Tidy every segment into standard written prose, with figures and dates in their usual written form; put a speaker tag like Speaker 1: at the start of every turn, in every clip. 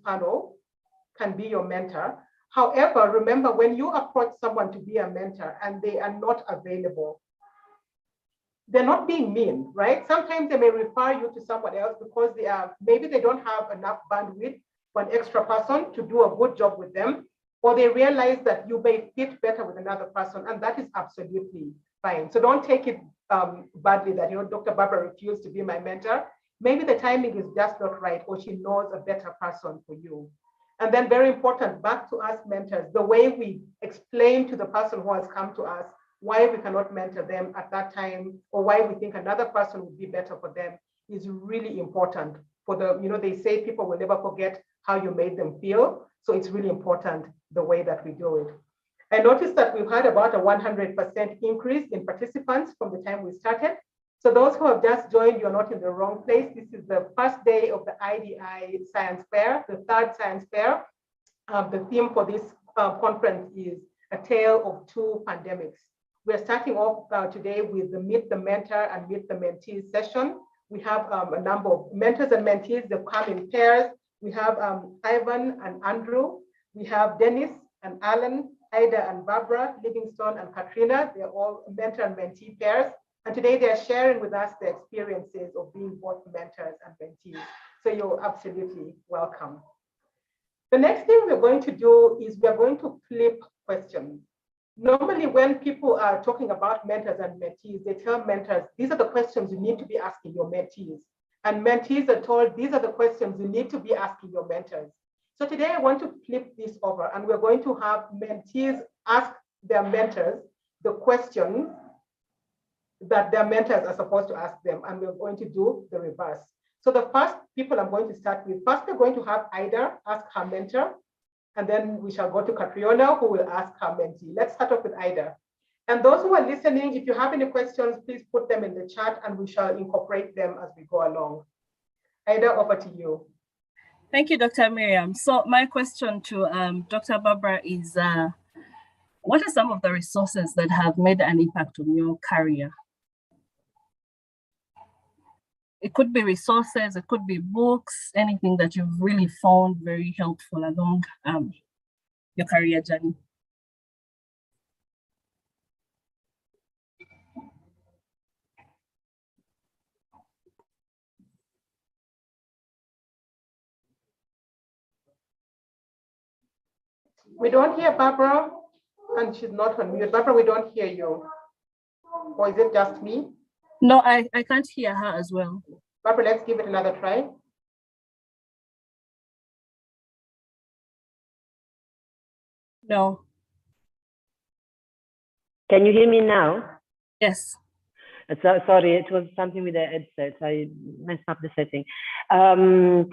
Speaker 1: panel can be your mentor. However, remember, when you approach someone to be a mentor and they are not available, they're not being mean, right? Sometimes they may refer you to someone else because maybe they don't have enough bandwidth for an extra person to do a good job with them, or they realize that you may fit better with another person, and that is absolutely fine. So don't take it badly that, Dr. Barbara refused to be my mentor. Maybe the timing is just not right, or she knows a better person for you. And then very important, back to us mentors, the way we explain to the person who has come to us why we cannot mentor them at that time, or why we think another person would be better for them, is really important. They say people will never forget how you made them feel. So it's really important the way that we do it. I noticed that we've had about a 100% increase in participants from the time we started. So those who have just joined, you're not in the wrong place. This is the first day of the IDI Science Fair, the third Science Fair. The theme for this conference is A Tale of Two Pandemics. We're starting off today with the Meet the Mentor and Meet the Mentee session. We have a number of mentors and mentees that come in pairs. We have Ivan and Andrew. We have Dennis and Alan, Ida and Barbara, Livingstone and Katrina. They're all mentor and mentee pairs. And today they're sharing with us the experiences of being both mentors and mentees. So you're absolutely welcome. The next thing we're going to do is we're going to flip questions. Normally, when people are talking about mentors and mentees, they tell mentors, these are the questions you need to be asking your mentees. And mentees are told, these are the questions you need to be asking your mentors. So today I want to flip this over, and we're going to have mentees ask their mentors the questions that their mentors are supposed to ask them, and we're going to do the reverse. So the first people I'm going to start with, first we're going to have Ida ask her mentor, and then we shall go to Catriona, who will ask her mentee. Let's start off with Ida. And those who are listening, if you have any questions, please put them in the chat and we shall incorporate them as we go along. Ida, over to you.
Speaker 2: Thank you, Dr. Miriam. So my question to Dr. Barbara is, what are some of the resources that have made an impact on your career? It could be resources, it could be books, anything that you've really found very helpful along your career journey.
Speaker 1: We don't hear Barbara, and she's not on mute. Barbara, we don't hear you. Or is it just me?
Speaker 2: No, I can't hear her as well.
Speaker 1: Barbara, let's give it another try.
Speaker 2: No.
Speaker 3: Can you hear me now?
Speaker 2: Yes.
Speaker 3: So, sorry, it was something with the headset. I messed up the setting. I'm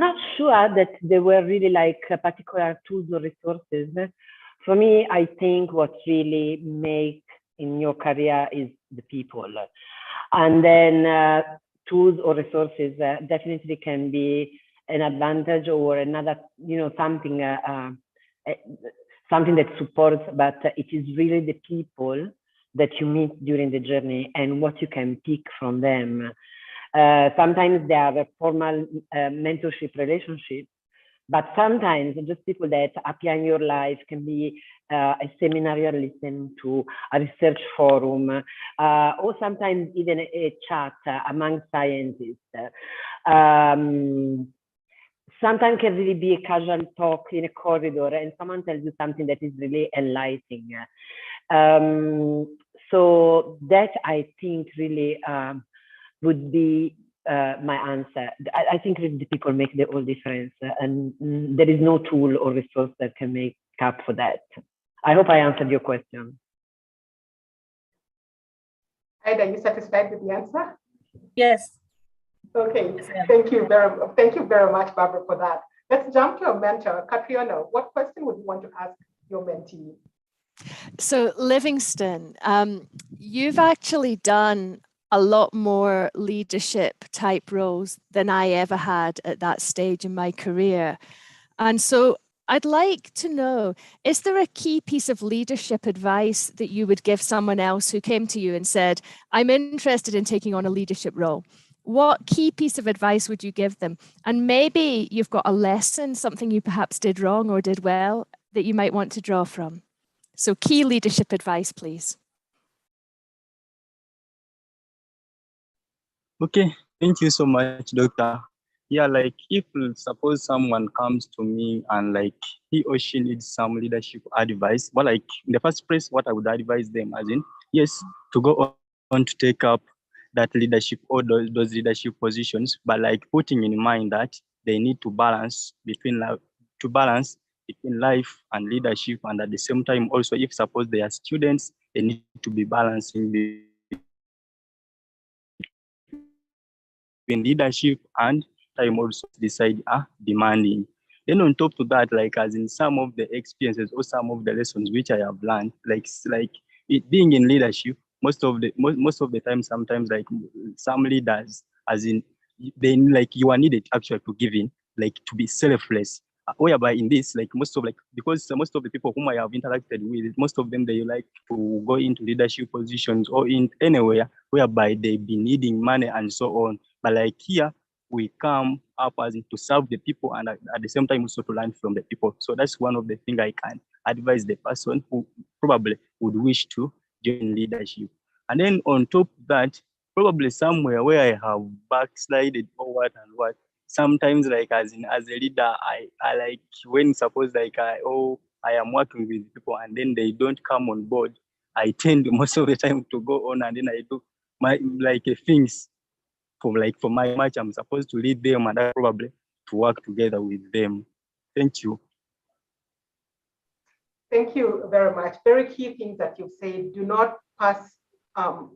Speaker 3: not sure that there were really like particular tools or resources. For me, I think what really makes in your career is the people. And then tools or resources definitely can be an advantage or another, something that supports, but it is really the people that you meet during the journey and what you can pick from them. Sometimes they are a formal mentorship relationship, but sometimes just people that appear in your life can be a seminar you're listening to, a research forum, or sometimes even a chat among scientists. Sometimes can really be a casual talk in a corridor and someone tells you something that is really enlightening. So that I think really would be my answer. I think really the people make the whole difference, and there is no tool or resource that can make up for that. I hope I answered your question.
Speaker 1: Ida, are you satisfied with the answer?
Speaker 2: Yes.
Speaker 1: Okay, thank you very much, Barbara, for that. Let's jump to a mentor. Catriona, what question would you want to ask your mentee?
Speaker 4: So Livingstone, you've actually done a lot more leadership type roles than I ever had at that stage in my career. And so I'd like to know, is there a key piece of leadership advice that you would give someone else who came to you and said, I'm interested in taking on a leadership role? what key piece of advice would you give them? And maybe you've got a lesson, something you perhaps did wrong or did well that you might want to draw from. So key leadership advice, please.
Speaker 5: Okay, thank you so much, Doctor. Yeah, like if suppose someone comes to me and like he or she needs some leadership advice, but like in the first place, what I would advise them as in, yes, to go on to take up that leadership or those leadership positions, but like putting in mind that they need to balance between life and leadership, and at the same time also if suppose they are students, they need to be balancing between leadership and time also decide demanding. Then on top of that, like as in some of the experiences or some of the lessons which I have learned, like it being in leadership, most of the time, sometimes like some leaders, as in then like you are needed actually to give in, like to be selfless. Whereby in this, like because most of the people whom I have interacted with, most of them they like to go into leadership positions or in anywhere whereby they be needing money and so on. But like here, we come up as in to serve the people and at the same time also to learn from the people. So that's one of the things I can advise the person who probably would wish to join leadership. And then on top of that, probably somewhere where I have backslided or what and what, sometimes like as a leader, I like when suppose like I am working with people and then they don't come on board, I tend most of the time to go on and then I do my things for my match I'm supposed to lead them and I probably to work together with them. Thank you.
Speaker 1: Thank you very much. Very key things that you've said. Do not pass on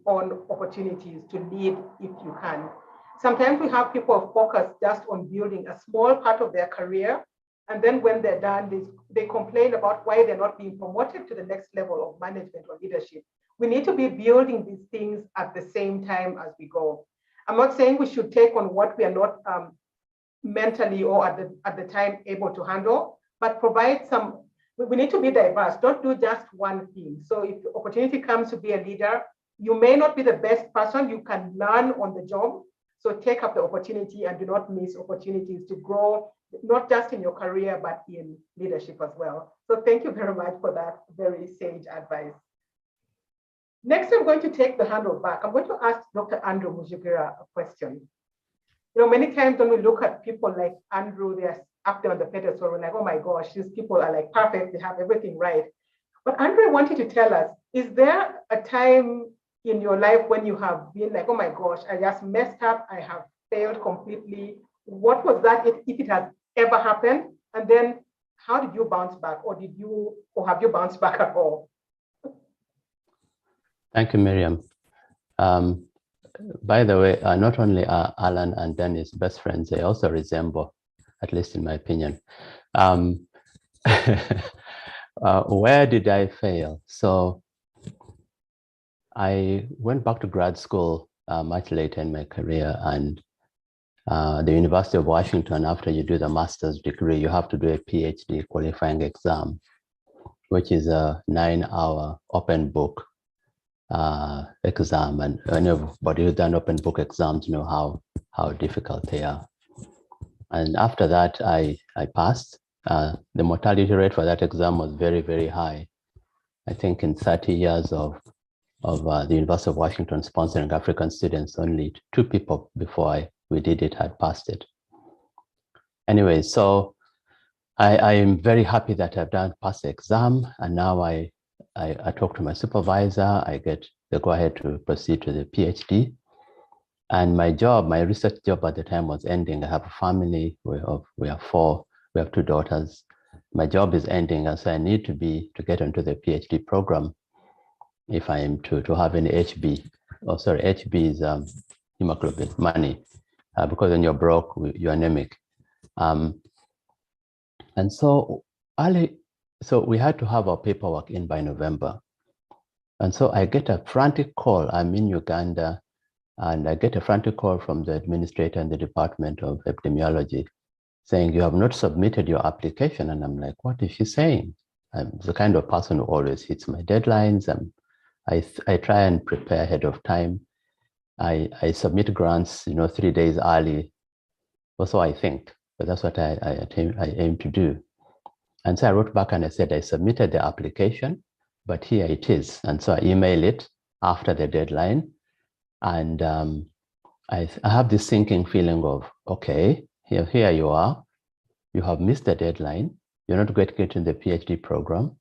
Speaker 1: opportunities to lead if you can. Sometimes we have people focused just on building a small part of their career. And then when they're done, they complain about why they're not being promoted to the next level of management or leadership. We need to be building these things at the same time as we go. I'm not saying we should take on what we are not mentally or at the time able to handle, but provide some, we need to be diverse. Don't do just one thing. So if the opportunity comes to be a leader, you may not be the best person, you can learn on the job. So take up the opportunity and do not miss opportunities to grow, not just in your career, but in leadership as well. So thank you very much for that very sage advice. Next, I'm going to take the handle back. I'm going to ask Dr. Andrew Mujigira a question. You know, many times when we look at people like Andrew, they're up there on the pedestal, we're like, oh my gosh, these people are like perfect, they have everything right. But Andrew, I want you to tell us, is there a time in your life when you have been like, oh my gosh, I just messed up, I have failed completely? What was that, if it has ever happened? And then how did you bounce back, or have you bounced back at all?
Speaker 6: Thank you, Miriam. By the way, not only are Alan and Dennis best friends, they also resemble, at least in my opinion. Where did I fail? So I went back to grad school much later in my career, and the University of Washington, after you do the master's degree, you have to do a PhD qualifying exam, which is a 9-hour open book exam, and anybody who's done open book exams know how difficult they are. And after that, I passed. The mortality rate for that exam was very, very high. I think in 30 years of the University of Washington sponsoring African students, only 2 people before we did it had passed it. Anyway, so I am very happy that I've passed the exam, and now I talk to my supervisor, I get the go-ahead to proceed to the PhD. And my research job at the time was ending. I have a family, we are 4, we have 2 daughters. My job is ending, and so I need to get into the PhD program if I am to have any HB. Oh, sorry, HB is hemoglobin, money, because when you're broke, you're anemic. And so we had to have our paperwork in by November. And so I get a frantic call. I'm in Uganda, and I get a frantic call from the administrator in the Department of Epidemiology saying, you have not submitted your application. And I'm like, what is she saying? I'm the kind of person who always hits my deadlines. I try and prepare ahead of time. I submit grants, 3 days early. Also, I think, but that's what I aim to do. And so I wrote back and I said, I submitted the application, but here it is. And so I emailed it after the deadline. And I have this sinking feeling of, okay, here you are. You have missed the deadline. You're not going to get into the PhD program.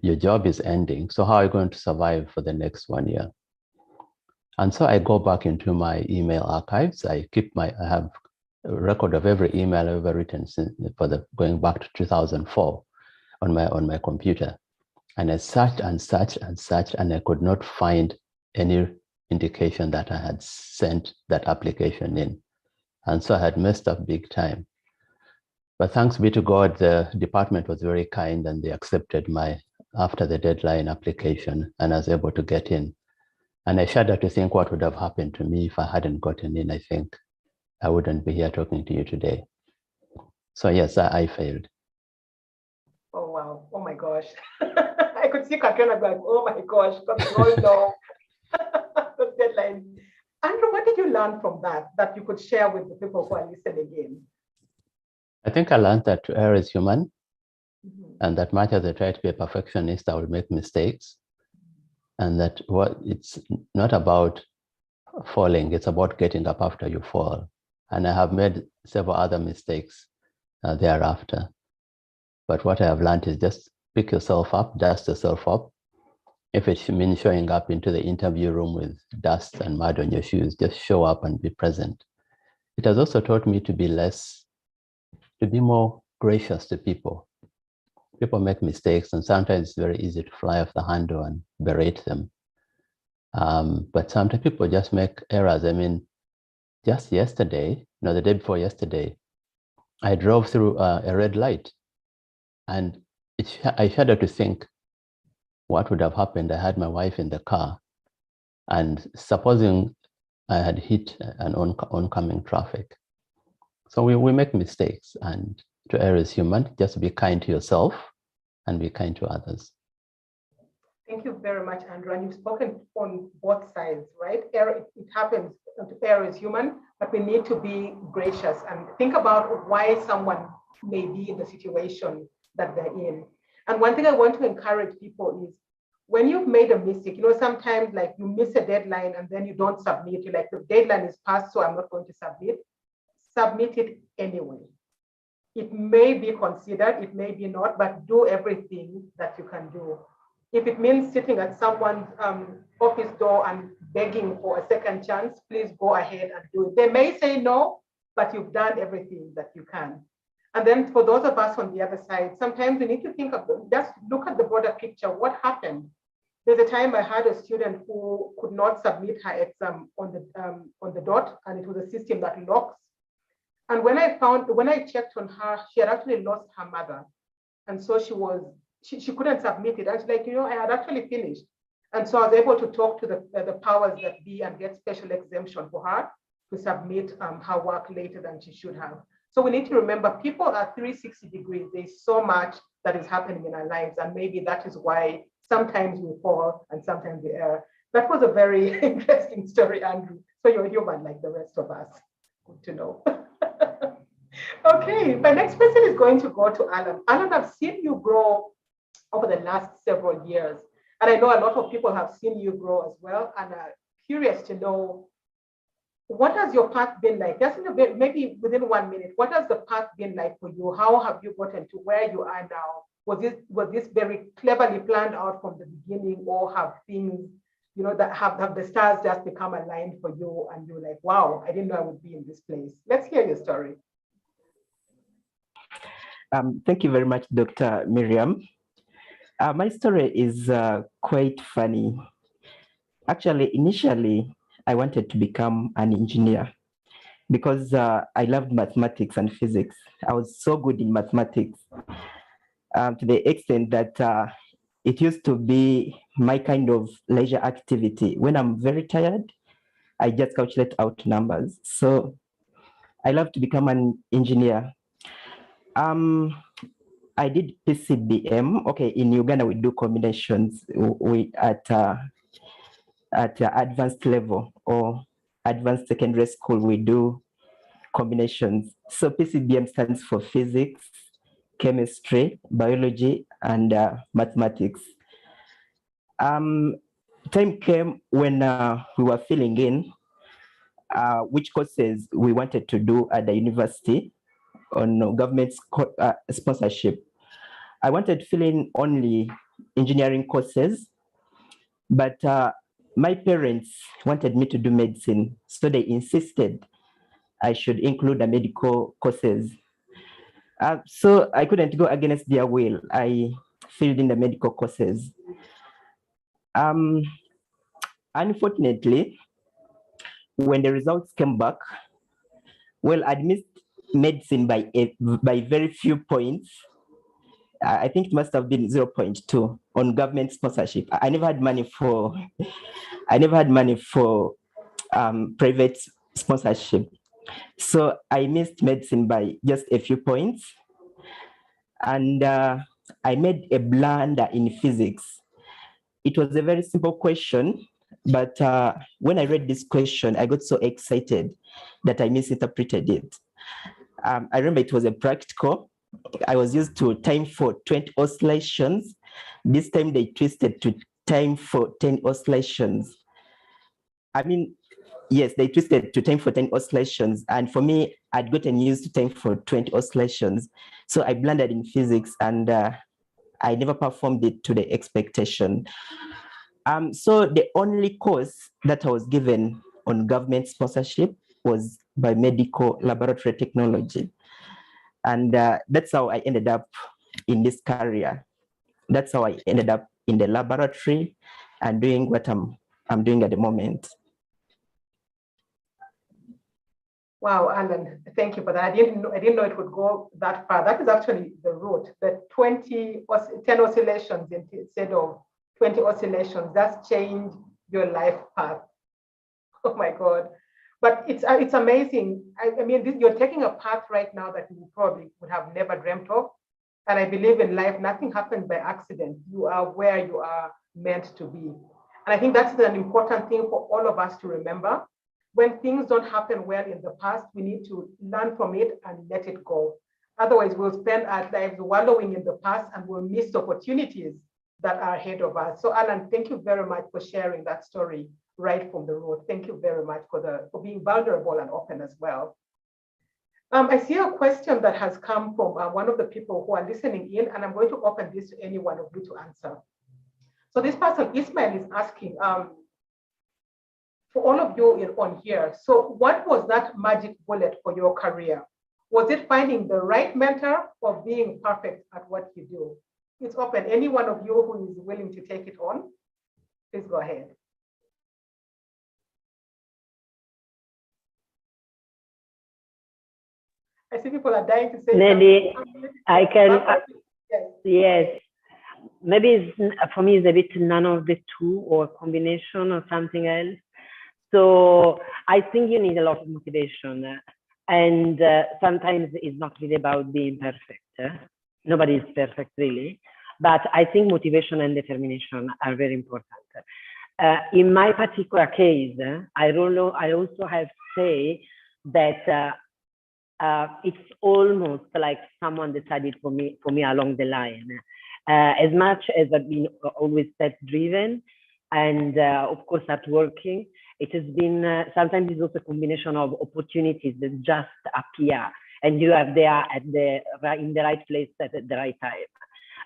Speaker 6: Your job is ending. So how are you going to survive for the next 1 year? And so I go back into my email archives. I have a record of every email I've ever written since going back to 2004 on my computer. And I searched and searched and searched, and I could not find any indication that I had sent that application in. And so I had messed up big time. But thanks be to God, the department was very kind and they accepted my after the deadline application, and I was able to get in. And I shudder to think what would have happened to me if I hadn't gotten in. I think I wouldn't be here talking to you today. So yes, I failed.
Speaker 1: Oh, wow. Oh my gosh. I could see Katrina going, oh my gosh, because we all know the deadline. Andrew, what did you learn from that you could share with the people who are listening in?
Speaker 6: I think I learned that to err is human, and that much as I try to be a perfectionist, I will make mistakes. And that it's not about falling, it's about getting up after you fall. And I have made several other mistakes thereafter. But what I have learned is just pick yourself up, dust yourself up. If it means showing up into the interview room with dust and mud on your shoes, just show up and be present. It has also taught me to be more gracious to people. People make mistakes, and sometimes it's very easy to fly off the handle and berate them. But sometimes people just make errors. I mean, just yesterday, the day before yesterday, I drove through a red light, and I shudder to think what would have happened. I had my wife in the car, and supposing I had hit an oncoming traffic. So we make mistakes, and to err is human. Just be kind to yourself and be kind to others.
Speaker 1: Thank you very much, Andrew. And you've spoken on both sides, right? Error, it happens. Error is human, but we need to be gracious and think about why someone may be in the situation that they're in. And one thing I want to encourage people is when you've made a mistake, sometimes like you miss a deadline and then you don't submit. You're like, the deadline is passed, so I'm not going to submit. Submit it anyway. It may be considered, it may be not, but do everything that you can do. If it means sitting at someone's office door and begging for a second chance, please go ahead and do it. They may say no, but you've done everything that you can. And then for those of us on the other side, sometimes we need to think of, just look at the broader picture. What happened? There's a time I had a student who could not submit her exam on the dot, and it was a system that locks. And when I checked on her, she had actually lost her mother. And so she couldn't submit it. I was like, I had actually finished. And so I was able to talk to the powers that be and get special exemption for her to submit her work later than she should have. So we need to remember people are 360 degrees. There's so much that is happening in our lives. And maybe that is why sometimes we fall and sometimes we err. That was a very interesting story, Andrew. So you're human like the rest of us. Good to know. Okay, my next question is going to go to Alan. Alan, I've seen you grow over the last several years. And I know a lot of people have seen you grow as well, and are curious to know, what has your path been like? Just maybe within 1 minute, what has the path been like for you? How have you gotten to where you are now? Was this very cleverly planned out from the beginning, or have things, that have the stars just become aligned for you and you're like, wow, I didn't know I would be in this place? Let's hear your story.
Speaker 7: Thank you very much, Dr. Miriam. My story is quite funny. Actually, initially, I wanted to become an engineer because I loved mathematics and physics. I was so good in mathematics to the extent that it used to be my kind of leisure activity. When I'm very tired, I just calculate out numbers. So I love to become an engineer. I did PCBM. Okay, in Uganda we do combinations. at advanced level or advanced secondary school, we do combinations. So PCBM stands for physics, chemistry, biology, and mathematics. Time came when we were filling in which courses we wanted to do at the university on government sponsorship. I wanted to fill in only engineering courses, but my parents wanted me to do medicine, so they insisted I should include the medical courses. So I couldn't go against their will. I filled in the medical courses. Unfortunately, when the results came back, well, I'd missed medicine by very few points. I think it must have been 0.2 on government sponsorship. I never had money for private sponsorship. So I missed medicine by just a few points. And I made a blunder in physics. It was a very simple question, but when I read this question, I got so excited that I misinterpreted it. I remember it was a practical. I was used to time for 20 oscillations. This time they twisted to time for 10 oscillations. I mean, yes, they twisted to time for 10 oscillations. And for me, I'd gotten used to time for 20 oscillations. So I blundered in physics and I never performed it to the expectation. So the only course that I was given on government sponsorship was biomedical laboratory technology. And that's how I ended up in this career. That's how I ended up in the laboratory and doing what I'm doing at the moment.
Speaker 1: Wow, Alan, thank you for that. I didn't know it would go that far. That is actually the route. The 10 oscillations instead of 20 oscillations. That's changed your life path. Oh my God. But it's amazing. I mean, you're taking a path right now that you probably would have never dreamt of. And I believe in life, nothing happens by accident. You are where you are meant to be. And I think that's an important thing for all of us to remember. When things don't happen well in the past, we need to learn from it and let it go. Otherwise, we'll spend our lives wallowing in the past and we'll miss opportunities that are ahead of us. So Alan, thank you very much for sharing that story right from the road. Thank you very much for being vulnerable and open as well. I see a question that has come from one of the people who are listening in, and I'm going to open this to any one of you to answer. So this person, Ismail, is asking, for all of you on here, so what was that magic bullet for your career? Was it finding the right mentor or being perfect at what you do? It's open. Any one of you who is willing to take it on, please go ahead. I see people are dying to say
Speaker 3: maybe
Speaker 1: something.
Speaker 3: I can,
Speaker 1: Yes.
Speaker 3: yes, maybe for me it's a bit none of the two or combination or something else. So I think you need a lot of motivation, and sometimes it's not really about being perfect. Nobody is perfect really, but I think motivation and determination are very important. In my particular case, I also have to say that it's almost like someone decided for me along the line. As much as I've been always self-driven and of course hardworking, it has been sometimes it's also a combination of opportunities that just appear and you are there in the right place at the right time.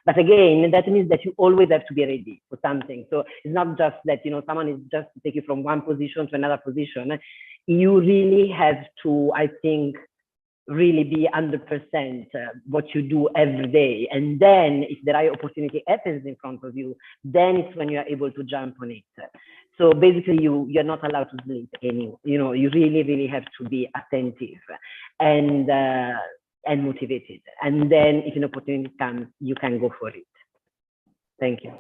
Speaker 3: But again, that means that you always have to be ready for something. So it's not just that, someone is just to take you from one position to another position. You really have to, I think, really be 100% what you do every day. And then if the right opportunity happens in front of you, then it's when you are able to jump on it. So basically you're not allowed to sleep anymore. You really, really have to be attentive and motivated. And then if an opportunity comes, you can go for it. Thank you.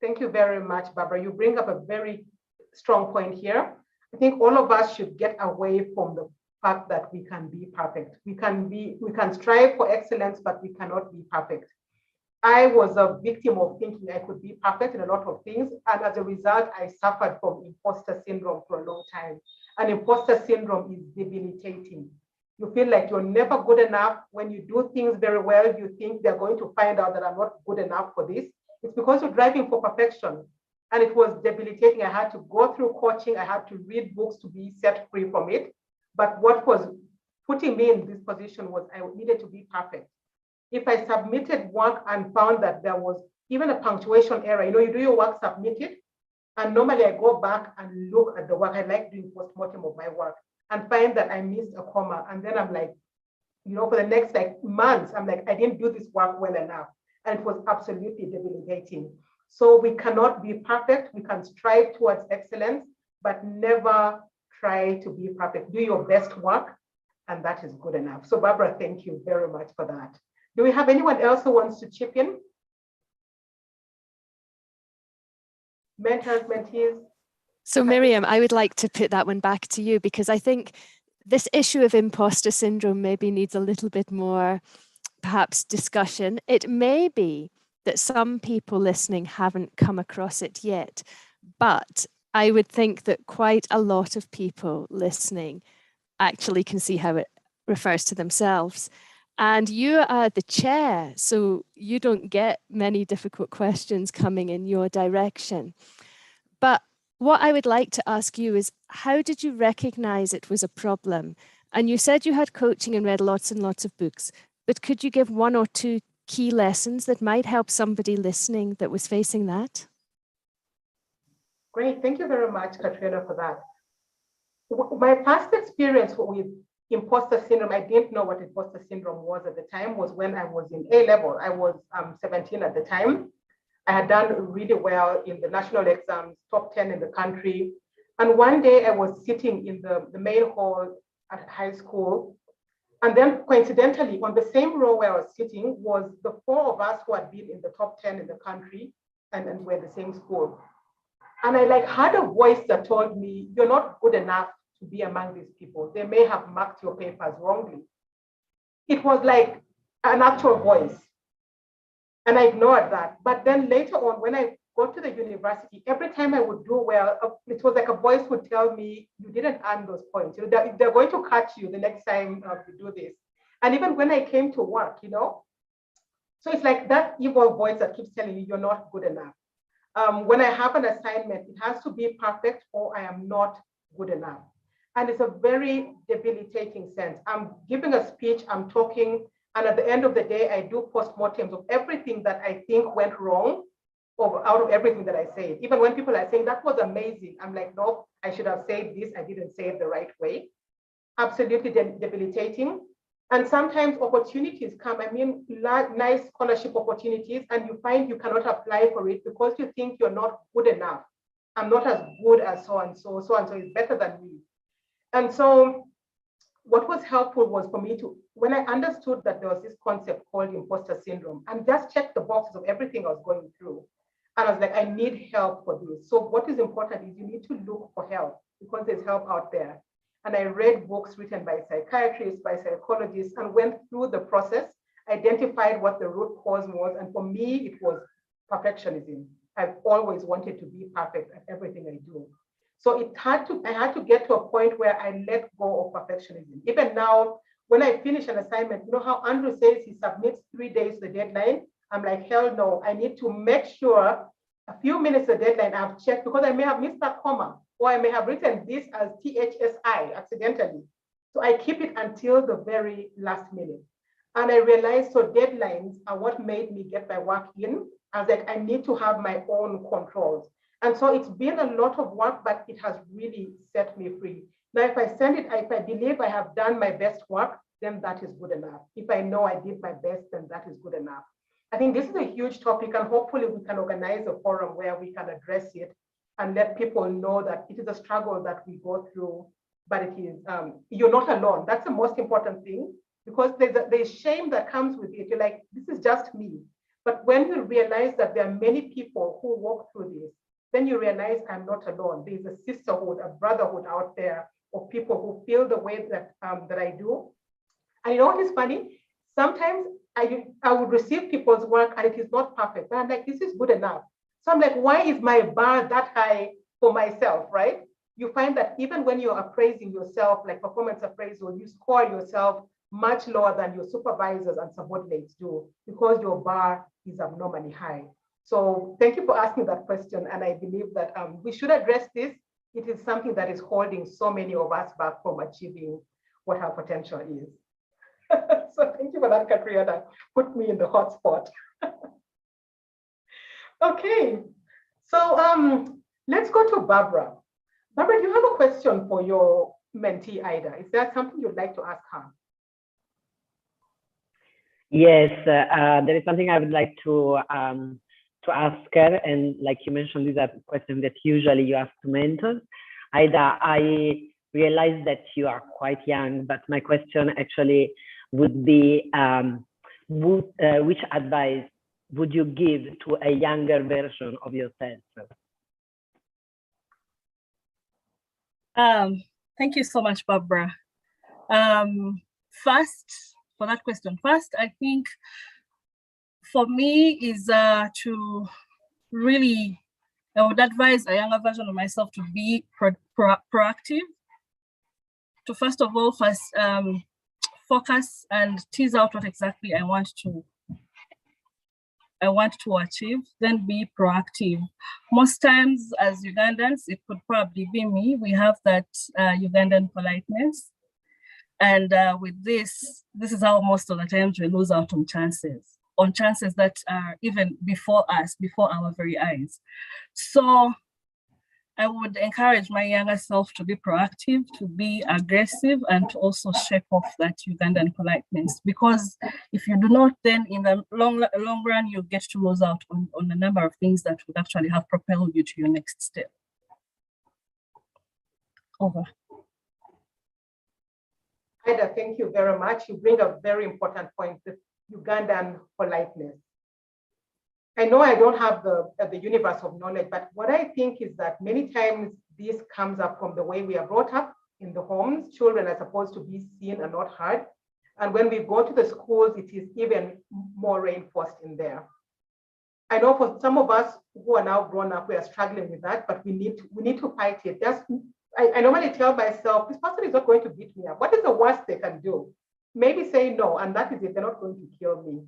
Speaker 1: Thank you very much, Barbara. You bring up a very strong point here. I think all of us should get away from the fact that we can be perfect. We can strive for excellence, but we cannot be perfect. I was a victim of thinking I could be perfect in a lot of things. And as a result, I suffered from imposter syndrome for a long time. And imposter syndrome is debilitating. You feel like you're never good enough. When you do things very well, you think they're going to find out that I'm not good enough for this. It's because you're driving for perfection. And it was debilitating. I had to go through coaching. I had to read books to be set free from it. But what was putting me in this position was I needed to be perfect. If I submitted work and found that there was even a punctuation error, you do your work, submit it, and normally I go back and look at the work. I like doing post-mortem of my work and find that I missed a comma. And then I'm like, for the next months, I'm like, I didn't do this work well enough. And it was absolutely debilitating. So we cannot be perfect. We can strive towards excellence, but never try to be perfect. Do your best work, and that is good enough. So Barbara, thank you very much for that. Do we have anyone else who wants to chip in? Mentors, mentees?
Speaker 4: So Miriam, I would like to put that one back to you, because I think this issue of imposter syndrome maybe needs a little bit more, perhaps, discussion. It may be that some people listening haven't come across it yet, but I would think that quite a lot of people listening actually can see how it refers to themselves. And you are the chair, so you don't get many difficult questions coming in your direction. But what I would like to ask you is, how did you recognize it was a problem? And you said you had coaching and read lots and lots of books, but could you give one or two key lessons that might help somebody listening that was facing that?
Speaker 1: Great, thank you very much, Katrina, for that. My past experience with imposter syndrome, I didn't know what imposter syndrome was at the time, was when I was in A level. I was 17 at the time. I had done really well in the national exams, top 10 in the country. And one day I was sitting in the main hall at high school. And then coincidentally, on the same row where I was sitting was the 4 of us who had been in the top 10 in the country and were the same school. And I had a voice that told me, you're not good enough to be among these people. They may have marked your papers wrongly. It was like an actual voice. And I ignored that. But then later on, when I got to the university, every time I would do well, it was like a voice would tell me, you didn't earn those points. They're going to catch you the next time you do this. And even when I came to work, so it's like that evil voice that keeps telling you, you're not good enough. When I have an assignment, it has to be perfect or I am not good enough. And it's a very debilitating sense. I'm giving a speech, I'm talking, and at the end of the day, I do postmortems of everything that I think went wrong out of everything that I say. Even when people are saying, that was amazing, I'm like, no, I should have said this, I didn't say it the right way. Absolutely debilitating. And sometimes opportunities come, nice scholarship opportunities, and you find you cannot apply for it because you think you're not good enough. I'm not as good as so-and-so, so-and-so is better than me. And so what was helpful was for me to, when I understood that there was this concept called imposter syndrome, and just check the boxes of everything I was going through. And I was like, I need help for this. So what is important is you need to look for help because there's help out there. And I read books written by psychiatrists, by psychologists, and went through the process, identified what the root cause was. And for me, it was perfectionism. I've always wanted to be perfect at everything I do. So I had to get to a point where I let go of perfectionism. Even now, when I finish an assignment, you know how Andrew says he submits 3 days to the deadline? I'm like, hell no, I need to make sure a few minutes the deadline I've checked because I may have missed that comma or I may have written this as THSI accidentally. So I keep it until the very last minute. And I realized, so deadlines are what made me get my work in. I was like, I need to have my own controls. And so it's been a lot of work, but it has really set me free. Now, if I believe I have done my best work, then that is good enough. If I know I did my best, then that is good enough. I think this is a huge topic, and hopefully we can organize a forum where we can address it and let people know that it is a struggle that we go through, but it is, you're not alone. That's the most important thing, because there's shame that comes with it. You're like, this is just me. But when you realize that there are many people who walk through this, then you realize I'm not alone. There's a sisterhood, a brotherhood out there of people who feel the way that, that I do. And you know what is funny? Sometimes I would receive people's work and it is not perfect. But I'm like, this is good enough. So I'm like, why is my bar that high for myself, right? You find that even when you're appraising yourself, like performance appraisal, you score yourself much lower than your supervisors and subordinates do because your bar is abnormally high. So thank you for asking that question. And I believe that we should address this. It is something that is holding so many of us back from achieving what our potential is. So thank you for that, Katriana. Put me in the hot spot. Okay, so let's go to Barbara. Barbara, do you have a question for your mentee, Ida? Is there something you'd like to ask her?
Speaker 3: Yes, there is something I would like to ask her, and like you mentioned, these are questions that usually you ask to mentors. Ida, I realize that you are quite young, but my question actually would be, which advice would you give to a younger version of yourself?
Speaker 2: Thank you so much, Barbara. First, for that question, I think for me is to really, I would advise a younger version of myself to be proactive, to first of all, focus and tease out what exactly I want to achieve, then be proactive. Most times as Ugandans, it could probably be me, we have that Ugandan politeness. And with this is how most of the times we lose out on chances that are even before us, before our very eyes. So I would encourage my younger self to be proactive, to be aggressive, and to also shake off that Ugandan politeness. Because if you do not, then in the long run, you get to lose out on a number of things that would actually have propelled you to your next step. Over.
Speaker 1: Ida, thank you very much. You bring a very important point, the Ugandan politeness. I know I don't have the universe of knowledge, but what I think is that many times this comes up from the way we are brought up in the homes. Children are supposed to be seen and not heard. And when we go to the schools, it is even more reinforced in there. I know for some of us who are now grown up, we are struggling with that, but we need to fight it. I normally tell myself, this person is not going to beat me up. What is the worst they can do? Maybe say no, and that is it. They're not going to kill me.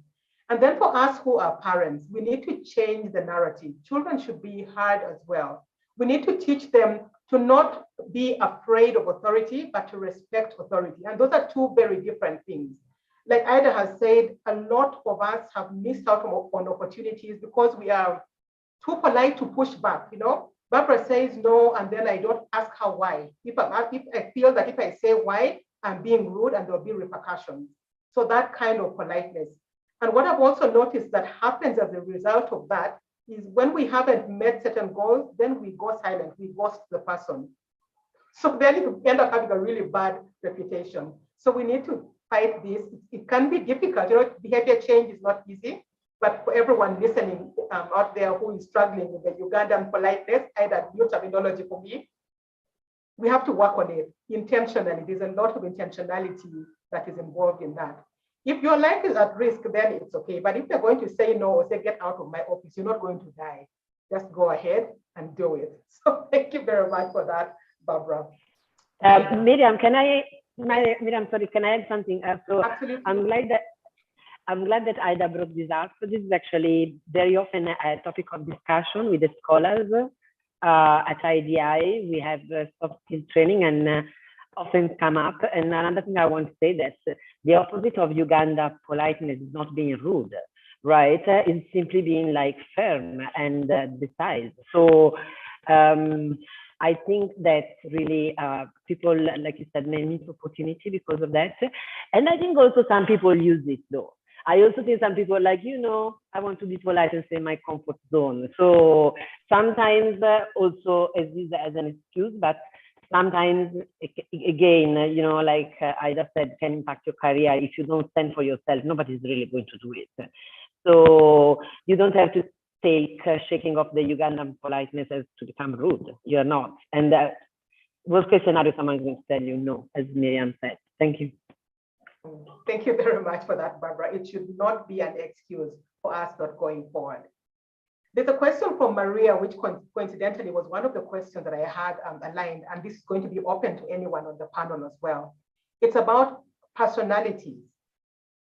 Speaker 1: And then for us who are parents, we need to change the narrative. Children should be heard as well. We need to teach them to not be afraid of authority, but to respect authority. And those are two very different things. Like Ida has said, a lot of us have missed out on opportunities because we are too polite to push back, you know? Barbara says no, and then I don't ask her why. If I feel that if I say why, I'm being rude and there'll be repercussions. So that kind of politeness. And what I've also noticed that happens as a result of that is when we haven't met certain goals, then we go silent, we ghost the person. So then you end up having a really bad reputation. So we need to fight this. It can be difficult, you know, behavior change is not easy, but for everyone listening out there who is struggling with the Ugandan politeness, either new terminology for me, we have to work on it intentionally. There's a lot of intentionality that is involved in that. If your life is at risk, then it's okay. But if they're going to say no or say, get out of my office, you're not going to die. Just go ahead and do it. So thank you very much for that, Barbara.
Speaker 3: Miriam, Miriam, sorry, can I add something? So
Speaker 1: absolutely.
Speaker 3: I'm glad that Ida brought this up. So this is actually very often a topic of discussion with the scholars at IDI. We have soft skills training and often come up. And another thing I want to say that the opposite of Uganda politeness is not being rude, right? It's simply being like firm and decisive. So I think that really people, like you said, may miss opportunity because of that. And I think also some people use it though. I also think some people are like, you know, I want to be polite and stay in my comfort zone. So sometimes also as an excuse, but sometimes, again, you know, like Ida said, can impact your career. If you don't stand for yourself, nobody's really going to do it. So you don't have to take shaking off the Ugandan politeness as to become rude. You're not. And worst case scenario, someone's going to tell you no, as Miriam said. Thank you.
Speaker 1: Thank you very much for that, Barbara. It should not be an excuse for us not going forward. There's a question from Maria, which coincidentally was one of the questions that I had aligned, and this is going to be open to anyone on the panel as well. It's about personalities.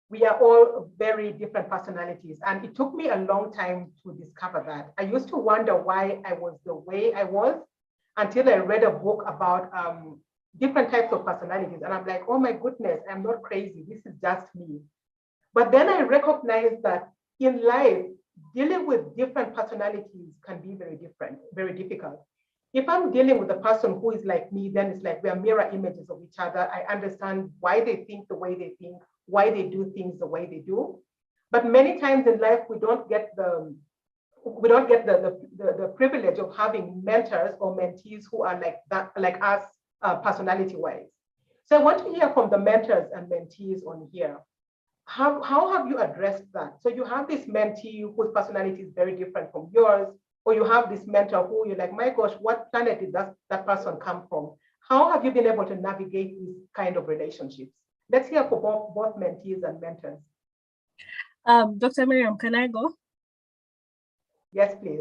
Speaker 1: We are all very different personalities, and it took me a long time to discover that. I used to wonder why I was the way I was until I read a book about different types of personalities, and I'm like, oh my goodness, I'm not crazy, this is just me. But then I recognized that in life, dealing with different personalities can be very different, very difficult. If I'm dealing with a person who is like me, then it's like we are mirror images of each other. I understand why they think the way they think, why they do things the way they do. But many times in life, we don't get the privilege of having mentors or mentees who are like that, like us, personality-wise. So I want to hear from the mentors and mentees on here. How have you addressed that? So you have this mentee whose personality is very different from yours, or you have this mentor who you're like, my gosh, what planet did that person come from? How have you been able to navigate these kind of relationships? Let's hear from both mentees and mentors.
Speaker 2: Dr. Miriam, can I go?
Speaker 1: Yes, please.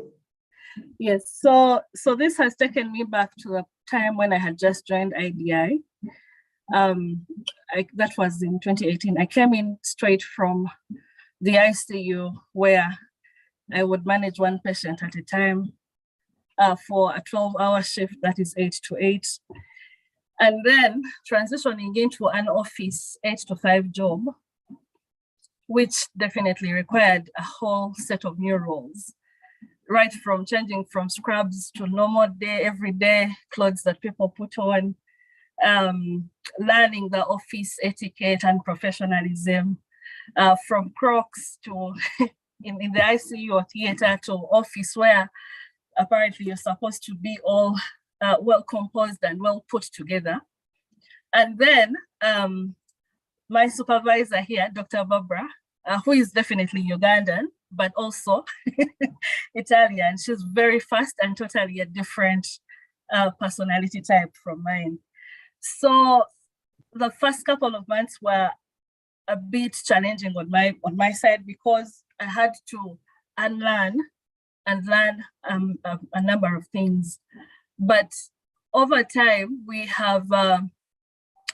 Speaker 2: Yes, so this has taken me back to a time when I had just joined IDI. That was in 2018. I came in straight from the ICU where I would manage one patient at a time for a 12-hour shift, that is 8 to 8. And then transitioning into an office 8 to 5 job, which definitely required a whole set of new roles, right from changing from scrubs to normal day, everyday clothes that people put on, learning the office etiquette and professionalism, from Crocs to in the ICU or theater to office where apparently you're supposed to be all well composed and well put together. And then my supervisor here, Dr. Barbara, who is definitely Ugandan, but also Italian. She's very fast and totally a different personality type from mine. So the first couple of months were a bit challenging on my side because I had to unlearn and learn a number of things. But over time, we have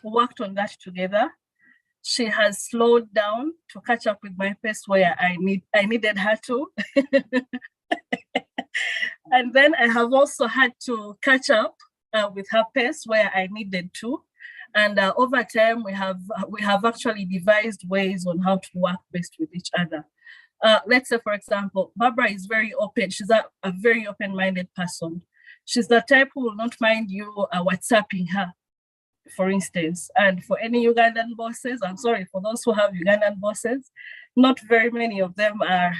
Speaker 2: worked on that together. She has slowed down to catch up with my pace where I needed her to. And then I have also had to catch up with her pace where I needed to. And over time, we have actually devised ways on how to work best with each other. Let's say, for example, Barbara is very open. She's a very open-minded person. She's the type who will not mind you WhatsApping her, for instance. And for any Ugandan bosses, I'm sorry, for those who have Ugandan bosses, not very many of them are,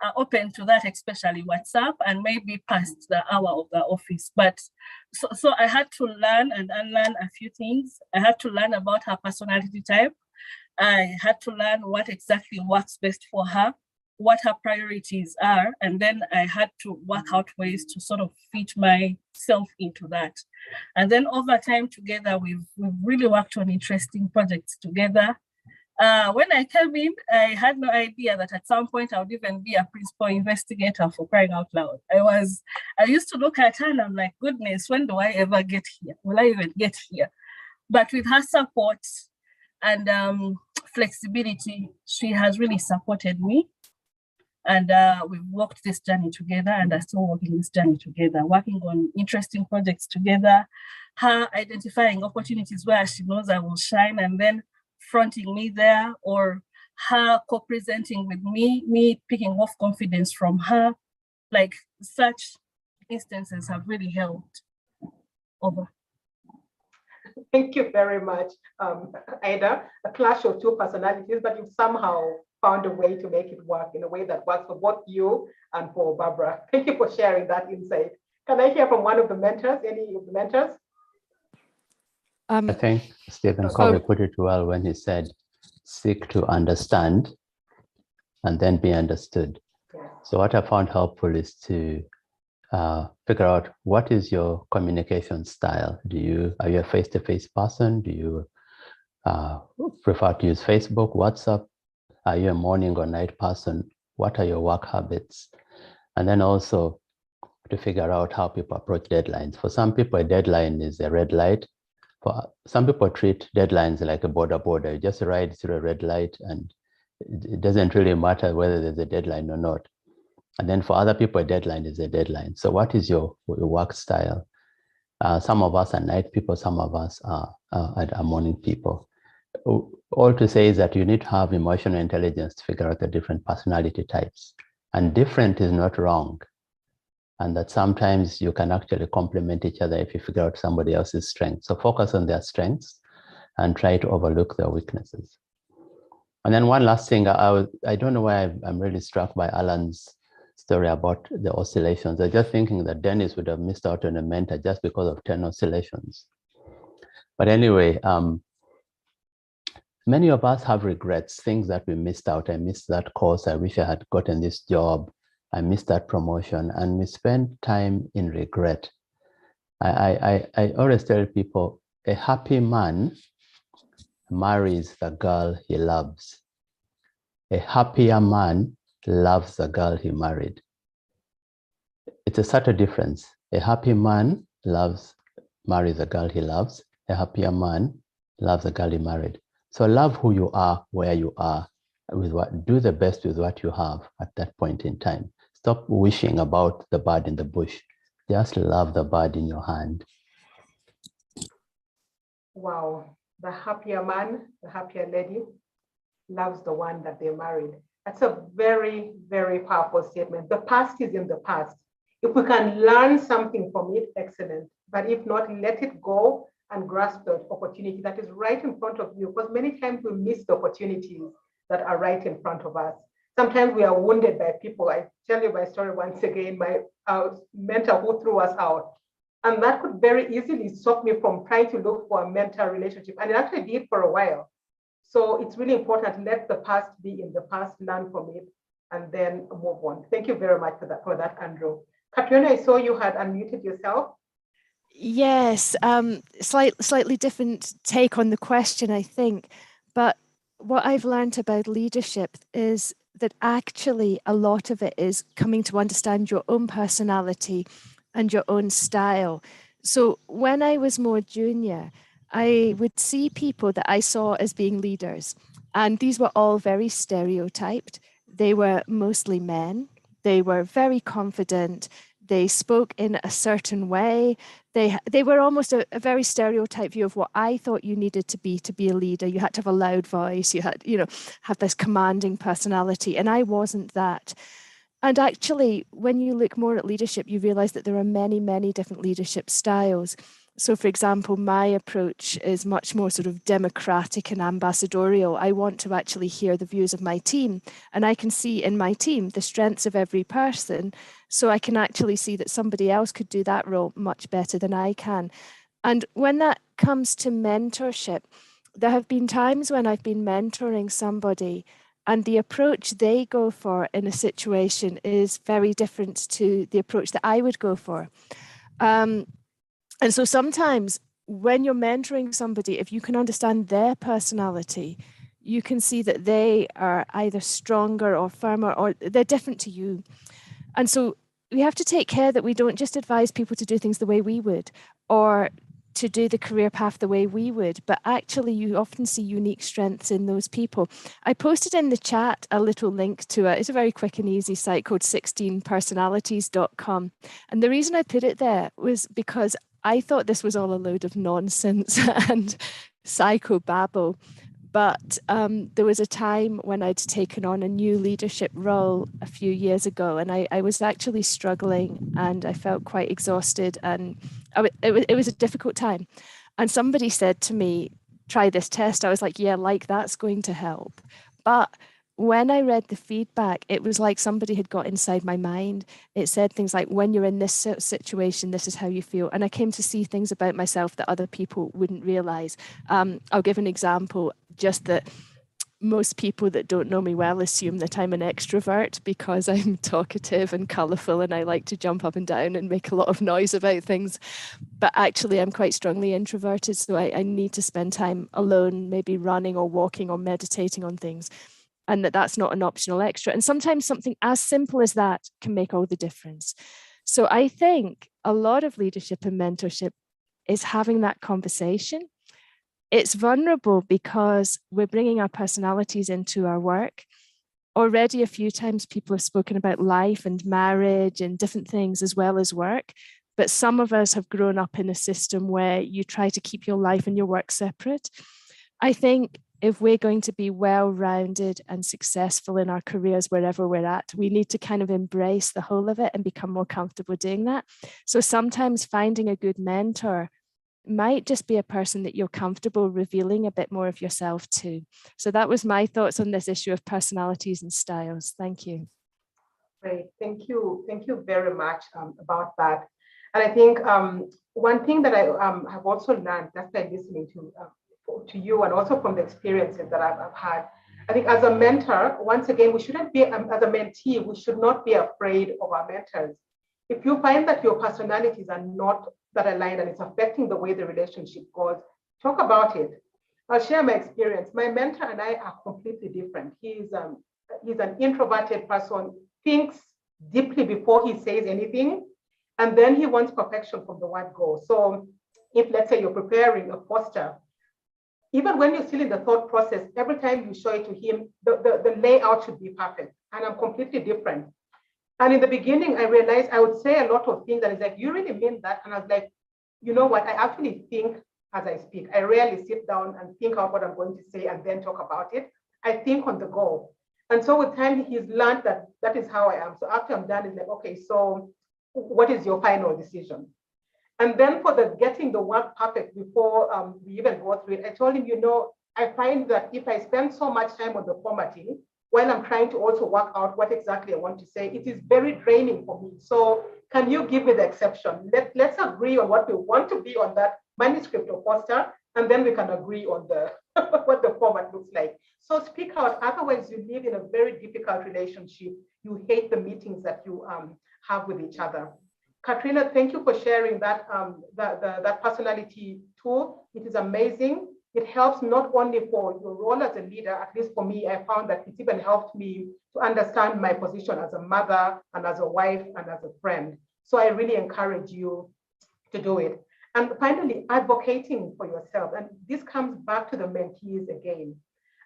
Speaker 2: are open to that, especially WhatsApp, and maybe past the hour of the office. But so I had to learn and unlearn a few things. I had to learn about her personality type. I had to learn what exactly works best for her, what her priorities are, and then I had to work out ways to sort of fit myself into that. And then over time together, we've really worked on interesting projects together. When I came in, I had no idea that at some point I would even be a principal investigator, for crying out loud. I used to look at her and I'm like, goodness, when do I ever get here? Will I even get here? But with her support and flexibility, she has really supported me. And we've walked this journey together and are still walking this journey together, working on interesting projects together, her identifying opportunities where she knows I will shine and then fronting me there, or her co-presenting with me picking off confidence from her. Like such instances have really helped. Over.
Speaker 1: Thank you very much, Ida. A clash of two personalities, but you've somehow found a way to make it work in a way that works for both you and for Barbara. Thank you for sharing that insight. Can I hear from one of the mentors, any of the mentors?
Speaker 6: I think Stephen Covey put it well when he said, seek to understand and then be understood. Yeah. So what I found helpful is to figure out what is your communication style. Are you a face-to-face person? Do you prefer to use Facebook, WhatsApp? Are you a morning or night person? What are your work habits? And then also to figure out how people approach deadlines. For some people, a deadline is a red light. For some people treat deadlines like a border. You just ride through a red light and it doesn't really matter whether there's a deadline or not. And then for other people, a deadline is a deadline. So what is your work style? Some of us are night people, some of us are morning people. All to say is that you need to have emotional intelligence to figure out the different personality types. And different is not wrong. And that sometimes you can actually complement each other if you figure out somebody else's strengths. So focus on their strengths and try to overlook their weaknesses. And then one last thing, I don't know why I'm really struck by Alan's story about the oscillations. I'm just thinking that Dennis would have missed out on a mentor just because of 10 oscillations. But anyway, many of us have regrets, things that we missed out. I missed that course. I wish I had gotten this job. I missed that promotion. And we spend time in regret. I always tell people, a happy man marries the girl he loves. A happier man loves the girl he married. It's a subtle difference. A happy man marries the girl he loves. A happier man loves the girl he married. So love who you are, where you are, do the best with what you have at that point in time. Stop wishing about the bird in the bush. Just love the bird in your hand.
Speaker 1: Wow, the happier man, the happier lady loves the one that they married. That's a very, very powerful statement. The past is in the past. If we can learn something from it, excellent. But if not, let it go and grasp the opportunity that is right in front of you, because many times we miss the opportunities that are right in front of us. Sometimes we are wounded by people. I tell you my story once again, my mentor who threw us out. And that could very easily stop me from trying to look for a mentor relationship. And it actually did for a while. So it's really important, let the past be in the past, learn from it, and then move on. Thank you very much for that, Andrew. Catriona, I saw you had unmuted yourself.
Speaker 4: Yes, slightly different take on the question, I think. But what I've learned about leadership is that actually a lot of it is coming to understand your own personality and your own style. So when I was more junior, I would see people that I saw as being leaders, and these were all very stereotyped. They were mostly men. They were very confident. They spoke in a certain way. They were almost a very stereotyped view of what I thought you needed to be a leader. You had to have a loud voice. You had, have this commanding personality, and I wasn't that. And actually, when you look more at leadership, you realize that there are many, many different leadership styles. So, for example, my approach is much more sort of democratic and ambassadorial. I want to actually hear the views of my team, and I can see in my team the strengths of every person. So I can actually see that somebody else could do that role much better than I can. And when that comes to mentorship, there have been times when I've been mentoring somebody and the approach they go for in a situation is very different to the approach that I would go for. And so sometimes when you're mentoring somebody, if you can understand their personality, you can see that they are either stronger or firmer, or they're different to you. And so we have to take care that we don't just advise people to do things the way we would, or to do the career path the way we would, but actually you often see unique strengths in those people. I posted in the chat a little link to it. It's a very quick and easy site called 16personalities.com. And the reason I put it there was because I thought this was all a load of nonsense and psychobabble. But there was a time when I'd taken on a new leadership role a few years ago, and I was actually struggling and I felt quite exhausted, and it was a difficult time. And somebody said to me, try this test. I was like, yeah, like that's going to help. But when I read the feedback, it was like somebody had got inside my mind. It said things like, when you're in this situation, this is how you feel. And I came to see things about myself that other people wouldn't realize. I'll give an example, just that most people that don't know me well assume that I'm an extrovert because I'm talkative and colourful and I like to jump up and down and make a lot of noise about things. But actually, I'm quite strongly introverted. So I need to spend time alone, maybe running or walking or meditating on things. And that's not an optional extra. And sometimes something as simple as that can make all the difference. So I think a lot of leadership and mentorship is having that conversation. It's vulnerable because we're bringing our personalities into our work. Already a few times people have spoken about life and marriage and different things as well as work. But some of us have grown up in a system where you try to keep your life and your work separate. I think if we're going to be well-rounded and successful in our careers wherever we're at, we need to kind of embrace the whole of it and become more comfortable doing that. So sometimes finding a good mentor might just be a person that you're comfortable revealing a bit more of yourself to. So that was my thoughts on this issue of personalities and styles. Thank you.
Speaker 1: Great, thank you. Thank you very much about that. And I think one thing that I have also learned just by listening to you and also from the experiences that I've had, I think as a mentor, once again, we shouldn't be, as a mentee, we should not be afraid of our mentors. If you find that your personalities are not that aligned and it's affecting the way the relationship goes, talk about it. I'll share my experience. My mentor and I are completely different. He's an introverted person, thinks deeply before he says anything, and then he wants perfection from the word go. So if, let's say, you're preparing a poster, even when you're still in the thought process, every time you show it to him, the layout should be perfect. And I'm completely different. And in the beginning, I realized I would say a lot of things that is like, you really mean that? And I was like, you know what? I actually think as I speak. I rarely sit down and think out what I'm going to say and then talk about it. I think on the go. And so with time, he's learned that that is how I am. So after I'm done, it's like, okay, so what is your final decision? And then for the getting the work perfect before we even go through it, I told him, you know, I find that if I spend so much time on the formatting, while I'm trying to also work out what exactly I want to say, it is very draining for me. So can you give me the exception? Let's agree on what we want to be on that manuscript or poster, and then we can agree on the what the format looks like. So speak out, otherwise you live in a very difficult relationship. You hate the meetings that you have with each other. Katrina, thank you for sharing that, that personality tool. It is amazing. It helps not only for your role as a leader, at least for me, I found that it even helped me to understand my position as a mother and as a wife and as a friend. So I really encourage you to do it. And finally, advocating for yourself. And this comes back to the mentees again.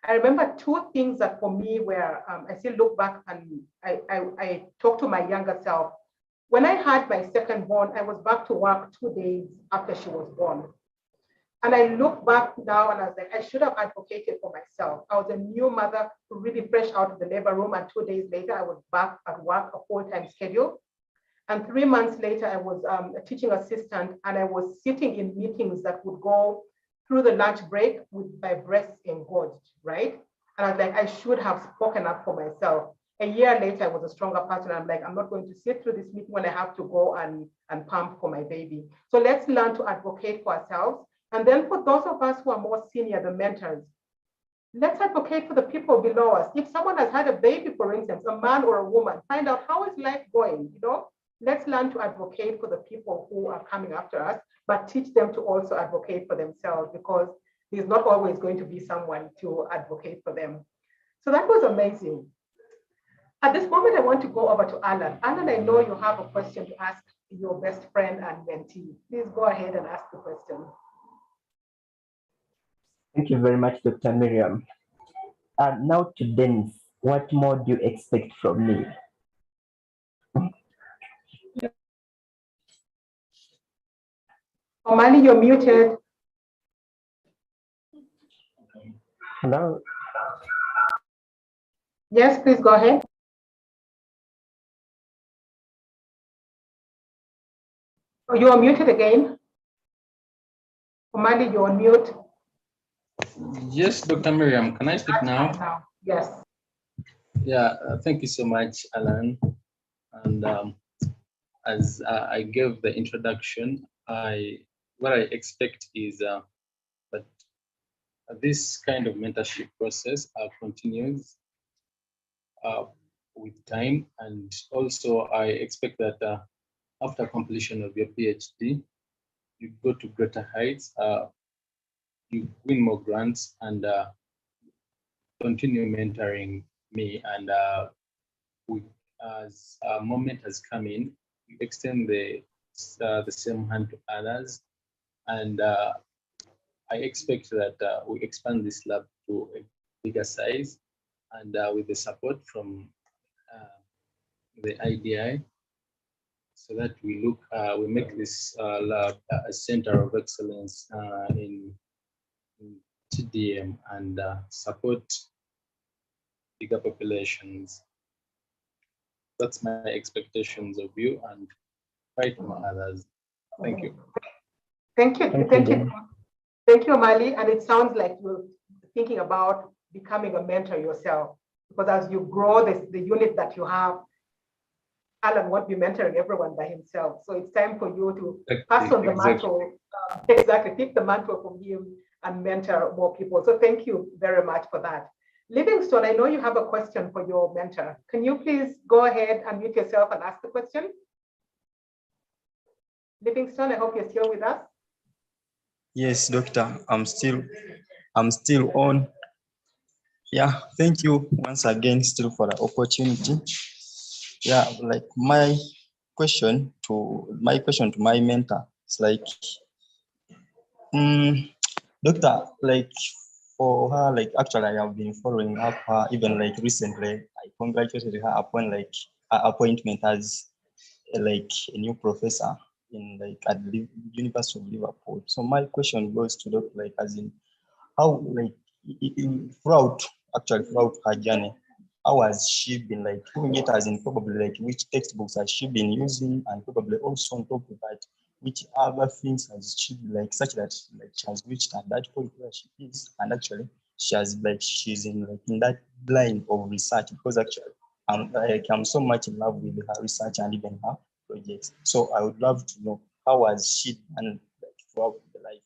Speaker 1: I remember two things that for me where I still look back and I talk to my younger self. When I had my second born, I was back to work 2 days after she was born. And I look back now and I was like, I should have advocated for myself. I was a new mother, really fresh out of the labor room. And 2 days later, I was back at work, a full-time schedule. And 3 months later, I was a teaching assistant and I was sitting in meetings that would go through the lunch break with my breasts engorged, right? And I was like, I should have spoken up for myself. A year later, I was a stronger person. I'm like, I'm not going to sit through this meeting when I have to go and pump for my baby. So let's learn to advocate for ourselves. And then for those of us who are more senior, the mentors, let's advocate for the people below us. If someone has had a baby, for instance, a man or a woman, find out how is life going, you know? Let's learn to advocate for the people who are coming after us, but teach them to also advocate for themselves because there's not always going to be someone to advocate for them. So that was amazing. At this moment, I want to go over to Alan. Alan, I know you have a question to ask your best friend and mentee. Please go ahead and ask the question.
Speaker 7: Thank you very much, Dr. Miriam. Now to Dennis, what more do you expect from me?
Speaker 1: Omani, you're muted.
Speaker 7: Hello.
Speaker 1: Yes, please go ahead. Oh, you are muted again. Omani, you're on mute.
Speaker 8: Yes, Dr. Miriam, can I speak now?
Speaker 1: Yes.
Speaker 8: Yeah, thank you so much, Alan. And as I gave the introduction, what I expect is that this kind of mentorship process continues with time, and also I expect that after completion of your PhD, you go to greater heights, you win more grants, and continue mentoring me. And as a moment has come in, you extend the same hand to others, and I expect that we expand this lab to a bigger size, and with the support from the IDI, so that we make this lab a center of excellence in TDM, and support bigger populations. That's my expectations of you, and fight for others. Thank you.
Speaker 1: Thank you. Thank you. Thank you, Mali. And it sounds like you're thinking about becoming a mentor yourself, because as you grow the unit that you have, Alan won't be mentoring everyone by himself. So it's time for you to pass on the mantle, exactly, take the mantle from him and mentor more people. So thank you very much for that. Livingstone, I know you have a question for your mentor. Can you please go ahead and mute yourself and ask the question? Livingstone, I hope you're still with us.
Speaker 5: Yes, doctor, I'm still on. Yeah, thank you once again still for the opportunity. Yeah, like my question to my mentor is like, doctor, like for her, like actually I have been following up her even like recently. I congratulated her upon like her appointment as like a new professor in like at the University of Liverpool. So my question goes to Dr. like as in how like throughout her journey, how has she been like doing it, as in probably like which textbooks has she been using, and probably also on top of that, which other things has she been like such that like she has reached at that point where she is, and actually she's in like in that line of research, because actually I'm so much in love with her research and even her projects. So I would love to know how has she done like throughout the life,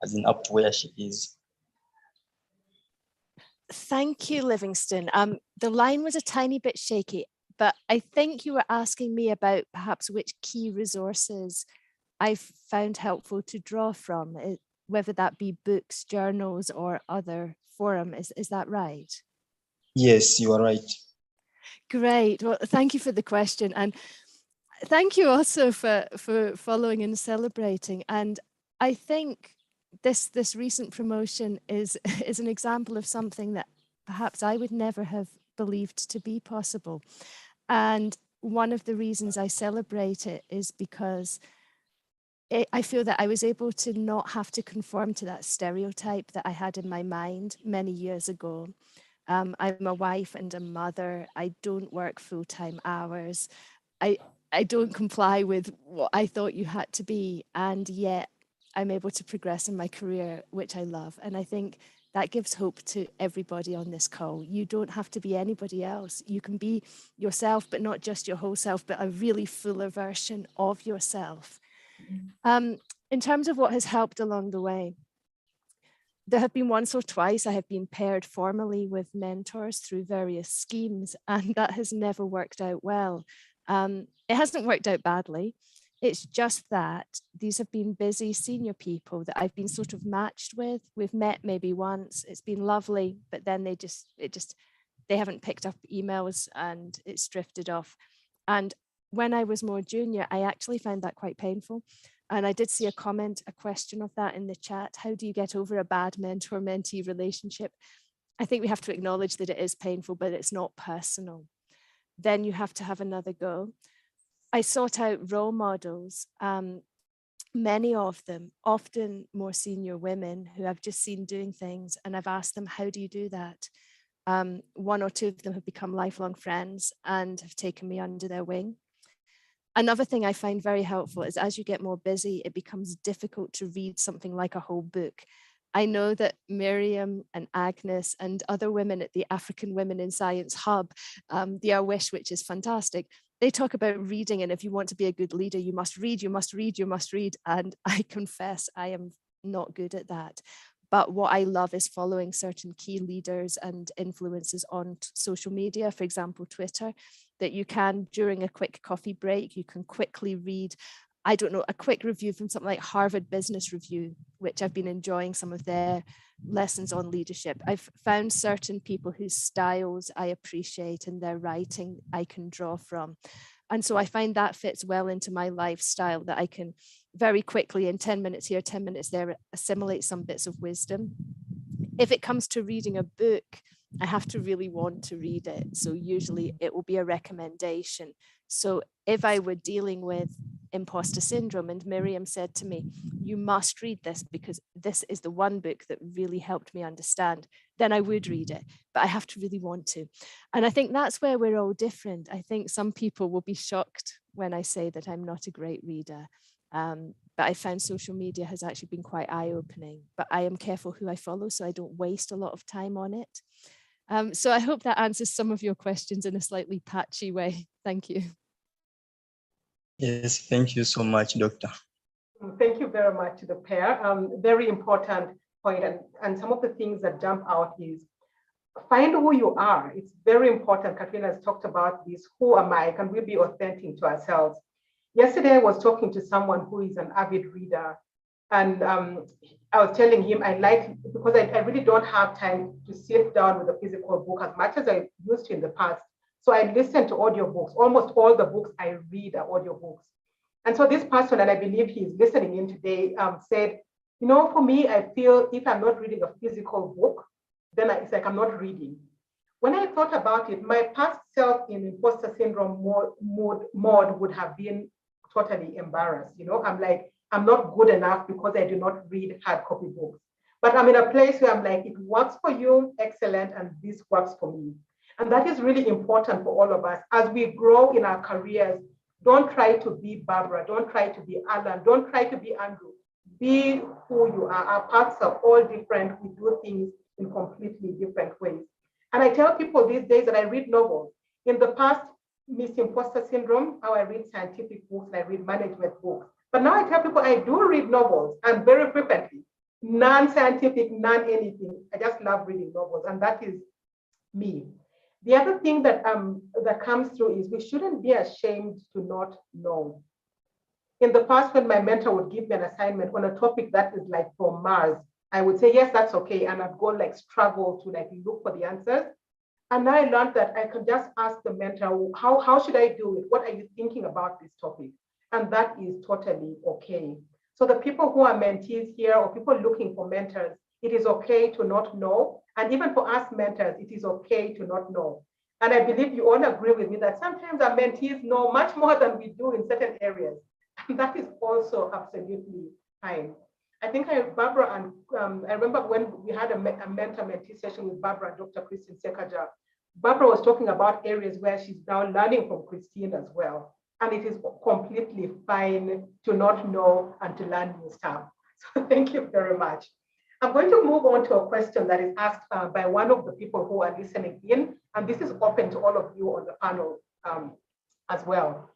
Speaker 5: as in up to where she is.
Speaker 4: Thank you, Livingston. The line was a tiny bit shaky, but I think you were asking me about perhaps which key resources I've found helpful to draw from, whether that be books, journals, or other forum. Is that right?
Speaker 5: Yes, you are right.
Speaker 4: Great. Well, thank you for the question. And thank you also for following and celebrating. And I think this recent promotion is an example of something that perhaps I would never have believed to be possible. And one of the reasons I celebrate it is because I feel that I was able to not have to conform to that stereotype that I had in my mind many years ago. I'm a wife and a mother. I don't work full-time hours. I don't comply with what I thought you had to be, and yet I'm able to progress in my career, which I love. And I think that gives hope to everybody on this call. You don't have to be anybody else. You can be yourself, but not just your whole self, but a really fuller version of yourself. In terms of what has helped along the way, there have been once or twice I have been paired formally with mentors through various schemes, and that has never worked out well. It hasn't worked out badly. It's just that these have been busy senior people that I've been sort of matched with. We've met maybe once, it's been lovely, but then they haven't picked up emails and it's drifted off. And when I was more junior, I actually found that quite painful. And I did see a question of that in the chat. How do you get over a bad mentor-mentee relationship? I think we have to acknowledge that it is painful, but it's not personal. Then you have to have another go. I sought out role models, many of them, often more senior women who I've just seen doing things, and I've asked them, how do you do that? One or two of them have become lifelong friends and have taken me under their wing. Another thing I find very helpful is as you get more busy, it becomes difficult to read something like a whole book. I know that Miriam and Agnes and other women at the African Women in Science Hub, the Our Wish, which is fantastic, they talk about reading, and if you want to be a good leader, you must read, you must read, you must read. And I confess I am not good at that. But what I love is following certain key leaders and influencers on social media, for example, Twitter, that you can, during a quick coffee break, you can quickly read, I don't know, a quick review from something like Harvard Business Review, which I've been enjoying some of their lessons on leadership. I've found certain people whose styles I appreciate and their writing I can draw from. And so I find that fits well into my lifestyle, that I can very quickly, in 10 minutes here, 10 minutes there, assimilate some bits of wisdom. If it comes to reading a book, I have to really want to read it. So usually it will be a recommendation. So if I were dealing with imposter syndrome and Miriam said to me, you must read this because this is the one book that really helped me understand, then I would read it, but I have to really want to. And I think that's where we're all different. I think some people will be shocked when I say that I'm not a great reader. But I found social media has actually been quite eye-opening, but I am careful who I follow so I don't waste a lot of time on it. So I hope that answers some of your questions in a slightly patchy way. Thank you.
Speaker 5: Yes, thank you so much, Doctor.
Speaker 1: Thank you very much to the pair. Very important point, and some of the things that jump out is find who you are. It's very important. Katrina has talked about this. Who am I? Can we be authentic to ourselves? Yesterday, I was talking to someone who is an avid reader, and I was telling him I like, because I really don't have time to sit down with a physical book as much as I used to in the past. So I listen to audiobooks. Almost all the books I read are audiobooks. And so this person, and I believe he's listening in today, said, you know, for me, I feel if I'm not reading a physical book, then it's like I'm not reading. When I thought about it, my past self in imposter syndrome mode would have been totally embarrassed. You know, I'm like, I'm not good enough because I do not read hard copy books. But I'm in a place where I'm like, it works for you, excellent, and this works for me. And that is really important for all of us. As we grow in our careers, don't try to be Barbara, don't try to be Alan, don't try to be Andrew. Be who you are. Our paths are all different. We do things in completely different ways. And I tell people these days that I read novels. In the past, Miss Imposter Syndrome, how I read scientific books and I read management books. But now I tell people I do read novels, and very frequently, non-scientific, non-anything. I just love reading novels, and that is me. The other thing that that comes through is we shouldn't be ashamed to not know. In the past, when my mentor would give me an assignment on a topic that is like from Mars, I would say, yes, that's okay. And I'd go like struggle to like look for the answers. And I learned that I can just ask the mentor, how should I do it? What are you thinking about this topic? And that is totally okay. So the people who are mentees here or people looking for mentors, it is okay to not know. And even for us mentors, it is okay to not know. And I believe you all agree with me that sometimes our mentees know much more than we do in certain areas. And that is also absolutely fine. I think Barbara, and I remember when we had a mentor-mentee session with Barbara and Dr. Christine Sekaja, Barbara was talking about areas where she's now learning from Christine as well. And it is completely fine to not know and to learn new stuff. So thank you very much. I'm going to move on to a question that is asked by one of the people who are listening in, and this is open to all of you on the panel as well.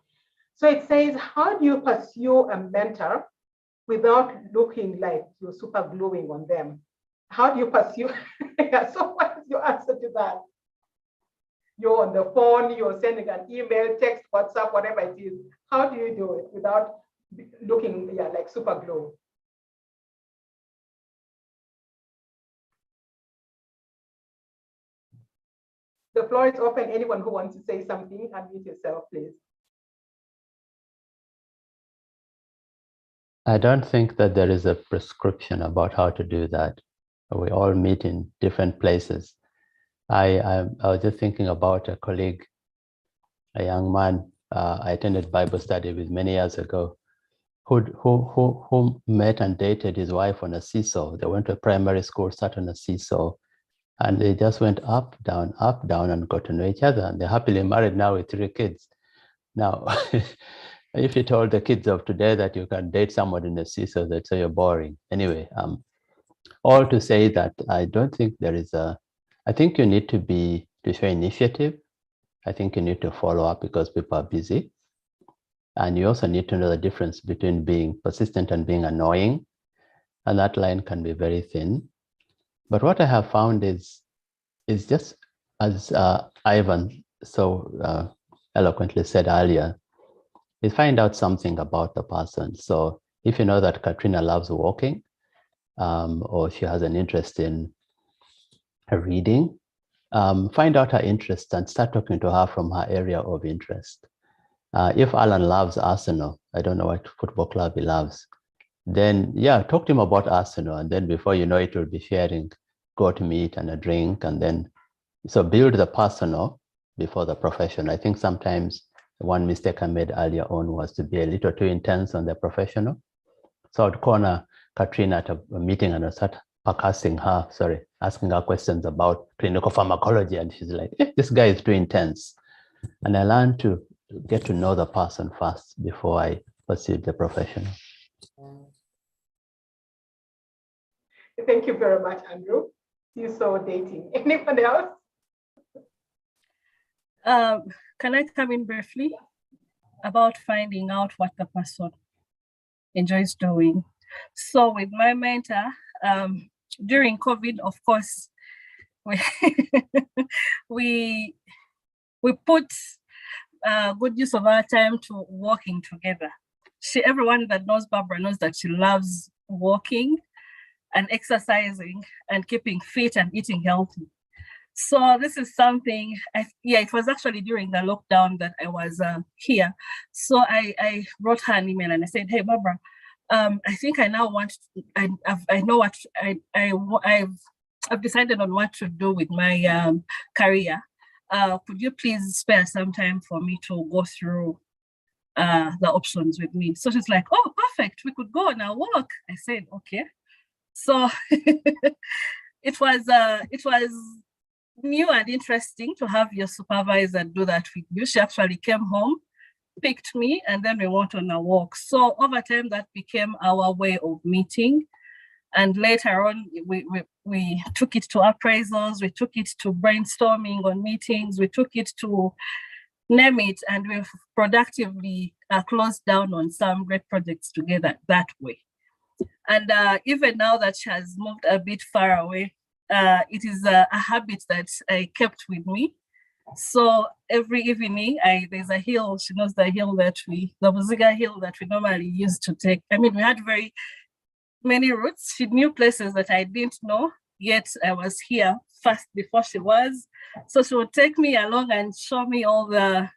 Speaker 1: So it says, how do you pursue a mentor without looking like you're super gluing on them? How do you pursue? Yeah, so what is your answer to that? You're on the phone, you're sending an email, text, WhatsApp, whatever it is. How do you do it without looking like super glue? The floor is open. Anyone who wants to say something, unmute yourself, please.
Speaker 6: I don't think that there is a prescription about how to do that. We all meet in different places. I was just thinking about a colleague, a young man I attended Bible study with many years ago, who met and dated his wife on a seesaw. They went to primary school, sat on a seesaw, and they just went up, down, and got to know each other. And they're happily married now with 3 kids. Now, if you told the kids of today that you can date someone in a seesaw, they'd say you're boring. Anyway, all to say that I don't think there is I think you need to show initiative. I think you need to follow up because people are busy. And you also need to know the difference between being persistent and being annoying. And that line can be very thin. But what I have found is just as Ivan so eloquently said earlier, is find out something about the person. So if you know that Katrina loves walking, or she has an interest in her reading, find out her interests and start talking to her from her area of interest. If Alan loves Arsenal, I don't know what football club he loves, then yeah, talk to him about Arsenal. And then before you know it, you'll be sharing goat meat and a drink. And then, so build the personal before the professional. I think sometimes one mistake I made earlier on was to be a little too intense on the professional. So I'd corner Katrina at a meeting and I start asking her questions about clinical pharmacology. And she's like, this guy is too intense. And I learned to get to know the person first before I pursued the professional.
Speaker 1: Thank you very much, Andrew. You saw dating. Anyone else?
Speaker 2: Can I come in briefly about finding out what the person enjoys doing? So with my mentor, during COVID, of course, we put good use of our time to walking together. Everyone that knows Barbara knows that she loves walking and exercising and keeping fit and eating healthy. So this is something, it was actually during the lockdown that I was here. So I wrote her an email and I said, hey, Barbara, I think I now want, I know what I've decided on what to do with my career. Could you please spare some time for me to go through the options with me? So she's like, oh, perfect. We could go on a walk. I said, okay. So it was new and interesting to have your supervisor do that with you. She actually came home, picked me, and then we went on a walk. So over time, that became our way of meeting. And later on, we took it to appraisals, we took it to brainstorming on meetings, we took it to name it, and we've productively closed down on some great projects together that way. And even now that she has moved a bit far away, it is a habit that I kept with me. So every evening, there's a hill, she knows the hill the Muziga hill that we normally used to take. I mean, we had very many routes. She knew places that I didn't know, yet I was here first before she was. So she would take me along and show me all the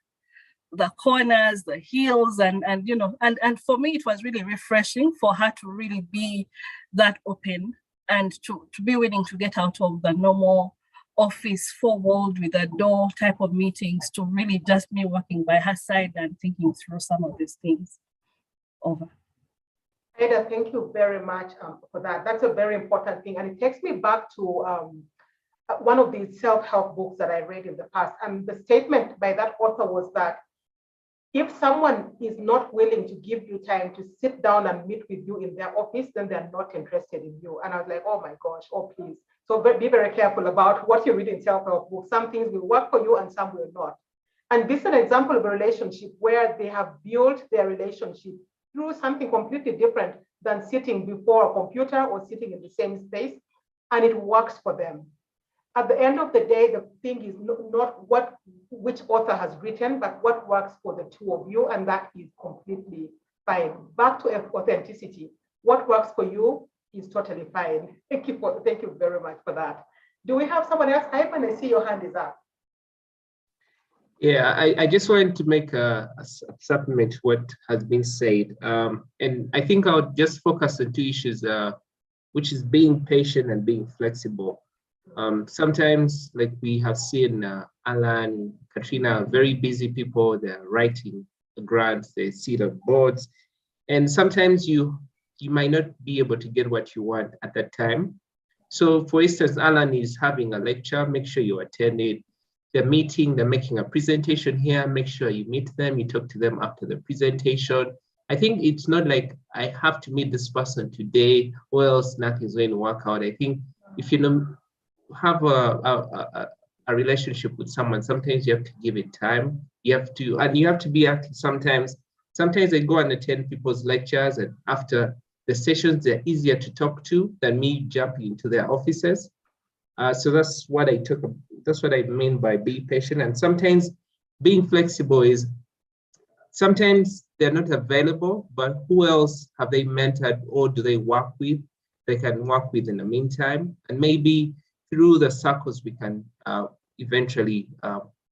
Speaker 2: corners, the hills, and for me, it was really refreshing for her to really be that open and to be willing to get out of the normal office four-walled with a door type of meetings to really just me working by her side and thinking through some of these things. Over.
Speaker 1: Ada, thank you very much for that. That's a very important thing. And it takes me back to one of the self-help books that I read in the past. And the statement by that author was that if someone is not willing to give you time to sit down and meet with you in their office, then they're not interested in you. And I was like, oh my gosh, oh please. So be very careful about what you read in self-help books. Some things will work for you and some will not. And this is an example of a relationship where they have built their relationship through something completely different than sitting before a computer or sitting in the same space, and it works for them. At the end of the day, the thing is not which author has written, but what works for the two of you, and that is completely fine. Back to authenticity. What works for you is totally fine. Thank you very much for that. Do we have someone else? Ivan, I see your hand is up.
Speaker 9: Yeah, I just wanted to make a supplement to what has been said. And I think I would just focus on two issues, which is being patient and being flexible. Sometimes, like we have seen Alan, Katrina, very busy people, they're writing the grants, they sit on boards. And sometimes you might not be able to get what you want at that time. So for instance, Alan is having a lecture, make sure you attend it. They're meeting, they're making a presentation here, make sure you meet them, you talk to them after the presentation. I think it's not like I have to meet this person today or else nothing's going to work out. I think if you have a relationship with someone, sometimes you have to give it time. You have to be active sometimes. Sometimes I go and attend people's lectures, and after the sessions, they're easier to talk to than me jumping into their offices. So that's what I mean by be patient. And sometimes being flexible is, sometimes they're not available, but who else have they mentored or do they work with? They can work with in the meantime, and maybe through the circles we can eventually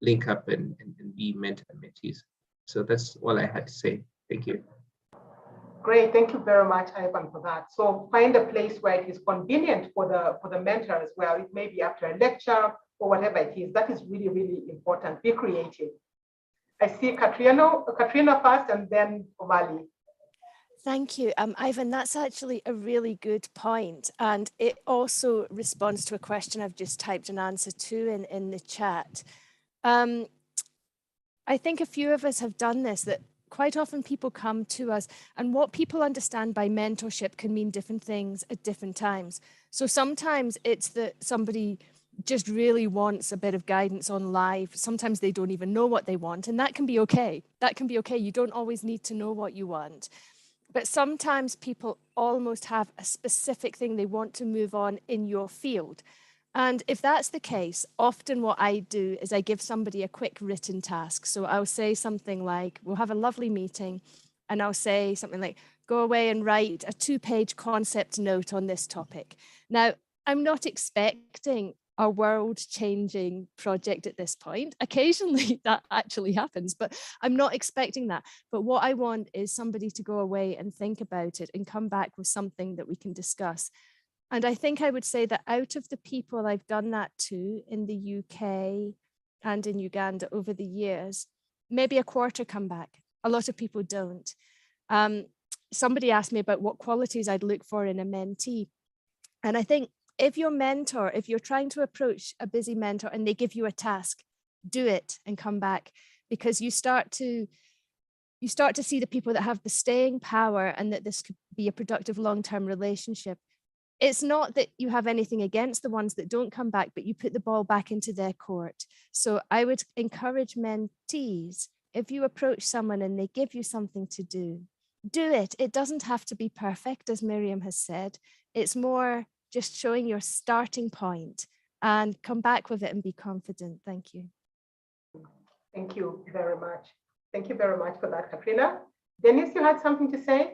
Speaker 9: link up and be mentor and mentees. So that's all I had to say. Thank you.
Speaker 1: Great, thank you very much, Ivan, for that. So find a place where it is convenient for the mentor as well. It may be after a lecture or whatever it is. That is really, really important. Be creative. I see Katrina first and then Omali.
Speaker 4: Thank you, Ivan. That's actually a really good point, and it also responds to a question I've just typed an answer to in the chat. I think a few of us have done this, that quite often people come to us, and what people understand by mentorship can mean different things at different times. So sometimes it's that somebody just really wants a bit of guidance on life. Sometimes they don't even know what they want, and that can be okay. That can be okay. You don't always need to know what you want. But sometimes people almost have a specific thing they want to move on in your field. And if that's the case, often what I do is I give somebody a quick written task. So I'll say something like, we'll have a lovely meeting, and I'll say something like, go away and write a 2-page concept note on this topic. Now, I'm not expecting a world-changing project at this point. Occasionally that actually happens, but I'm not expecting that. But what I want is somebody to go away and think about it and come back with something that we can discuss. And I think I would say that out of the people I've done that to in the UK and in Uganda over the years, maybe a quarter come back. A lot of people don't. Somebody asked me about what qualities I'd look for in a mentee. And I think if your mentor, if you're trying to approach a busy mentor and they give you a task, do it and come back, because you start to see the people that have the staying power and that this could be a productive long-term relationship. It's not that you have anything against the ones that don't come back, but you put the ball back into their court. So I would encourage mentees, if you approach someone and they give you something to do it. It doesn't have to be perfect, as Miriam has said. It's more just showing your starting point, and come back with it and be confident. Thank you.
Speaker 1: Thank you very much. Thank you very much for that, Katrina. Dennis, you had something to say?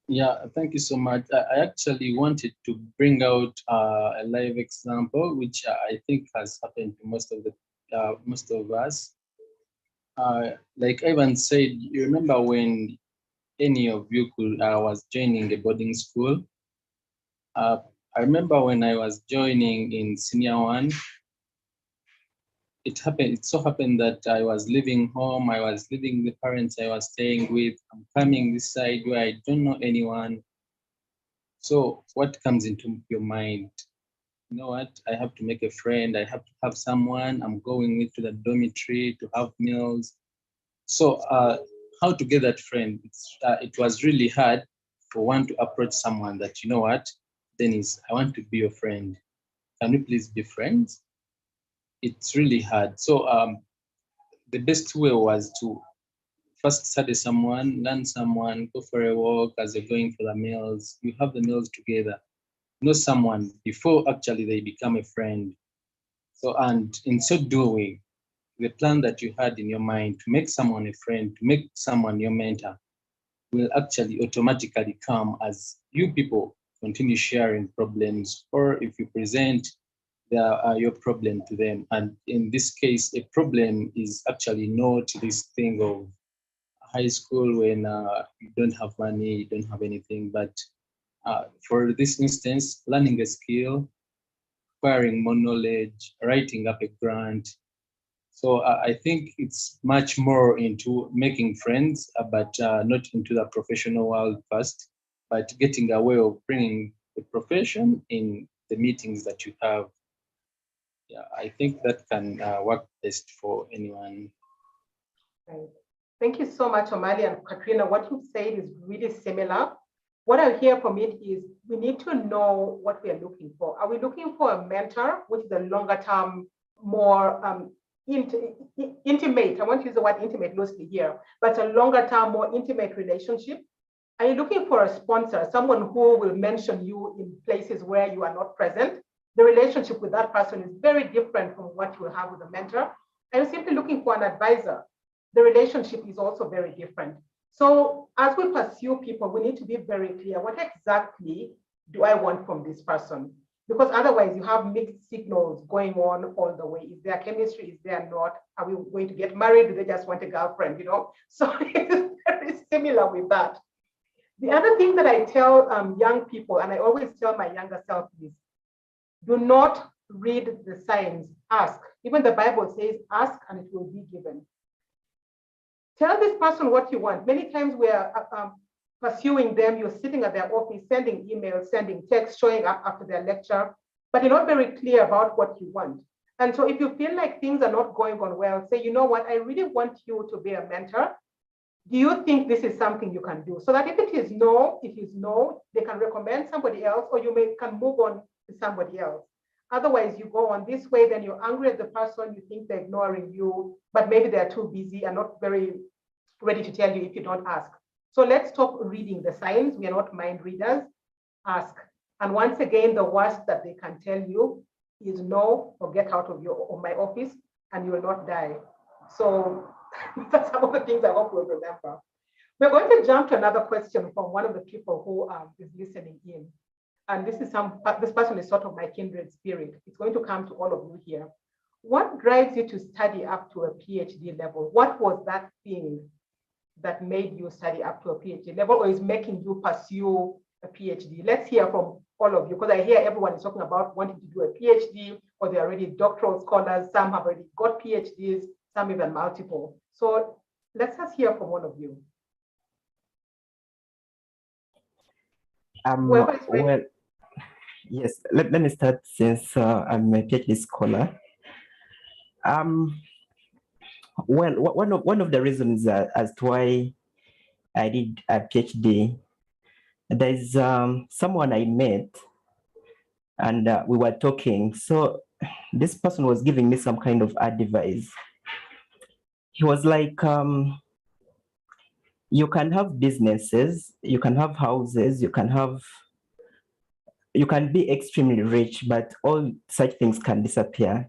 Speaker 8: Yeah, thank you so much. I actually wanted to bring out a live example, which I think has happened to most of us. Like Ivan said, you remember when any of you was joining a boarding school? I remember when I was joining in senior 1, it so happened that I was leaving home, I was leaving the parents I was staying with, I'm coming this side where I don't know anyone. So what comes into your mind? You know what, I have to make a friend, I have to have someone, I'm going with to the dormitory to have meals. So how to get that friend? It was really hard for one to approach someone that, you know what, Dennis, I want to be your friend. Can we please be friends? It's really hard. So the best way was to first study someone, learn someone, go for a walk as you're going for the meals. You have the meals together. Know someone before actually they become a friend. So, and in so doing, the plan that you had in your mind to make someone a friend, to make someone your mentor, will actually automatically come as you people continue sharing problems, or if you present your problem to them. And in this case, a problem is actually not this thing of high school when you don't have money, you don't have anything, but for this instance, learning a skill, acquiring more knowledge, writing up a grant. So I think it's much more into making friends, but not into the professional world first, but getting a way of bringing the profession in the meetings that you have. Yeah, I think that can work best for anyone.
Speaker 1: Right. Thank you so much, Omali and Katrina. What you've said is really similar. What I hear from it is we need to know what we are looking for. Are we looking for a mentor, which is a longer term, more intimate? I want to use the word intimate loosely here, but a longer term, more intimate relationship. Are you looking for a sponsor, someone who will mention you in places where you are not present? the relationship with that person is very different from what you have with a mentor. And simply looking for an advisor, the relationship is also very different. So as we pursue people, we need to be very clear, what exactly do I want from this person? Because otherwise you have mixed signals going on all the way. Is there chemistry? Is there not? Are we going to get married? Do they just want a girlfriend, you know? So it's very similar with that. The other thing that I tell young people, and I always tell my younger self is, do not read the signs, ask. Even the Bible says, ask and it will be given. Tell this person what you want. Many times we are pursuing them, you're sitting at their office, sending emails, sending texts, showing up after their lecture, but you're not very clear about what you want. And so if you feel like things are not going on well, say, you know what, I really want you to be a mentor. Do you think this is something you can do? So that if it is no, they can recommend somebody else, or you can move on to somebody else. Otherwise, you go on this way, then you're angry at the person, you think they're ignoring you, but maybe they're too busy and not very ready to tell you if you don't ask. So let's stop reading the signs. We are not mind readers. Ask. And once again, the worst that they can tell you is no, or get out of my office, and you will not die. So that's some of the things I hope we'll remember. We're going to jump to another question from one of the people who is listening in. And this person is sort of my kindred spirit. It's going to come to all of you here. What drives you to study up to a PhD level? What was that thing that made you study up to a PhD level, or is making you pursue a PhD? Let's hear from all of you, because I hear everyone is talking about wanting to do a PhD, or they're already doctoral scholars. Some have already got PhDs, some even multiple. So let's just hear from one of you.
Speaker 7: Well, yes, let me start, since I'm a PhD scholar. Well, one of the reasons as to why I did a PhD, there's someone I met, and we were talking. So this person was giving me some kind of advice. He was like, you can have businesses, you can have houses, you can be extremely rich, but all such things can disappear.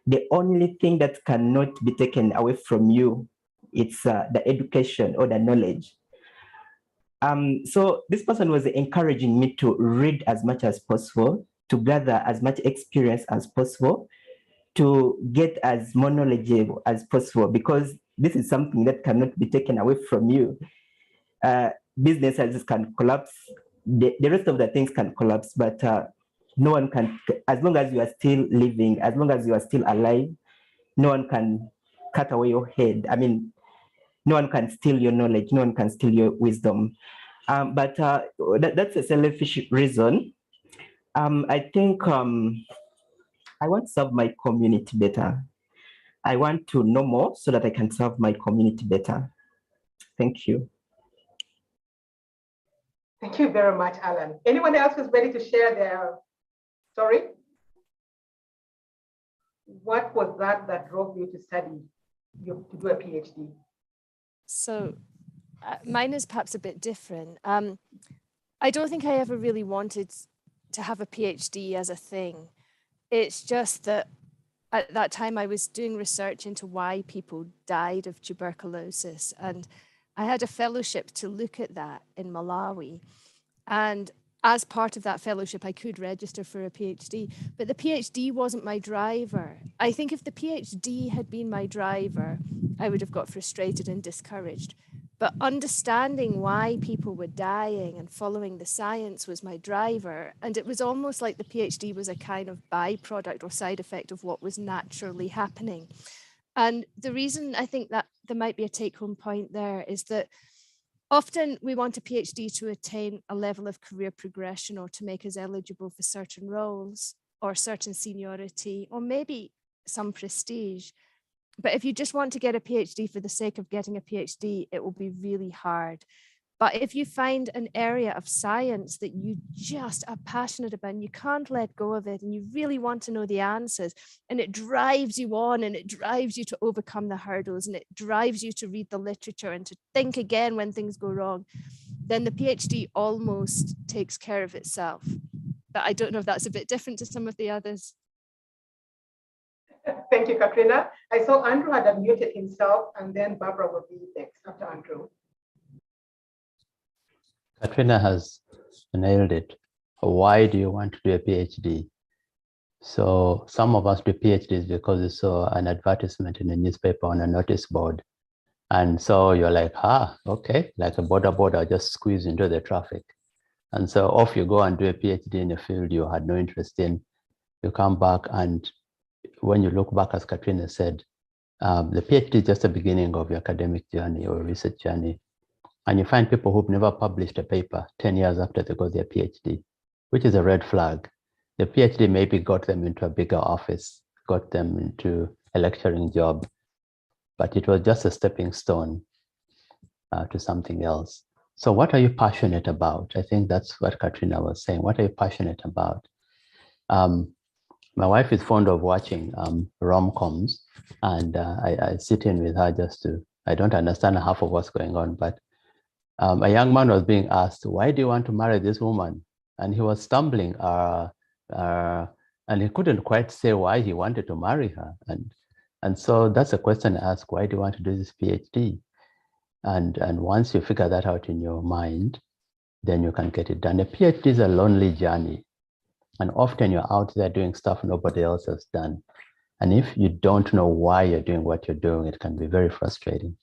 Speaker 7: The only thing that cannot be taken away from you, it's the education or the knowledge. So this person was encouraging me to read as much as possible, to gather as much experience as possible, to get as more knowledgeable as possible, because this is something that cannot be taken away from you. Businesses can collapse, the rest of the things can collapse, but no one can, as long as you are still living, as long as you are still alive, no one can cut away your head. I mean, no one can steal your knowledge, no one can steal your wisdom. But that's a selfish reason. I think I want to serve my community better. I want to know more so that I can serve my community better. Thank you.
Speaker 1: Thank you very much, Alan. Anyone else who's ready to share their story? What was that drove you to study, to do a PhD?
Speaker 4: So mine is perhaps a bit different. I don't think I ever really wanted to have a PhD as a thing. It's just that at that time I was doing research into why people died of tuberculosis, and I had a fellowship to look at that in Malawi. And as part of that fellowship, I could register for a PhD, but the PhD wasn't my driver. I think if the PhD had been my driver, I would have got frustrated and discouraged. But understanding why people were dying and following the science was my driver. And it was almost like the PhD was a kind of byproduct or side effect of what was naturally happening. And the reason I think that there might be a take-home point there is that often we want a PhD to attain a level of career progression, or to make us eligible for certain roles or certain seniority, or maybe some prestige. But if you just want to get a PhD for the sake of getting a PhD, it will be really hard. But if you find an area of science that you just are passionate about and you can't let go of it, and you really want to know the answers, and it drives you on, and it drives you to overcome the hurdles, and it drives you to read the literature and to think again when things go wrong, then the PhD almost takes care of itself. but I don't know if that's a bit different to some of the others.
Speaker 1: Thank you, Katrina. I saw Andrew had unmuted himself, and then Barbara will be next after Andrew.
Speaker 6: Katrina has nailed it. Why do you want to do a PhD? So some of us do PhDs because we saw an advertisement in a newspaper on a notice board. And so you're like, okay, like a board, I'll just squeeze into the traffic. And so off you go and do a PhD in a field you had no interest in. You come back, and when you look back, as Katrina said, the PhD is just the beginning of your academic journey or research journey. And you find people who've never published a paper 10 years after they got their PhD, which is a red flag. The PhD maybe got them into a bigger office, got them into a lecturing job, but it was just a stepping stone to something else. So what are you passionate about? I think that's what Katrina was saying. What are you passionate about? My wife is fond of watching rom-coms, and I sit in with her just to, I don't understand half of what's going on, but a young man was being asked, why do you want to marry this woman? And he was stumbling, and he couldn't quite say why he wanted to marry her. And so that's a question I ask, why do you want to do this PhD? And once you figure that out in your mind, then you can get it done. A PhD is a lonely journey. And often you're out there doing stuff nobody else has done. And if you don't know why you're doing what you're doing, it can be very frustrating.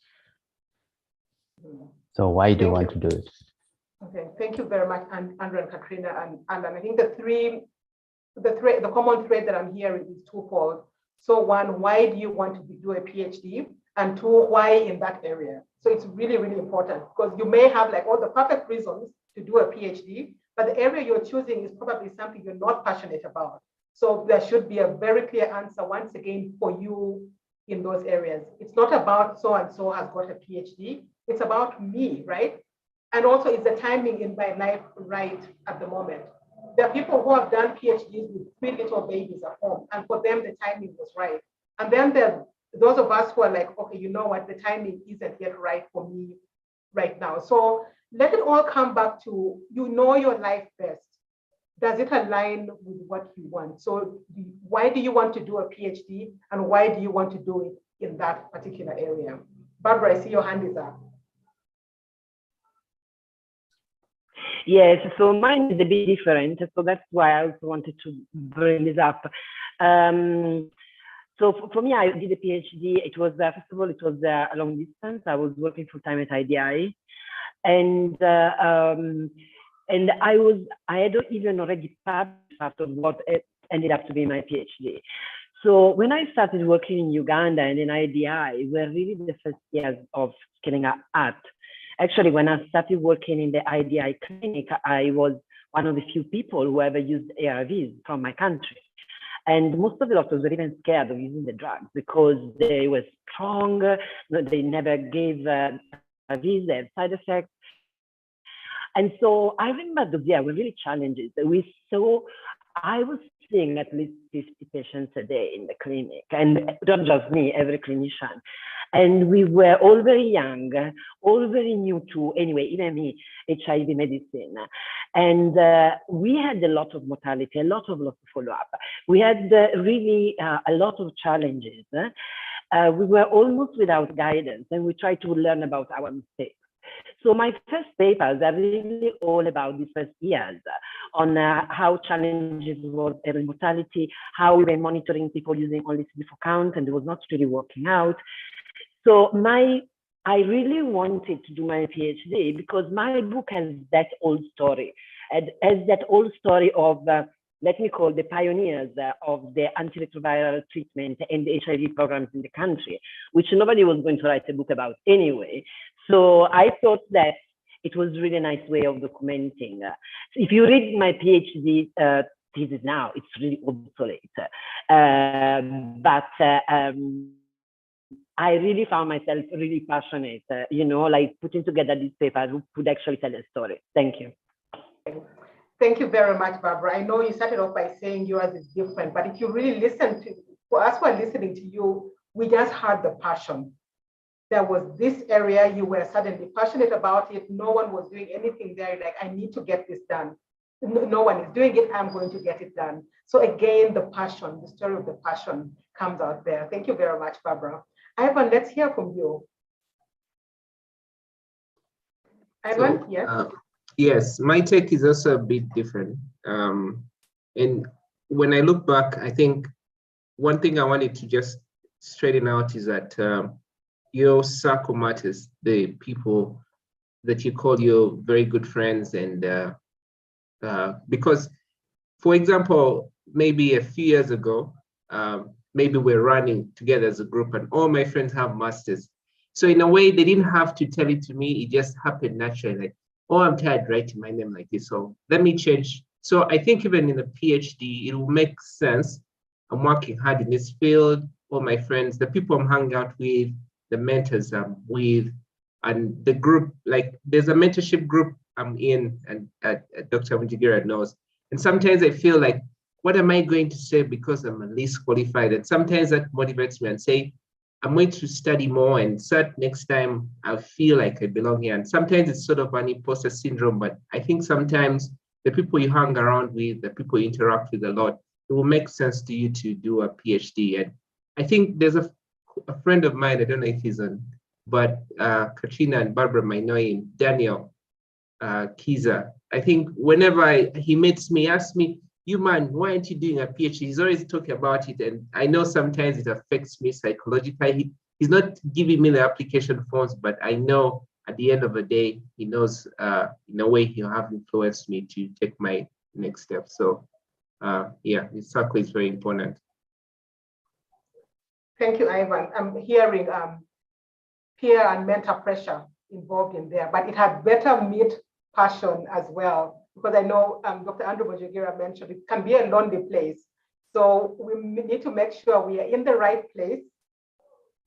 Speaker 6: So why do you want to do it?
Speaker 1: Okay, thank you very much, Andrew and Katrina. And I think the common thread that I'm hearing is twofold. So one, why do you want to do a PhD? And two, why in that area? So it's really, really important, because you may have like all the perfect reasons to do a PhD, but the area you're choosing is probably something you're not passionate about. So there should be a very clear answer once again for you in those areas. It's not about so and so has got a PhD. It's about me, right? And also, is the timing in my life right at the moment? There are people who have done PhDs with 3 little babies at home, and for them, the timing was right. And then there are those of us who are like, okay, you know what, the timing isn't yet right for me right now. So let it all come back to, you know your life best. Does it align with what you want? So why do you want to do a PhD, and why do you want to do it in that particular area? Barbara, I see your hand is up.
Speaker 3: Yes, so mine is a bit different. So that's why I also wanted to bring this up. So for me, I did a PhD. It was, first of all, it was a long distance. I was working full time at IDI. And I had even already published part of what ended up to be my PhD. So when I started working in Uganda and in IDI, were really the first years of scaling up art. Actually, when I started working in the IDI clinic, I was one of the few people who ever used ARVs from my country. And most of the doctors were even scared of using the drugs because they were strong, they never gave ARVs, they had side effects. And so I remember those years were really challenges. I was seeing at least 50 patients a day in the clinic, and not just me, every clinician. And we were all very young, all very new to, anyway, even me, HIV medicine. And we had a lot of mortality, a lot of loss of follow-up. We had really a lot of challenges. We were almost without guidance, and we tried to learn about our mistakes. So my first papers are really all about these first years on how challenges was early mortality, how we were monitoring people using only CD4 count, and it was not really working out. So I really wanted to do my PhD because my book has that old story, has that old story of, let me call the pioneers of the antiretroviral treatment and the HIV programs in the country, which nobody was going to write a book about anyway. So I thought that it was really a nice way of documenting. If you read my PhD thesis now, it's really obsolete. I really found myself really passionate, like putting together these papers who could actually tell a story. Thank you.
Speaker 1: Thank you very much, Barbara. I know you started off by saying yours is different, but if you really listen to, for us who are listening to you, we just heard the passion. There was this area, you were suddenly passionate about it. No one was doing anything there. Like, I need to get this done. no one is doing it, I'm going to get it done. So again, the passion, the story of the passion comes out there. Thank you very much, Barbara. Ivan, let's hear from you. Ivan,
Speaker 9: So,
Speaker 1: yes.
Speaker 9: Yes, my take is also a bit different. And when I look back, I think one thing I wanted to just straighten out is that your circle matters, the people that you call your very good friends. And because, for example, maybe a few years ago, maybe we're running together as a group and all my friends have masters. So in a way, they didn't have to tell it to me. It just happened naturally. Like, oh, I'm tired writing my name like this, so let me change. So I think even in a PhD, it will make sense. I'm working hard in this field. All my friends, the people I'm hanging out with, the mentors I'm with, and the group, like there's a mentorship group I'm in, and Dr. Munjigira knows. And sometimes I feel like, what am I going to say because I'm at least qualified? And sometimes that motivates me and say, I'm going to study more, and so next time I feel like I belong here. And sometimes it's sort of an imposter syndrome, but I think sometimes the people you hang around with, the people you interact with a lot, it will make sense to you to do a PhD. And I think there's a friend of mine, I don't know if he's on, but Katrina and Barbara might know him, Daniel Kiza. I think whenever he meets me, asks me, you man, why aren't you doing a PhD? He's always talking about it. And I know sometimes it affects me psychologically. He's not giving me the application forms, but I know at the end of the day, he knows in a way he'll have influenced me to take my next step. So yeah, the circle is very important.
Speaker 1: Thank you, Ivan. I'm hearing peer and mentor pressure involved in there, but it had better meet passion as well. Because I know Dr. Andrew Bojagira mentioned it can be a lonely place. So we need to make sure we are in the right place.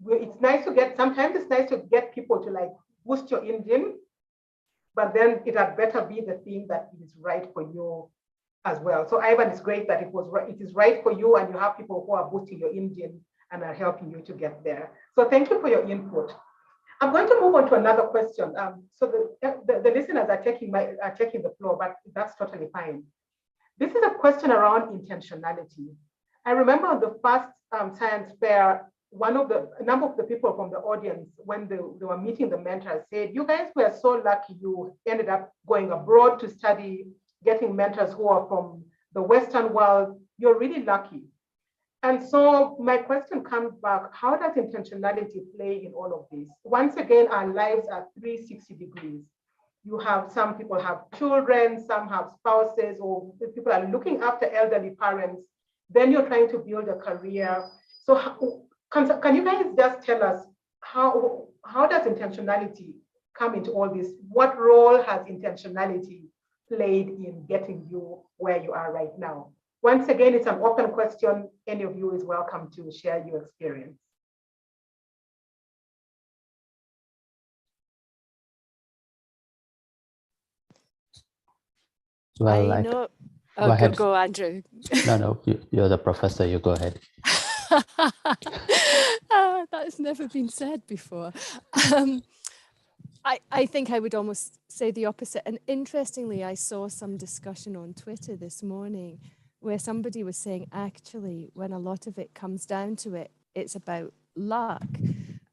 Speaker 1: It's nice to get, sometimes it's nice to get people to like boost your engine, but then it had better be the thing that is right for you as well. So Ivan, it's great that it is right for you and you have people who are boosting your engine and are helping you to get there. So thank you for your input. I'm going to move on to another question. So the listeners are taking the floor, but that's totally fine. This is a question around intentionality. I remember on the first science fair, a number of the people from the audience, when they were meeting the mentors, said, you guys were so lucky you ended up going abroad to study, getting mentors who are from the Western world. You're really lucky. And so my question comes back, how does intentionality play in all of this? Once again, our lives are 360 degrees. You have, some people have children, some have spouses, or people are looking after elderly parents. Then you're trying to build a career. So can you guys just tell us how does intentionality come into all this? What role has intentionality played in getting you where you are right now? Once again, it's an open question. Any of you is welcome to share your experience.
Speaker 6: Well,
Speaker 4: I know. Oh, go, Andrew.
Speaker 6: No, you're the professor. You go ahead.
Speaker 4: That's never been said before. I think I would almost say the opposite. And interestingly, I saw some discussion on Twitter this morning where somebody was saying, actually, when a lot of it comes down to it, it's about luck.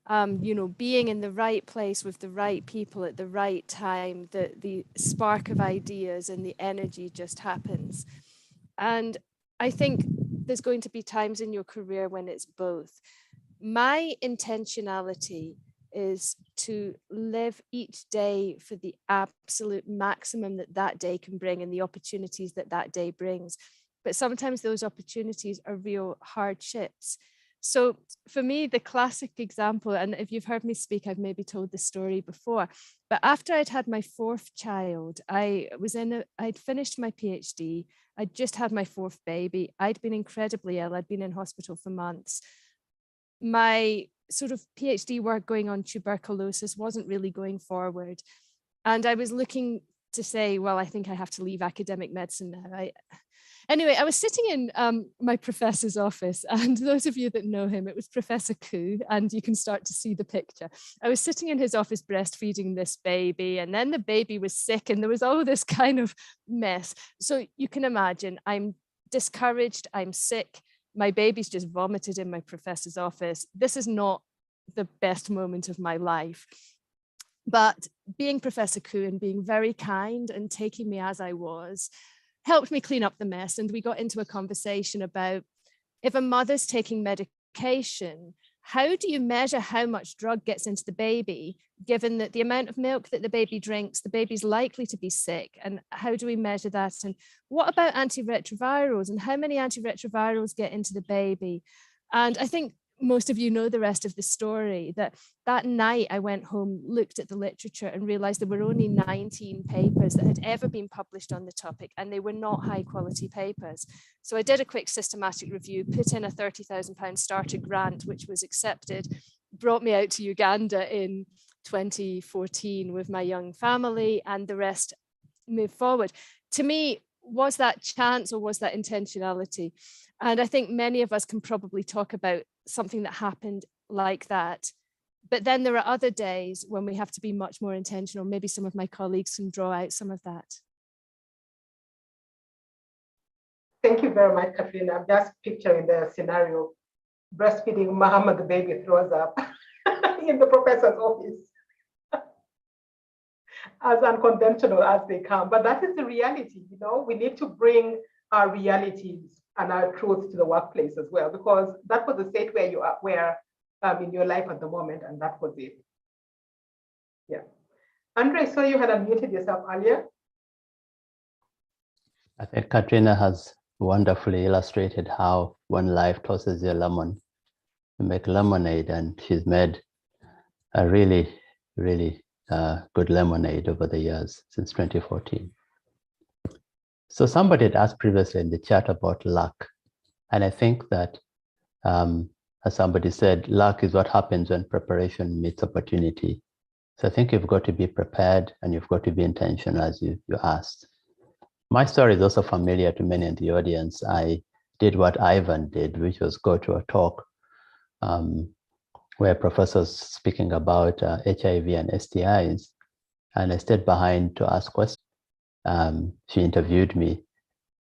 Speaker 4: You know, being in the right place with the right people at the right time, the spark of ideas and the energy just happens. And I think there's going to be times in your career when it's both. My intentionality is to live each day for the absolute maximum that day can bring and the opportunities that day brings. But sometimes those opportunities are real hardships. So for me, the classic example, and if you've heard me speak, I've maybe told this story before, but after I'd had my fourth child, I'd finished my PhD. I'd just had my fourth baby. I'd been incredibly ill. I'd been in hospital for months. My sort of PhD work going on tuberculosis wasn't really going forward. And I was looking to say, well, I think I have to leave academic medicine now. Anyway, I was sitting in my professor's office, and those of you that know him, it was Professor Koo, and you can start to see the picture. I was sitting in his office breastfeeding this baby, and then the baby was sick, and there was all this kind of mess. So you can imagine, I'm discouraged, I'm sick, my baby's just vomited in my professor's office. This is not the best moment of my life. But being Professor Koo and being very kind and taking me as I was, helped me clean up the mess. And we got into a conversation about, if a mother's taking medication, how do you measure how much drug gets into the baby, given that the amount of milk that the baby drinks, the baby's likely to be sick? And how do we measure that? And what about antiretrovirals, and how many antiretrovirals get into the baby? And I think most of you know the rest of the story, that night I went home, looked at the literature and realized there were only 19 papers that had ever been published on the topic, and they were not high quality papers. So I did a quick systematic review, put in a £30,000 starter grant, which was accepted, brought me out to Uganda in 2014 with my young family, and the rest moved forward. To me, was that chance or was that intentionality? And I think many of us can probably talk about something that happened like that. But then there are other days when we have to be much more intentional. Maybe some of my colleagues can draw out some of that.
Speaker 1: Thank you very much, Katrina. I'm just picturing the scenario, breastfeeding Muhammad, the baby throws up in the professor's office. As unconventional as they come, but that is the reality. You know, we need to bring our realities and our truths to the workplace as well, because that was the state where you are, in your life at the moment, and that was it. Yeah, Andre, so you had unmuted yourself earlier.
Speaker 6: I think Katrina has wonderfully illustrated how when life tosses you a lemon, you make lemonade, and she's made a really, really good lemonade over the years since 2014. So somebody had asked previously in the chat about luck. And I think that, as somebody said, luck is what happens when preparation meets opportunity. So I think you've got to be prepared and you've got to be intentional, as you asked. My story is also familiar to many in the audience. I did what Ivan did, which was go to a talk where professors speaking about HIV and STIs, and I stayed behind to ask questions. She interviewed me,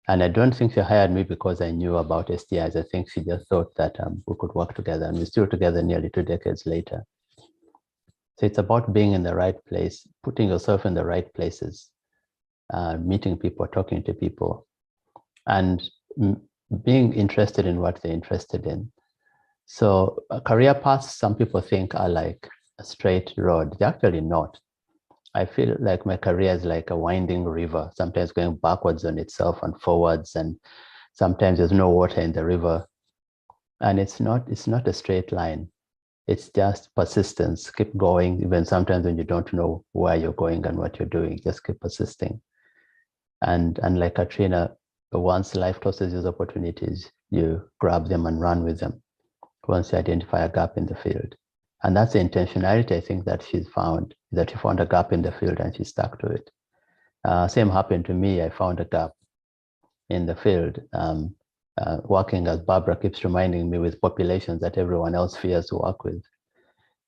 Speaker 6: and I don't think she hired me because I knew about STIs. I think she just thought that we could work together, and we're still together nearly 2 decades later. So it's about being in the right place, putting yourself in the right places, meeting people, talking to people, and being interested in what they're interested in. So career paths, some people think are like a straight road. They're actually not. I feel like my career is like a winding river, sometimes going backwards on itself and forwards, and sometimes there's no water in the river. And it's not a straight line. It's just persistence. Keep going, even sometimes when you don't know where you're going and what you're doing, just keep persisting. And like Katrina, once life tosses you opportunities, you grab them and run with them once you identify a gap in the field. And that's the intentionality, I think, that she's found, that she found a gap in the field and she stuck to it. Same happened to me. I found a gap in the field, working, as Barbara keeps reminding me, with populations that everyone else fears to work with.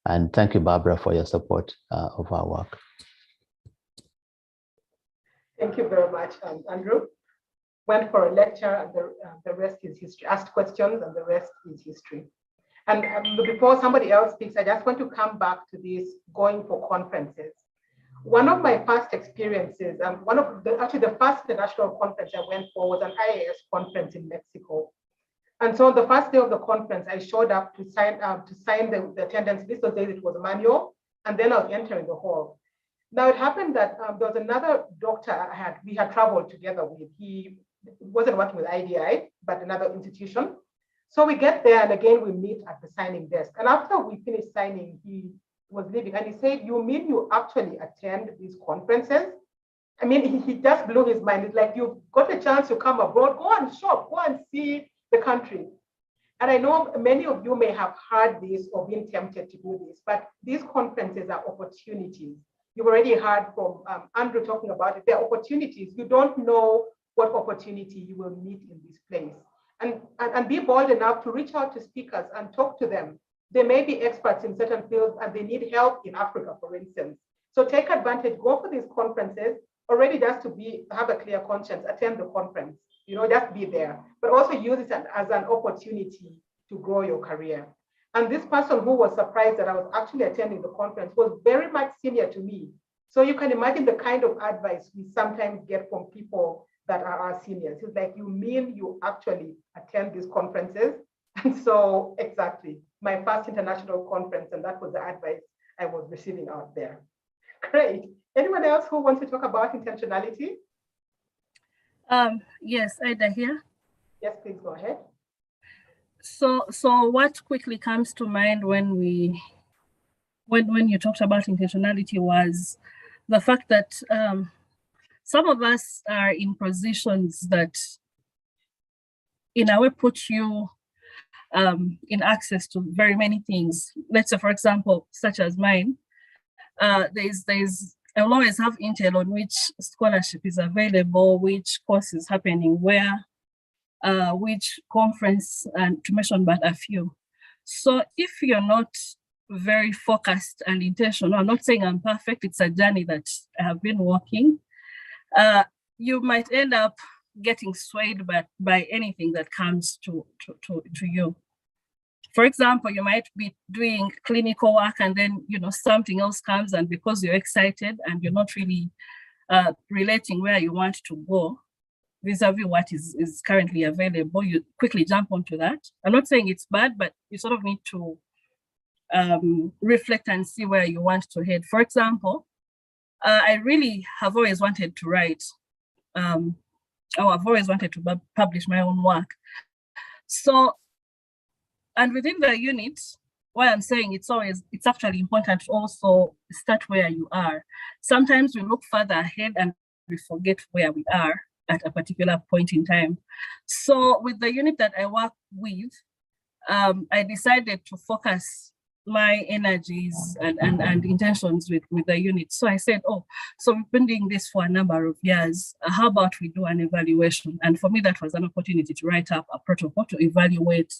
Speaker 6: And thank you, Barbara, for your support of our work.
Speaker 1: Thank you very much, Andrew. Went for a lecture, and the rest is history. Asked questions, and the rest is history. And before somebody else speaks, I just want to come back to this going for conferences. One of my first experiences, actually the first international conference I went for was an IAS conference in Mexico. And so on the first day of the conference, I showed up to sign the attendance list. Those days it was manual, and then I was entering the hall. Now it happened that there was another doctor we had traveled together with. He wasn't working with IDI, but another institution. So we get there, and again, we meet at the signing desk. And after we finished signing, he was leaving, and he said, "You mean you actually attend these conferences?" I mean, he just blew his mind. It's like, you've got a chance to come abroad, go and shop, go and see the country. And I know many of you may have heard this or been tempted to do this, but these conferences are opportunities. You've already heard from Andrew talking about it. They're opportunities. You don't know what opportunity you will meet in this place. And be bold enough to reach out to speakers and talk to them. They may be experts in certain fields and they need help in Africa, for instance. So take advantage, go for these conferences, already just to have a clear conscience, attend the conference, just be there, but also use it as an opportunity to grow your career. And this person who was surprised that I was actually attending the conference was very much senior to me. So you can imagine the kind of advice we sometimes get from people that are our seniors. It's like, you mean you actually attend these conferences? And so exactly, my first international conference, and that was the advice I was receiving out there. Great. Anyone else who wants to talk about intentionality?
Speaker 2: Yes, Ida here.
Speaker 1: Yes, please go ahead.
Speaker 2: So what quickly comes to mind when you talked about intentionality was the fact that some of us are in positions that in a way put you in access to very many things. Let's say, for example, such as mine, I will always have intel on which scholarship is available, which course is happening where, which conference, and to mention but a few. So if you're not very focused and intentional, I'm not saying I'm perfect, it's a journey that I have been walking, you might end up getting swayed by anything that comes to you. For example, you might be doing clinical work and then something else comes, and because you're excited and you're not really relating where you want to go vis-a-vis what is currently available, you quickly jump onto that. I'm not saying it's bad, but you sort of need to reflect and see where you want to head. For example, I really have always wanted to write. I've always wanted to publish my own work. So, and within the unit, why I'm saying it's actually important to also start where you are. Sometimes we look further ahead and we forget where we are at a particular point in time. So with the unit that I work with, I decided to focus my energies and intentions with the unit. So I said, so we've been doing this for a number of years. How about we do an evaluation? And for me, that was an opportunity to write up a protocol to evaluate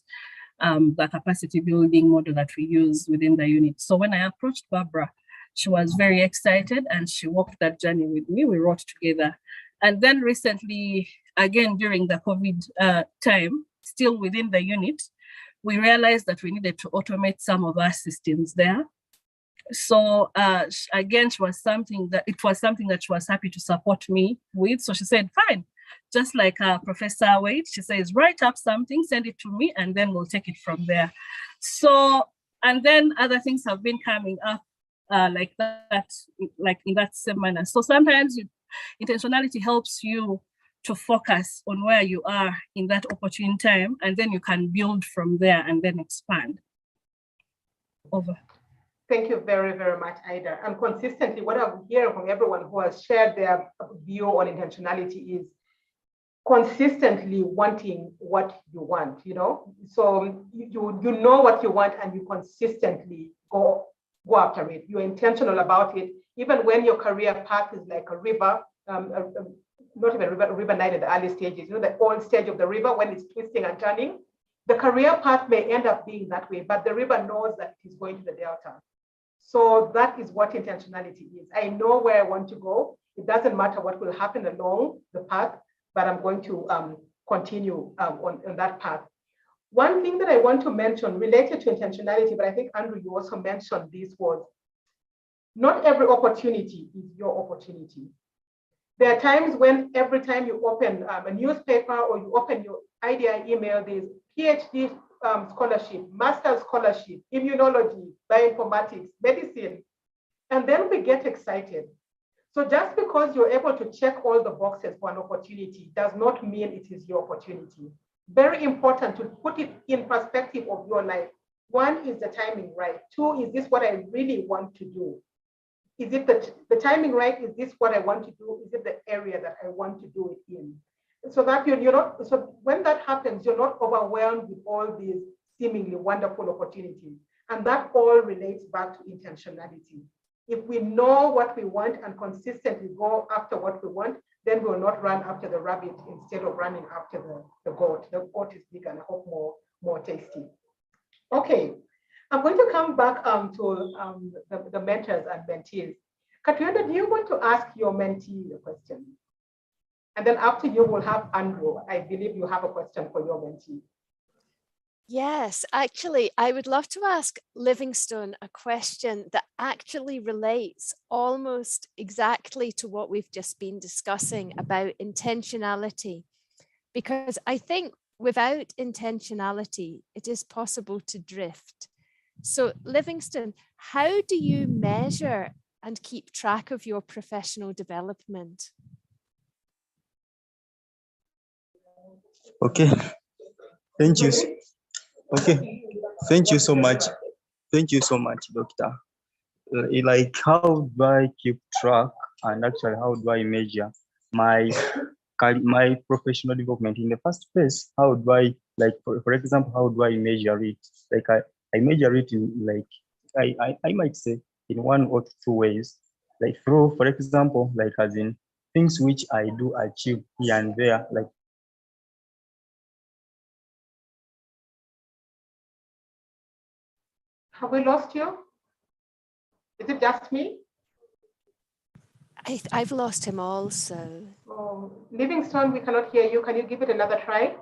Speaker 2: the capacity building model that we use within the unit. So when I approached Barbara, she was very excited and she walked that journey with me. We wrote together. And then recently, again, during the COVID time, still within the unit, we realized that we needed to automate some of our systems there. So again, it was something that she was happy to support me with. So she said, fine, just like Professor Wade, she says, write up something, send it to me, and then we'll take it from there. So, and then other things have been coming up like that, like in that same manner. So sometimes intentionality helps you to focus on where you are in that opportune time, and then you can build from there and then expand. Over.
Speaker 1: Thank you very, very much, Ida. And consistently, what I'm hearing from everyone who has shared their view on intentionality is consistently wanting what you want, So you know what you want and you consistently go after it. You're intentional about it, even when your career path is like a river, not even a river night at the early stages, the old stage of the river when it's twisting and turning. The career path may end up being that way, but the river knows that it is going to the delta. So that is what intentionality is. I know where I want to go. It doesn't matter what will happen along the path, but I'm going to continue on that path. One thing that I want to mention related to intentionality, but I think, Andrew, you also mentioned this, was not every opportunity is your opportunity. There are times when every time you open a newspaper or you open your IDI email, there's PhD scholarship, master's scholarship, immunology, bioinformatics, medicine, and then we get excited. So just because you're able to check all the boxes for an opportunity does not mean it is your opportunity. Very important to put it in perspective of your life. One, is the timing right? Two, is this what I really want to do? Is it the timing right? Is this what I want to do? Is it the area that I want to do it in? So that you're not, so when that happens, you're not overwhelmed with all these seemingly wonderful opportunities. And that all relates back to intentionality. If we know what we want and consistently go after what we want, then we'll not run after the rabbit instead of running after the goat. The goat is big and I hope more tasty. Okay, I'm going to come back to the mentors and mentees. Katrina, do you want to ask your mentee a question? And then after you, we'll have Andrew. I believe you have a question for your mentee.
Speaker 4: Yes, actually, I would love to ask Livingstone a question that actually relates almost exactly to what we've just been discussing about intentionality. Because I think without intentionality, it is possible to drift. So Livingstone, how do you measure and keep track of your professional development?
Speaker 5: Okay, thank you. Okay, thank you so much. Thank you so much, Doctor. Like, how do I keep track and actually how do I measure my professional development? In the first place, how do I, like, for example, how do I measure it? Like, I measure it in, like, I might say in one or two ways, like through, for example, like as in things which I do achieve here and there, like,
Speaker 1: have we lost you? Is it just me?
Speaker 4: I've lost him also.
Speaker 1: Oh, Livingstone, we cannot hear you. Can you give it another try?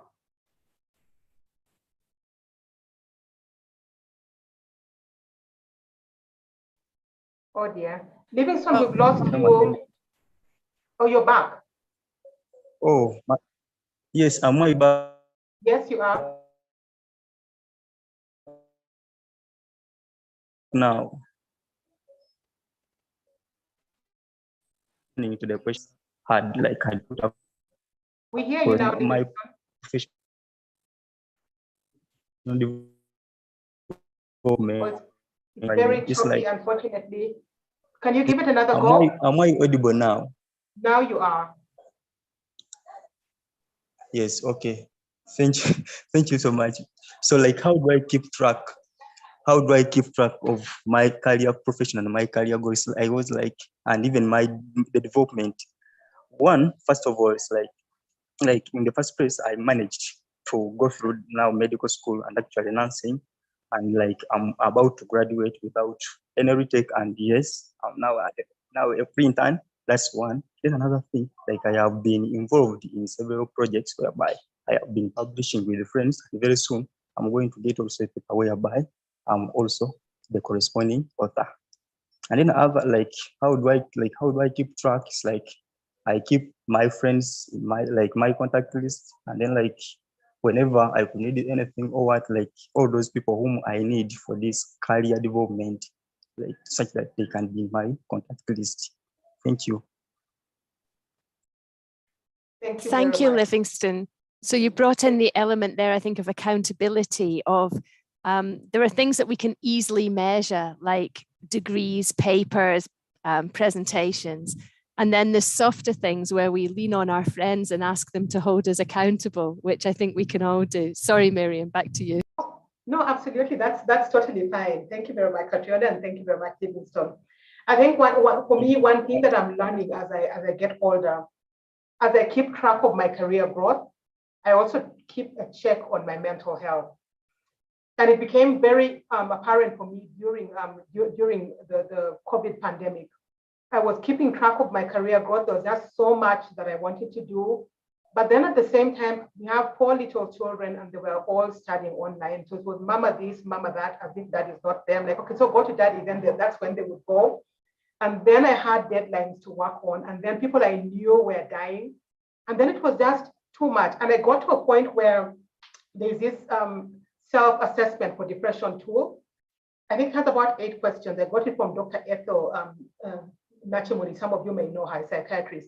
Speaker 1: Oh dear. Livingstone, we've lost you. Oh, you're back.
Speaker 5: oh, yes, am I back?
Speaker 1: Yes, you are.
Speaker 5: Now, to the question, had put up
Speaker 1: We hear you now,
Speaker 5: my
Speaker 1: Livingstone.
Speaker 5: professional
Speaker 1: Oh, it's very
Speaker 5: it's
Speaker 1: choppy,
Speaker 5: like,
Speaker 1: unfortunately. Can you give it another go?
Speaker 5: am I audible now?
Speaker 1: Now you are.
Speaker 5: Yes, okay. Thank you. Thank you so much. So, like, how do I keep track? How do I keep track of my career profession and my career goals? I was like, and even the development. One, first of all, it's like in the first place, I managed to go through now medical school and actually nursing, and like I'm about to graduate without any retake. And yes, I'm now a free intern. That's one. Then another thing, like I have been involved in several projects whereby I have been publishing with friends. Very soon, I'm going to get also a paper whereby I'm also the corresponding author. And then other, like, how do I keep track? It's like I keep my friends in my contact list, and then like whenever I could need anything or what, like all those people whom I need for this career development, like such that they can be in my contact list. Thank you.
Speaker 1: Thank you,
Speaker 4: Livingstone. So you brought in the element there, I think, of accountability of there are things that we can easily measure, like degrees, papers, presentations. And then the softer things where we lean on our friends and ask them to hold us accountable, which I think we can all do. Sorry, Miriam, back to you.
Speaker 1: No, absolutely. That's totally fine. Thank you very much, Katrina, and thank you very much, Livingstone. I think for me, one thing that I'm learning as I get older, as I keep track of my career growth, I also keep a check on my mental health. And it became very apparent for me during the COVID pandemic. I was keeping track of my career growth. There was just so much that I wanted to do. But then at the same time, we have 4 little children and they were all studying online. So it was mama this, mama that, as if that is not them. Like, okay, so go to daddy, then that's when they would go. And then I had deadlines to work on. And then people I knew were dying. And then it was just too much. And I got to a point where there's this self-assessment for depression tool. I think it has about 8 questions. I got it from Dr. Ethel Nachimuri. Some of you may know her, a psychiatrist.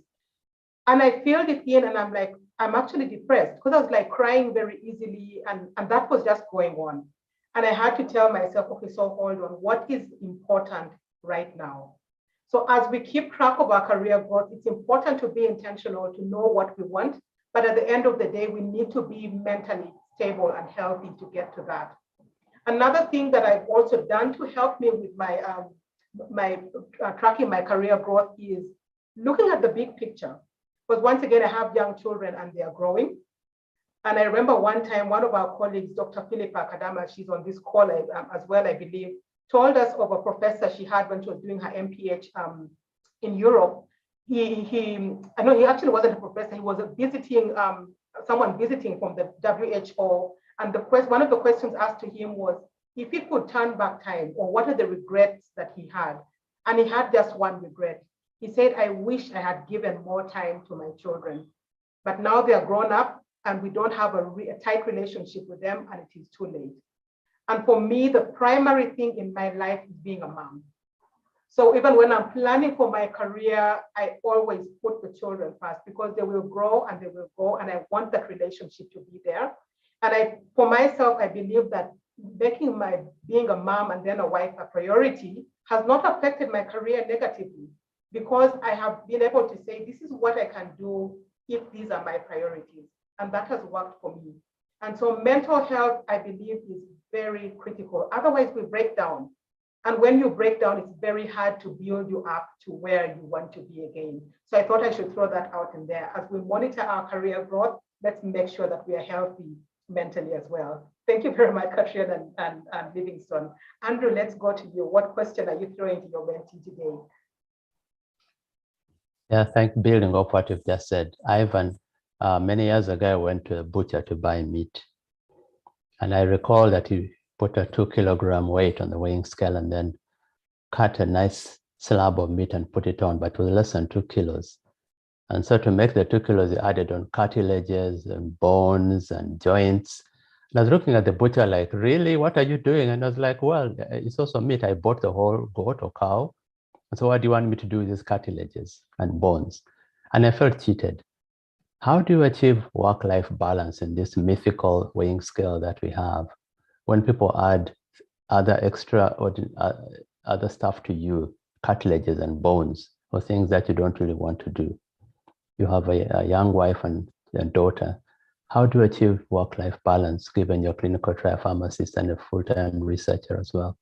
Speaker 1: And I filled it in and I'm like, I'm actually depressed because I was like crying very easily and that was just going on. And I had to tell myself, okay, so hold on, what is important right now? So as we keep track of our career growth, it's important to be intentional, to know what we want. But at the end of the day, we need to be mentally stable and healthy to get to that. Another thing that I've also done to help me with my tracking my career growth is looking at the big picture. Because once again, I have young children and they are growing. And I remember one time, one of our colleagues, Dr. Philippa Kadama, she's on this call as well, I believe, told us of a professor she had when she was doing her MPH in Europe. I know he actually wasn't a professor, he was visiting, someone visiting from the WHO. And one of the questions asked to him was, if he could turn back time, or what are the regrets that he had? And he had just one regret. He said, I wish I had given more time to my children. But now they are grown up and we don't have a tight relationship with them, and it is too late. And for me, the primary thing in my life is being a mom. So even when I'm planning for my career, I always put the children first, because they will grow and they will go, and I want that relationship to be there. And for myself, I believe that making being a mom and then a wife a priority has not affected my career negatively, because I have been able to say, this is what I can do if these are my priorities. And that has worked for me. And so mental health, I believe, is very critical. Otherwise, we break down. And when you break down, it's very hard to build you up to where you want to be again. So I thought I should throw that out in there. As we monitor our career growth, let's make sure that we are healthy mentally as well. Thank you very much, Katrina and Livingston. Andrew, let's go to you. What question are you throwing to your mentee today?
Speaker 6: Yeah, building off what you've just said. Ivan, many years ago, I went to a butcher to buy meat. And I recall that he put a 2-kilogram weight on the weighing scale and then cut a nice slab of meat and put it on, but it was less than 2 kilos. And so to make the 2 kilos, he added on cartilages and bones and joints. And I was looking at the butcher like, really, what are you doing? And I was like, well, it's also meat. I bought the whole goat or cow. And so what do you want me to do with these cartilages and bones? And I felt cheated. How do you achieve work-life balance in this mythical weighing scale that we have when people add other other stuff to you, cartilages and bones, or things that you don't really want to do? You have a young wife and a daughter. How do you achieve work-life balance given your clinical trial pharmacist and a full-time researcher as well?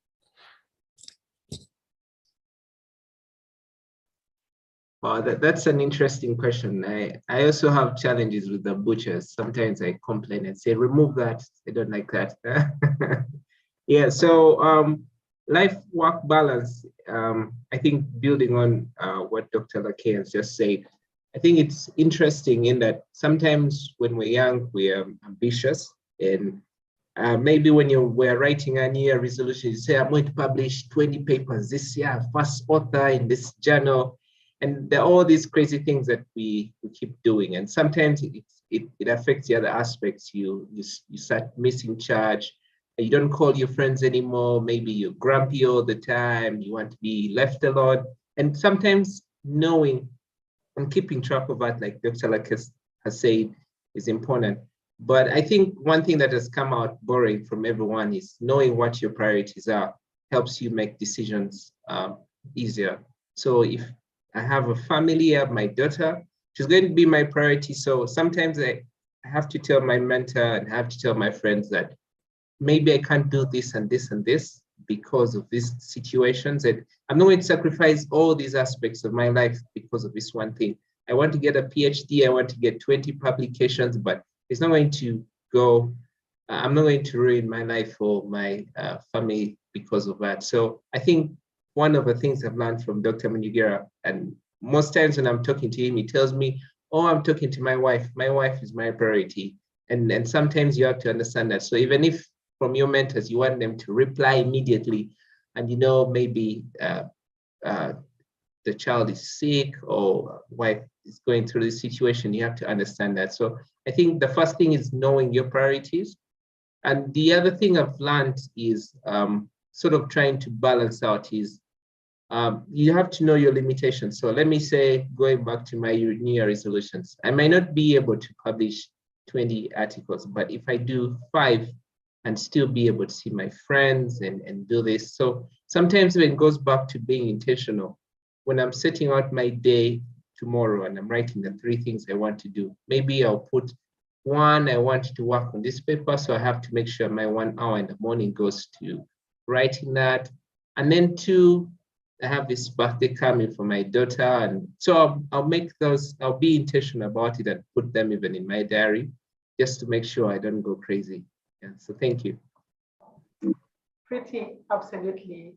Speaker 9: Wow, that's an interesting question. I also have challenges with the butchers. Sometimes I complain and say, remove that. I don't like that. Yeah, so life-work balance, I think building on what Dr. Lakay has just said, I think it's interesting in that sometimes when we're young, we are ambitious. And maybe when we're writing a New Year resolution, you say, I'm going to publish 20 papers this year, first author in this journal. And there are all these crazy things that we keep doing. And sometimes it affects the other aspects. You start missing charge. You don't call your friends anymore. Maybe you're grumpy all the time. You want to be left alone. And sometimes knowing and keeping track of that, like Dr. Lakay has said, is important. But I think one thing that has come out boring from everyone is knowing what your priorities are helps you make decisions easier. So if I have a family, I have my daughter, she's going to be my priority. So sometimes I have to tell my mentor and I have to tell my friends that maybe I can't do this and this and this because of these situations. And I'm not going to sacrifice all these aspects of my life because of this one thing. I want to get a PhD, I want to get 20 publications, but it's not going to go, I'm not going to ruin my life or my family because of that. So I think one of the things I've learned from Dr. Munyigera, and most times when I'm talking to him, he tells me, oh, I'm talking to my wife. My wife is my priority. And sometimes you have to understand that. So even if from your mentors, you want them to reply immediately, and you know, maybe the child is sick or wife is going through this situation, you have to understand that. So I think the first thing is knowing your priorities. And the other thing I've learned is sort of trying to balance out is you have to know your limitations. So let me say, going back to my New Year resolutions, I might not be able to publish 20 articles, but if I do 5 and still be able to see my friends and do this. So sometimes when it goes back to being intentional, when I'm setting out my day tomorrow and I'm writing the 3 things I want to do, maybe I'll put 1, I want to work on this paper, so I have to make sure my 1 hour in the morning goes to writing that. And then 2, I have this birthday coming for my daughter, and so I'll make those. I'll be intentional about it and put them even in my diary, just to make sure I don't go crazy. Yeah. So thank you.
Speaker 1: Pretty absolutely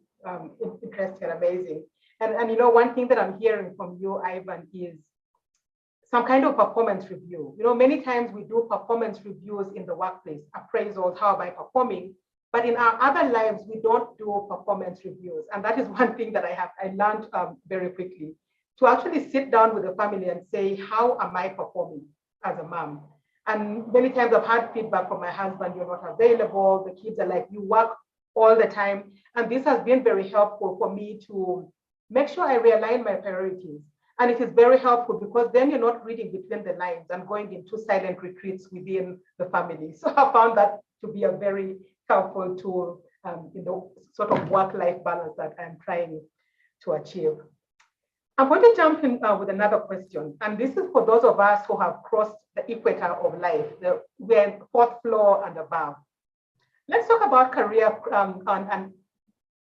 Speaker 1: interesting and amazing. And you know, one thing that I'm hearing from you, Ivan, is some kind of performance review. You know, many times we do performance reviews in the workplace, appraisals, how am I performing? But in our other lives, we don't do performance reviews. And that is one thing that I learned very quickly, to actually sit down with the family and say, how am I performing as a mom? And many times I've had feedback from my husband, you're not available. The kids are like, you work all the time. And this has been very helpful for me to make sure I realign my priorities. And it is very helpful because then you're not reading between the lines and going into silent retreats within the family. So I found that to be a very helpful tool in the sort of work-life balance that I'm trying to achieve. I'm going to jump in with another question. And this is for those of us who have crossed the equator of life, we're fourth floor and above. Let's talk about career and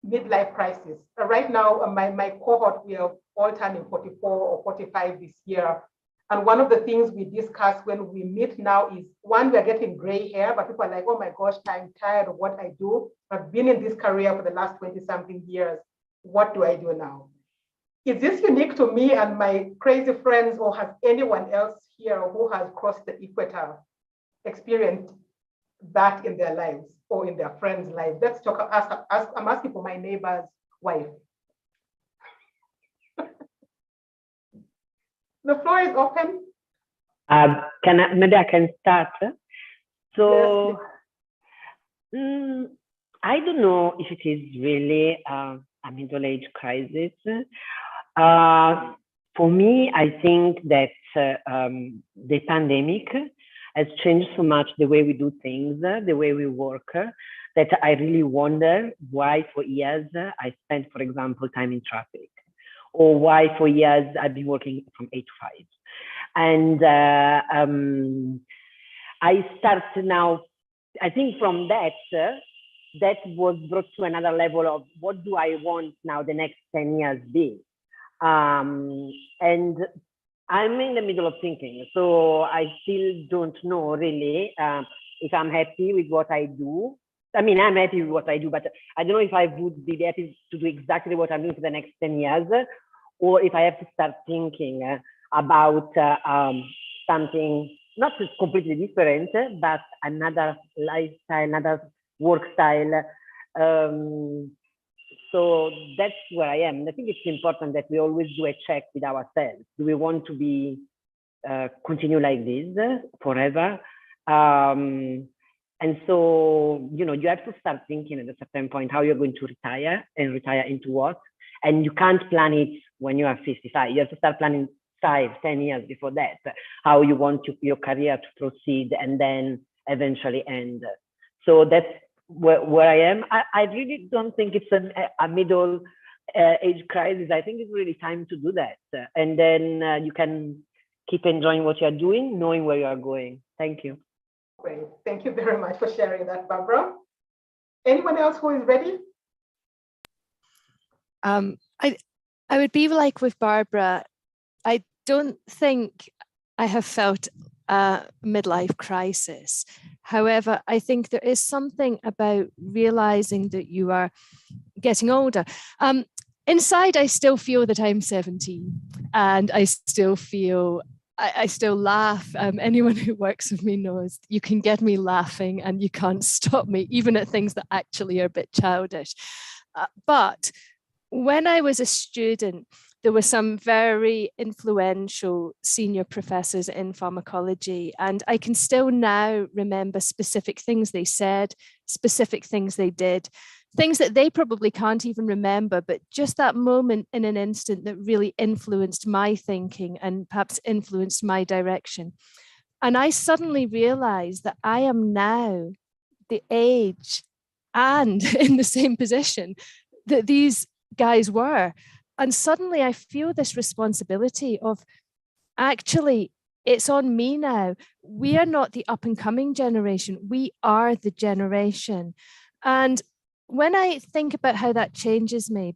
Speaker 1: midlife crisis. Right now, my cohort, we are all turning 44 or 45 this year. And one of the things we discuss when we meet now is, one, we're getting gray hair, but people are like, oh my gosh, I'm tired of what I do. I've been in this career for the last 20-something years. What do I do now? Is this unique to me and my crazy friends, or has anyone else here who has crossed the equator experienced that in their lives or in their friends' lives? Let's talk, I'm asking for my neighbor's wife. The floor is open.
Speaker 3: Maybe I can start. So,
Speaker 1: yes,
Speaker 3: I don't know if it is really a middle-age crisis. For me, I think that the pandemic has changed so much the way we do things, the way we work, that I really wonder why for years I spent, for example, time in traffic, or why for years I've been working from 8 to 5. And I start now, I think from that, that was brought to another level of what do I want now the next 10 years be? And I'm in the middle of thinking. So I still don't know really if I'm happy with what I do. I mean, I'm happy with what I do, but I don't know if I would be happy to do exactly what I'm doing for the next 10 years, or if I have to start thinking about something not completely different, but another lifestyle, another work style. So that's where I am. And I think it's important that we always do a check with ourselves. Do we want to be continue like this forever? And so, you know, you have to start thinking at a certain point how you're going to retire, and retire into what. And you can't plan it when you are 55. You have to start planning 5-10 years before that, how you want your career to proceed and then eventually end. So that's where I am. I really don't think it's a middle age crisis. I think it's really time to do that. And then you can keep enjoying what you're doing, knowing where you are going. Thank you.
Speaker 1: Great. Thank you very much for sharing that, Barbara. Anyone else who is ready?
Speaker 4: I would be like with Barbara. I don't think I have felt a midlife crisis. However, I think there is something about realizing that you are getting older. Inside, I still feel that I'm 17, and I still feel, I still laugh. Anyone who works with me knows you can get me laughing and you can't stop me, even at things that actually are a bit childish. But when I was a student, there were some very influential senior professors in pharmacology, and I can still now remember specific things they said, specific things they did, things that they probably can't even remember, but just that moment in an instant that really influenced my thinking and perhaps influenced my direction. And I suddenly realized that I am now the age and in the same position that these guys were. And suddenly I feel this responsibility of, actually, it's on me now. We are not the up and coming generation. We are the generation. And when I think about how that changes me,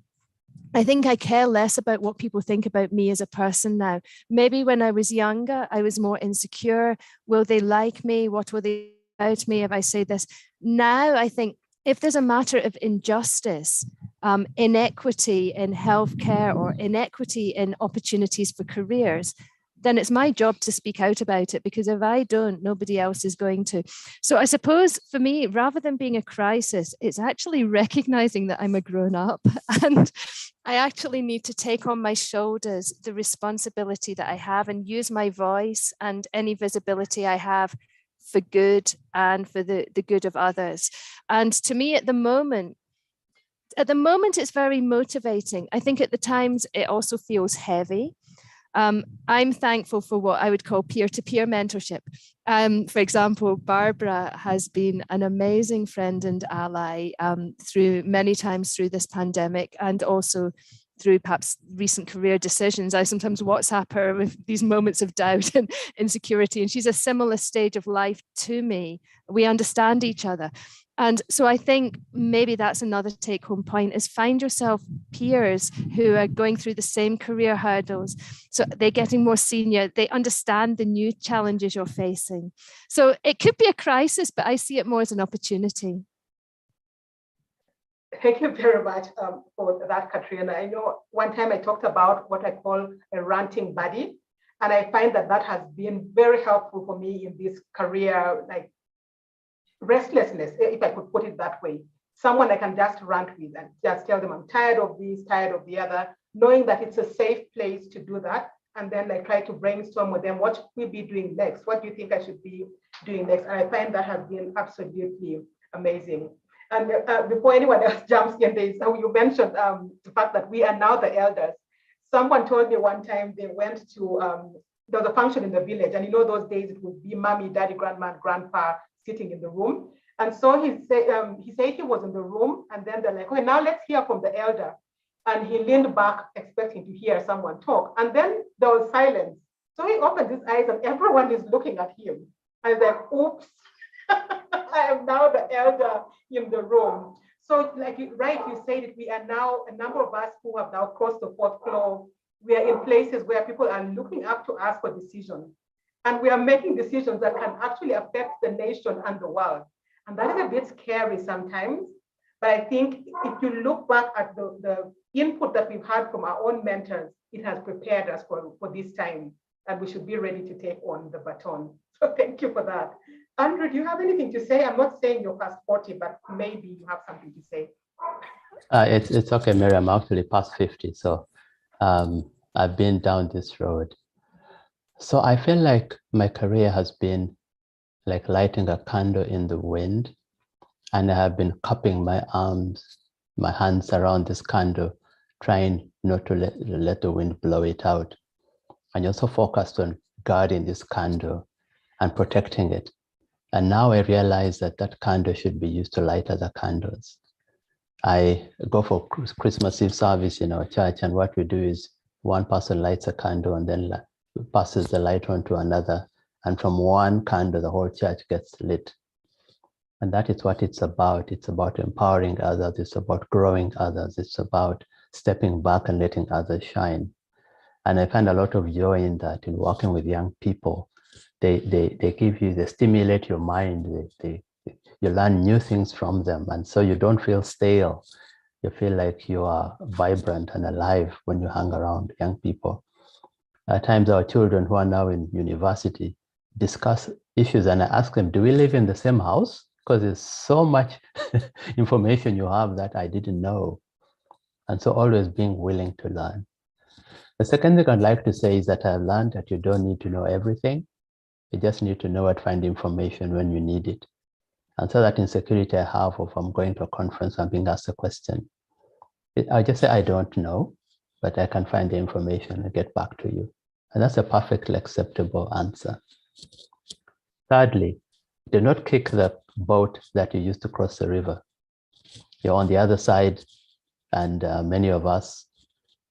Speaker 4: I think I care less about what people think about me as a person now. Maybe when I was younger, I was more insecure. Will they like me? What will they think about me if I say this? Now, I think if there's a matter of injustice, inequity in healthcare or inequity in opportunities for careers, then it's my job to speak out about it, because if I don't, nobody else is going to. So I suppose for me, rather than being a crisis, it's actually recognizing that I'm a grown up and I actually need to take on my shoulders the responsibility that I have and use my voice and any visibility I have for good and for the good of others. And to me at the moment, it's very motivating. I think at the times it also feels heavy. I'm thankful for what I would call peer-to-peer mentorship. For example, Barbara has been an amazing friend and ally through many times through this pandemic, and also through perhaps recent career decisions. I sometimes WhatsApp her with these moments of doubt and insecurity, and she's a similar stage of life to me. We understand each other. And so I think maybe that's another take-home point, is find yourself peers who are going through the same career hurdles. So they're getting more senior, they understand the new challenges you're facing. So it could be a crisis, but I see it more as an opportunity.
Speaker 1: Thank you very much for that, Katrina. I know one time I talked about what I call a ranting buddy, and I find that that has been very helpful for me in this career, like restlessness, if I could put it that way. Someone I can just rant with and just tell them I'm tired of this, tired of the other, knowing that it's a safe place to do that. And then I try to brainstorm with them, what should we be doing next? What do you think I should be doing next? And I find that has been absolutely amazing. And before anyone else jumps in, you mentioned the fact that we are now the elders. Someone told me one time they went to, there was a function in the village, and you know those days it would be mommy, daddy, grandma, grandpa sitting in the room. And so he said he was in the room, and then they're like, okay, now let's hear from the elder. And he leaned back expecting to hear someone talk. And then there was silence. So he opened his eyes and everyone is looking at him. And he's like, oops, I am now the elder in the room. So like you said it, we are now, a number of us who have now crossed the fourth floor, we are in places where people are looking up to us for decisions. And we are making decisions that can actually affect the nation and the world. And that is a bit scary sometimes. But I think if you look back at the input that we've had from our own mentors, it has prepared us for this time. And we should be ready to take on the baton. So thank you for that. Andrew, do you have anything to say? I'm not saying you're past 40, but maybe you have something to say.
Speaker 6: It's okay, Mary. I'm actually past 50. So I've been down this road. So I feel like my career has been like lighting a candle in the wind, and I have been cupping my arms, my hands around this candle, trying not to let the wind blow it out. And also focused on guarding this candle and protecting it. And now I realize that that candle should be used to light other candles. I go for Christmas Eve service in our church, and what we do is one person lights a candle and then passes the light on to another. And from one candle, the whole church gets lit. And that is what it's about. It's about empowering others. It's about growing others. It's about stepping back and letting others shine. And I find a lot of joy in that, in working with young people. They give you, they stimulate your mind. You learn new things from them. And so you don't feel stale. You feel like you are vibrant and alive when you hang around young people. At times our children who are now in university discuss issues, and I ask them, do we live in the same house? Because there's so much information you have that I didn't know. And so always being willing to learn. The second thing I'd like to say is that I've learned that you don't need to know everything. You just need to know and find information when you need it. And so that insecurity I have of I'm going to a conference and being asked a question, I just say I don't know, but I can find the information and get back to you. And that's a perfectly acceptable answer. Thirdly, do not kick the boat that you used to cross the river. You're on the other side, and many of us,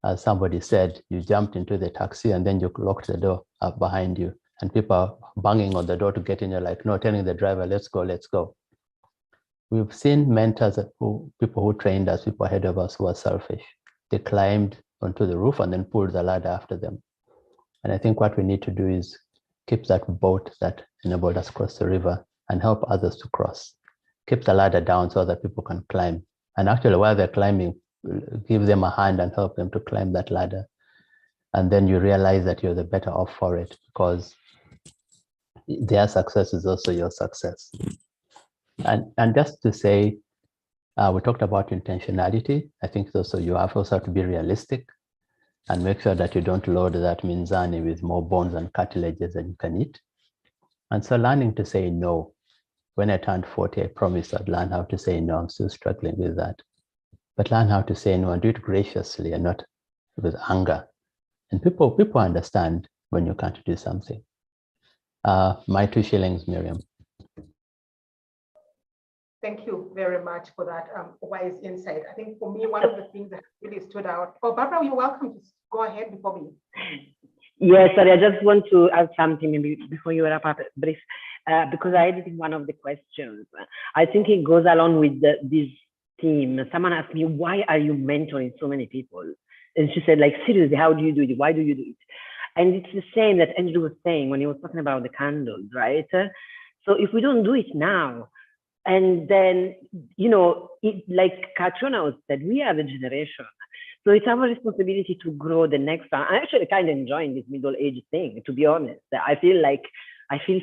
Speaker 6: as somebody said, you jumped into the taxi and then you locked the door up behind you, and people are banging on the door to get in. You're like, no, telling the driver, let's go, let's go. We've seen mentors, people who trained us, people ahead of us who are selfish. they climbed onto the roof and then pulled the ladder after them. And I think what we need to do is keep that boat that enabled us to cross the river and help others to cross. Keep the ladder down so that people can climb. And actually, while they're climbing, give them a hand and help them to climb that ladder. And then you realize that you're the better off for it, because their success is also your success. And just to say, we talked about intentionality. I think also you have to be realistic and make sure that you don't load that minzani with more bones and cartilages than you can eat. And so learning to say no. When I turned 40, I promised I'd learn how to say no. I'm still struggling with that. But learn how to say no and do it graciously and not with anger. And people understand when you can't do something. My 2 shillings, Miriam.
Speaker 1: Thank you very much for that wise insight. I think for me, one of the things that really stood out. Oh, Barbara, you're welcome to go ahead before me.
Speaker 3: Yes, sorry, I just want to add something maybe before you wrap up, brief, because I edited one of the questions. I think it goes along with this theme. Someone asked me, why are you mentoring so many people? And she said, like, seriously, how do you do it? Why do you do it? And it's the same that Andrew was saying when he was talking about the candles, right? So if we don't do it now, and then, like Katrina said, we are the generation. So it's our responsibility to grow the next one. I'm actually kind of enjoying this middle age thing, to be honest. I feel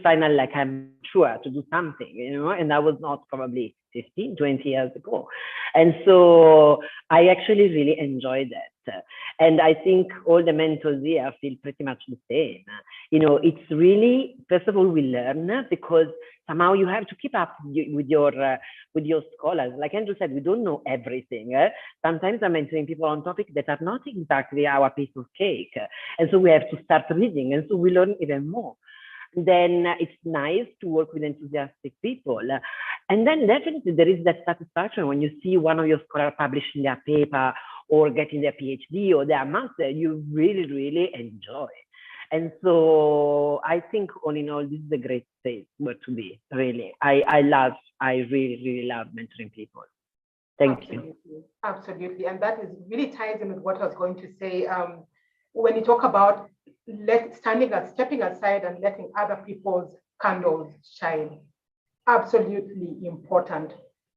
Speaker 3: finally like I'm sure to do something, and that was not probably 15, 20 years ago. And so I actually really enjoyed that. And I think all the mentors here feel pretty much the same. It's really, first of all, we learn because somehow you have to keep up with your scholars. Like Andrew said, we don't know everything. Sometimes I'm mentoring people on topics that are not exactly our piece of cake. And so we have to start reading. And so we learn even more. Then it's nice to work with enthusiastic people. And then definitely there is that satisfaction when you see one of your scholars publishing their paper or getting their PhD or their master, you really, really enjoy. And so I think all in all, this is a great place where to be, really. I really, really love mentoring people. Thank you.
Speaker 1: Absolutely. And that really ties in with what I was going to say. When you talk about stepping aside and letting other people's candles shine, absolutely important.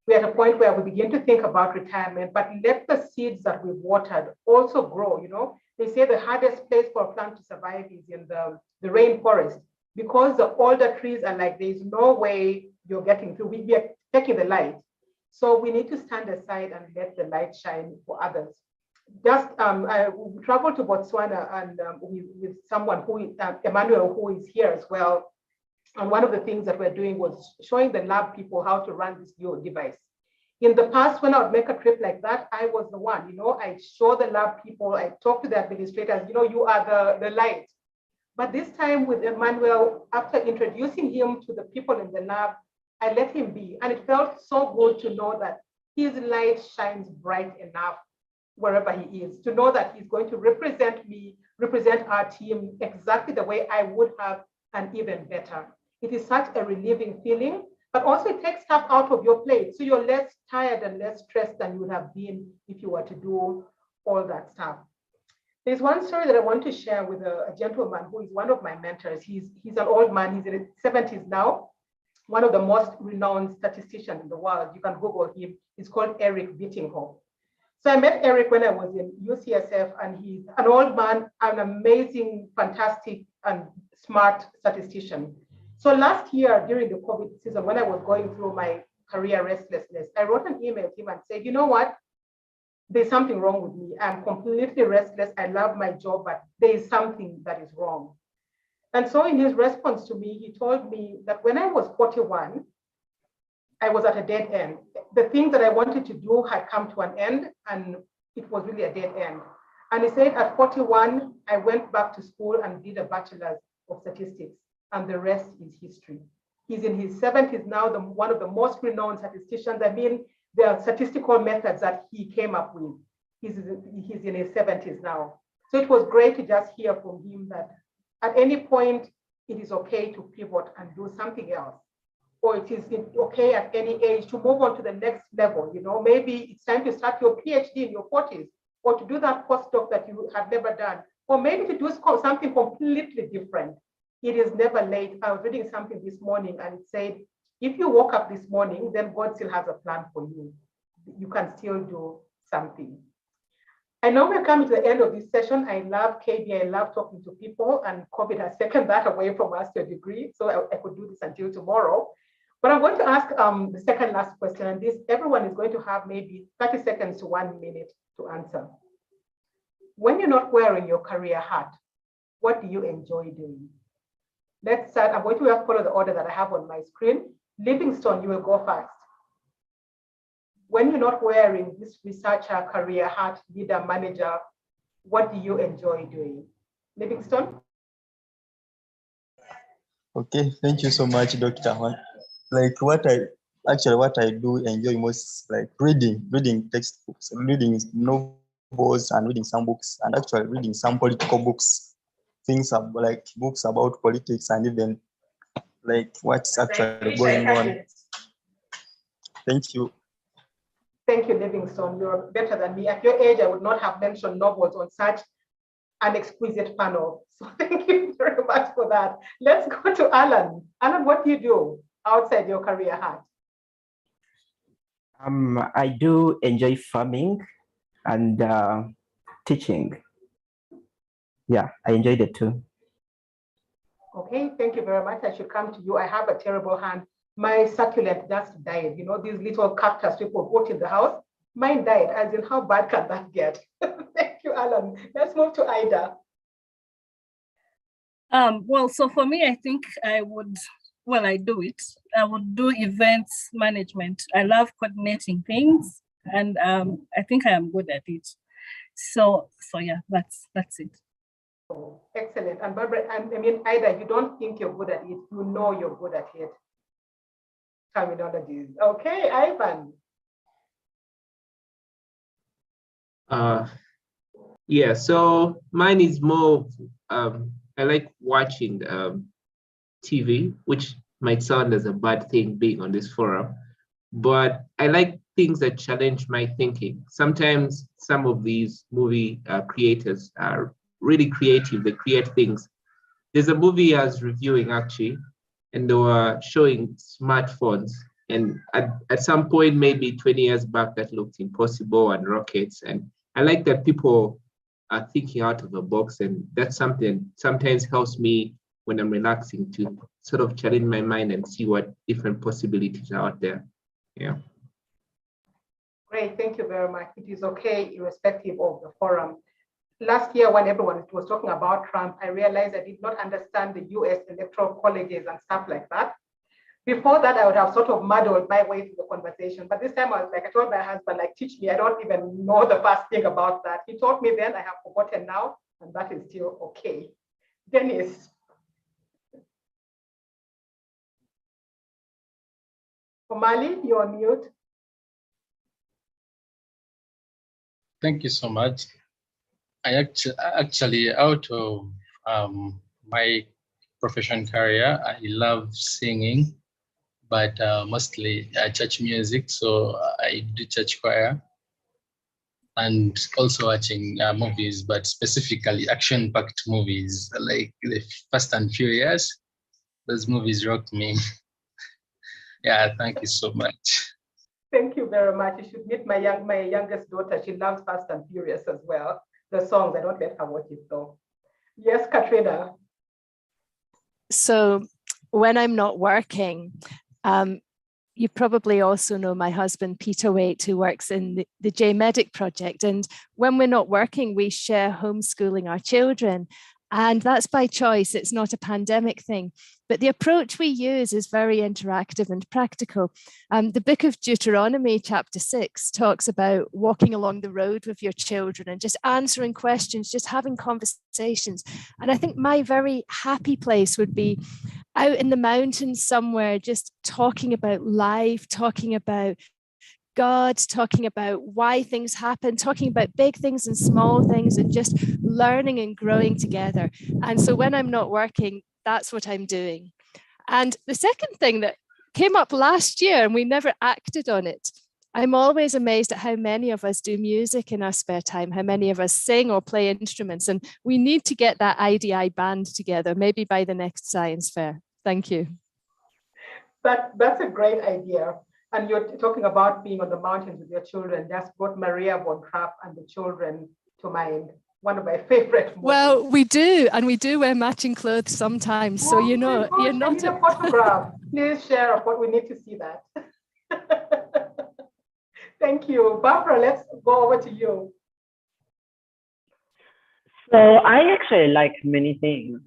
Speaker 1: We're at a point where we begin to think about retirement, but let the seeds that we've watered also grow. They say the hardest place for a plant to survive is in the rainforest, because the older trees are like, there's no way you're getting through. We are taking the light. So we need to stand aside and let the light shine for others. I traveled to Botswana and with someone Emmanuel, who is here as well. And one of the things that we're doing was showing the lab people how to run this new device. In the past, when I would make a trip like that, I was the one, I show the lab people, I talk to the administrators, you are the light. But this time with Emmanuel, after introducing him to the people in the lab, I let him be. And it felt so good to know that his light shines bright enough wherever he is, to know that he's going to represent me, represent our team exactly the way I would have, and even better. It is such a relieving feeling, but also it takes stuff out of your plate. So you're less tired and less stressed than you would have been if you were to do all that stuff. There's one story that I want to share with a gentleman who is one of my mentors. He's an old man, he's in his 70s now, one of the most renowned statisticians in the world. You can Google him. He's called Eric Bittingholm. So I met Eric when I was in UCSF, and he's an old man, an amazing, fantastic, and smart statistician. So last year during the COVID season, when I was going through my career restlessness, I wrote an email to him and said, you know what? There's something wrong with me. I'm completely restless. I love my job, but there is something that is wrong. And so in his response to me, he told me that when I was 41, I was at a dead end. The thing that I wanted to do had come to an end, and it was really a dead end. And he said at 41, I went back to school and did a bachelor's of statistics, and the rest is history. He's in his 70s now, one of the most renowned statisticians. I mean, the statistical methods that he came up with, he's in his 70s now. So it was great to just hear from him that at any point, it is okay to pivot and do something else. Or it is okay at any age to move on to the next level. Maybe it's time to start your PhD in your 40s. or to do that postdoc that you have never done, or maybe to do something completely different. It is never late. I was reading something this morning and it said, if you woke up this morning, then God still has a plan for you. You can still do something. I know we're coming to the end of this session. I love KB, I love talking to people, and COVID has taken that away from us to a degree, so I could do this until tomorrow. But I'm going to ask the second last question, and this, everyone is going to have maybe 30 seconds to 1 minute to answer. When you're not wearing your career hat, what do you enjoy doing? Let's start. I'm going to follow the order that I have on my screen. Livingstone, you will go first. When you're not wearing this researcher, career hat, leader, manager, what do you enjoy doing? Livingstone?
Speaker 5: Okay, thank you so much, Dr. Like what I do enjoy most, like reading textbooks, reading novels and reading some books, and actually reading some political books, things like books about politics and even like what's actually going on. Thank you.
Speaker 1: Thank you, Livingstone. You're better than me. At your age, I would not have mentioned novels on such an exquisite panel. So thank you very much for that. Let's go to Alan. Alan, what do you do outside your career hat?
Speaker 7: I do enjoy farming and teaching. Yeah, I enjoyed it too.
Speaker 1: Okay, thank you very much. I should come to you. I have a terrible hand. My succulent just died. You know, these little cactus people put in the house. Mine died. As in, how bad can that get? Thank you, Alan. Let's move to Ida.
Speaker 2: Well, so for me, I think I would, well, I do it. I would do events management. I love coordinating things, and I think I am good at it. So yeah, that's it.
Speaker 1: Oh, excellent. And Barbara, I mean, Ida, you don't think you're good at it. You know you're good at it. Terminologies. Okay, Ivan.
Speaker 9: Yeah, so mine is more, I like watching TV, which might sound as a bad thing being on this forum, but I like things that challenge my thinking. Sometimes some of these movie creators are really creative. They create things. There's a movie I was reviewing actually, and they were showing smartphones. And at some point, maybe 20 years back, that looked impossible, and rockets. And I like that people are thinking out of the box. And that's something sometimes helps me when I'm relaxing to sort of challenge my mind and see what different possibilities are out there. Yeah.
Speaker 1: Great, thank you very much. It is okay, irrespective of the forum. Last year, when everyone was talking about Trump, I realized I did not understand the US electoral colleges and stuff like that. Before that, I would have sort of muddled my way through the conversation. But this time I was like, I told my husband, like, teach me. I don't even know the first thing about that. He taught me then, I have forgotten now, and that is still okay. Dennis. Omali, you're on mute.
Speaker 8: Thank you so much. I actually out of my profession career, I love singing, but mostly church music. So I do church choir, and also watching movies, but specifically action-packed movies like the Fast and Furious. Those movies rock me. Yeah, thank you so much.
Speaker 1: Thank you very much. You should meet my youngest daughter. She loves Fast and Furious as well. The songs, I don't let her watch it though. Yes, Katrina.
Speaker 4: So when I'm not working, you probably also know my husband, Peter Waite, who works in the J Medic project. And when we're not working, we share homeschooling our children. And that's by choice. It's not a pandemic thing. But the approach we use is very interactive and practical. The book of Deuteronomy, chapter 6, talks about walking along the road with your children and just answering questions, just having conversations. And I think my very happy place would be out in the mountains somewhere, just talking about life, talking about God, talking about why things happen, talking about big things and small things, and just learning and growing together. And so when I'm not working, that's what I'm doing. And the second thing that came up last year, and we never acted on it, I'm always amazed at how many of us do music in our spare time, how many of us sing or play instruments. And we need to get that IDI band together, maybe by the next science fair. Thank you.
Speaker 1: That's a great idea. And you're talking about being on the mountains with your children. That's brought Maria von Trapp and the children to mind. One of my favorite movies.
Speaker 4: Well, we do, and we do wear matching clothes sometimes. So, you know, you're not
Speaker 1: I need a photograph. Please share of what we need to see that. Thank you. Barbara, let's go over to you.
Speaker 3: So I actually like many things.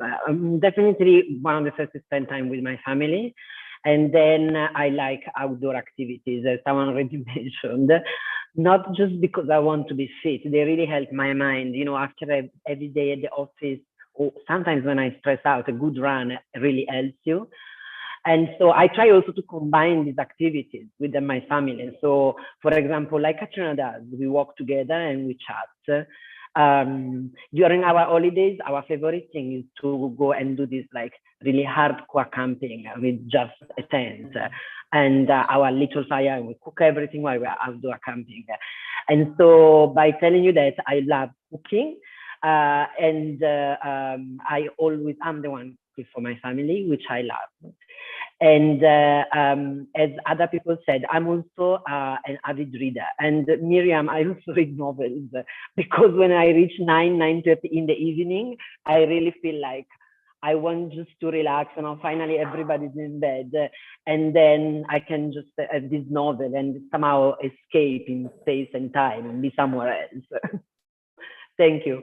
Speaker 3: Definitely one of the first is spend time with my family. And then I like outdoor activities, as someone already mentioned, not just because I want to be fit. They really help my mind. You know, after every day at the office, or sometimes when I stress out, a good run really helps you. And so I try also to combine these activities with my family. And so, for example, like Katrina does, we walk together and we chat. During our holidays, our favorite thing is to go and do this like really hardcore camping with just a tent and our little fire, and we cook everything while we're outdoor camping. And so by telling you that I love cooking, I'm the one cooking for my family, which I love. And as other people said, I'm also an avid reader. And Miriam, I also read novels because when I reach 9:30 in the evening, I really feel like I want just to relax, and finally everybody's in bed. And then I can just have this novel and somehow escape in space and time and be somewhere else. Thank you.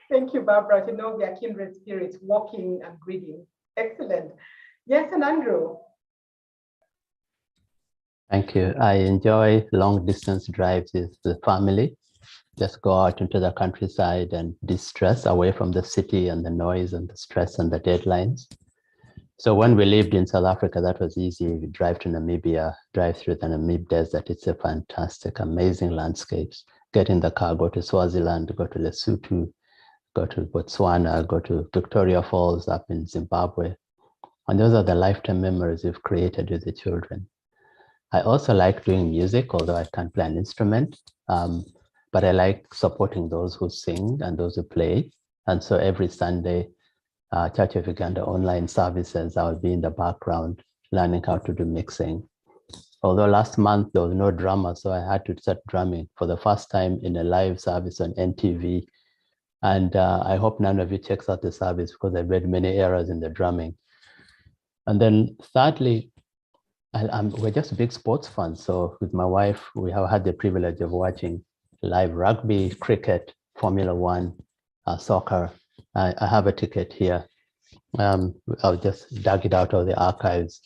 Speaker 1: Thank you, Barbara. To know we are kindred spirits, walking and reading. Excellent. Yes, and Andrew.
Speaker 6: Thank you. I enjoy long distance drives with the family. Just go out into the countryside and distress away from the city and the noise and the stress and the deadlines. So when we lived in South Africa, that was easy. We drive to Namibia, drive through the Namib Desert. It's a fantastic, amazing landscapes. Get in the car, go to Swaziland, go to Lesotho, go to Botswana, go to Victoria Falls up in Zimbabwe. And those are the lifetime memories we've created with the children. I also like doing music, although I can't play an instrument, but I like supporting those who sing and those who play. And so every Sunday, Church of Uganda online services, I'll be in the background learning how to do mixing. Although last month there was no drummer, so I had to start drumming for the first time in a live service on NTV. And I hope none of you checks out the service because I made many errors in the drumming. And then thirdly, we're just big sports fans. So with my wife, we have had the privilege of watching live rugby, cricket, Formula One, soccer. I have a ticket here. I'll just dug it out of the archives.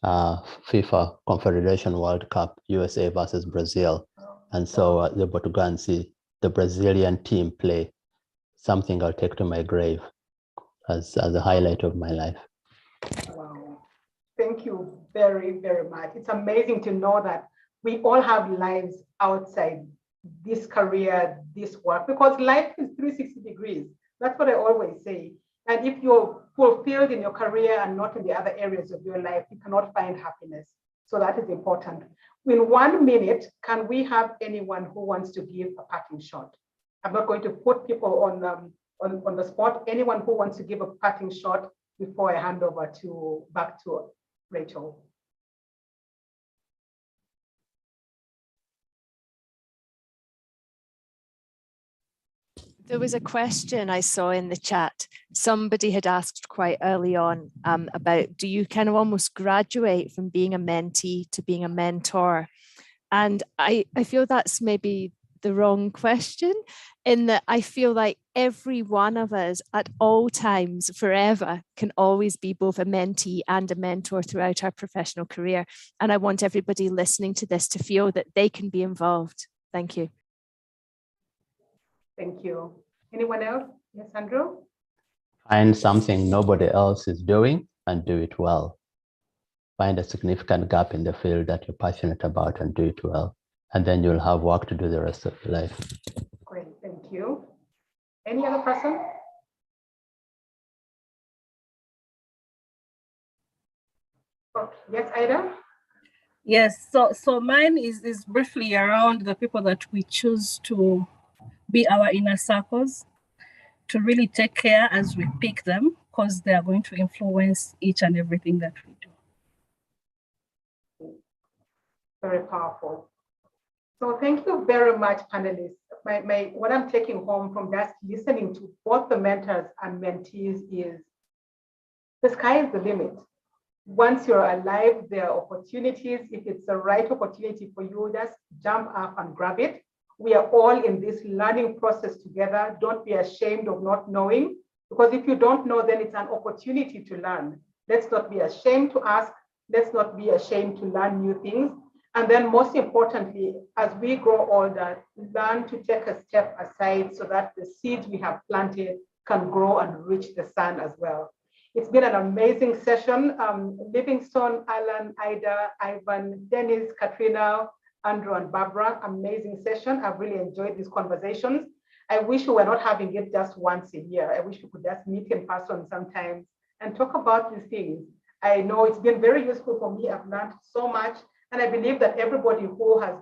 Speaker 6: FIFA Confederation World Cup, USA versus Brazil. And so I was able to go and see the Brazilian team play, something I'll take to my grave as a highlight of my life.
Speaker 1: Wow. Thank you very, very much. It's amazing to know that we all have lives outside this career, this work, because life is 360 degrees. That's what I always say. And if you're fulfilled in your career and not in the other areas of your life, you cannot find happiness. So that is important. In 1 minute, can we have anyone who wants to give a parting shot? I'm not going to put people on the spot. Anyone who wants to give a parting shot before I hand over back to Rachel.
Speaker 4: There was a question I saw in the chat. Somebody had asked quite early on about, do you kind of almost graduate from being a mentee to being a mentor? And I feel that's maybe the wrong question, in that I feel like every one of us at all times, forever, can always be both a mentee and a mentor throughout our professional career. And I want everybody listening to this to feel that they can be involved. Thank you.
Speaker 1: Thank you. Anyone else? Yes, Andrew?
Speaker 6: Find something nobody else is doing and do it well. Find a significant gap in the field that you're passionate about and do it well. And then you'll have work to do the rest of your life.
Speaker 1: Great, thank you. Any other person? Oh, yes, Ida?
Speaker 2: Yes, so mine is briefly around the people that we choose to be our inner circles, to really take care as we pick them, because they are going to influence each and everything that we do.
Speaker 1: Very powerful. So thank you very much, panelists. What I'm taking home from just listening to both the mentors and mentees is the sky is the limit. Once you're alive, there are opportunities. If it's the right opportunity for you, just jump up and grab it. We are all in this learning process together. Don't be ashamed of not knowing, because if you don't know, then it's an opportunity to learn. Let's not be ashamed to ask. Let's not be ashamed to learn new things. And then most importantly, as we grow older, learn to take a step aside so that the seeds we have planted can grow and reach the sun as well. It's been an amazing session. Livingstone, Alan, Ida, Ivan, Dennis, Katrina, Andrew, and Barbara, amazing session. I've really enjoyed these conversations. I wish we were not having it just once a year. I wish we could just meet in person sometimes and talk about these things. I know it's been very useful for me. I've learned so much. And I believe that everybody who has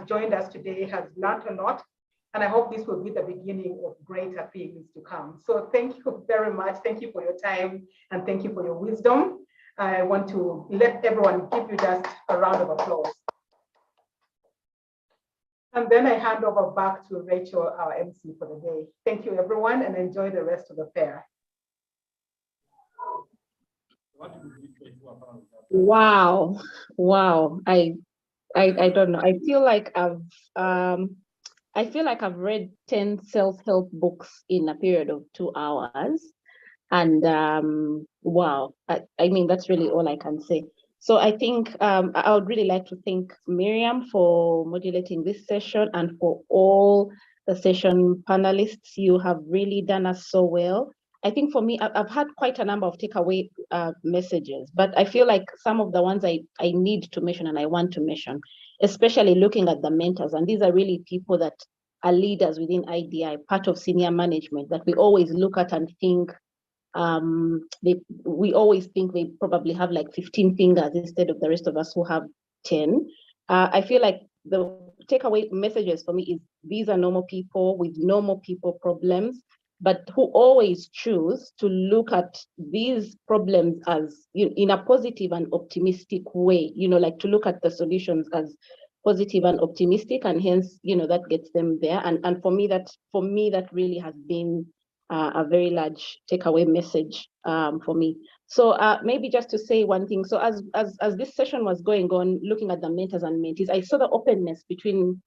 Speaker 1: joined us today has learned a lot. And I hope this will be the beginning of greater things to come. So thank you very much. Thank you for your time and thank you for your wisdom. I want to let everyone give you just a round of applause. And then I hand over back to Rachel, our MC for the day. Thank you, everyone, and enjoy the rest of the fair.
Speaker 10: Wow. I don't know. I feel like I've read 10 self-help books in a period of 2 hours. And wow, I mean, that's really all I can say. So I think I would really like to thank Miriam for moderating this session and for all the session panelists. You have really done us so well. I think for me, I've had quite a number of takeaway messages, but I feel like some of the ones I need to mention and I want to mention, especially looking at the mentors. And these are really people that are leaders within IDI, part of senior management that we always look at and think, we always think they probably have like 15 fingers instead of the rest of us who have 10. I feel like the takeaway messages for me is these are normal people with normal people problems, but who always choose to look at these problems as in a positive and optimistic way, like to look at the solutions as positive and optimistic, and hence, that gets them there. And for me, that really has been a very large takeaway message for me. So maybe just to say one thing. So as this session was going on, looking at the mentors and mentees, I saw the openness between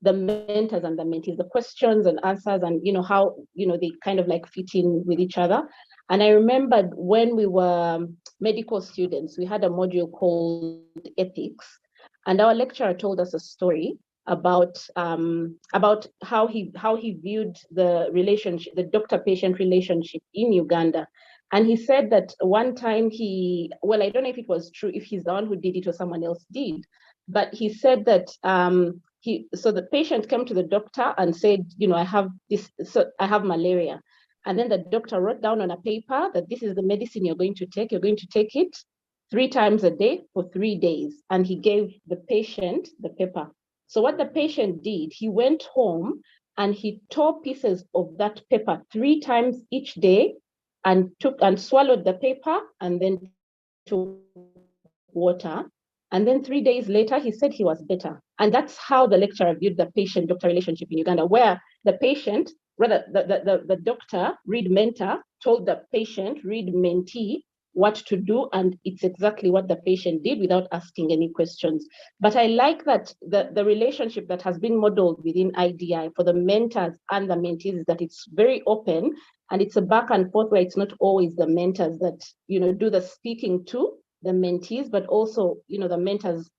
Speaker 10: the mentors and the mentees, the questions and answers, and how they kind of like fit in with each other. And I remembered when we were medical students, we had a module called ethics, and our lecturer told us a story about how he viewed the relationship, the doctor-patient relationship in Uganda. And he said that one time I don't know if it was true, if he's the one who did it or someone else did, but he said that so the patient came to the doctor and said, I have malaria. And then the doctor wrote down on a paper that this is the medicine you're going to take. You're going to take it 3 times a day for 3 days. And he gave the patient the paper. So what the patient did, he went home and he tore pieces of that paper 3 times each day and swallowed the paper and then took water. And then 3 days later, he said he was better. And that's how the lecturer viewed the patient-doctor relationship in Uganda, where the patient, rather the doctor, read mentor, told the patient, read mentee, what to do, and it's exactly what the patient did without asking any questions. But I like that the relationship that has been modeled within IDI for the mentors and the mentees is that it's very open, and it's a back and forth where it's not always the mentors that do the speaking to the mentees, but also the mentors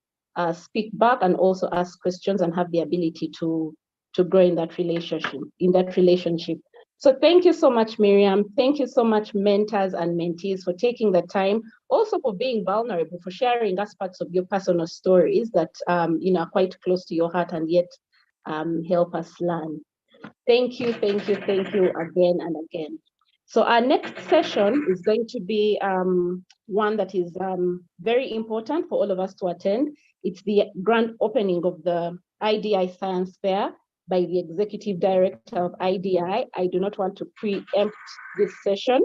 Speaker 10: speak back and also ask questions and have the ability to grow in that relationship. So thank you so much, Miriam. Thank you so much, mentors and mentees, for taking the time, also for being vulnerable, for sharing aspects of your personal stories that are quite close to your heart and yet help us learn. Thank you again and again. So our next session is going to be one that is very important for all of us to attend. It's the grand opening of the IDI Science Fair by the Executive Director of IDI. I do not want to preempt this session.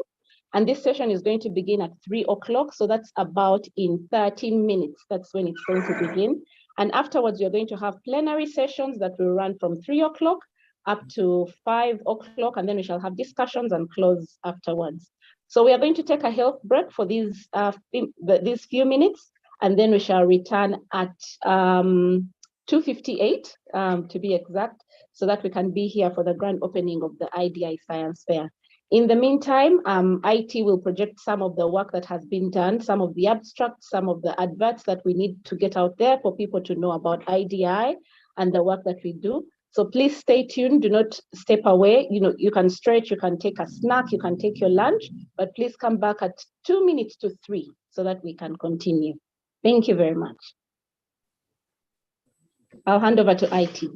Speaker 10: And this session is going to begin at 3 o'clock. So that's about in 13 minutes. That's when it's going to begin. And afterwards, you're going to have plenary sessions that will run from 3 o'clock up to 5 o'clock. And then we shall have discussions and close afterwards. So we are going to take a health break for these few minutes. And then we shall return at 2:58 to be exact, so that we can be here for the grand opening of the IDI Science Fair. In the meantime, IT will project some of the work that has been done, some of the abstracts, some of the adverts that we need to get out there for people to know about IDI and the work that we do. So please stay tuned, do not step away. You can stretch, you can take a snack, you can take your lunch, but please come back at 2 minutes to 3 so that we can continue. Thank you very much. I'll hand over to IT.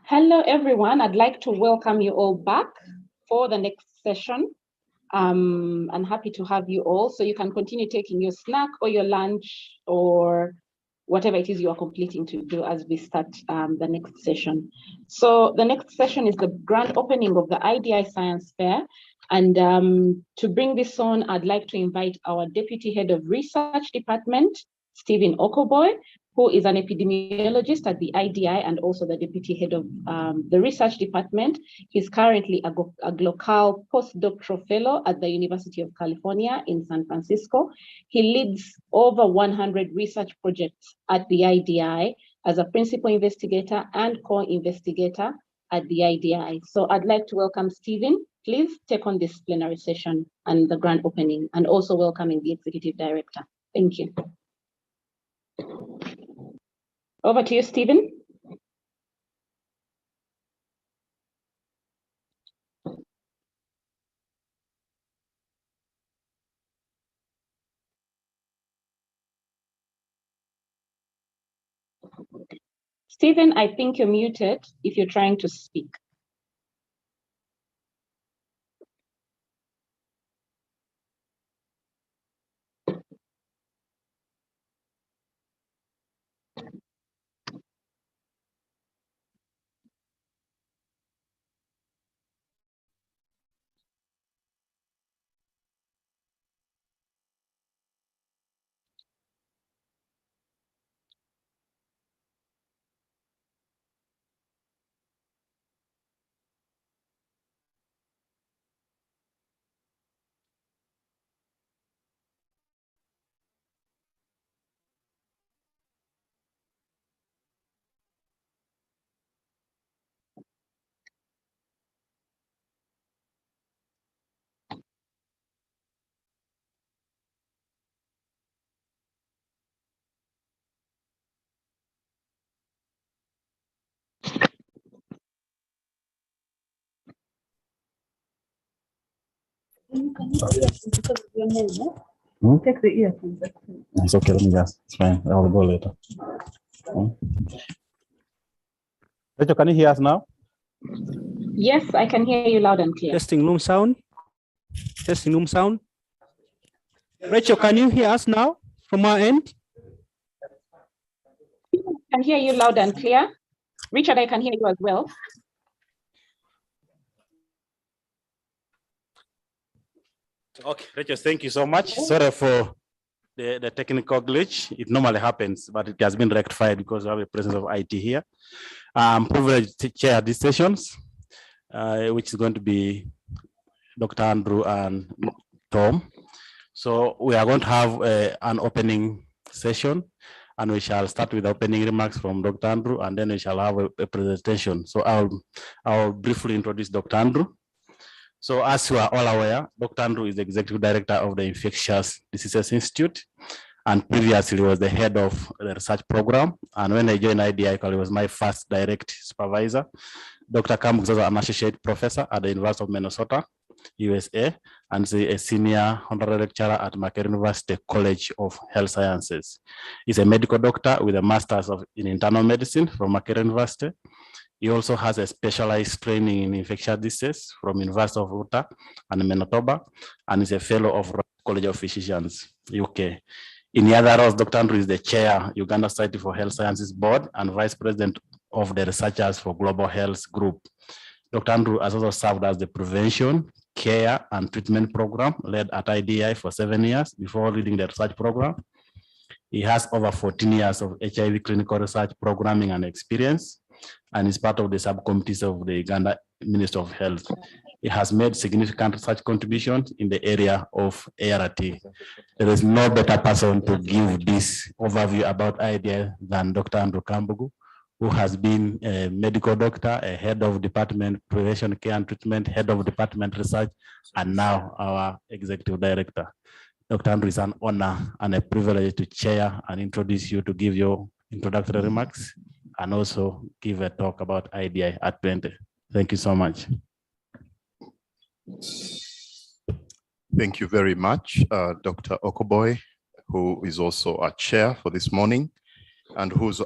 Speaker 10: Hello, everyone. I'd like to welcome you all back for the next session. I'm happy to have you all, so you can continue taking your snack or your lunch or whatever it is you are completing to do as we start the next session. So the next session is the grand opening of the IDI Science Fair. And to bring this on, I'd like to invite our Deputy Head of Research Department, Stephen Okoboy, who is an epidemiologist at the IDI and also the Deputy Head of the Research Department. He's currently a Glocal postdoctoral fellow at the University of California in San Francisco. He leads over 100 research projects at the IDI as a principal investigator and co-investigator at the IDI. So I'd like to welcome Stephen. Please take on this plenary session and the grand opening, and also welcoming the Executive Director. Thank you. Over to you, Stephen. Stephen, I think you're muted if you're trying to speak.
Speaker 11: Take the earphones. It's okay, let me just, it's fine, I'll go later. Rachel, can you hear us now?
Speaker 10: Yes, I can hear you loud and clear.
Speaker 12: Testing room sound. Testing room sound. Rachel, can you hear us now from our end?
Speaker 10: I can hear you loud and clear. Richard, I can hear you as well.
Speaker 11: Okay, Rachel, thank you so much. Sorry for the technical glitch. It normally happens, but it has been rectified because we have the presence of IT here. I'm privileged to chair these sessions, which is going to be Dr. Andrew and Tom. So we are going to have an opening session, and we shall start with opening remarks from Dr. Andrew, and then we shall have a presentation. So I'll briefly introduce Dr. Andrew. So as you are all aware, Dr. Andrew is the Executive Director of the Infectious Diseases Institute, and previously was the head of the research program. And when I joined IDI, he was my first direct supervisor. Dr. Kamuk is also an associate professor at the University of Minnesota, USA, and is a senior honorary lecturer at McCarry University College of Health Sciences. He's a medical doctor with a master's in internal medicine from McCarry University. He also has a specialized training in infectious diseases from University of Utah and Manitoba, and is a fellow of Royal College of Physicians, UK. In the other roles, Dr. Andrew is the chair, Uganda Society for Health Sciences Board, and vice president of the Researchers for Global Health Group. Dr. Andrew has also served as the prevention, care, and treatment program led at IDI for 7 years before leading the research program. He has over 14 years of HIV clinical research programming and experience, and is part of the subcommittees of the Uganda Ministry of Health. He has made significant research contributions in the area of ART. There is no better person to give this overview about IDI than Dr. Andrew Kambugu, who has been a medical doctor, a head of department prevention care and treatment, head of department research, and now our executive director. Dr. Andrew, it's an honor and a privilege to chair and introduce you to give your introductory remarks and also give a talk about IDI at 20. Thank you so much.
Speaker 13: Thank you very much, Dr. Okoboy, who is also our chair for this morning and who's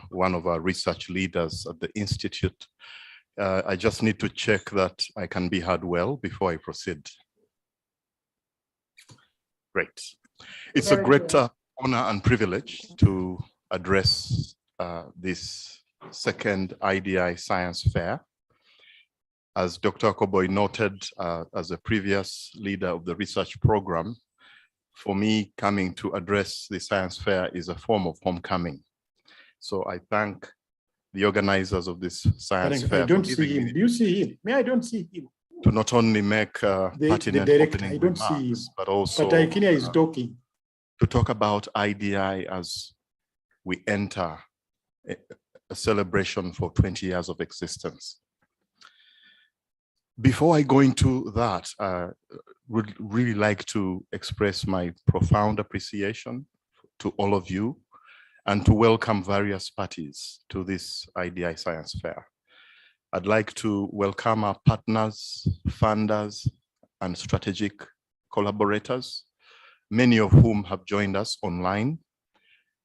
Speaker 13: one of our research leaders at the Institute. I just need to check that I can be heard well before I proceed. Great. It's a great honor and privilege to address this second IDI Science Fair. As Dr. Okoboy noted, as a previous leader of the research program, for me, coming to address the science fair is a form of homecoming. So I thank the organizers of this science fair.
Speaker 14: I don't see him. Do you see him? I don't see him.
Speaker 13: To not only make pertinent opening remarks, but also
Speaker 14: is talking.
Speaker 13: To talk about IDI as we enter a celebration for 20 years of existence. Before I go into that, I would really like to express my profound appreciation to all of you and to welcome various parties to this IDI Science Fair. I'd like to welcome our partners, funders, and strategic collaborators, many of whom have joined us online.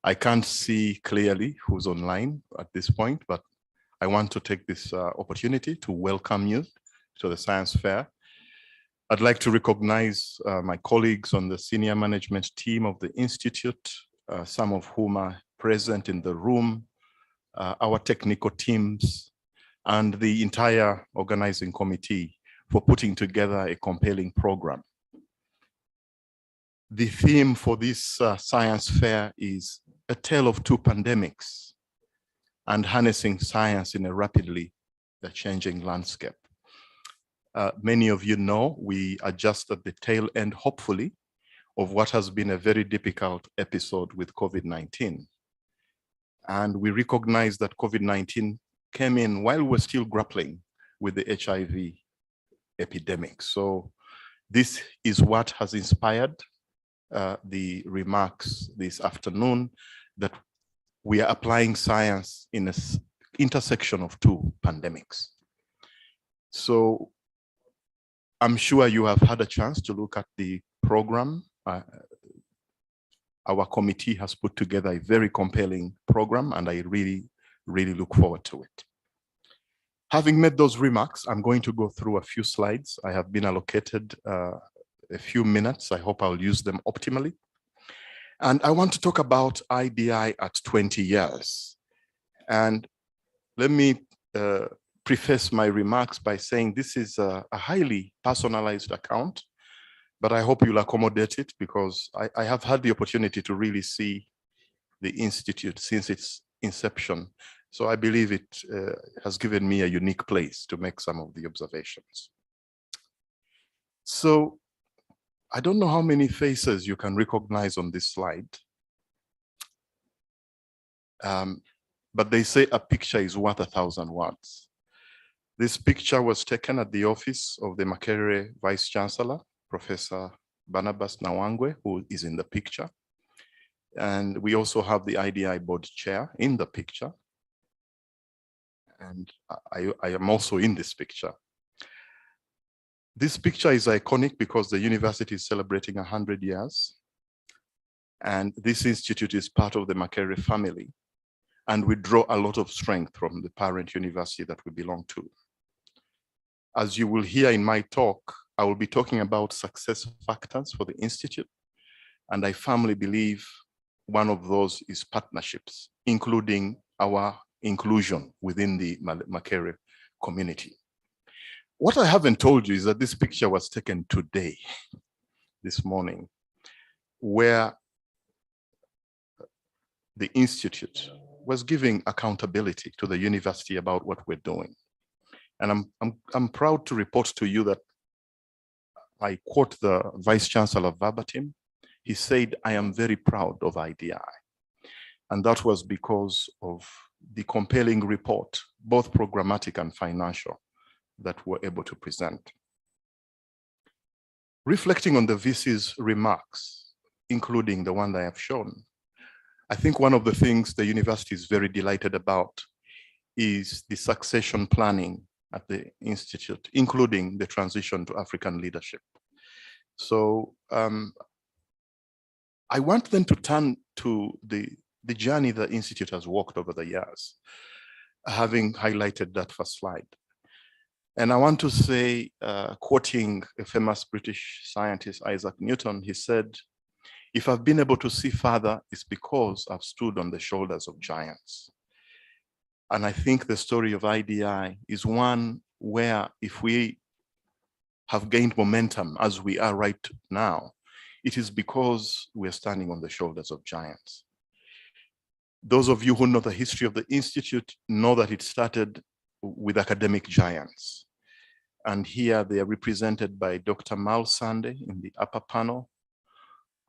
Speaker 13: I can't see clearly who's online at this point, but I want to take this opportunity to welcome you to the Science Fair. I'd like to recognize my colleagues on the senior management team of the Institute, some of whom are present in the room, our technical teams, and the entire organizing committee for putting together a compelling program. The theme for this science fair is a tale of two pandemics and harnessing science in a rapidly changing landscape. Many of you know we are just at the tail end, hopefully, of what has been a very difficult episode with COVID-19. And we recognize that COVID-19 came in while we're still grappling with the HIV epidemic. So this is what has inspired the remarks this afternoon, that we are applying science in an intersection of two pandemics. So I'm sure you have had a chance to look at the program. Our committee has put together a very compelling program, and I really look forward to it. Having made those remarks, I'm going to go through a few slides. I have been allocated a few minutes. I hope I'll use them optimally. And I want to talk about IDI at 20 years. And let me preface my remarks by saying this is a highly personalized account, but I hope you'll accommodate it because I have had the opportunity to really see the Institute since its inception. So I believe it has given me a unique place to make some of the observations. So I don't know how many faces you can recognize on this slide, but they say a picture is worth 1,000 words. This picture was taken at the office of the Makerere Vice Chancellor, Professor Barnabas Nawangwe, who is in the picture. And we also have the IDI board chair in the picture. And I am also in this picture. This picture is iconic because the university is celebrating 100 years. And this institute is part of the Makerere family. And we draw a lot of strength from the parent university that we belong to. As you will hear in my talk, I will be talking about success factors for the Institute. And I firmly believe one of those is partnerships, including our inclusion within the Makerere community. What I haven't told you is that this picture was taken today, this morning, where the Institute was giving accountability to the university about what we're doing. And I'm proud to report to you that I quote the Vice Chancellor verbatim. He said, "I am very proud of IDI." And that was because of the compelling report, both programmatic and financial, that we're able to present. Reflecting on the VC's remarks, including the one that I have shown, I think one of the things the university is very delighted about is the succession planning at the Institute, including the transition to African leadership. So I want then to turn to the journey the Institute has walked over the years, having highlighted that first slide. And I want to say, quoting a famous British scientist, Isaac Newton, he said, "If I've been able to see further, it's because I've stood on the shoulders of giants." And I think the story of IDI is one where if we have gained momentum as we are right now, it is because we're standing on the shoulders of giants. Those of you who know the history of the Institute know that it started with academic giants. And here they are represented by Dr. Mal Sande in the upper panel,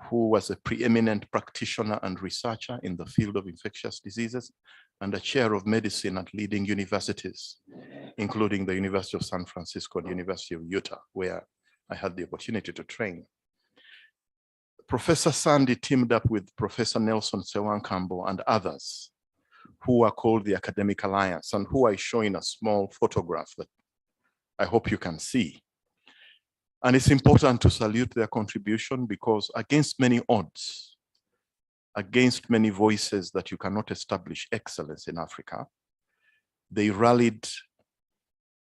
Speaker 13: who was a preeminent practitioner and researcher in the field of infectious diseases and a chair of medicine at leading universities, including the University of San Francisco and University of Utah, where I had the opportunity to train. Professor Sande teamed up with Professor Nelson Sewankambo and others who are called the Academic Alliance and who I show in a small photograph that I hope you can see. And it's important to salute their contribution because against many odds, against many voices that you cannot establish excellence in Africa, they rallied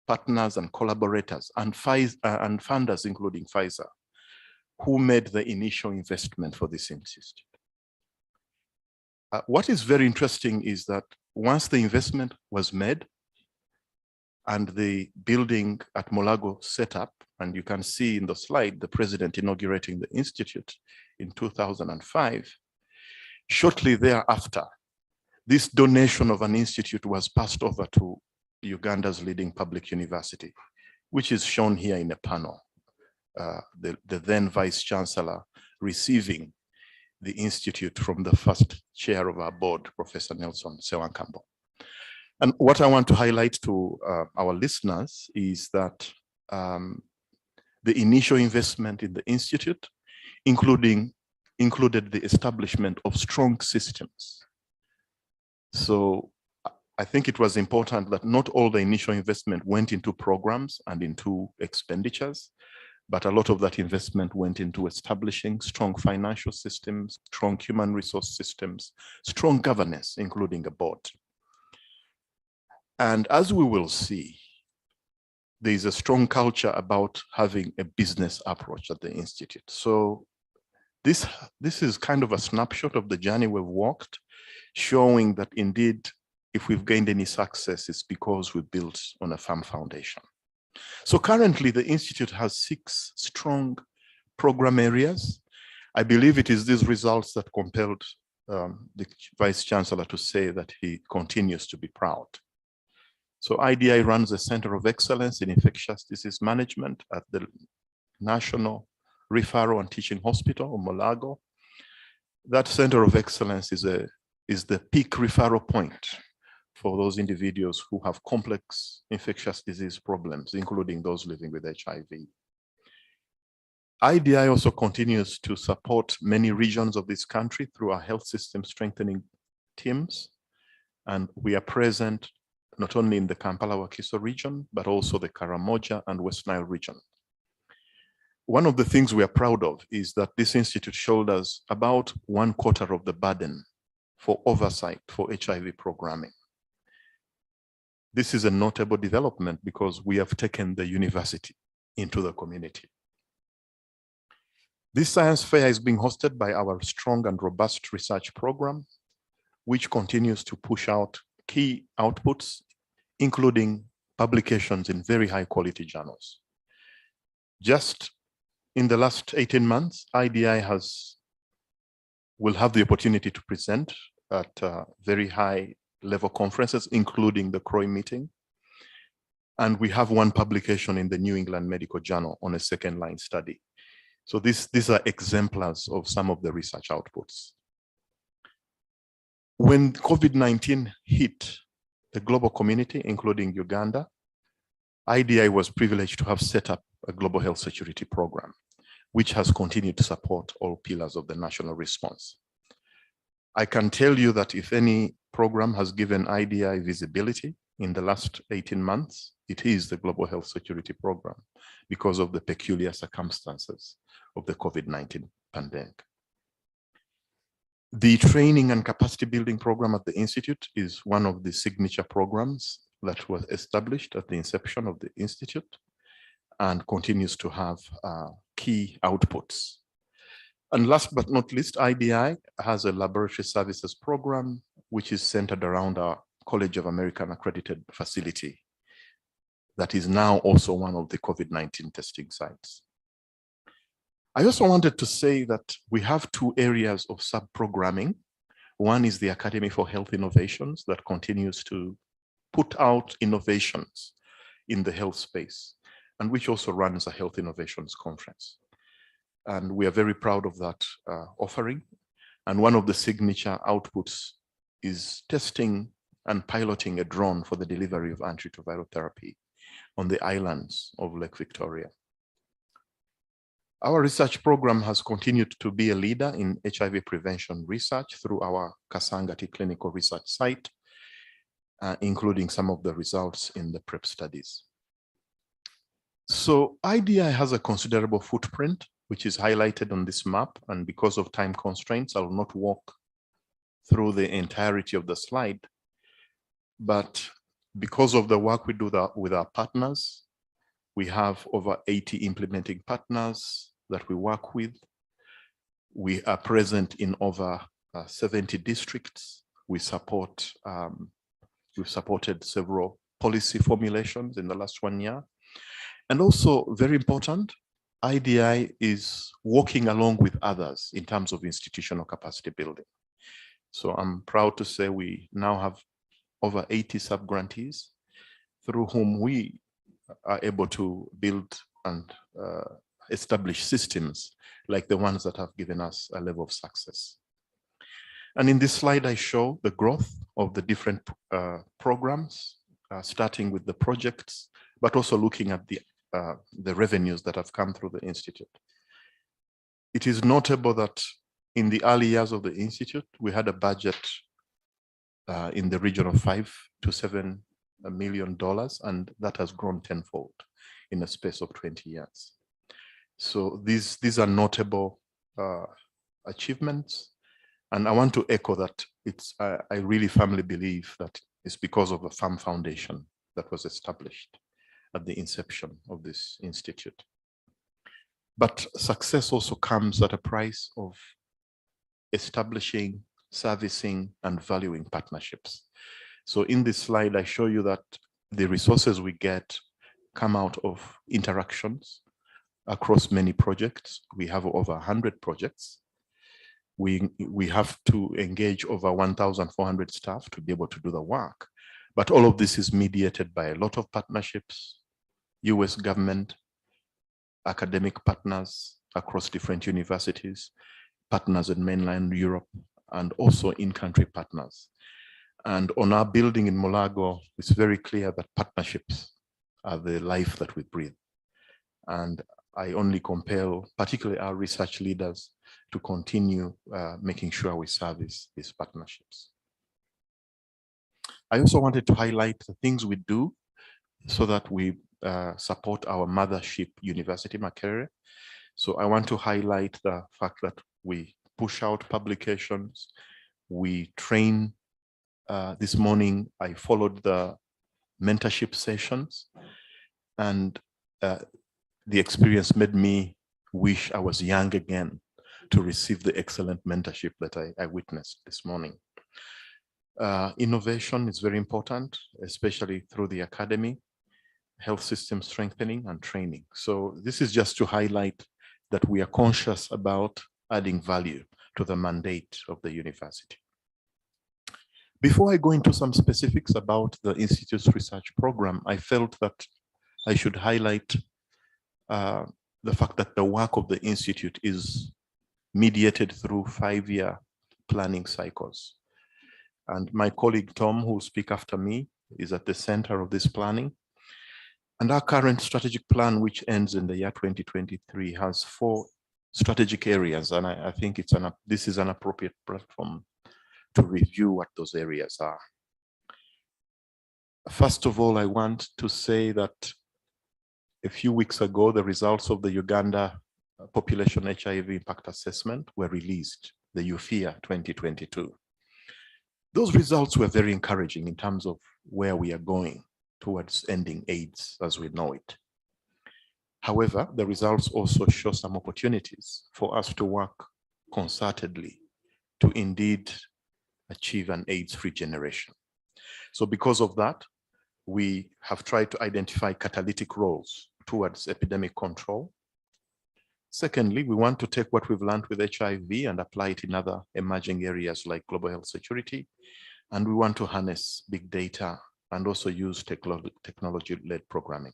Speaker 13: partners and collaborators and funders, including Pfizer, who made the initial investment for this institute. What is very interesting is that once the investment was made and the building at Molago set up, and you can see in the slide, the president inaugurating the institute in 2005, shortly thereafter, this donation of an institute was passed over to Uganda's leading public university, which is shown here in a panel. The then Vice Chancellor receiving the institute from the first chair of our board, Professor Nelson Sewankambo. And what I want to highlight to our listeners is that the initial investment in the institute included the establishment of strong systems. So I think it was important that not all the initial investment went into programs and into expenditures, but a lot of that investment went into establishing strong financial systems, strong human resource systems, strong governance, including a board. And as we will see, there is a strong culture about having a business approach at the Institute. So this is kind of a snapshot of the journey we've walked, showing that indeed, if we've gained any success, it's because we built on a firm foundation. So currently, the Institute has 6 strong program areas. I believe it is these results that compelled the Vice Chancellor to say that he continues to be proud. So IDI runs a Center of Excellence in Infectious Disease Management at the National Referral and Teaching Hospital, Molago. That Center of Excellence is the peak referral point for those individuals who have complex infectious disease problems, including those living with HIV. IDI also continues to support many regions of this country through our health system strengthening teams. And we are present not only in the Kampala-Wakiso region, but also the Karamoja and West Nile region. One of the things we are proud of is that this institute shoulders about 1/4 of the burden for oversight for HIV programming. This is a notable development because we have taken the university into the community. This science fair is being hosted by our strong and robust research program, which continues to push out key outputs, including publications in very high quality journals. Just in the last 18 months, IDI will have the opportunity to present at very high level conferences, including the CROI meeting. And we have one publication in the New England Medical Journal on a second line study. So these are exemplars of some of the research outputs. When COVID-19 hit the global community, including Uganda, IDI was privileged to have set up a global health security program, which has continued to support all pillars of the national response. I can tell you that if any program has given IDI visibility in the last 18 months, it is the Global Health Security Program because of the peculiar circumstances of the COVID-19 pandemic. The training and capacity building program at the Institute is one of the signature programs that was established at the inception of the Institute and continues to have key outputs. And last but not least, IBI has a laboratory services program, which is centered around our College of American accredited facility that is now also one of the COVID-19 testing sites. I also wanted to say that we have two areas of sub-programming. One is the Academy for Health Innovations that continues to put out innovations in the health space, and which also runs a Health Innovations Conference. And we are very proud of that offering. And one of the signature outputs is testing and piloting a drone for the delivery of antiretroviral therapy on the islands of Lake Victoria. Our research program has continued to be a leader in HIV prevention research through our Kasangati Clinical Research Site, including some of the results in the PrEP studies. So IDI has a considerable footprint, which is highlighted on this map. And because of time constraints, I will not walk through the entirety of the slide. But because of the work we do with our partners, we have over 80 implementing partners that we work with. We are present in over 70 districts. We support, we've supported several policy formulations in the last 1 year. And also very important, IDI is working along with others in terms of institutional capacity building. So I'm proud to say we now have over 80 sub-grantees through whom we are able to build and establish systems like the ones that have given us a level of success. And in this slide, I show the growth of the different programs, starting with the projects, but also looking at the revenues that have come through the Institute. It is notable that in the early years of the Institute, we had a budget in the region of $5 to $7 million, and that has grown tenfold in a space of 20 years. So these are notable achievements. And I want to echo that I really firmly believe that it's because of a firm foundation that was established at the inception of this institute. But success also comes at a price of establishing, servicing, and valuing partnerships. So in this slide, I show you that the resources we get come out of interactions across many projects. We have over 100 projects. We have to engage over 1,400 staff to be able to do the work. But all of this is mediated by a lot of partnerships, US government, academic partners across different universities, partners in mainland Europe, and also in-country partners. And on our building in Mulago, it's very clear that partnerships are the life that we breathe. And I only compel, particularly our research leaders, to continue making sure we service these partnerships. I also wanted to highlight the things we do so that we support our mothership university, Makerere. So I want to highlight the fact that we push out publications, we train. This morning, I followed the mentorship sessions, and the experience made me wish I was young again to receive the excellent mentorship that I witnessed this morning. Innovation is very important, especially through the academy, health system strengthening and training. So this is just to highlight that we are conscious about adding value to the mandate of the university. Before I go into some specifics about the Institute's research program, I felt that I should highlight the fact that the work of the Institute is mediated through 5-year planning cycles. And my colleague Tom, who will speak after me, is at the center of this planning. And our current strategic plan, which ends in the year 2023, has 4 strategic areas. And I think this is an appropriate platform to review what those areas are. First of all, I want to say that a few weeks ago, the results of the Uganda Population HIV Impact Assessment were released, the UFIA 2022. Those results were very encouraging in terms of where we are going towards ending AIDS as we know it. However, the results also show some opportunities for us to work concertedly to indeed achieve an AIDS-free generation. So because of that, we have tried to identify catalytic roles towards epidemic control. Secondly, we want to take what we've learned with HIV and apply it in other emerging areas like global health security. And we want to harness big data and also use technology-led programming.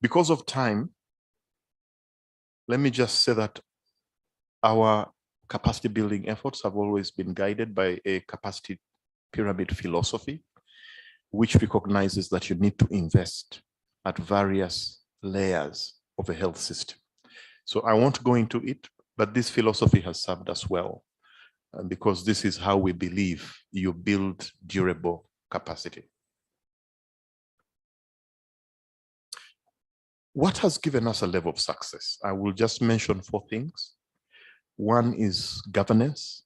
Speaker 13: Because of time, let me just say that our capacity building efforts have always been guided by a capacity pyramid philosophy, which recognizes that you need to invest at various layers of a health system. So I won't go into it, but this philosophy has served us well, because this is how we believe you build durable capacity. What has given us a level of success? I will just mention 4 things. One is governance.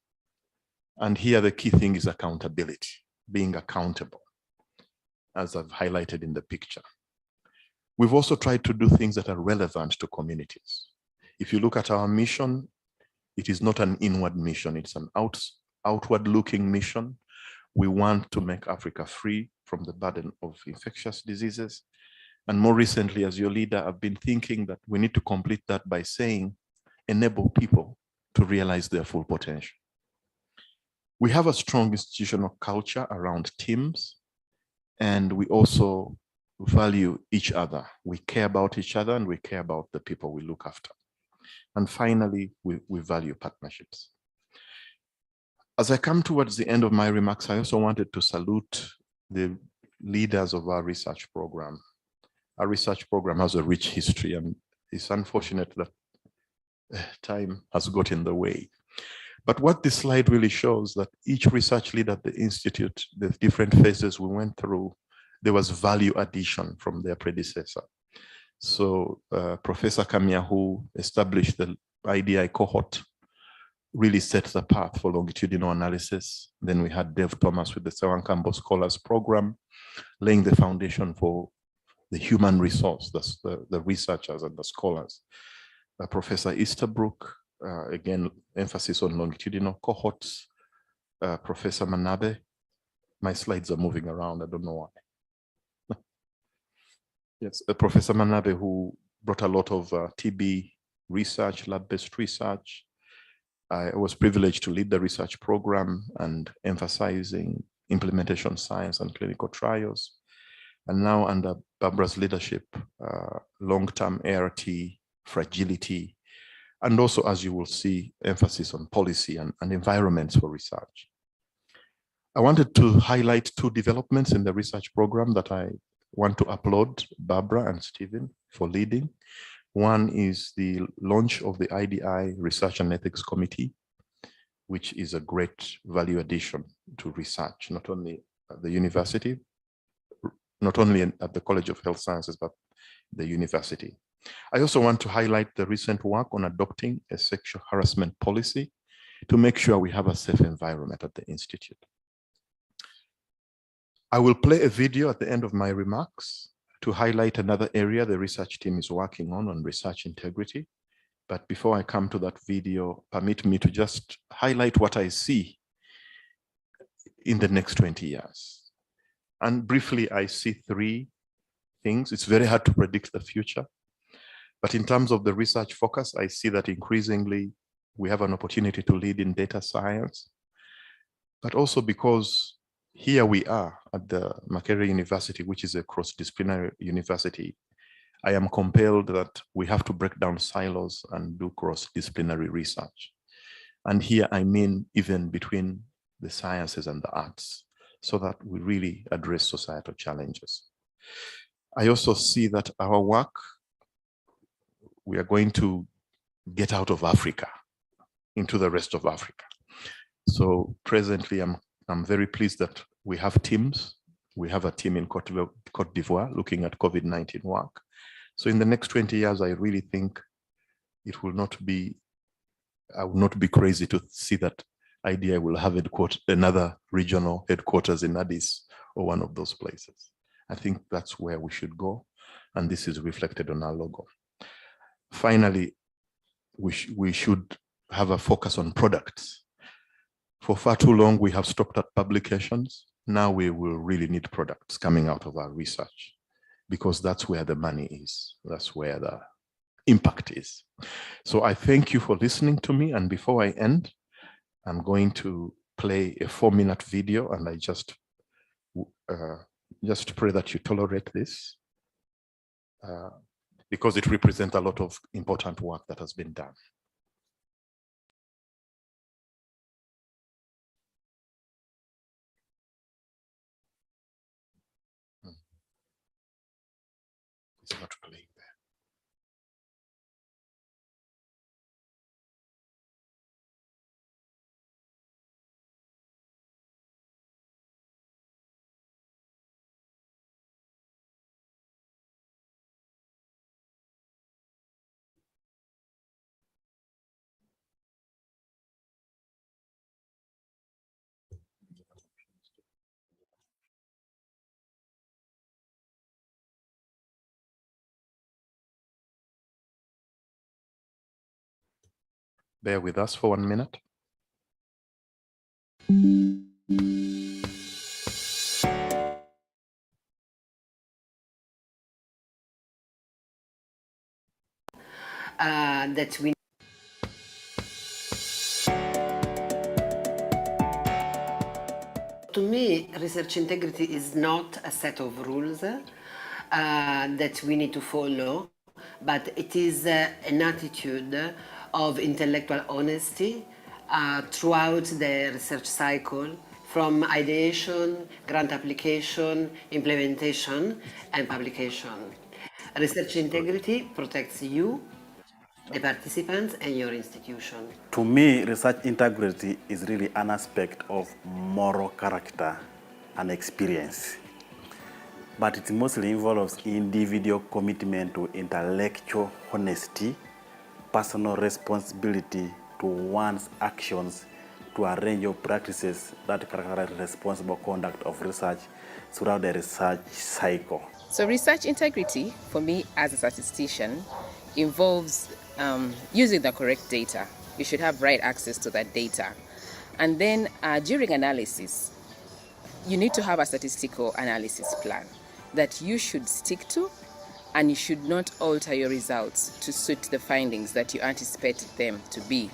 Speaker 13: And here the key thing is accountability, being accountable, as I've highlighted in the picture. We've also tried to do things that are relevant to communities. If you look at our mission, it is not an inward mission, it's an outward-looking mission. We want to make Africa free from the burden of infectious diseases. And more recently, as your leader, I've been thinking that we need to complete that by saying, enable people to realize their full potential. We have a strong institutional culture around teams, and we also value each other. We care about each other and we care about the people we look after. And finally, we value partnerships. As I come towards the end of my remarks, I also wanted to salute the leaders of our research program. Our research program has a rich history, and it's unfortunate that time has got in the way. But what this slide really shows that each research leader at the Institute, the different phases we went through, there was value addition from their predecessor. So Professor Kamia, who established the IDI cohort, really set the path for longitudinal analysis. Then we had Dave Thomas with the Sewankambo Scholars Program, laying the foundation for the human resource, the researchers and the scholars. Professor Easterbrook, again, emphasis on longitudinal cohorts. Professor Manabe, my slides are moving around, I don't know why. Yes, Professor Manabe, who brought a lot of TB research, lab-based research. I was privileged to lead the research program and emphasizing implementation science and clinical trials. And now under Barbara's leadership, long-term ART, fragility, and also, as you will see, emphasis on policy and environments for research. I wanted to highlight 2 developments in the research program that I want to applaud Barbara and Stephen for leading. One is the launch of the IDI Research and Ethics Committee, which is a great value addition to research, not only at the university, not only at the College of Health Sciences, but the university. I also want to highlight the recent work on adopting a sexual harassment policy to make sure we have a safe environment at the Institute. I will play a video at the end of my remarks to highlight another area the research team is working on research integrity. But before I come to that video, permit me to just highlight what I see in the next 20 years. And briefly, I see 3 things. It's very hard to predict the future. But in terms of the research focus, I see that increasingly we have an opportunity to lead in data science, but also because here we are at the Makerere University, which is a cross-disciplinary university, I am compelled that we have to break down silos and do cross-disciplinary research. And here I mean even between the sciences and the arts, so that we really address societal challenges. I also see that our work, we are going to get out of Africa into the rest of Africa. So presently, I'm very pleased that we have teams We have a team in Cote d'Ivoire looking at COVID-19 work. So in the next 20 years, I really think it will not be, I will not be crazy to see that idea will have another regional headquarters in Addis or one of those places. I think that's where we should go. And this is reflected on our logo. Finally, we should have a focus on products. For far too long, we have stopped at publications. Now we will really need products coming out of our research, because that's where the money is. That's where the impact is. So I thank you for listening to me. And before I end, I'm going to play a 4-minute video, and I just pray that you tolerate this, because it represents a lot of important work that has been done. It's not playing there. Bear with us for 1 minute.
Speaker 15: That we To me, research integrity is not a set of rules that we need to follow, but it is an attitude of intellectual honesty throughout the research cycle, from ideation, grant application, implementation, and publication. Research integrity protects you, the participants, and your institution.
Speaker 11: To me, research integrity is really an aspect of moral character and experience. But it mostly involves individual commitment to intellectual honesty, personal responsibility to one's actions, to a range of practices that characterize responsible conduct of research throughout the research cycle.
Speaker 16: So research integrity, for me as a statistician, involves using the correct data. You should have right access to that data. And then during analysis, you need to have a statistical analysis plan that you should stick to, and you should not alter your results to suit the findings that you anticipate them to be.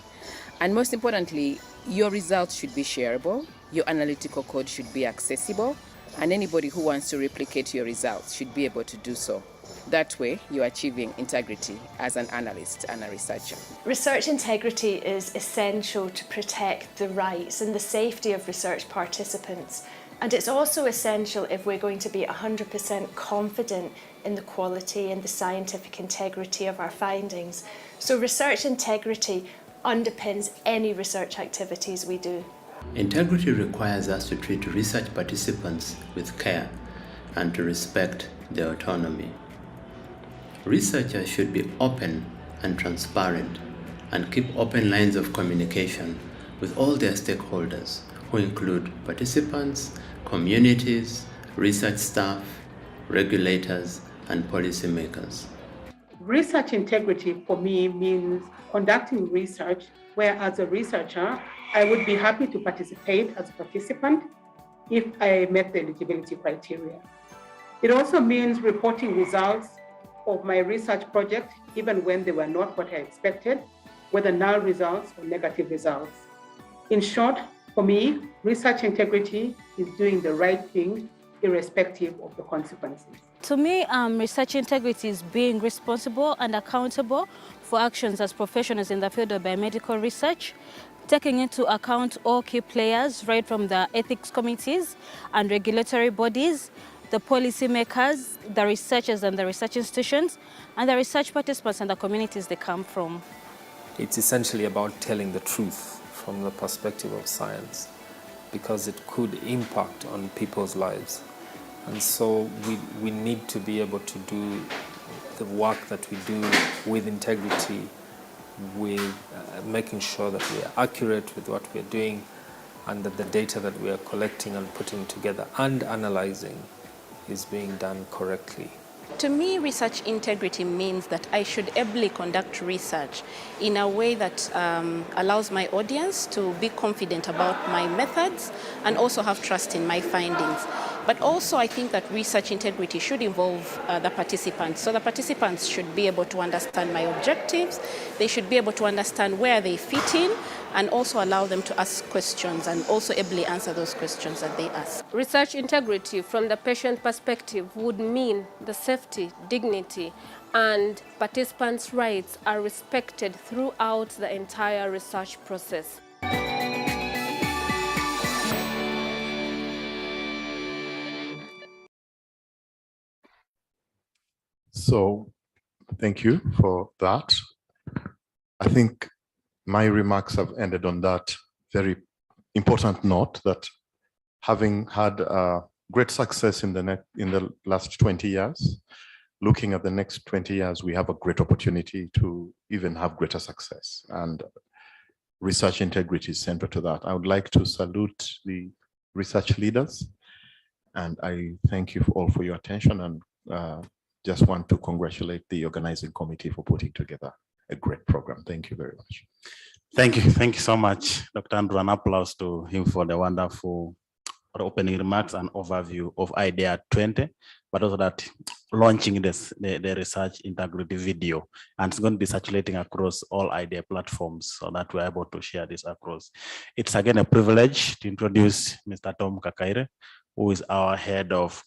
Speaker 16: And most importantly, your results should be shareable, your analytical code should be accessible, and anybody who wants to replicate your results should be able to do so. That way, you're achieving integrity as an analyst and a researcher.
Speaker 17: Research integrity is essential to protect the rights and the safety of research participants. And it's also essential if we're going to be 100% confident in the quality and the scientific integrity of our findings. So research integrity underpins any research activities we do.
Speaker 18: Integrity requires us to treat research participants with care and to respect their autonomy. Researchers should be open and transparent and keep open lines of communication with all their stakeholders, who include participants, communities, research staff, regulators, and policymakers.
Speaker 1: Research integrity for me means conducting research where, as a researcher, I would be happy to participate as a participant if I met the eligibility criteria. It also means reporting results of my research project, even when they were not what I expected, whether null results or negative results. In short, for me, research integrity is doing the right thing, irrespective of the consequences.
Speaker 19: To me, research integrity is being responsible and accountable for actions as professionals in the field of biomedical research, taking into account all key players, right from the ethics committees and regulatory bodies, the policymakers, the researchers and the research institutions, and the research participants and the communities they come from.
Speaker 20: It's essentially about telling the truth from the perspective of science, because it could impact on people's lives. And so we need to be able to do the work that we do with integrity, with making sure that we are accurate with what we're doing, and that the data that we are collecting and putting together and analyzing is being done correctly.
Speaker 21: To me, research integrity means that I should ably conduct research in a way that allows my audience to be confident about my methods and also have trust in my findings. But also I think that research integrity should involve the participants. So the participants should be able to understand my objectives, they should be able to understand where they fit in, and also allow them to ask questions and also ably answer those questions that they ask.
Speaker 22: Research integrity from the patient perspective would mean the safety, dignity, and participants' rights are respected throughout the entire research process.
Speaker 13: So thank you for that. I think my remarks have ended on that very important note that having had great success in the last 20 years, looking at the next 20 years, we have a great opportunity to even have greater success, and research integrity is central to that. I would like to salute the research leaders, and I thank you all for your attention, and just want to congratulate the organizing committee for putting together a great program. Thank you very much.
Speaker 11: Thank you so much, Dr. Andrew. An applause to him for the wonderful opening remarks and overview of IDEA 20, but also that launching the research integrity video, and it's going to be circulating across all IDEA platforms so that we're able to share this across. It's again a privilege to introduce Mr. Tom Kakaire, who is our head of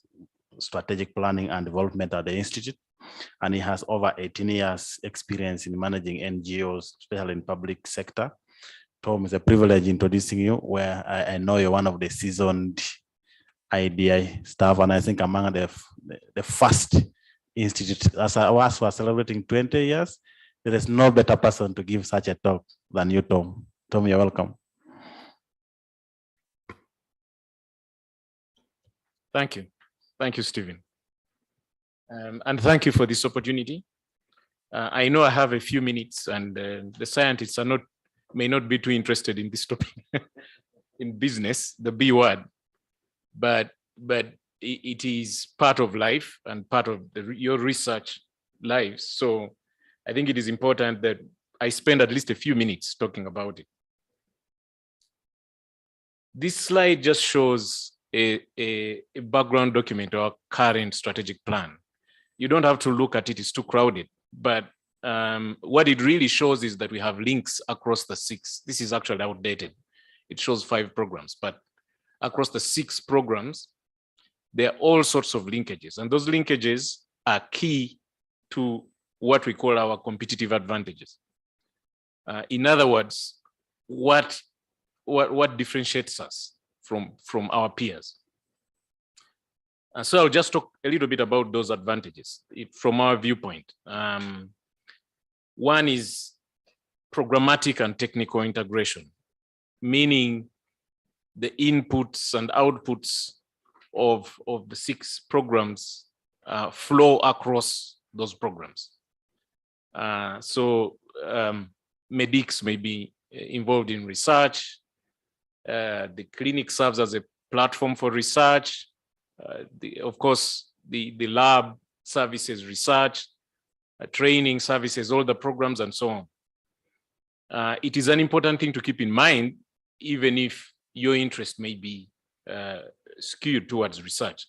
Speaker 11: strategic planning and development at the Institute. And he has over 18 years experience in managing NGOs, especially in public sector. Tom, it's a privilege introducing you, where I know you're one of the seasoned IDI staff, and I think among the first institute, as we're celebrating 20 years, there is no better person to give such a talk than you, Tom. Tom, you're welcome.
Speaker 23: Thank you. Thank you, Stephen. And thank you for this opportunity. I know I have a few minutes, and the scientists may not be too interested in this topic in business, the B word, but it is part of life and part of your research lives. So I think it is important that I spend at least a few minutes talking about it. This slide just shows a background document or a current strategic plan. You don't have to look at it, it's too crowded, but what it really shows is that we have links across the 6. This is actually outdated. It shows 5 programs, but across the 6 programs, there are all sorts of linkages, and those linkages are key to what we call our competitive advantages. In other words, what differentiates us from our peers. So I'll just talk a little bit about those advantages from our viewpoint. One is programmatic and technical integration, meaning the inputs and outputs of the 6 programs flow across those programs. So medics may be involved in research. The clinic serves as a platform for research. Of course, the lab services research, training services, all the programs and so on. It is an important thing to keep in mind, even if your interest may be skewed towards research.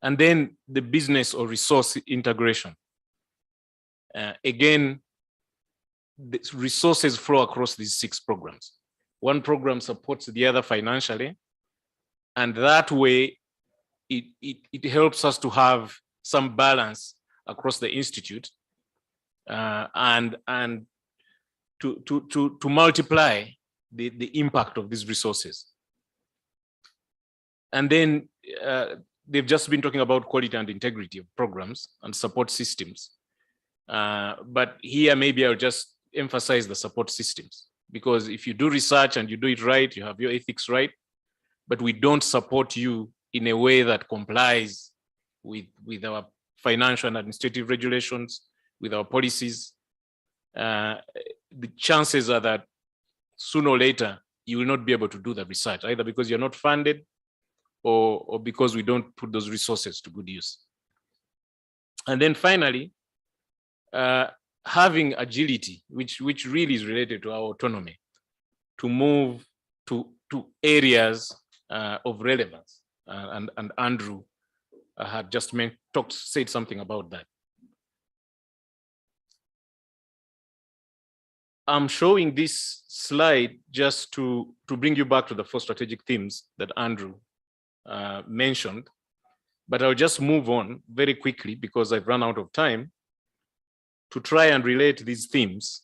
Speaker 23: And then the business or resource integration. Again, the resources flow across these 6 programs. One program supports the other financially, and that way it helps us to have some balance across the institute and to multiply the impact of these resources. And then they've just been talking about quality and integrity of programs and support systems. But here maybe I'll just emphasize the support systems, because if you do research and you do it right, you have your ethics right, but we don't support you in a way that complies with our financial and administrative regulations, with our policies, the chances are that sooner or later you will not be able to do the research, either because you're not funded or because we don't put those resources to good use. And then finally, having agility, which really is related to our autonomy, to move to areas of relevance. And Andrew had just said something about that. I'm showing this slide just to bring you back to the 4 strategic themes that Andrew mentioned, but I'll just move on very quickly because I've run out of time to try and relate these themes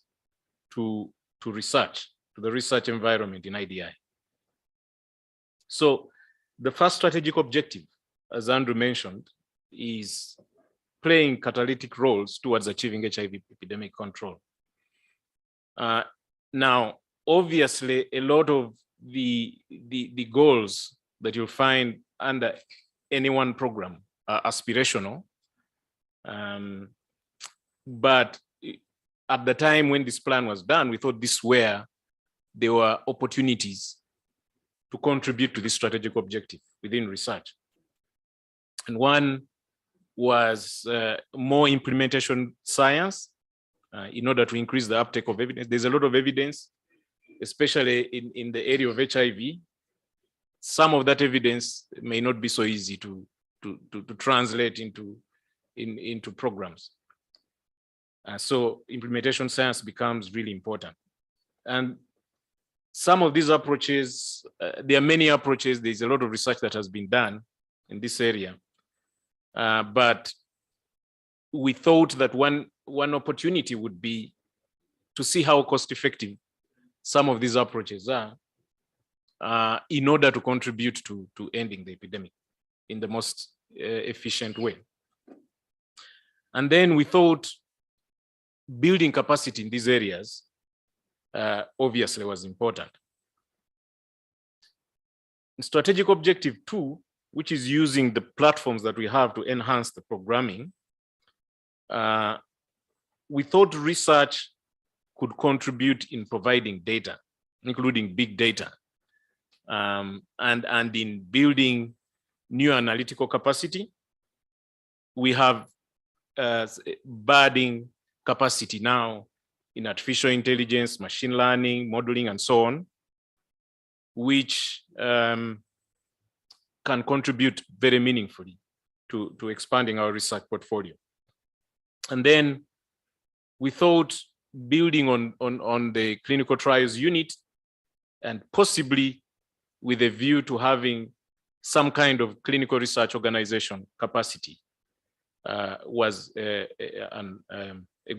Speaker 23: to research, to the research environment in IDI. So the first strategic objective, as Andrew mentioned, is playing catalytic roles towards achieving HIV epidemic control. Now, obviously, a lot of the goals that you'll find under any one program are aspirational. But at the time when this plan was done, we thought there were opportunities to contribute to this strategic objective within research. And one was more implementation science in order to increase the uptake of evidence. There's a lot of evidence, especially in the area of HIV. Some of that evidence may not be so easy to translate into programs. So implementation science becomes really important. And some of these approaches, there are many approaches. There's a lot of research that has been done in this area. But we thought that one opportunity would be to see how cost-effective some of these approaches are in order to contribute to ending the epidemic in the most efficient way. And then we thought building capacity in these areas obviously was important. Strategic objective 2, which is using the platforms that we have to enhance the programming, we thought research could contribute in providing data, including big data, and in building new analytical capacity. We have budding capacity now in artificial intelligence, machine learning, modeling, and so on, which can contribute very meaningfully to expanding our research portfolio. And then we thought building on the clinical trials unit, and possibly with a view to having some kind of clinical research organization capacity was a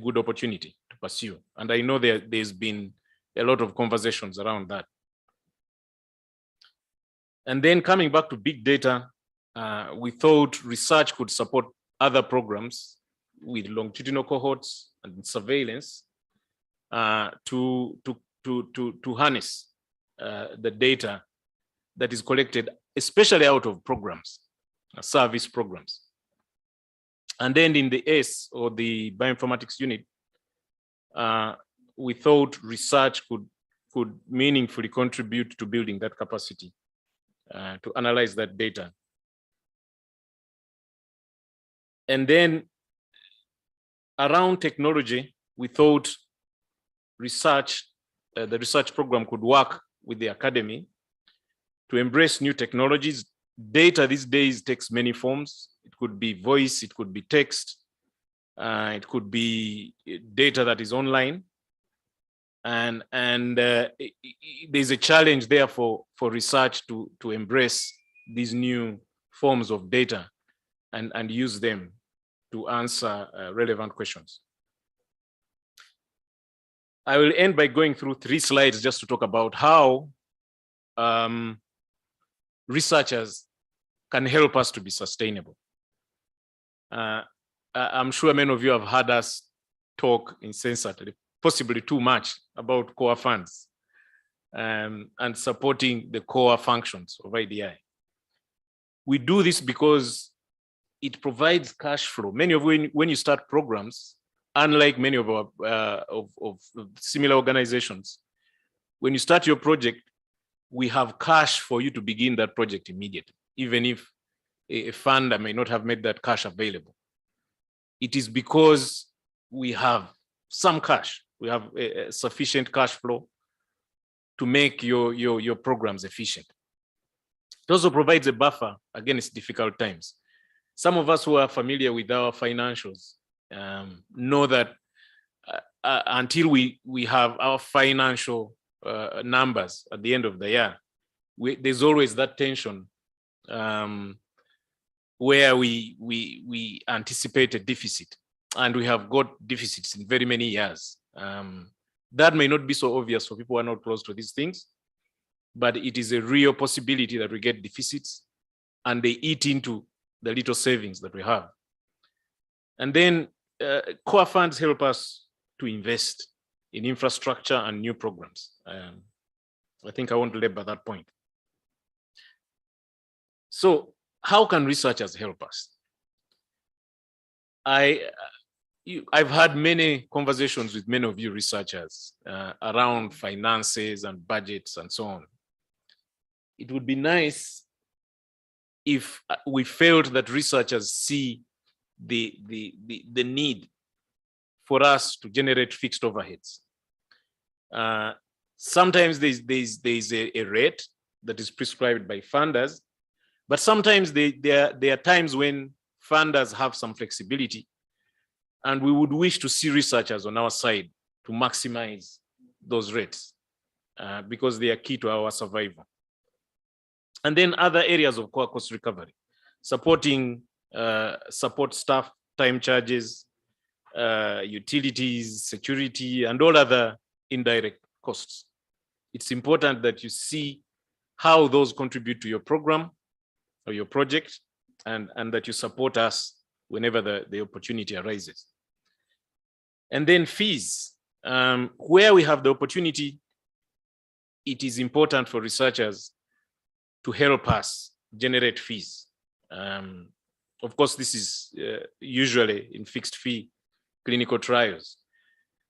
Speaker 23: good opportunity to pursue. And I know there's been a lot of conversations around that. And then coming back to big data, we thought research could support other programs with longitudinal cohorts and surveillance to harness the data that is collected, especially out of programs, service programs. And then in the S, or the bioinformatics unit, we thought research could meaningfully contribute to building that capacity to analyze that data. And then around technology, we thought research, the research program could work with the academy to embrace new technologies. Data these days takes many forms. It could be voice, it could be text, it could be data that is online. And there's a challenge there for research to embrace these new forms of data and use them to answer relevant questions. I will end by going through 3 slides just to talk about how researchers can help us to be sustainable. I'm sure many of you have heard us talk insensately, possibly too much, about core funds and supporting the core functions of IDI. We do this because it provides cash flow. Many of when you start programs, unlike many of our of similar organizations, when you start your project, we have cash for you to begin that project immediately, even if a funder may not have made that cash available. It is because we have some cash, we have a sufficient cash flow to make your programs efficient. It also provides a buffer against difficult times. Some of us who are familiar with our financials know that until we have our financial numbers at the end of the year, there's always that tension where we anticipate a deficit, and we have got deficits in very many years. That may not be so obvious for people who are not close to these things, but it is a real possibility that we get deficits and they eat into the little savings that we have. And then core funds help us to invest in infrastructure and new programs. I think I won't labor that point. So how can researchers help us? I've had many conversations with many of you researchers around finances and budgets and so on. It would be nice if we felt that researchers see the need for us to generate fixed overheads. Sometimes there's a rate that is prescribed by funders, but sometimes there are times when funders have some flexibility, and we would wish to see researchers on our side to maximize those rates because they are key to our survival. And then other areas of core cost recovery, supporting support staff, time charges, utilities, security, and all other indirect costs. It's important that you see how those contribute to your program or your project, and that you support us whenever the opportunity arises. And then fees, where we have the opportunity, it is important for researchers to help us generate fees. Of course, this is usually in fixed fee clinical trials,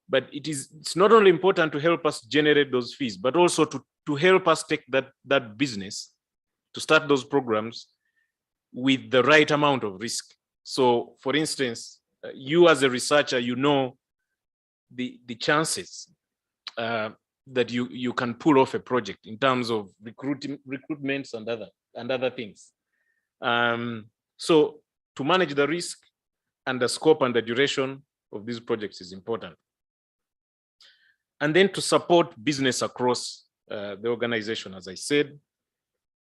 Speaker 23: but it's not only important to help us generate those fees, but also to help us take that business, to start those programs with the right amount of risk. So for instance, you as a researcher, you know the chances that you can pull off a project in terms of recruitments and other things. So to manage the risk and the scope and the duration of these projects is important. And then to support business across the organization, as I said,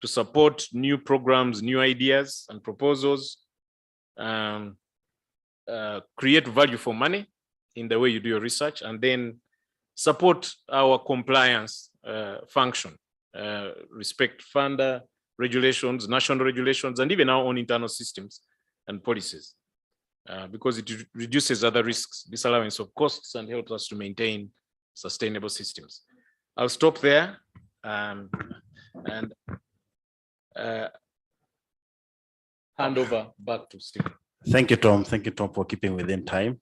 Speaker 23: to support new programs, new ideas and proposals, create value for money in the way you do your research, and then support our compliance function, respect funder regulations, national regulations, and even our own internal systems and policies, because it reduces other risks, disallowance of costs, and helps us to maintain sustainable systems. I'll stop there and hand over back to Stephen.
Speaker 11: Thank you, Tom. Thank you, Tom, for keeping within time.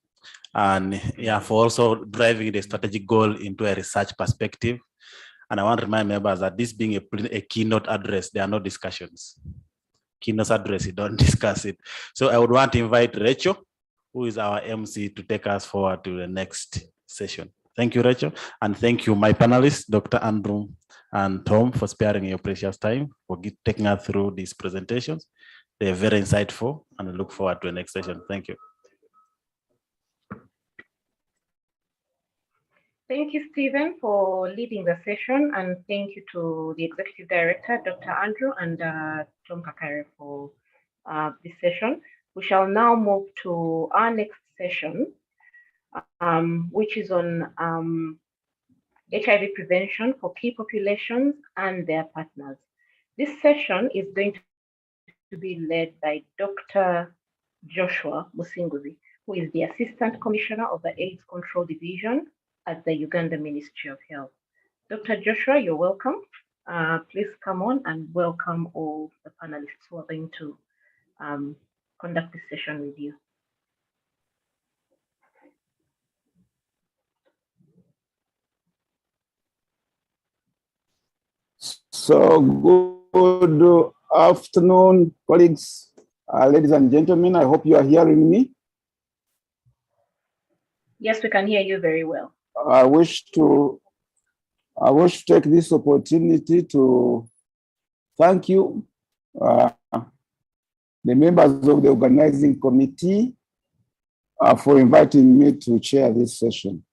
Speaker 11: And yeah, for also driving the strategic goal into a research perspective. And I want to remind members that this being a keynote address, there are no discussions. Keynote address, you don't discuss it. So I would want to invite Rachel, who is our MC, to take us forward to the next session. Thank you, Rachel. And thank you, my panelists, Dr. Andrew and Tom, for sparing your precious time, for taking us through these presentations. They're very insightful, and I look forward to the next session. Thank you.
Speaker 5: Thank you, Stephen, for leading the session, and thank you to the Executive Director, Dr. Andrew, and Tom Kakare for this session. We shall now move to our next session, which is on HIV prevention for key populations and their partners. This session is going to be led by Dr. Joshua Musinguzi, who is the Assistant Commissioner of the AIDS Control Division at the Uganda Ministry of Health. Dr. Joshua, you're welcome. Please come on and welcome all the panelists who are going to conduct this session with you.
Speaker 7: So good afternoon, colleagues, ladies and gentlemen. I hope you are hearing me.
Speaker 5: Yes, we can hear you very well.
Speaker 7: I wish to take this opportunity to thank you, the members of the organizing committee, for inviting me to chair this session.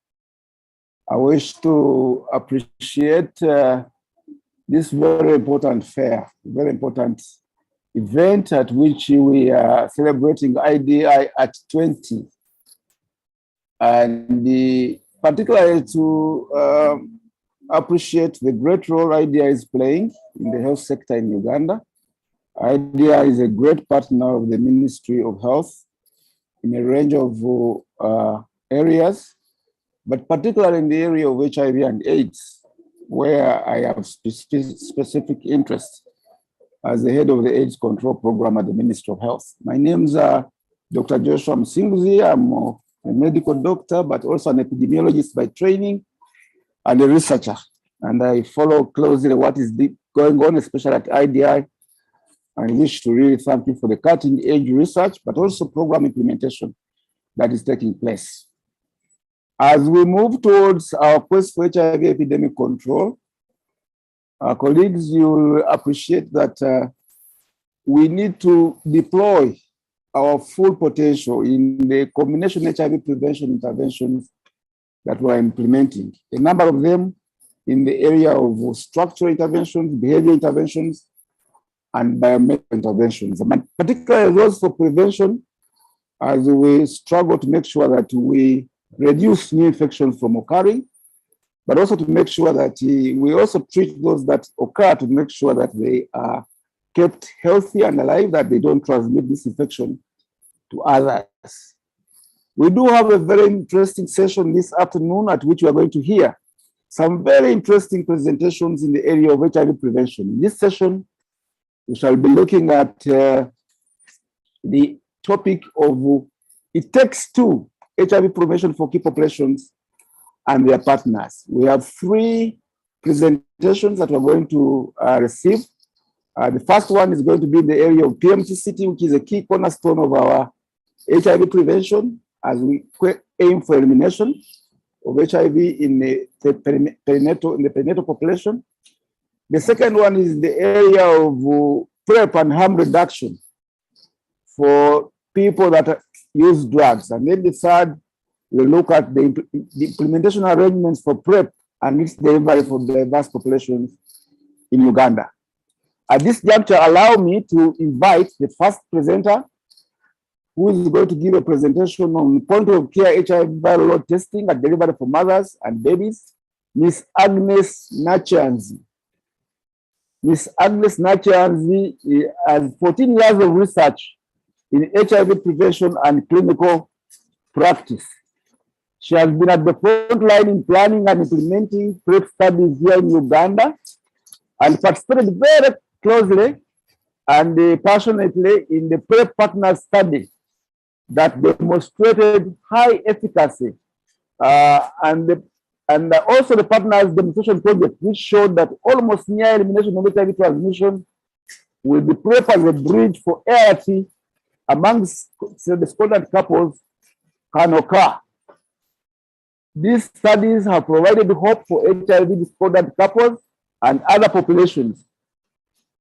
Speaker 7: I wish to appreciate this very important fair, very important event at which we are celebrating IDI at 20. And particularly to appreciate the great role IDI is playing in the health sector in Uganda. IDI is a great partner of the Ministry of Health in a range of areas, but particularly in the area of HIV and AIDS, where I have specific interest as the head of the AIDS control program at the Ministry of Health. My name's Dr. Joshua Msinguzi. I'm a medical doctor, but also an epidemiologist by training and a researcher. And I follow closely what is going on, especially at IDI. I wish to really thank you for the cutting edge research, but also program implementation that is taking place. As we move towards our quest for HIV epidemic control, colleagues, you'll appreciate that we need to deploy our full potential in the combination HIV prevention interventions that we're implementing. A number of them in the area of structural interventions, behavior interventions, and biomedical interventions. Particularly those for prevention, as we struggle to make sure that we reduce new infections from occurring, but also to make sure that we also treat those that occur to make sure that they are kept healthy and alive, that they don't transmit this infection to others. We do have a very interesting session this afternoon at which we are going to hear some very interesting presentations in the area of HIV prevention. In this session, we shall be looking at the topic of it takes two HIV prevention for key populations and their partners. We have three presentations that we're going to receive. The first one is going to be in the area of PMTCT, which is a key cornerstone of our HIV prevention as we aim for elimination of HIV in the perinatal population. The second one is the area of PrEP and harm reduction for people that use drugs. And then the third, we look at the implementation arrangements for PrEP and its delivery for diverse populations in Uganda. At this juncture, allow me to invite the first presenter, who is going to give a presentation on point of care HIV viral load testing and delivery for mothers and babies, Ms. Agnes Nachanzi. Ms. Agnes Nachanzi has 14 years of research in HIV prevention and clinical practice. She has been at the front line in planning and implementing PrEP studies here in Uganda and participated very closely and passionately in the PrEP partner study that demonstrated high efficacy and also the partners demonstration project, which showed that almost near elimination of HIV transmission with the PrEP as a bridge for ART amongst the discordant couples can occur. These studies have provided hope for HIV discordant couples and other populations.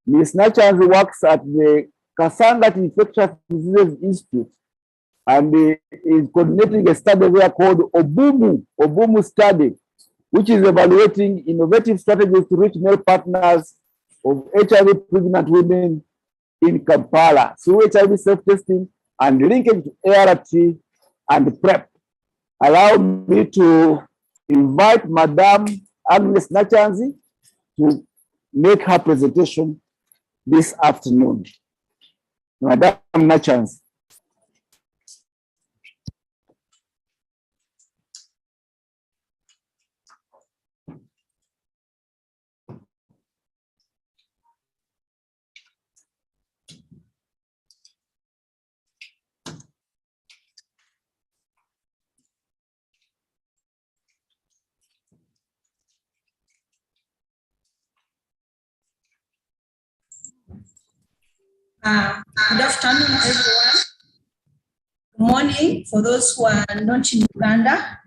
Speaker 7: Ms. Nachanzi works at the Kasanga Infectious Diseases Institute and is coordinating a study there called Obumu study, which is evaluating innovative strategies to reach male partners of HIV pregnant women in Kampala through HIV self-testing and linking to ART and PrEP. Allow me to invite Madame Agnes Nachanzi to make her presentation this afternoon. Madame Nachanzi.
Speaker 3: Good afternoon, everyone. Good morning for those who are not in Uganda.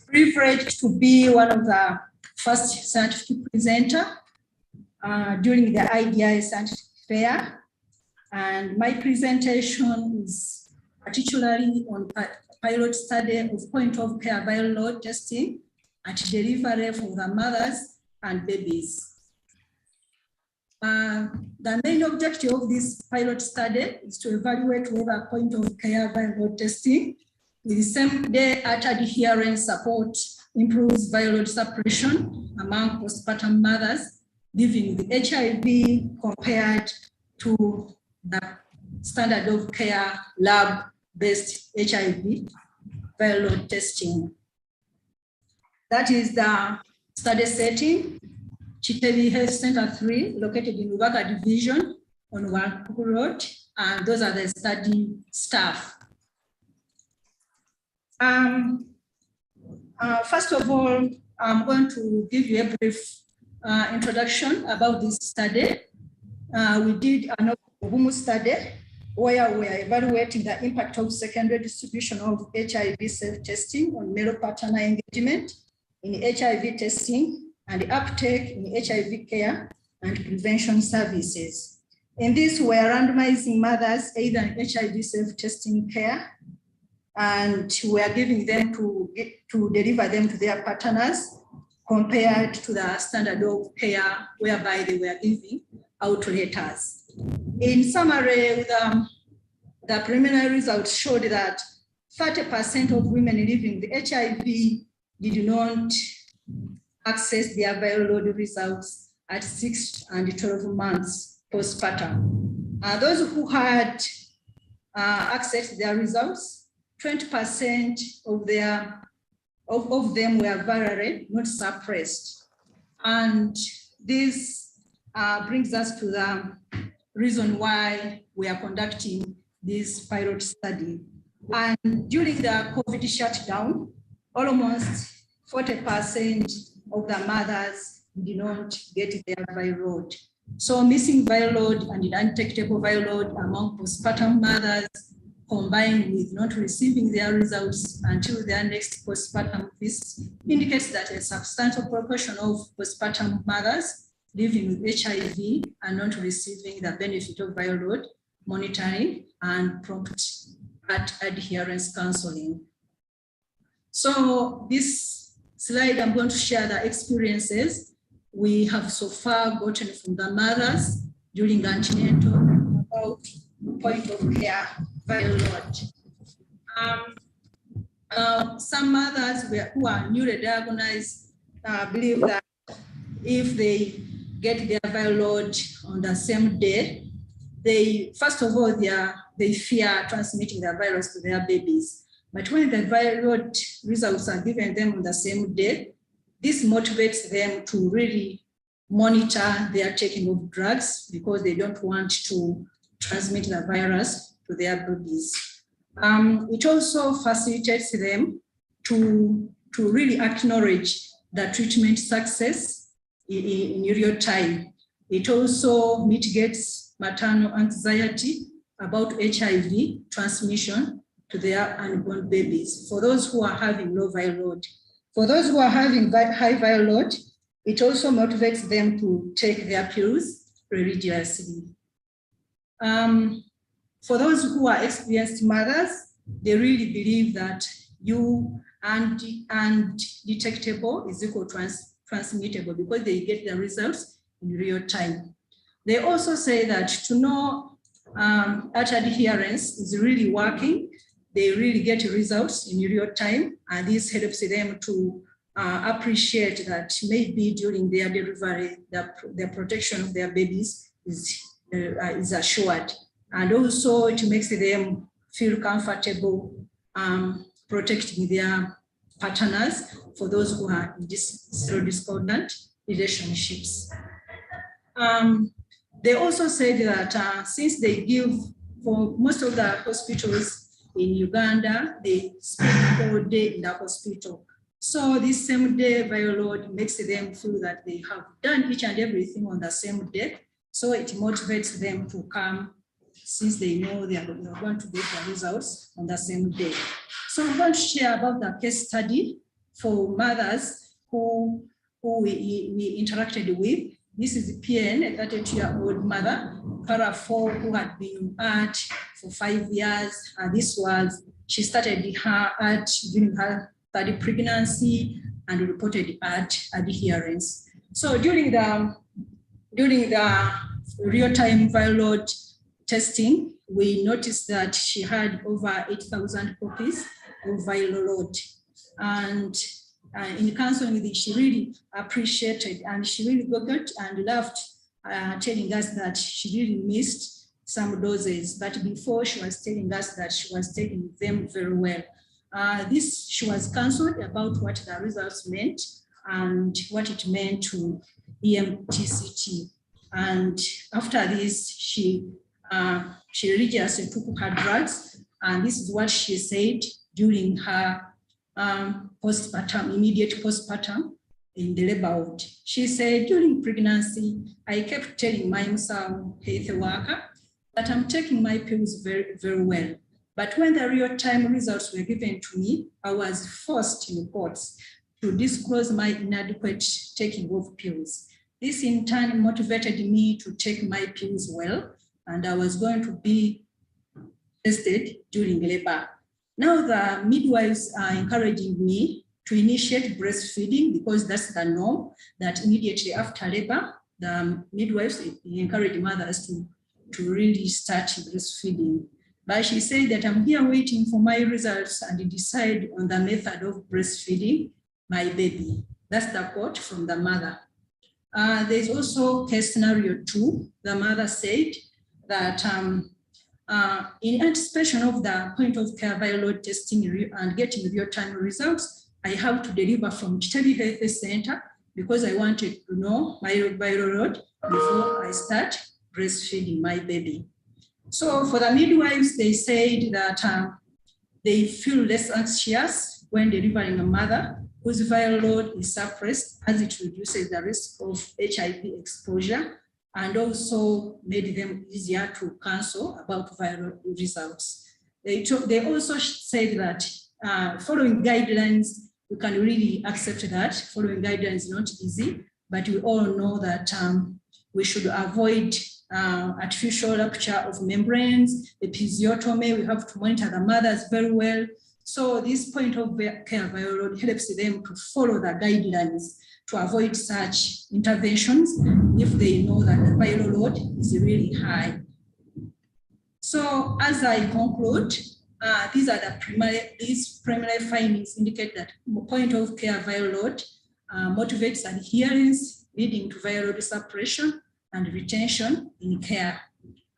Speaker 3: Privileged to be one of the first scientific presenter during the IDI Scientific Fair. And my presentation is particularly on pilot study of point-of-care viral load testing at delivery for the mothers and babies. The main objective of this pilot study is to evaluate whether point-of-care viral load testing with same-day adherence support improves viral load suppression among postpartum mothers living with HIV compared to the standard of care lab-based HIV viral load testing. That is the study setting. Chitevi Health Center 3, located in Ubaga Division on Wankuku Road, and those are the study staff. First of all, I'm going to give you a brief introduction about this study. We did an Obumu study where we are evaluating the impact of secondary distribution of HIV self-testing on male partner engagement in HIV testing and uptake in HIV care and prevention services. In this, we are randomizing mothers either in HIV self-testing care, and we are giving them to deliver them to their partners compared to the standard of care whereby they were giving out letters. In summary, the preliminary results showed that 30% of women living with HIV did not access their viral load results at 6 and 12 months postpartum. Those who had accessed their results, 20% of them were virally, not suppressed. And this brings us to the reason why we are conducting this pilot study. And during the COVID shutdown, almost 40% of the mothers did not get their viral load. So missing viral load and undetectable viral load among postpartum mothers combined with not receiving their results until their next postpartum visit indicates that a substantial proportion of postpartum mothers living with HIV are not receiving the benefit of viral load monitoring and prompt adherence counseling. So this slide, I'm going to share the experiences we have so far gotten from the mothers during antenatal about point of care viral load. Some mothers who are newly diagnosed believe that if they get their viral load on the same day, first of all, they fear transmitting the virus to their babies. But when the viral load results are given them on the same day, this motivates them to really monitor their taking of drugs because they don't want to transmit the virus to their babies. It also facilitates them to really acknowledge the treatment success in real time. It also mitigates maternal anxiety about HIV transmission to their unborn babies, for those who are having low viral load. For those who are having high viral load, it also motivates them to take their pills religiously. For those who are experienced mothers, they really believe that undetectable is equal to transmittable because they get the results in real time. They also say that to know that adherence is really working, they really get results in real time, and this helps them to appreciate that maybe during their delivery, the protection of their babies is assured. And also it makes them feel comfortable protecting their partners for those who are in discordant relationships. They also said that since they give, for most of the hospitals in Uganda, they spend all day in the hospital. So this same day viral load makes them feel that they have done each and everything on the same day. So it motivates them to come since they know they are going to get the results on the same day. So I'm going to share about the case study for mothers who we interacted with. This is PN, a 32-year-old mother, para 4, who had been on ART for 5 years. And she started her ART during her third pregnancy and reported ART adherence. So during the real-time viral load testing, we noticed that she had over 8,000 copies of viral load. And in counseling, she really appreciated and she really got and loved telling us that she really missed some doses, but before she was telling us that she was taking them very well. She was counseled about what the results meant and what it meant to EMTCT. And after this, she religiously took her drugs, and this is what she said during her postpartum, immediate postpartum in the labor ward. She said, during pregnancy, I kept telling my health worker that I'm taking my pills very, very well. But when the real-time results were given to me, I was forced in quotes to disclose my inadequate taking of pills. This in turn motivated me to take my pills well, and I was going to be tested during labor. Now the midwives are encouraging me to initiate breastfeeding because that's the norm, that immediately after labor, the midwives encourage mothers to really start breastfeeding. But she said that I'm here waiting for my results and decide on the method of breastfeeding my baby. That's the quote from the mother. There's also case scenario 2. The mother said that in anticipation of the point of care viral load testing and getting real-time results, I have to deliver from Chitabi Health Center because I wanted to know my viral load before I start breastfeeding my baby. So for the midwives, they said that they feel less anxious when delivering a mother whose viral load is suppressed, as it reduces the risk of HIV exposure, and also made them easier to counsel about viral results. They also said that following guidelines, you can really accept that. Following guidelines is not easy, but we all know that we should avoid artificial rupture of membranes, episiotomy. We have to monitor the mothers very well. So this point of care viral load helps them to follow the guidelines to avoid such interventions if they know that the viral load is really high. So as I conclude, these are these primary findings indicate that point of care viral load motivates adherence, leading to viral load suppression and retention in care.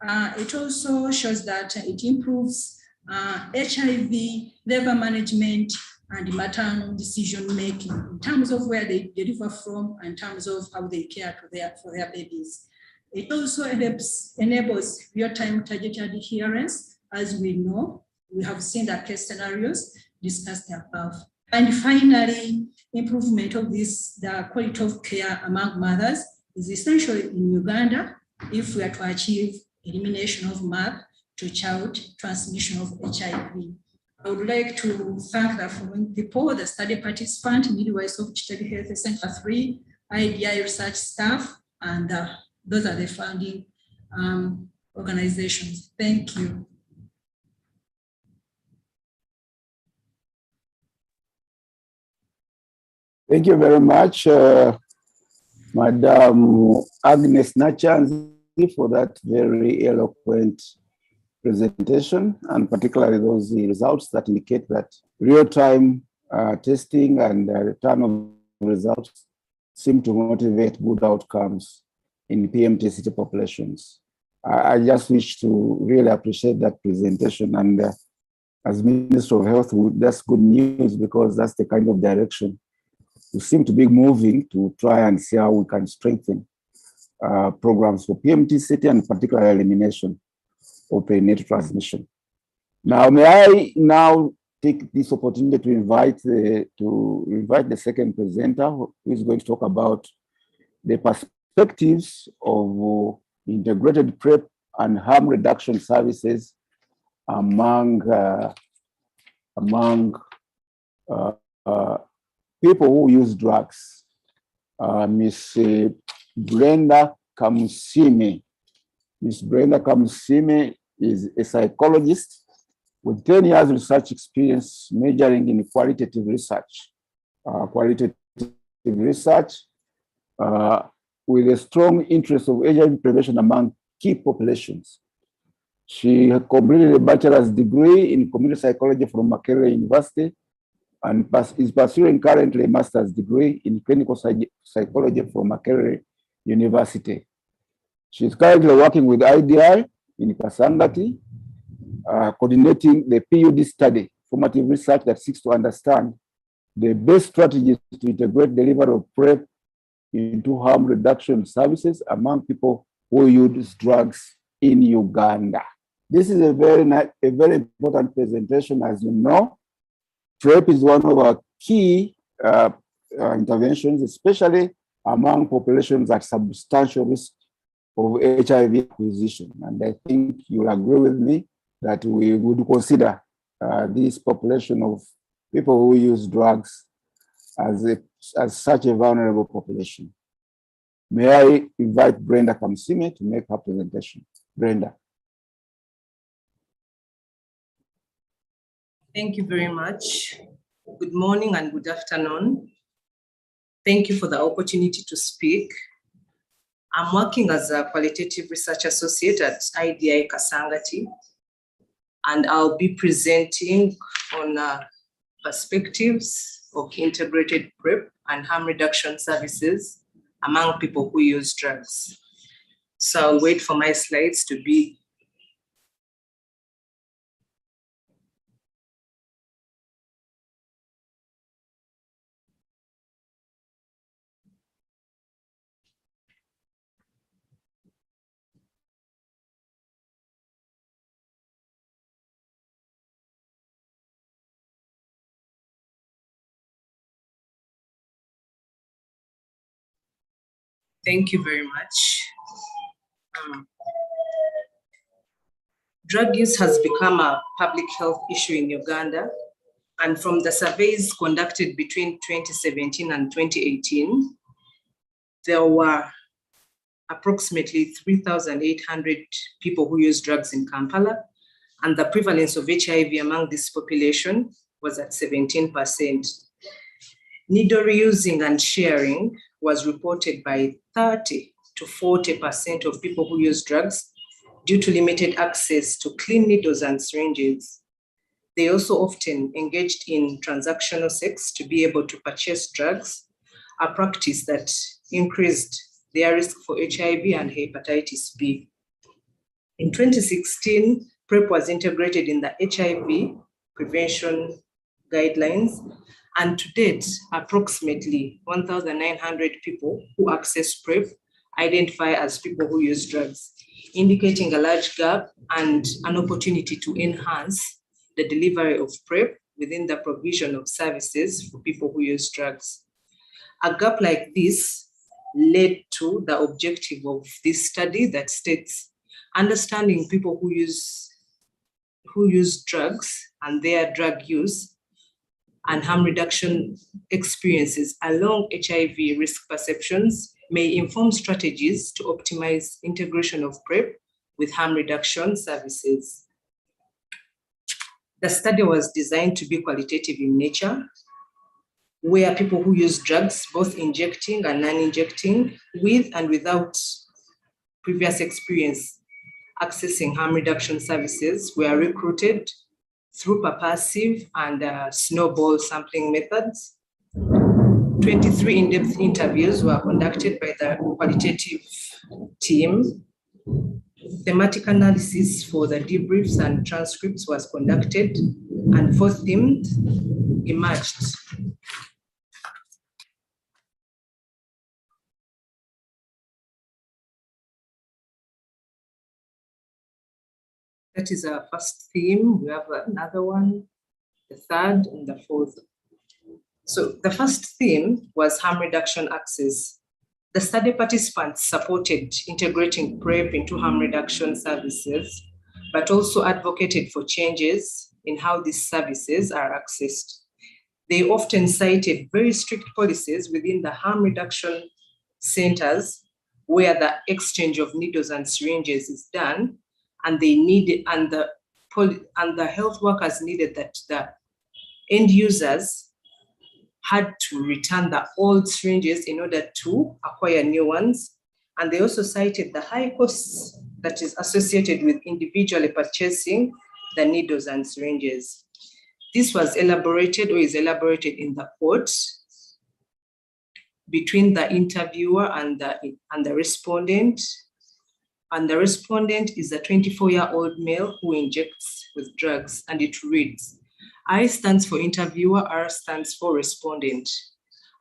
Speaker 3: It also shows that it improves HIV, labor management, and maternal decision-making in terms of where they deliver from and in terms of how they care for their babies. It also enables real-time targeted adherence. As we know, we have seen the case scenarios discussed above. And finally, improvement of the quality of care among mothers is essential in Uganda if we are to achieve elimination of mother-to-child transmission of HIV. I would like to thank the following people: the study participant, midwives of Chitabi Health Center 3, IDI research staff, and those are the funding organizations. Thank you.
Speaker 7: Thank you very much, Madam Agnes Nachanzi, for that very eloquent presentation, and particularly those results that indicate that real-time testing and return of results seem to motivate good outcomes in PMTCT populations. I just wish to really appreciate that presentation, and as Minister of Health, that's good news because that's the kind of direction we seem to be moving to try and see how we can strengthen programs for PMTCT and particularly elimination of perinatal transmission. Now, may I now take this opportunity to invite the second presenter, who is going to talk about the perspectives of integrated PrEP and harm reduction services among people who use drugs. Miss Brenda Kamusime. Miss Brenda Kamusime is a psychologist with 10 years research experience majoring in qualitative research. With a strong interest of HIV prevention among key populations. She completed a bachelor's degree in community psychology from Makerere University and is pursuing currently a master's degree in clinical psychology from Makerere University. She's currently working with IDI in Kasangati, coordinating the PUD study, formative research that seeks to understand the best strategies to integrate delivery of PrEP into harm reduction services among people who use drugs in Uganda. This is a very important presentation. As you know, PrEP is one of our key interventions, especially among populations at substantial risk of HIV acquisition. And I think you'll agree with me that we would consider this population of people who use drugs as such a vulnerable population. May I invite Brenda Kamusime to make her presentation. Brenda.
Speaker 4: Thank you very much. Good morning and good afternoon. Thank you for the opportunity to speak. I'm working as a qualitative research associate at IDI Kasangati, and I'll be presenting on perspectives of integrated PrEP and harm reduction services among people who use drugs. So I'll wait for my slides to be. Thank you very much. Drug use has become a public health issue in Uganda, and from the surveys conducted between 2017 and 2018, there were approximately 3,800 people who use drugs in Kampala, and the prevalence of HIV among this population was at 17%. Needle reusing and sharing was reported by 30 to 40% of people who use drugs due to limited access to clean needles and syringes. They also often engaged in transactional sex to be able to purchase drugs, a practice that increased their risk for HIV and hepatitis B. In 2016, PrEP was integrated in the HIV prevention guidelines, and to date, approximately 1,900 people who access PrEP identify as people who use drugs, indicating a large gap and an opportunity to enhance the delivery of PrEP within the provision of services for people who use drugs. A gap like this led to the objective of this study that states understanding people who use drugs and their drug use and harm reduction experiences along HIV risk perceptions may inform strategies to optimize integration of PrEP with harm reduction services. The study was designed to be qualitative in nature, where people who use drugs, both injecting and non-injecting, with and without previous experience accessing harm reduction services, were recruited through purposive and snowball sampling methods. 23 in-depth interviews were conducted by the qualitative team. Thematic analysis for the debriefs and transcripts was conducted, and 4 themes emerged. That is our first theme. We have another one. the third, and the fourth. So the first theme was harm reduction access. The study participants supported integrating PrEP into harm reduction services, but also advocated for changes in how these services are accessed. They often cited very strict policies within the harm reduction centers where the exchange of needles and syringes is done, and they needed, and the health workers needed that the end users had to return the old syringes in order to acquire new ones. And they also cited the high costs that is associated with individually purchasing the needles and syringes. This was elaborated or is elaborated in the court between the interviewer and the respondent. And the respondent is a 24-year-old male who injects with drugs, and it reads, I stands for interviewer, R stands for respondent.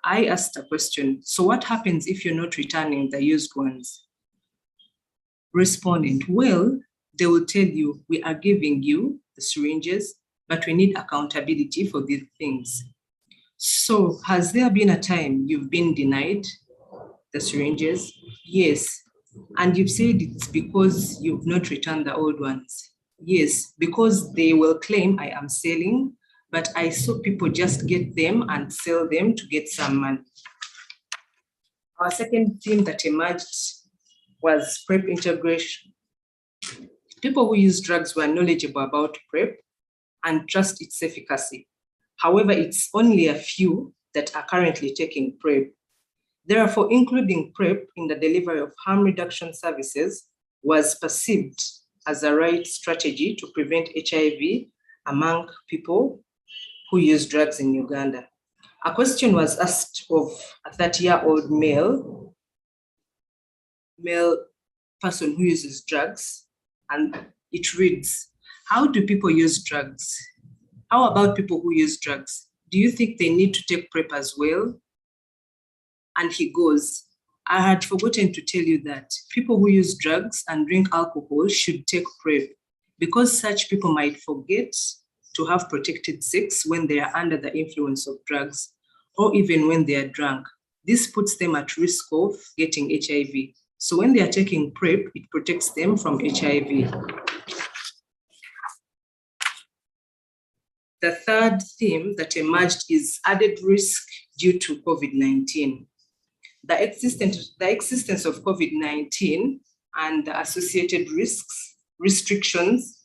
Speaker 4: I asked a question, so what happens if you're not returning the used ones? Respondent, well, they will tell you, we are giving you the syringes, but we need accountability for these things. So has there been a time you've been denied the syringes? Yes. And you've said it's because you've not returned the old ones. Yes, because they will claim I am selling, but I saw people just get them and sell them to get some money. Our second theme that emerged was PrEP integration. People who use drugs were knowledgeable about PrEP and trust its efficacy. However, it's only a few that are currently taking PrEP. Therefore, including PrEP in the delivery of harm reduction services was perceived as a right strategy to prevent HIV among people who use drugs in Uganda. A question was asked of a 30-year-old male person who uses drugs, and it reads, how do people use drugs? How about people who use drugs? Do you think they need to take PrEP as well? And he goes, I had forgotten to tell you that people who use drugs and drink alcohol should take PrEP because such people might forget to have protected sex when they are under the influence of drugs or even when they are drunk. This puts them at risk of getting HIV. So when they are taking PrEP, it protects them from HIV. The third theme that emerged is added risk due to COVID-19. The existence of COVID-19 and the associated restrictions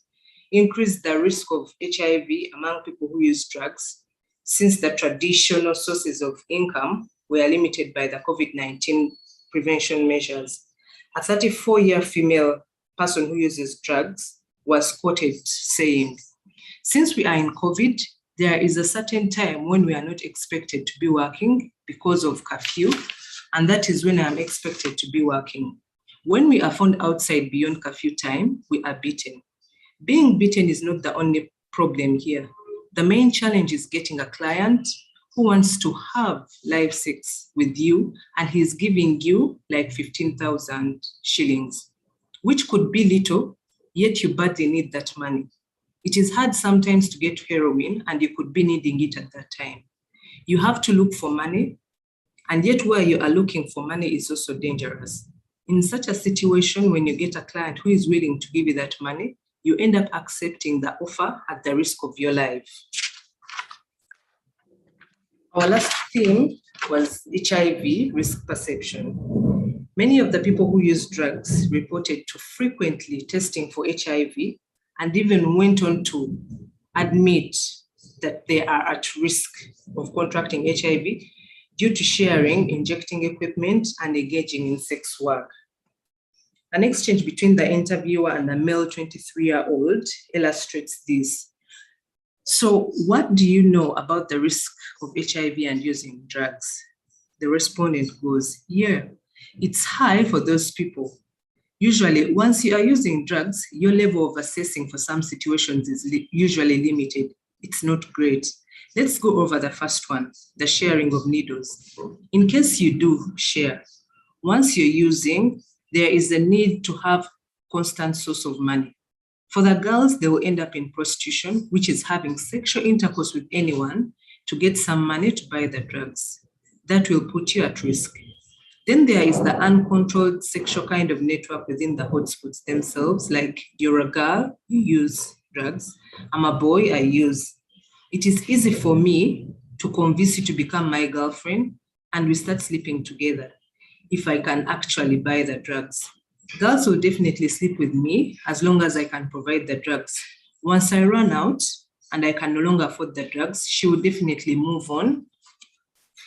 Speaker 4: increased the risk of HIV among people who use drugs, since the traditional sources of income were limited by the COVID-19 prevention measures. A 34-year female person who uses drugs was quoted saying, since we are in COVID, there is a certain time when we are not expected to be working because of curfew, and that is when I am expected to be working. When we are found outside beyond curfew time, we are beaten. Being beaten is not the only problem here. The main challenge is getting a client who wants to have live sex with you, and he's giving you like 15,000 shillings, which could be little, yet you badly need that money. It is hard sometimes to get heroin, and you could be needing it at that time. You have to look for money, and yet where you are looking for money is also dangerous. In such a situation, when you get a client who is willing to give you that money, you end up accepting the offer at the risk of your life. Our last theme was HIV risk perception. Many of the people who use drugs reported to frequently testing for HIV and even went on to admit that they are at risk of contracting HIV due to sharing, injecting equipment, and engaging in sex work. An exchange between the interviewer and a male 23-year-old illustrates this. So what do you know about the risk of HIV and using drugs? The respondent goes, yeah, it's high for those people. Usually, once you are using drugs, your level of assessing for some situations is usually limited. It's not great. Let's go over the first one, the sharing of needles. In case you do share, once you're using, there is a need to have constant source of money. For the girls, they will end up in prostitution, which is having sexual intercourse with anyone to get some money to buy the drugs. That will put you at risk. Then there is the uncontrolled sexual kind of network within the hotspots themselves, like you're a girl, you use drugs. I'm a boy, I use. It is easy for me to convince you to become my girlfriend and we start sleeping together if I can actually buy the drugs. Girls will definitely sleep with me as long as I can provide the drugs. Once I run out and I can no longer afford the drugs, she will definitely move on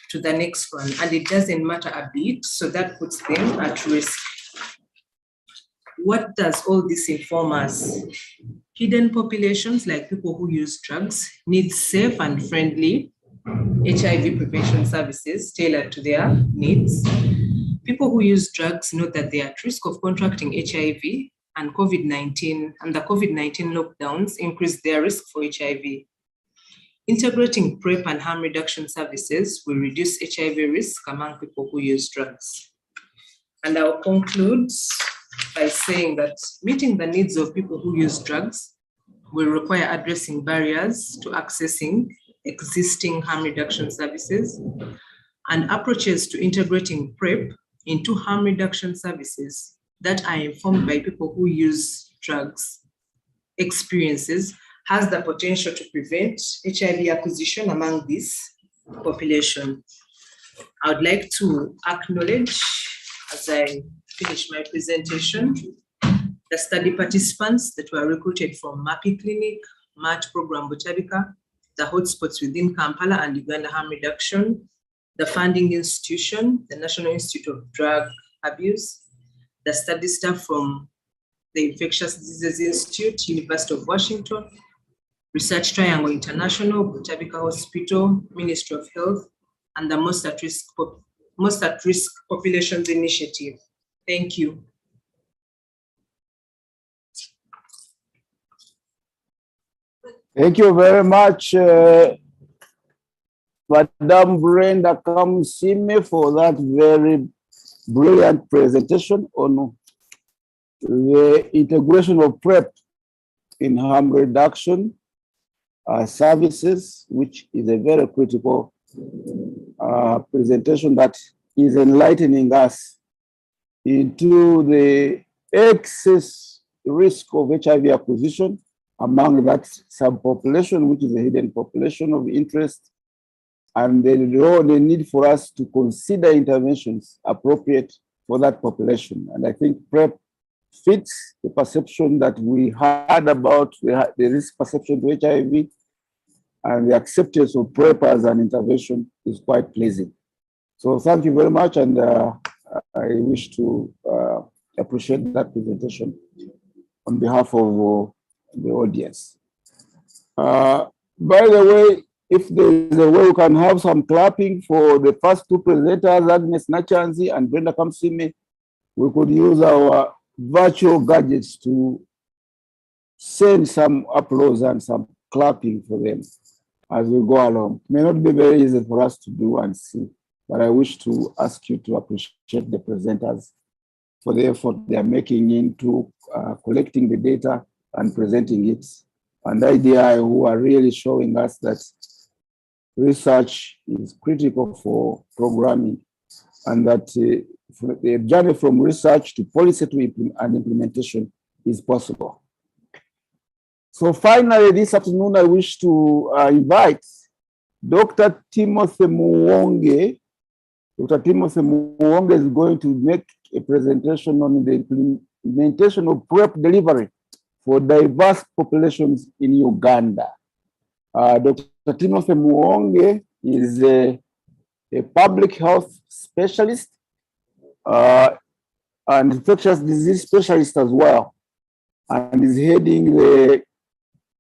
Speaker 4: to the next one. And it doesn't matter a bit, so that puts them at risk. What does all this inform us? Hidden populations, like people who use drugs, need safe and friendly HIV prevention services tailored to their needs. People who use drugs know that they are at risk of contracting HIV, and COVID-19 and the COVID-19 lockdowns increase their risk for HIV. Integrating PrEP and harm reduction services will reduce HIV risk among people who use drugs. And I'll conclude by saying that meeting the needs of people who use drugs will require addressing barriers to accessing existing harm reduction services and approaches to integrating PrEP into harm reduction services that are informed by people who use drugs experiences has the potential to prevent HIV acquisition among this population. I would like to acknowledge, as I finish my presentation, the study participants that were recruited from MAPI Clinic, MAT Program Butabika, the hotspots within Kampala and Uganda Harm Reduction, the funding institution, the National Institute of Drug Abuse, the study staff from the Infectious Diseases Institute, University of Washington, Research Triangle International, Butabika Hospital, Ministry of Health, and the Most at Risk Populations Initiative. Thank you.
Speaker 7: Thank you very much, Madam Brenda Kamusime, for that very brilliant presentation on the integration of PrEP in harm reduction services, which is a very critical presentation that is enlightening us into the excess risk of HIV acquisition among that subpopulation, which is a hidden population of interest, and the need for us to consider interventions appropriate for that population. And I think PrEP fits the perception that we had about the risk perception to HIV, and the acceptance of PrEP as an intervention is quite pleasing. So thank you very much, and I wish to appreciate that presentation on behalf of the audience. By the way, if there is a way we can have some clapping for the first two presenters, Agnes Nachanzi and Brenda Kamsime, we could use our virtual gadgets to send some applause and some clapping for them as we go along. It may not be very easy for us to do and see, but I wish to ask you to appreciate the presenters for the effort they are making into collecting the data and presenting it. And the idea who are really showing us that research is critical for programming, and that the journey from research to policy and implementation is possible. So finally, this afternoon, I wish to invite Dr. Timothy Muwonge. Dr. Timothy Muwonge is going to make a presentation on the implementation of PrEP delivery for diverse populations in Uganda. Dr. Timothy Muwonge is a public health specialist and infectious disease specialist as well, and is heading the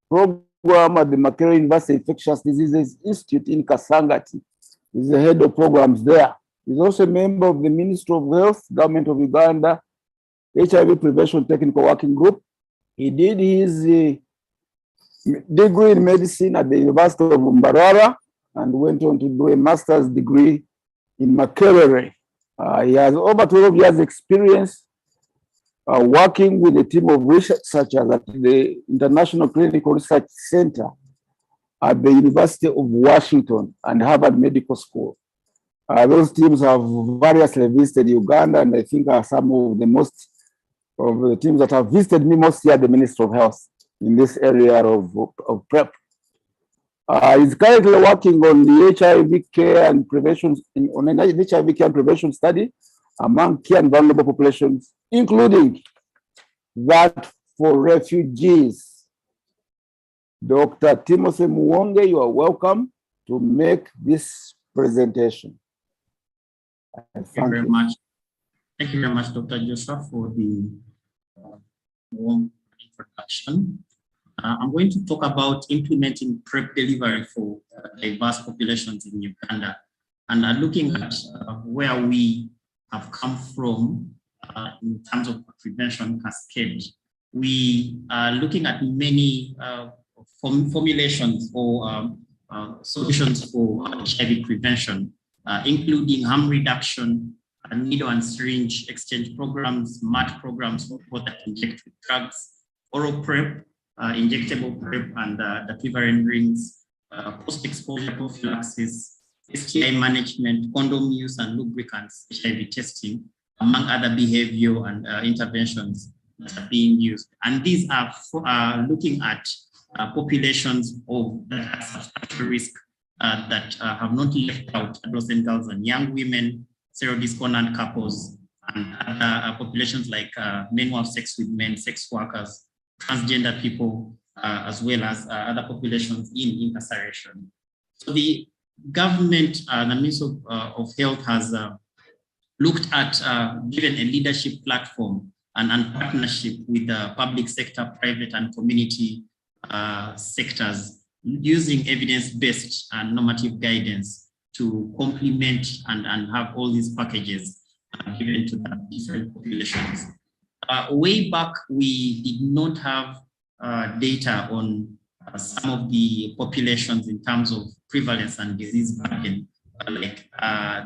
Speaker 7: program at the Makerere University Infectious Diseases Institute in Kasangati. He's the head of programs there. He's also a member of the Ministry of Health, Government of Uganda, HIV Prevention Technical Working Group. He did his degree in medicine at the University of Mbarara and went on to do a master's degree in Makerere. He has over 12 years experience working with a team of researchers at the International Clinical Research Center at the University of Washington and Harvard Medical School. Those teams have variously visited Uganda, and I think are some of the teams that have visited me mostly at the Ministry of Health in this area of PrEP. He's currently working on the HIV care and prevention, on an HIV care and prevention study among key and vulnerable populations, including that for refugees. Dr. Timothy Muwonge, you are welcome to make this presentation.
Speaker 6: Thank you very much. Thank you very much, Dr. Joseph, for the warm introduction. I'm going to talk about implementing PrEP delivery for diverse populations in Uganda, and looking at where we have come from in terms of prevention cascade. We are looking at many formulations or solutions for HIV prevention, including harm reduction, needle and syringe exchange programs, MAT programs for people that inject with drugs, oral PrEP, injectable PrEP, and the equivalent rings, post-exposure prophylaxis, STI management, condom use and lubricants, HIV testing, among other behavioral and interventions that are being used. And these are looking at populations of substantial risk that have not left out adolescent girls and young women, serodiscordant couples, and other populations like men who have sex with men, sex workers, transgender people, as well as other populations in incarceration. So the government, the Ministry of Health has looked at given a leadership platform and partnership with the public sector, private and community sectors, using evidence-based and normative guidance to complement and have all these packages given to the different populations. Way back, we did not have data on some of the populations in terms of prevalence and disease burden, like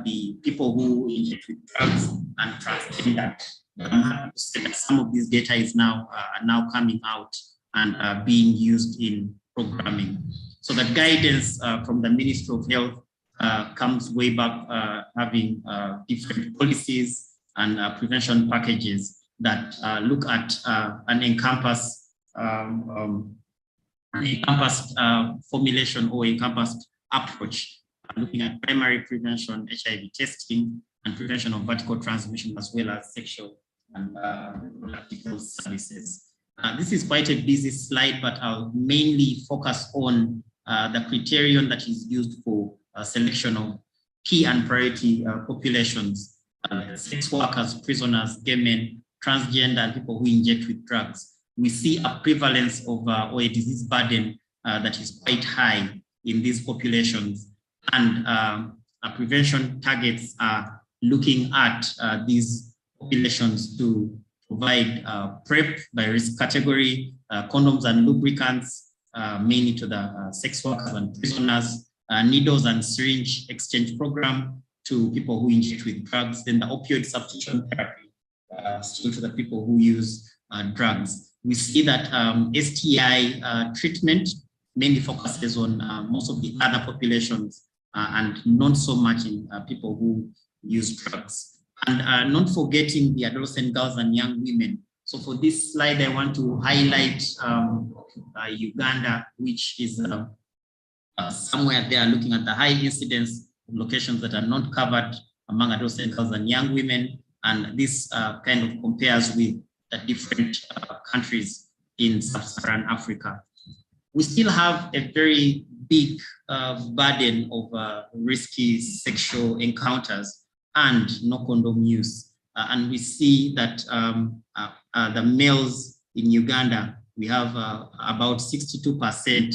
Speaker 6: the people who inject with drugs and transgender. I'm happy to say that some of this data is now coming out and being used in programming. So the guidance from the Ministry of Health comes way back, having different policies and prevention packages that look at an encompassed formulation or encompassed approach, looking at primary prevention, HIV testing, and prevention of vertical transmission, as well as sexual and reproductive services. This is quite a busy slide, but I'll mainly focus on the criterion that is used for selection of key and priority populations, sex workers, prisoners, gay men, transgender, and people who inject with drugs. We see a prevalence of or a disease burden that is quite high in these populations, and prevention targets are looking at these populations to provide PrEP by risk category, condoms and lubricants, mainly to the sex workers and prisoners, needles and syringe exchange program to people who inject with drugs, then the opioid substitution therapy, still to the people who use drugs. We see that STI treatment mainly focuses on most of the other populations and not so much in people who use drugs. And not forgetting the adolescent girls and young women. So for this slide, I want to highlight Uganda, which is somewhere there looking at the high incidence locations that are not covered among adolescent girls and young women. And this kind of compares with the different countries in sub-Saharan Africa. We still have a very big burden of risky sexual encounters and no condom use. And we see that the males in Uganda, we have about 62%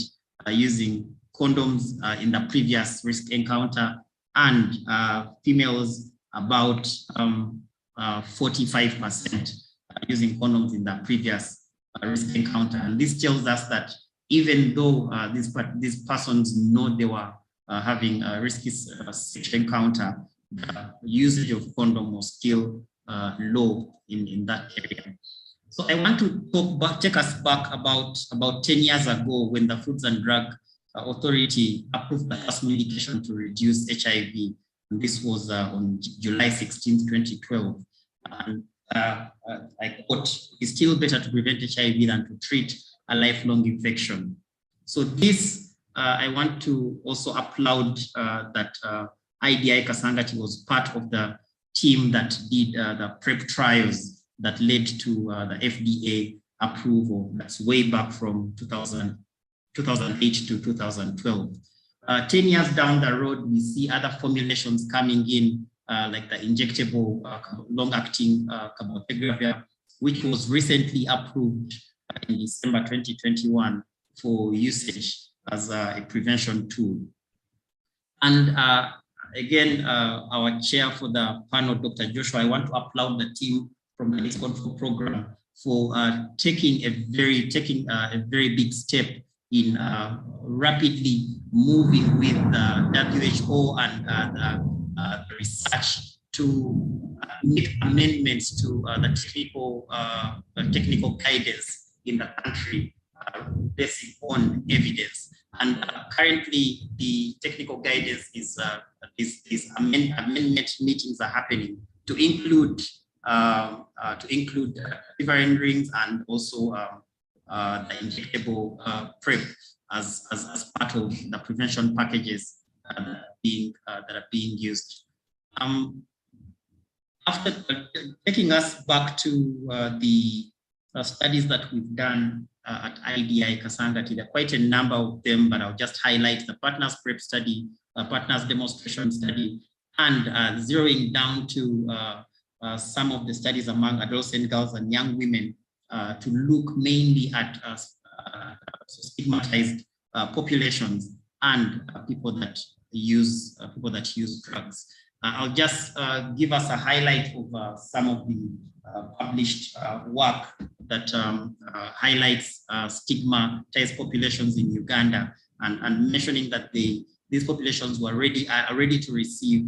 Speaker 6: using condoms in the previous risk encounter, and females about 45% using condoms in the previous risk encounter. And this tells us that even though these persons know they were having a risky sexual encounter, the usage of condom was still low in that area. So I want to take us back about 10 years ago when the Foods and Drug Authority approved the first medication to reduce HIV. And this was on July 16, 2012. And I quote, "It's still better to prevent HIV than to treat a lifelong infection." So this, I want to also applaud that IDI Kasangati was part of the team that did the PrEP trials that led to the FDA approval. That's way back from 2008 to 2012. 10 years down the road, we see other formulations coming in, like the injectable long-acting cabotegravir, which was recently approved in December 2021 for usage as a prevention tool. And again, our chair for the panel, Dr. Joshua, I want to applaud the team from the AIDS Control Program for taking a very big step in rapidly moving with the WHO and the research to make amendments to the technical guidance in the country based on evidence. And currently, the technical guidance is amendment meetings are happening to include riverine rings and also the injectable PrEP as part of the prevention packages that are being used. After taking us back to the studies that we've done at IDI Kasangati, there are quite a number of them, but I'll just highlight the Partners PrEP study, Partners Demonstration study, and zeroing down to some of the studies among adolescent girls and young women to look mainly at stigmatized populations and people that use drugs. I'll just give us a highlight of some of the published work that highlights stigmatized populations in Uganda, and mentioning that these populations were are ready to receive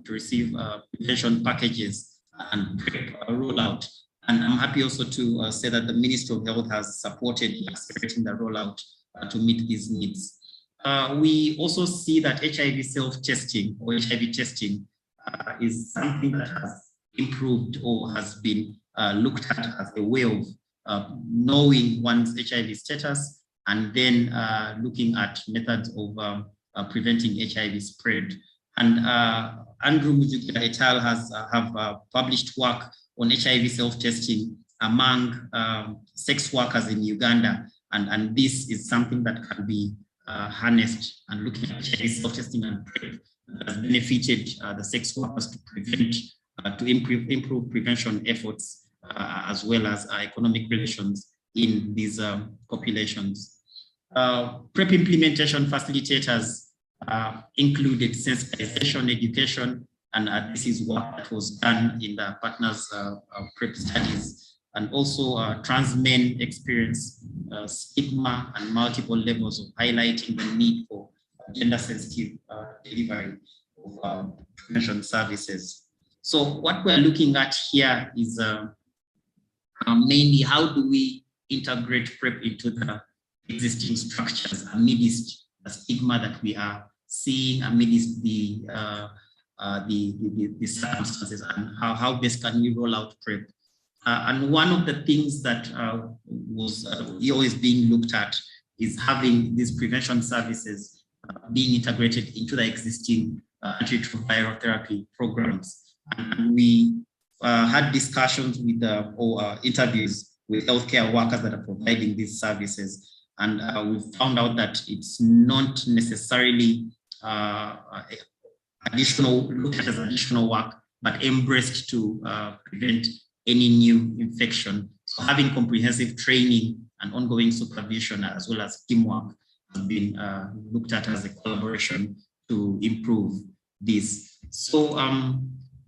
Speaker 6: prevention packages and PrEP rollout. And I'm happy also to say that the Ministry of Health has supported accelerating the rollout to meet these needs. We also see that HIV self-testing or HIV testing is something that has improved or has been looked at as a way of knowing one's HIV status and then looking at methods of preventing HIV spread. And Andrew Mujugira et al. Have published work on HIV self-testing among sex workers in Uganda. And this is something that can be harnessed, and looking at HIV self-testing and PrEP has benefited the sex workers to prevent, to improve prevention efforts as well as economic relations in these populations. PrEP implementation facilitators included sensitization education, and this is what that was done in the Partners PrEP studies, and also trans men experience stigma and multiple levels of highlighting the need for gender-sensitive delivery of prevention services. So what we're looking at here is mainly how do we integrate PrEP into the existing structures amidst the stigma that we are seeing, amidst the circumstances, and how best can we roll out PrEP. And one of the things that was always being looked at is having these prevention services being integrated into the existing antiretroviral therapy programs. And we had discussions with or interviews with healthcare workers that are providing these services. And we found out that it's not necessarily looked at as additional work, but embraced to prevent any new infection. So having comprehensive training and ongoing supervision as well as teamwork has been looked at as a collaboration to improve this. So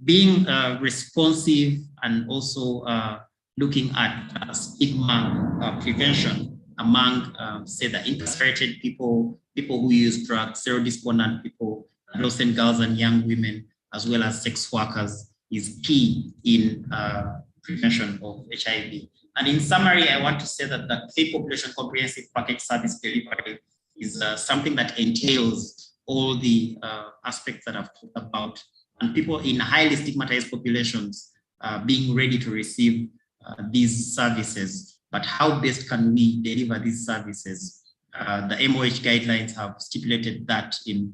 Speaker 6: being responsive and also looking at stigma prevention among, say, the incarcerated people, people who use drugs, serodespondent people, adolescent girls and young women, as well as sex workers, is key in prevention of HIV. And in summary, I want to say that the Key Population Comprehensive Package Service Delivery is something that entails all the aspects that I've talked about, and people in highly stigmatized populations being ready to receive these services. But how best can we deliver these services? The MOH guidelines have stipulated that in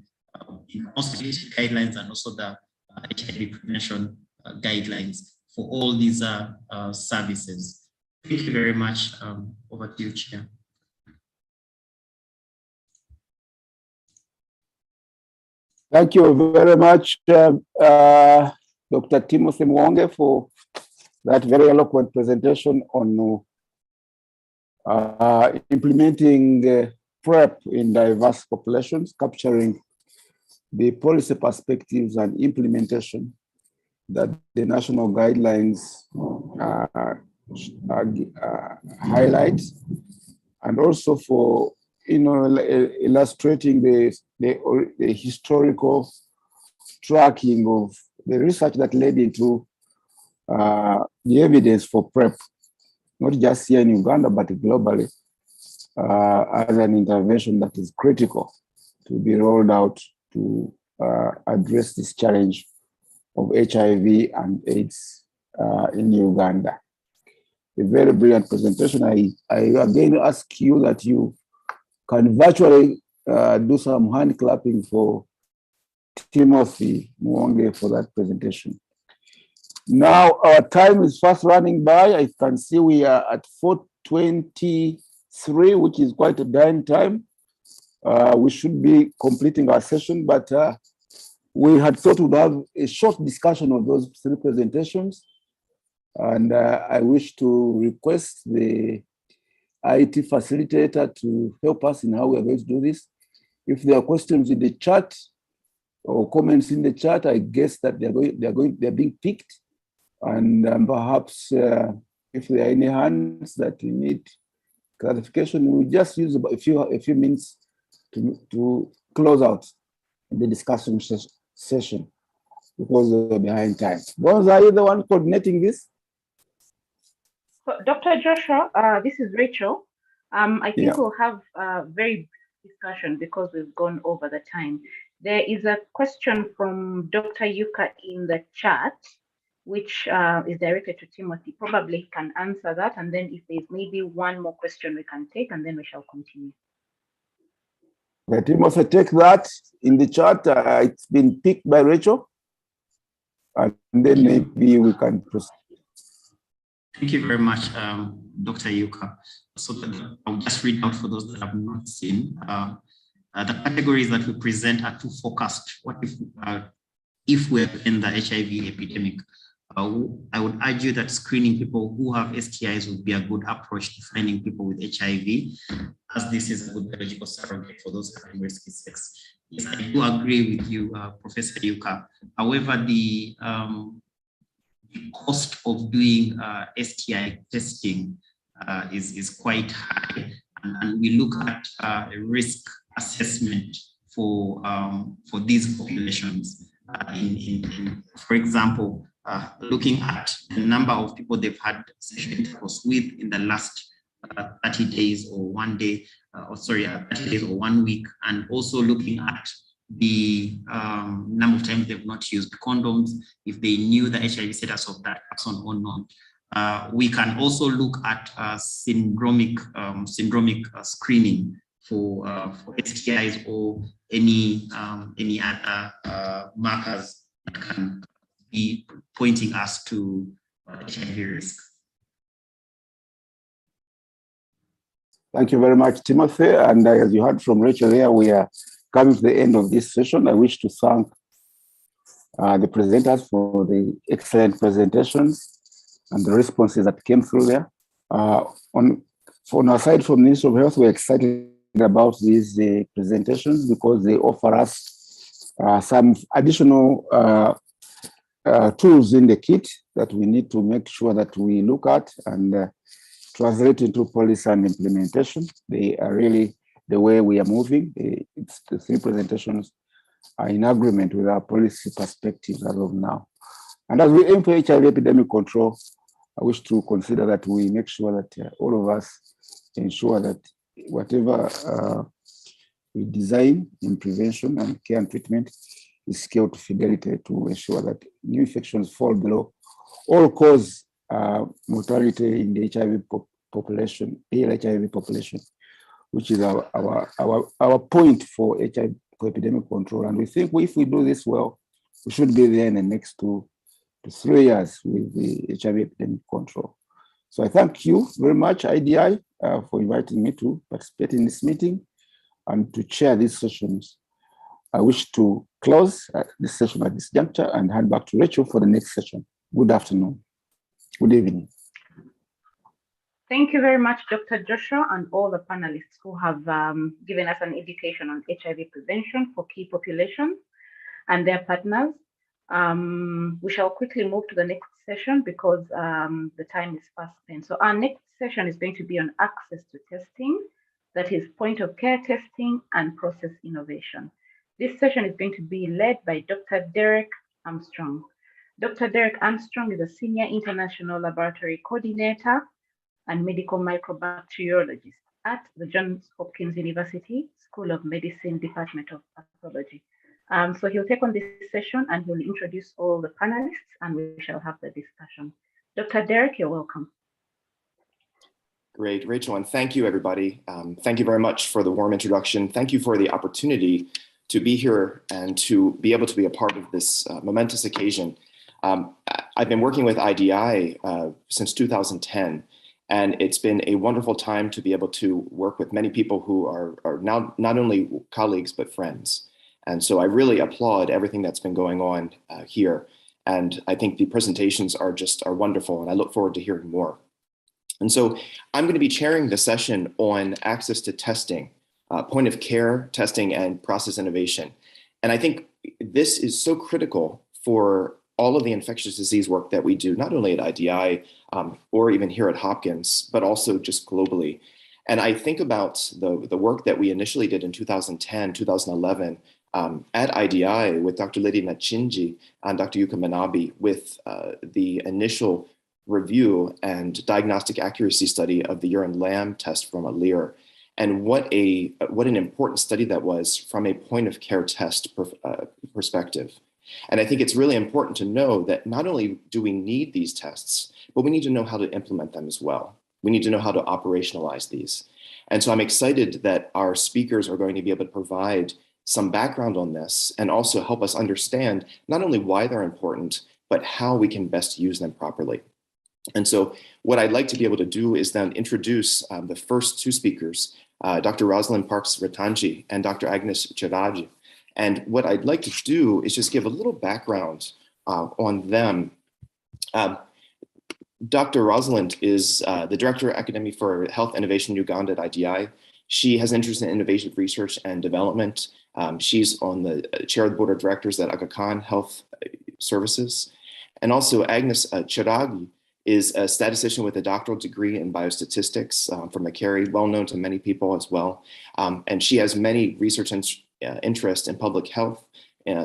Speaker 6: constitution guidelines and also the HIV prevention guidelines for all these services. Thank you very much. Over to you, Chair.
Speaker 7: Thank you very much, Dr. Timothy Mwonge, for that very eloquent presentation on implementing PrEP in diverse populations, capturing the policy perspectives and implementation that the national guidelines highlight, and also for illustrating the historical tracking of the research that led into the evidence for PrEP, not just here in Uganda, but globally, as an intervention that is critical to be rolled out to address this challenge of HIV and AIDS in Uganda. A very brilliant presentation. I again ask you that you can virtually do some hand clapping for Timothy Mwonge for that presentation. Now our time is fast running by. I can see we are at 4:23, which is quite a dying time. We should be completing our session, but we had thought we'd have a short discussion of those three presentations. And I wish to request the IT facilitator to help us in how we are going to do this. If there are questions in the chat or comments in the chat, I guess that they're being picked. And perhaps if there are any hands that need clarification, we'll just use about a few minutes to close out the discussion session because we're behind time. Bonza, are you the one coordinating this?
Speaker 5: So, Dr. Joshua, this is Rachel. I think we'll have a very brief discussion because we've gone over the time. There is a question from Dr. Yuka in the chat, which is directed to Timothy. Probably he can answer that. And then if there's maybe one more question we can take, and then we shall continue.
Speaker 7: Okay, Timothy, take that in the chat. It's been picked by Rachel. And then maybe we can proceed.
Speaker 6: Thank you very much, Dr. Yuka. So I'll just read out for those that have not seen. The categories that we present are too focused. What if we're in the HIV epidemic? I would argue that screening people who have STIs would be a good approach to finding people with HIV, as this is a good biological surrogate for those having risky sex. Yes, I do agree with you, Professor Yuka. However, the cost of doing STI testing is quite high, and we look at risk assessment for these populations. For example, looking at the number of people they've had sexual intercourse with in the last 30 days or 1 day, 30 days or 1 week, and also looking at the number of times they've not used condoms, if they knew the HIV status of that person or not. We can also look at syndromic screening for STIs or any other markers that can be pointing us to HIV risk.
Speaker 7: Thank you very much, Timothy. And as you heard from Rachel here, we are coming to the end of this session. I wish to thank the presenters for the excellent presentations and the responses that came through there. On our side, from the Ministry of Health, we're excited about these presentations because they offer us some additional tools in the kit that we need to make sure that we look at and translate into policy and implementation. They are really the way we are moving. The three presentations are in agreement with our policy perspectives as of now. And as we aim for HIV epidemic control, I wish to consider that we make sure that all of us ensure that whatever we design in prevention and care and treatment is scaled to fidelity to ensure that new infections fall below all-cause mortality in the HIV population, HIV population, which is our point for HIV epidemic control. And we think if we do this well, we should be there in the next 2 to 3 years with the HIV epidemic control. So I thank you very much, IDI, for inviting me to participate in this meeting and to chair these sessions. I wish to close this session at this juncture and hand back to Rachel for the next session. Good afternoon. Good evening.
Speaker 5: Thank you very much, Dr. Joshua, and all the panelists who have given us an education on HIV prevention for key populations and their partners. We shall quickly move to the next session because the time is fast spent. So our next session is going to be on access to testing, that is point of care testing and process innovation. This session is going to be led by Dr. Derek Armstrong. Dr. Derek Armstrong is a senior international laboratory coordinator and medical microbiologist at the Johns Hopkins University School of Medicine, Department of Pathology. So he'll take on this session and he'll introduce all the panelists and we shall have the discussion. Dr. Derek, you're welcome.
Speaker 2: Great, Rachel, and thank you, everybody. Thank you very much for the warm introduction. Thank you for the opportunity to be here and to be able to be a part of this momentous occasion. I've been working with IDI since 2010, and it's been a wonderful time to be able to work with many people who are now not only colleagues, but friends. And so I really applaud everything that's been going on here. And I think the presentations are wonderful, and I look forward to hearing more. And so I'm going to be chairing the session on access to testing, point of care testing and process innovation. And I think this is so critical for all of the infectious disease work that we do, not only at IDI or even here at Hopkins, but also just globally. And I think about the work that we initially did in 2010, 2011 at IDI with Dr. Lydia Nachinji and Dr. Yuka Manabe with the initial review and diagnostic accuracy study of the urine LAM test from Alere. And what an important study that was from a point of care test perspective. And I think it's really important to know that not only do we need these tests, but we need to know how to implement them as well. We need to know how to operationalize these. And so I'm excited that our speakers are going to be able to provide some background on this and also help us understand not only why they're important, but how we can best use them properly. And so what I'd like to be able to do is then introduce the first 2 speakers, Dr. Rosalind Parks-Ratanji and Dr. Agnes Chiragi. And what I'd like to do is just give a little background on them. Dr. Rosalind is the Director of Academy for Health Innovation Uganda at IDI. She has interest in innovative research and development. She's on the chair of the board of directors at Aga Khan Health Services. And also Agnes Chiragi is a statistician with a doctoral degree in biostatistics from Macquarie, well known to many people as well. And she has many research interest in public health,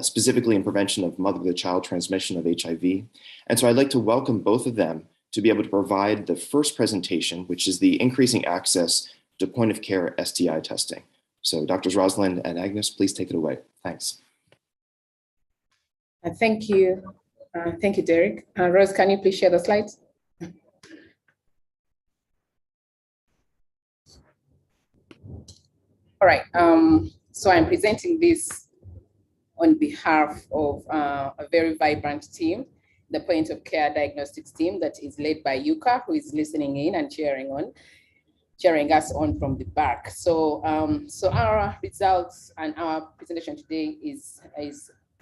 Speaker 2: specifically in prevention of mother-to-child transmission of HIV. And so I'd like to welcome both of them to be able to provide the first presentation, which is the increasing access to point-of-care STI testing. So Drs. Rosalind and Agnes, please take it away. Thanks.
Speaker 8: Thank you. Thank you, Derek. Rose, can you please share the slides? All right, so I'm presenting this on behalf of a very vibrant team, the point of care diagnostics team that is led by Yuka, who is listening in and cheering us on from the back. So, so our results and our presentation today is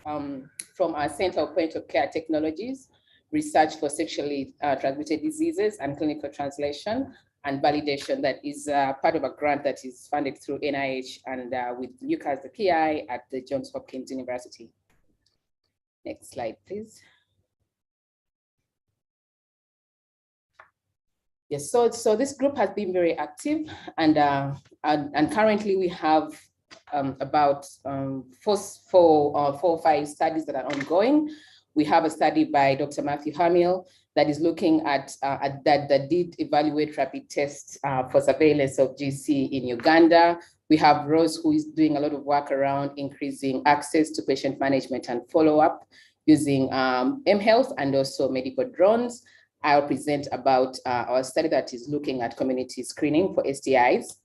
Speaker 8: from our Center of Point of Care Technologies, Research for Sexually Transmitted Diseases and Clinical Translation and Validation, that is part of a grant that is funded through NIH and with Yuka as the PI at the Johns Hopkins University. Next slide, please. Yes, so this group has been very active, and currently we have about 4 or 5 studies that are ongoing We have a study by Dr. Matthew Hamill that is looking at, that did evaluate rapid tests for surveillance of GC in Uganda. We have Rose, who is doing a lot of work around increasing access to patient management and follow-up using mHealth and also medical drones. I'll present about our study that is looking at community screening for STIs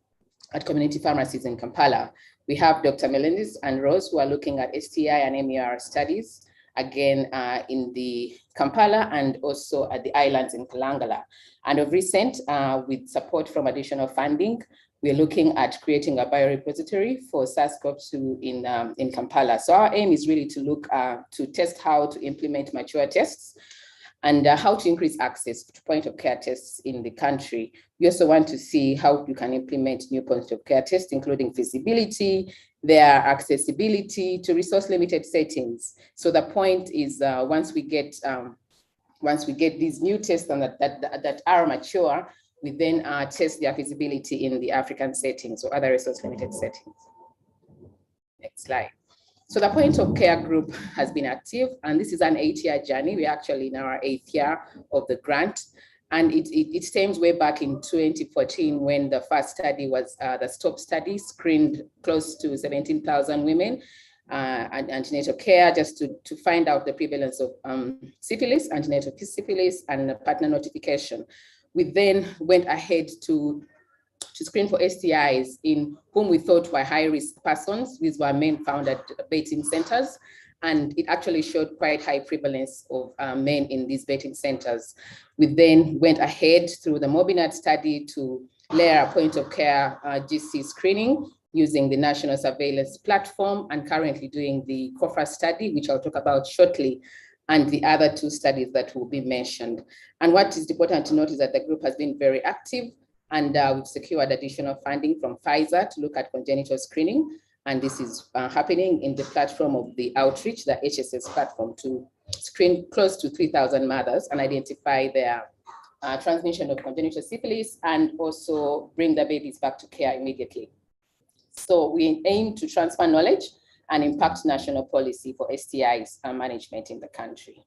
Speaker 8: at community pharmacies in Kampala. We have Dr. Melendez and Rose, who are looking at STI and MER studies, again, in the Kampala and also at the islands in Kalangala. And of recent, with support from additional funding, we're looking at creating a biorepository for SARS-CoV-2 in Kampala. So our aim is really to look to test how to implement mature tests and how to increase access to point-of-care tests in the country. We also want to see how you can implement new point-of-care tests, including feasibility, their accessibility to resource-limited settings. So the point is, once we get these new tests and that are mature, we then test their feasibility in the African settings or other resource-limited settings. Next slide. So the point of care group has been active, and this is an 8-year journey. We're actually in our 8th year of the grant, and it stems way back in 2014 when the first study was the STOP study, screened close to 17,000 women and antenatal care just to find out the prevalence of syphilis, antenatal syphilis, and partner notification. We then went ahead to screen for STIs in whom we thought were high-risk persons. These were men found at betting centers, and it actually showed quite high prevalence of men in these betting centers. We then went ahead through the Mobinat study to layer a point-of-care GC screening using the National Surveillance Platform, and currently doing the COFRA study, which I'll talk about shortly, and the other 2 studies that will be mentioned. And what is important to note is that the group has been very active, and we've secured additional funding from Pfizer to look at congenital screening. And this is happening in the platform of the outreach, the HSS platform, to screen close to 3,000 mothers and identify their transmission of congenital syphilis and also bring the babies back to care immediately. So we aim to transfer knowledge and impact national policy for STIs management in the country.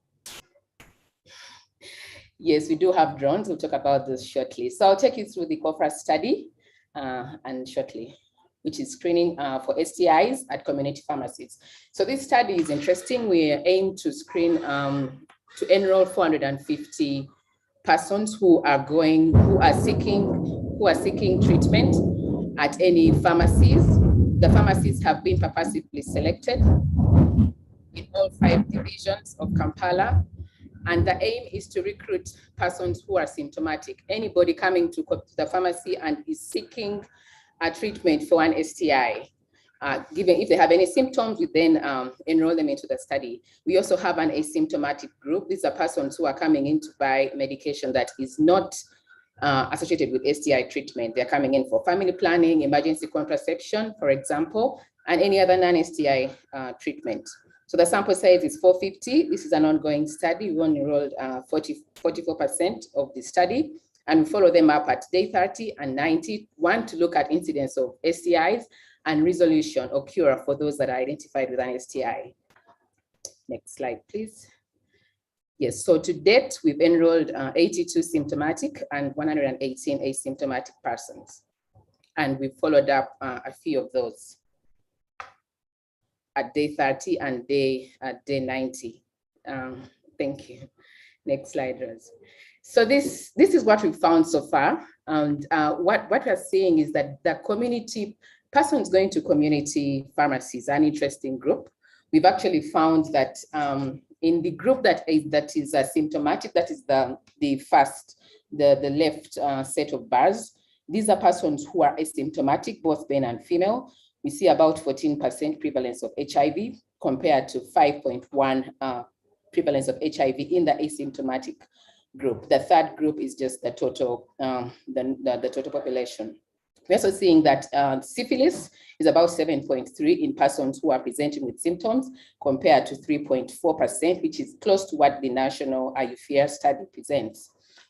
Speaker 8: Yes, we do have drones. We'll talk about this shortly. So I'll take you through the COFRA study and shortly, which is screening for STIs at community pharmacies. So this study is interesting. We aim to screen, to enroll 450 persons who are seeking treatment at any pharmacies. The pharmacies have been purposefully selected in all 5 divisions of Kampala. And the aim is to recruit persons who are symptomatic. Anybody coming to the pharmacy and is seeking a treatment for an STI, given if they have any symptoms, we then enroll them into the study. We also have an asymptomatic group. These are persons who are coming in to buy medication that is not associated with STI treatment. They're coming in for family planning, emergency contraception, for example, and any other non-STI treatment. So the sample size is 450. This is an ongoing study. We only enrolled 44% of the study, and we follow them up at day 30 and 90, one to look at incidence of STIs and resolution or cure for those that are identified with an STI. Next slide, please. Yes, so to date, we've enrolled 82 symptomatic and 118 asymptomatic persons. And we've followed up a few of those at day 30 and day 90. Thank you. Next slide, Rose. So this is what we've found so far. And what we're seeing is that the community, persons going to community pharmacies, an interesting group. We've actually found that in the group that is symptomatic, that is the left set of bars, these are persons who are asymptomatic, both male and female. We see about 14% prevalence of HIV compared to 5.1 prevalence of HIV in the asymptomatic group. The third group is just the total, the total population. We're also seeing that syphilis is about 7.3 in persons who are presenting with symptoms compared to 3.4%, which is close to what the national IUFER study presents.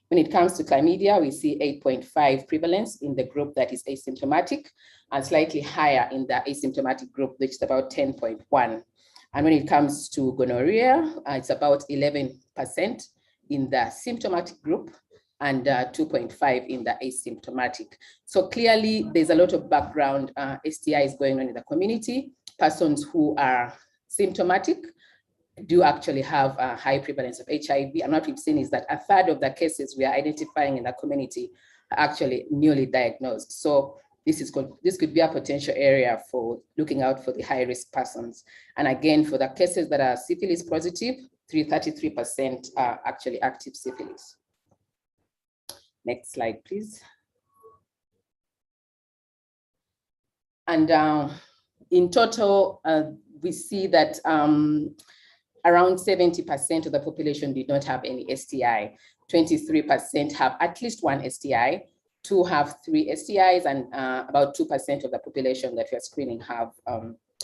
Speaker 8: When it comes to chlamydia, we see 8.5 prevalence in the group that is asymptomatic and slightly higher in the asymptomatic group, which is about 10.1. And when it comes to gonorrhea, it's about 11% in the symptomatic group and 2.5 in the asymptomatic. So clearly there's a lot of background STIs going on in the community. Persons who are symptomatic do actually have a high prevalence of HIV. And what we've seen is that a third of the cases we are identifying in the community are actually newly diagnosed. So this could be a potential area for looking out for the high-risk persons. And again, for the cases that are syphilis positive, 33% are actually active syphilis. Next slide, please. And in total, we see that around 70% of the population did not have any STI. 23% have at least one STI, 2 have 3 STIs, and about 2% of the population that we are screening have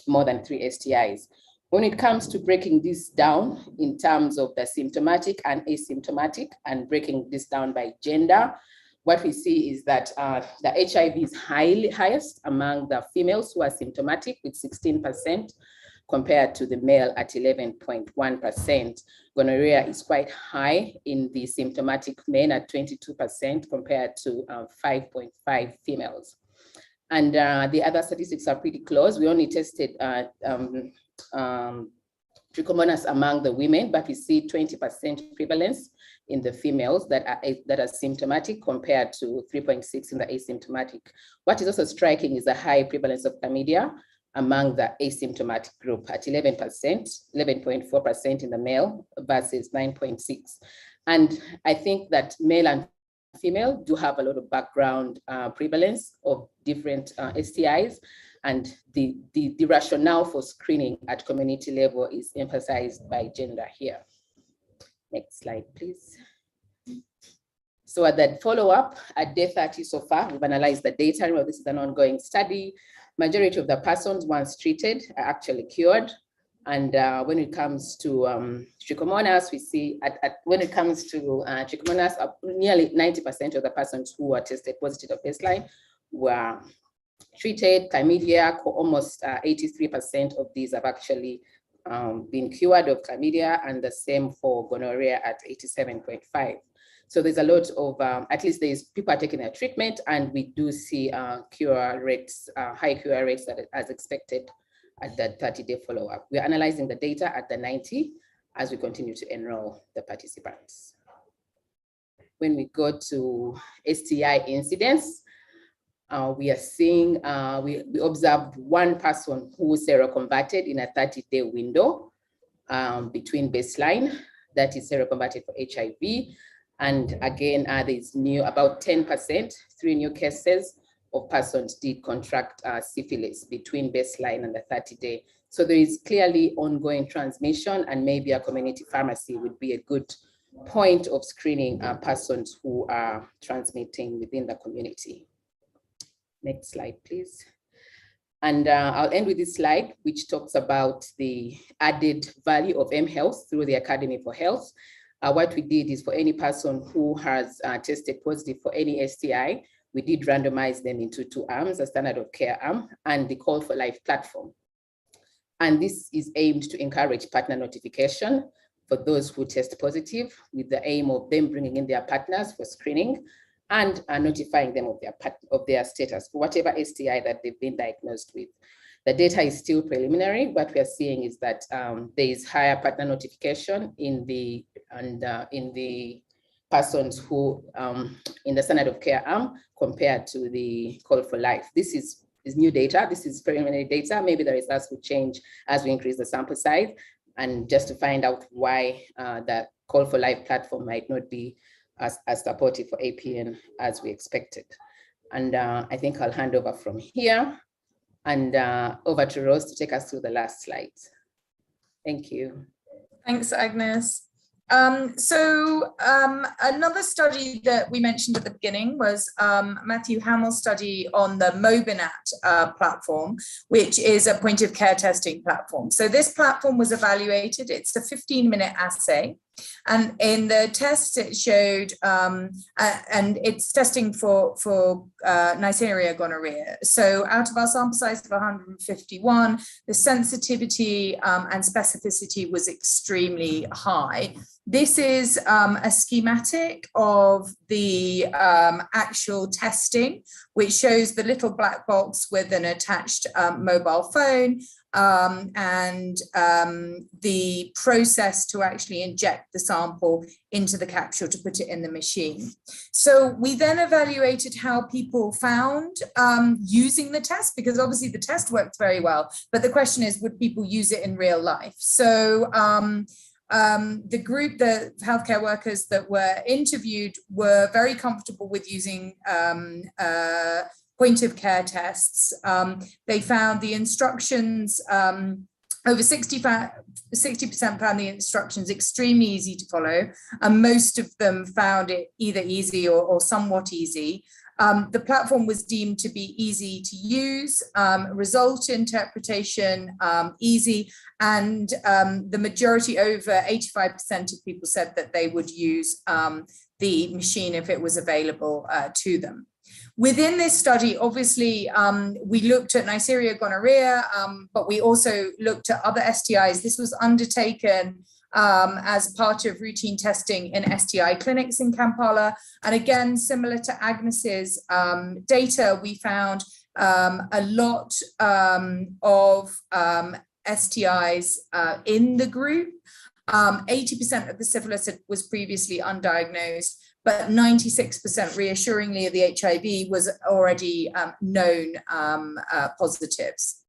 Speaker 8: more than 3 STIs. When it comes to breaking this down in terms of the symptomatic and asymptomatic and breaking this down by gender, what we see is that the HIV is highest among the females who are symptomatic with 16% compared to the male at 11.1%. Gonorrhea is quite high in the symptomatic men at 22% compared to 5.5 females. And the other statistics are pretty close. We only tested trichomonas among the women, but we see 20% prevalence in the females that are symptomatic compared to 3.6 in the asymptomatic. What is also striking is the high prevalence of chlamydia among the asymptomatic group at 11%, 11.4% in the male versus 9.6. And I think that male and female do have a lot of background prevalence of different STIs, and the rationale for screening at community level is emphasized by gender here. Next slide, please. So at that follow-up, at day 30 so far, we've analyzed the data. Remember, this is an ongoing study. Majority of the persons once treated are actually cured. And when it comes to trichomonas, we see when it comes to trichomonas, nearly 90% of the persons who were tested positive at baseline were treated. Chlamydia, almost 83% of these have actually been cured of chlamydia, and the same for gonorrhea at 87.5. So there's a lot of, at least people are taking their treatment, and we do see cure rates, high cure rates as expected at the 30-day follow-up. We're analyzing the data at the 90 as we continue to enroll the participants. When we go to STI incidence, we are seeing, we observed one person who seroconverted in a 30-day window between baseline, that is seroconverted for HIV. And again, there's about 10%, 3 new cases of persons did contract syphilis between baseline and the 30-day. So there is clearly ongoing transmission, and maybe a community pharmacy would be a good point of screening persons who are transmitting within the community. Next slide, please. And I'll end with this slide, which talks about the added value of mHealth through the Academy for Health. What we did is for any person who has tested positive for any STI, we did randomize them into 2 arms, a standard of care arm and the Call for Life platform. And this is aimed to encourage partner notification for those who test positive, with the aim of them bringing in their partners for screening and notifying them of their status for whatever STI that they've been diagnosed with. The data is still preliminary. What we are seeing is that there is higher partner notification in the persons who in the standard of care arm compared to the Call for Life. This is new data. This is preliminary data. Maybe the results will change as we increase the sample size, and just to find out why the Call for Life platform might not be as supportive for APN as we expected. And I think I'll hand over from here and over to Rose to take us through the last slides. Thank you.
Speaker 9: Thanks, Agnes. Another study that we mentioned at the beginning was Matthew Hamill's study on the Mobinat platform, which is a point of care testing platform. So this platform was evaluated. It's a 15-minute assay. And in the tests, it showed, and it's testing for Neisseria gonorrhea. So out of our sample size of 151, the sensitivity and specificity was extremely high. This is a schematic of the actual testing, which shows the little black box with an attached mobile phone and the process to actually inject the sample into the capsule to put it in the machine. So we then evaluated how people found using the test, because obviously the test worked very well, but the question is, would people use it in real life? So the group, the healthcare workers that were interviewed were very comfortable with using point of care tests. They found the instructions, over 60% found the instructions extremely easy to follow, and most of them found it either easy or somewhat easy. The platform was deemed to be easy to use, result interpretation easy, and the majority, over 85% of people, said that they would use the machine if it was available to them. Within this study, obviously, we looked at Neisseria gonorrhea, but we also looked at other STIs. This was undertaken as part of routine testing in STI clinics in Kampala. And again, similar to Agnes's data, we found a lot of STIs in the group. 80% of the syphilis was previously undiagnosed, but 96% reassuringly of the HIV was already known positives.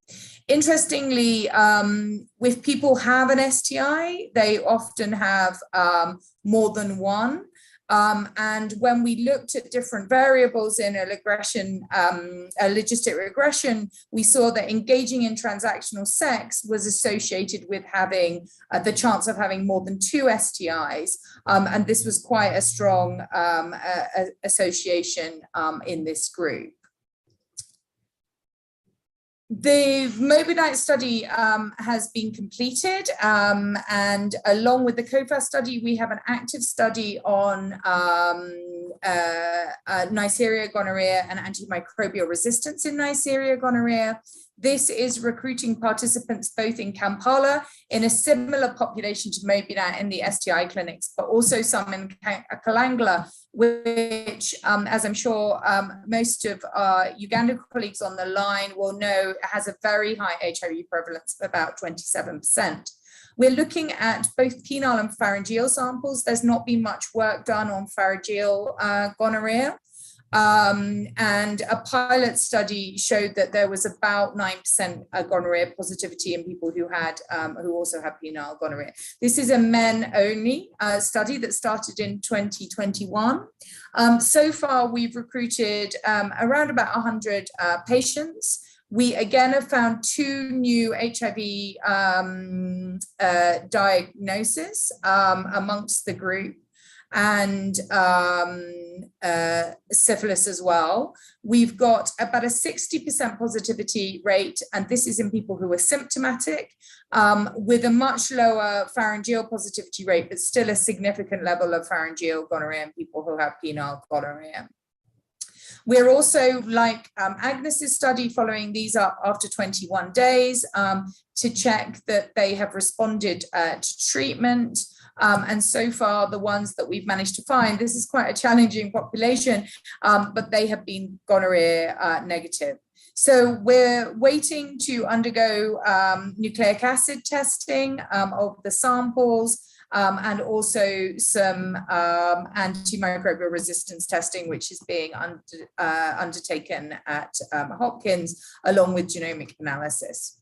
Speaker 9: Interestingly, if people have an STI, they often have more than one. And when we looked at different variables in a logistic regression, we saw that engaging in transactional sex was associated with having the chance of having more than 2 STIs. And this was quite a strong association in this group. The Mobinite study has been completed, and along with the COFAS study, we have an active study on Neisseria gonorrhea and antimicrobial resistance in Neisseria gonorrhea. This is recruiting participants both in Kampala, in a similar population to Mobinite in the STI clinics, but also some in Kalangala, which, as I'm sure most of our Uganda colleagues on the line will know, has a very high HIV prevalence of about 27%. We're looking at both penile and pharyngeal samples. There's not been much work done on pharyngeal gonorrhea. And a pilot study showed that there was about 9% gonorrhea positivity in people who had who also have penile gonorrhea. This is a men-only study that started in 2021. So far, we've recruited around about 100 patients. We again have found 2 new HIV diagnoses amongst the group, and syphilis as well. We've got about a 60% positivity rate, and this is in people who are symptomatic, with a much lower pharyngeal positivity rate, but still a significant level of pharyngeal gonorrhea in people who have penile gonorrhea. We're also, like Agnes's study, following these up after 21 days to check that they have responded to treatment. And so far, the ones that we've managed to find, this is quite a challenging population, but they have been gonorrhea negative. So we're waiting to undergo nucleic acid testing of the samples, and also some antimicrobial resistance testing, which is being undertaken at Hopkins, along with genomic analysis.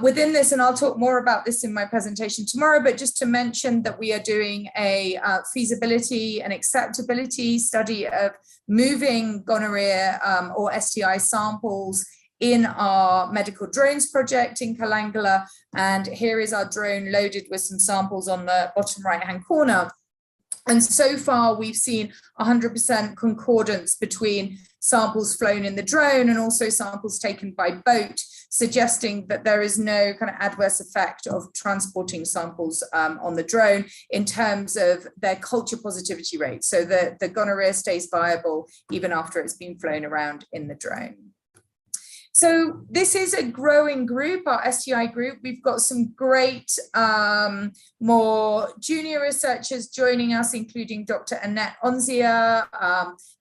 Speaker 9: Within this, and I'll talk more about this in my presentation tomorrow, but just to mention that we are doing a feasibility and acceptability study of moving gonorrhea or STI samples in our medical drones project in Kalangala. And here is our drone loaded with some samples on the bottom right-hand corner. And so far, we've seen 100% concordance between samples flown in the drone and also samples taken by boat. suggesting that there is no kind of adverse effect of transporting samples on the drone in terms of their culture positivity rate. So the gonorrhea stays viable even after it's been flown around in the drone. So this is a growing group, our STI group. We've got some great more junior researchers joining us, including Dr. Annette Onzia,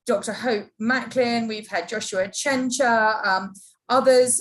Speaker 9: Dr. Hope Macklin. We've had Joshua Chencha, others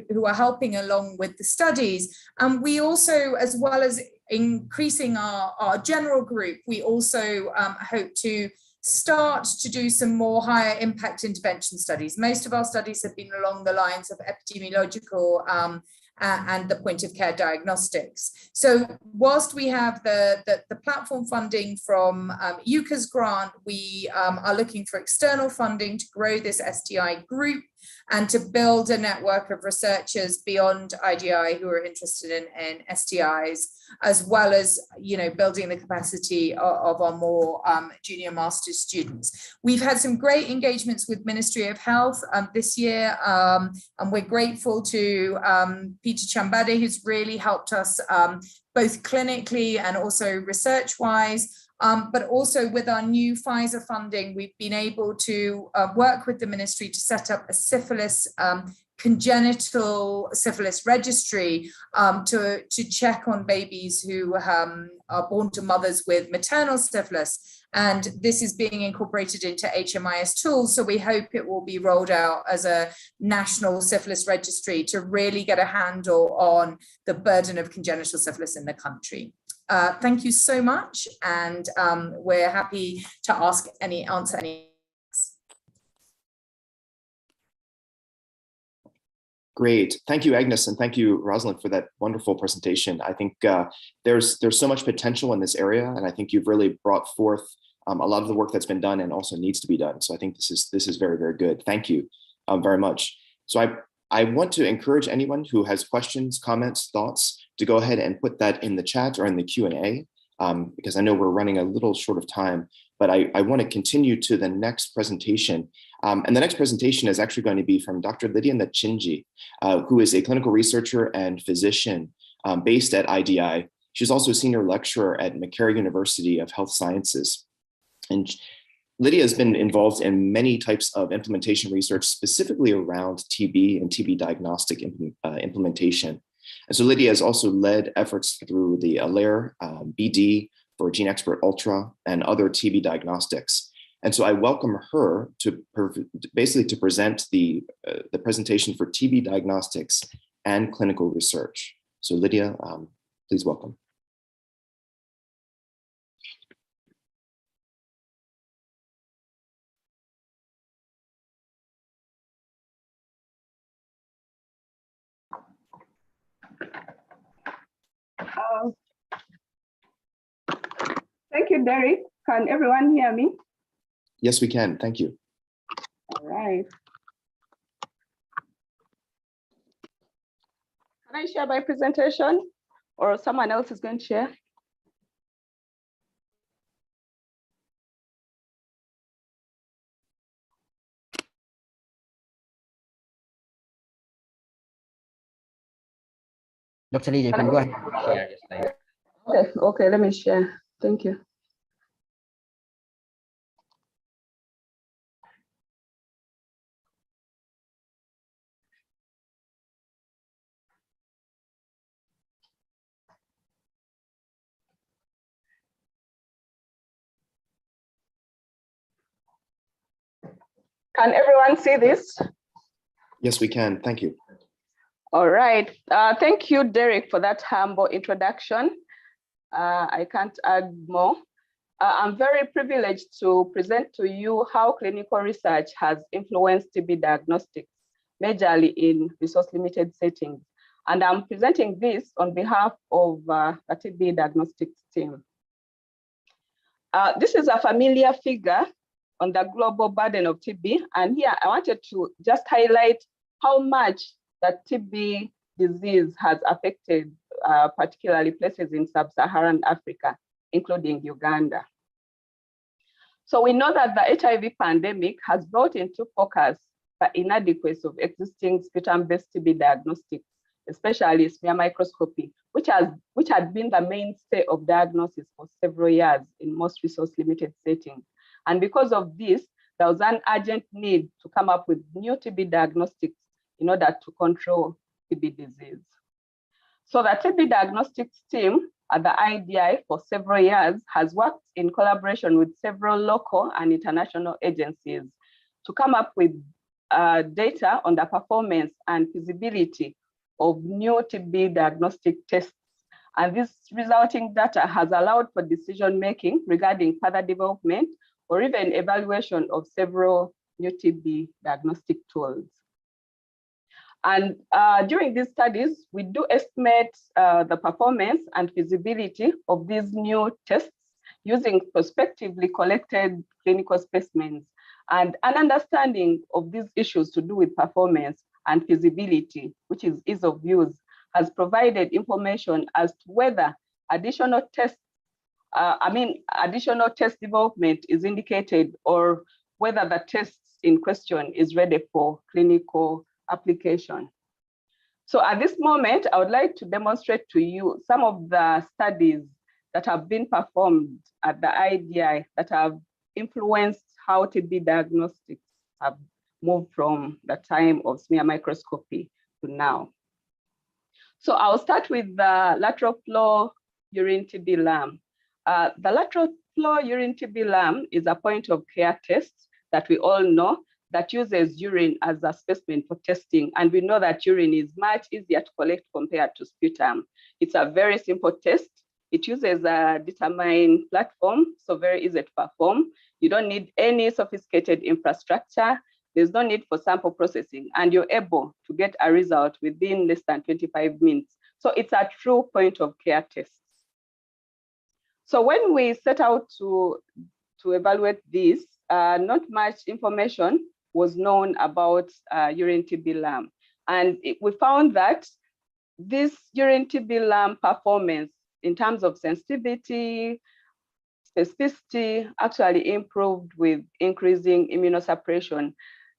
Speaker 9: who are helping along with the studies. And we also, as well as increasing our general group, we also hope to start to do some more higher impact intervention studies. Most of our studies have been along the lines of epidemiological and the point of care diagnostics. So whilst we have the platform funding from UCA's grant, we are looking for external funding to grow this STI group and to build a network of researchers beyond IDI who are interested in STIs, as well as, building the capacity of our more junior master's students. We've had some great engagements with Ministry of Health this year, and we're grateful to Peter Chambade, who's really helped us both clinically and also research-wise. But also with our new Pfizer funding, we've been able to work with the ministry to set up a syphilis, congenital syphilis registry to check on babies who are born to mothers with maternal syphilis. And this is being incorporated into HMIS tools. So we hope it will be rolled out as a national syphilis registry to really get a handle on the burden of congenital syphilis in the country. Thank you so much, and we're happy to answer any.
Speaker 2: Great, thank you, Agnes, and thank you, Rosalind, for that wonderful presentation. I think there's so much potential in this area, and I think you've really brought forth a lot of the work that's been done and also needs to be done. So I think this is very, very good. Thank you very much. So I want to encourage anyone who has questions, comments, thoughts to go ahead and put that in the chat or in the Q&A, because I know we're running a little short of time, but I want to continue to the next presentation. And the next presentation is actually going to be from Dr. Lydia Nachinji, who is a clinical researcher and physician based at IDI. She's also a senior lecturer at McCarry University of Health Sciences. And Lydia has been involved in many types of implementation research, specifically around TB and TB diagnostic implementation. And so Lydia has also led efforts through the ALAIR BD for Gene Expert Ultra and other TB diagnostics. And so I welcome her to basically to present the presentation for TB diagnostics and clinical research. So Lydia, please welcome.
Speaker 10: Thank you, Derek. Can everyone hear me?
Speaker 2: Yes, we can. Thank you.
Speaker 10: All right. Can I share my presentation, or someone else is going to share?
Speaker 12: Dr. Lydia, you can go ahead and share your slide.
Speaker 10: Okay, let me share. Thank you. Can everyone see this?
Speaker 2: Yes, we can. Thank you.
Speaker 10: All right. Thank you, Derek, for that humble introduction. I can't add more. I'm very privileged to present to you how clinical research has influenced TB diagnostics, majorly in resource-limited settings. And I'm presenting this on behalf of the TB diagnostics team. This is a familiar figure on the global burden of TB. And here I wanted to just highlight how much that TB disease has affected particularly places in sub-Saharan Africa, including Uganda. So we know that the HIV pandemic has brought into focus the inadequacy of existing sputum-based TB diagnostics, especially smear microscopy, which had been the mainstay of diagnosis for several years in most resource-limited settings. And because of this, there was an urgent need to come up with new TB diagnostics in order to control TB disease. So the TB diagnostics team at the IDI for several years has worked in collaboration with several local and international agencies to come up with data on the performance and feasibility of new TB diagnostic tests. And this resulting data has allowed for decision-making regarding further development or even evaluation of several new TB diagnostic tools. And during these studies, we do estimate the performance and feasibility of these new tests using prospectively collected clinical specimens. And an understanding of these issues to do with performance and feasibility, which is ease of use, has provided information as to whether additional test development is indicated or whether the test in question is ready for clinical application. So at this moment, I would like to demonstrate to you some of the studies that have been performed at the IDI that have influenced how TB diagnostics have moved from the time of smear microscopy to now. So I'll start with the lateral flow urine TB LAM. The lateral flow urine TB LAM is a point of care test that we all know that uses urine as a specimen for testing. And we know that urine is much easier to collect compared to sputum. It's a very simple test. It uses a determined platform, so very easy to perform. You don't need any sophisticated infrastructure. There's no need for sample processing, and you're able to get a result within less than 25 minutes. So it's a true point of care test. So when we set out to evaluate this, not much information was known about urine TB LAM. And we found that this urine TB LAM performance in terms of sensitivity, specificity actually improved with increasing immunosuppression.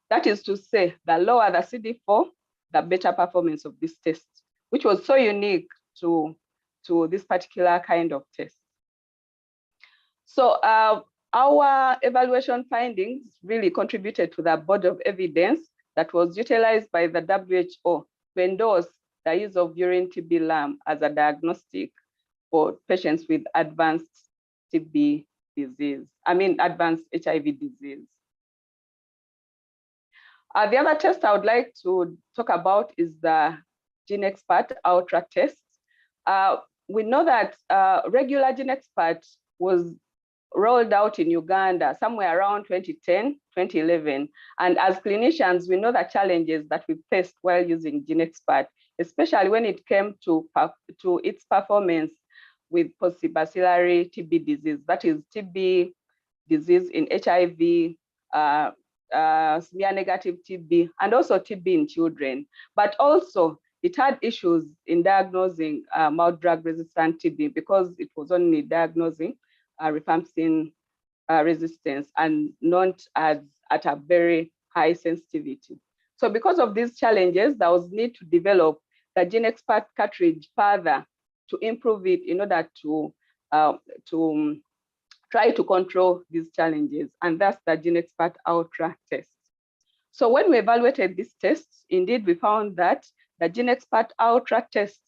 Speaker 10: That is to say, the lower the CD4, the better performance of this test, which was so unique to this particular kind of test. So our evaluation findings really contributed to the body of evidence that was utilized by the WHO to endorse the use of urine TB LAM as a diagnostic for patients with advanced TB disease, advanced HIV disease. The other test I would like to talk about is the GeneXpert Ultra test. We know that regular GeneXpert was rolled out in Uganda somewhere around 2010, 2011. And as clinicians, we know the challenges that we faced while using GeneXpert, especially when it came to its performance with postbacillary TB disease, that is TB disease in HIV, smear-negative TB, and also TB in children. But also, it had issues in diagnosing mild drug-resistant TB because it was only diagnosing rifampicin resistance and not at a very high sensitivity. So because of these challenges, there was need to develop the GeneXpert cartridge further to improve it in order to try to control these challenges. And that's the GeneXpert Ultra test. So when we evaluated these tests, indeed, we found that the GeneXpert Ultra test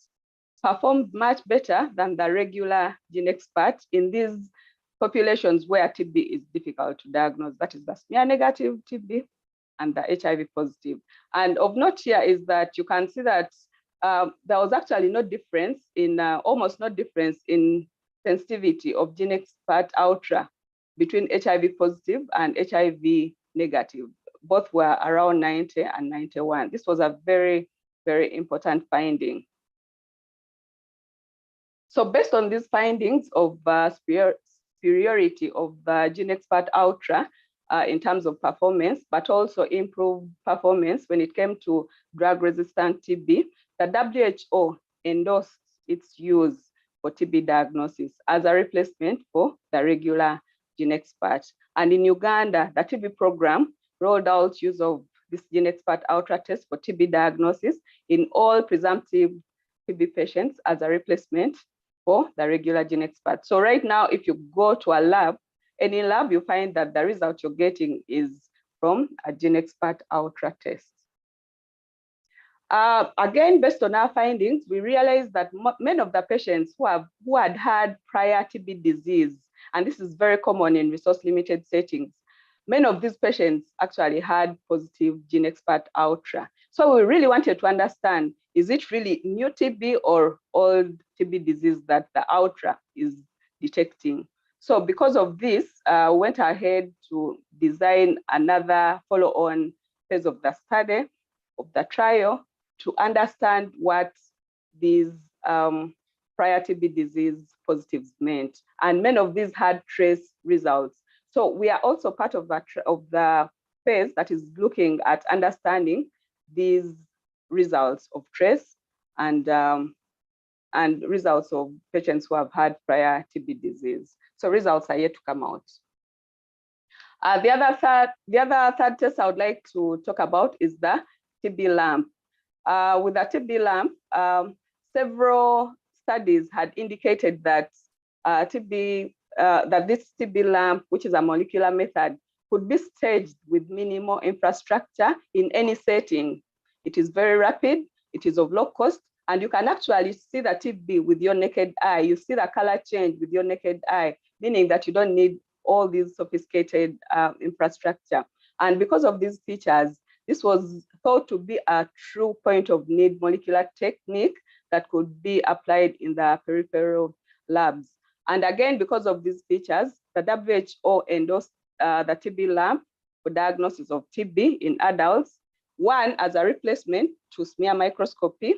Speaker 10: performed much better than the regular GeneXpert in these populations where TB is difficult to diagnose. That is the smear-negative TB and the HIV positive. And of note here is that you can see that there was actually no difference in, almost no difference in sensitivity of GeneXpert Ultra between HIV positive and HIV negative. Both were around 90 and 91. This was a very, very important finding. So based on these findings of superiority of the GeneXpert Ultra in terms of performance, but also improved performance when it came to drug-resistant TB, the WHO endorsed its use for TB diagnosis as a replacement for the regular GeneXpert. And in Uganda, the TB program rolled out use of this GeneXpert Ultra test for TB diagnosis in all presumptive TB patients as a replacement for the regular GeneXpert. So right now, if you go to a lab, any lab, you find that the result you're getting is from a GeneXpert Ultra test. Again, based on our findings, we realized that many of the patients who had had prior TB disease, and this is very common in resource-limited settings, many of these patients actually had positive GeneXpert Ultra. So we really wanted to understand, is it really new TB or old TB disease that the Ultra is detecting? So because of this, we went ahead to design another follow-on phase of the study, of the trial, to understand what these prior TB disease positives meant. And many of these had trace results. So we are also part of the phase that is looking at understanding these results of trace and results of patients who have had prior TB disease. So results are yet to come out. The other third test I would like to talk about is the TB lamp. With the TB lamp, several studies had indicated that that this TB lamp, which is a molecular method, could be staged with minimal infrastructure in any setting. It is very rapid, it is of low cost, and you can actually see the TB with your naked eye. You see the color change with your naked eye, meaning that you don't need all these sophisticated infrastructure. And because of these features, this was thought to be a true point of need molecular technique that could be applied in the peripheral labs. And again, because of these features, the WHO endorsed the TB lamp for diagnosis of TB in adults, one as a replacement to smear microscopy,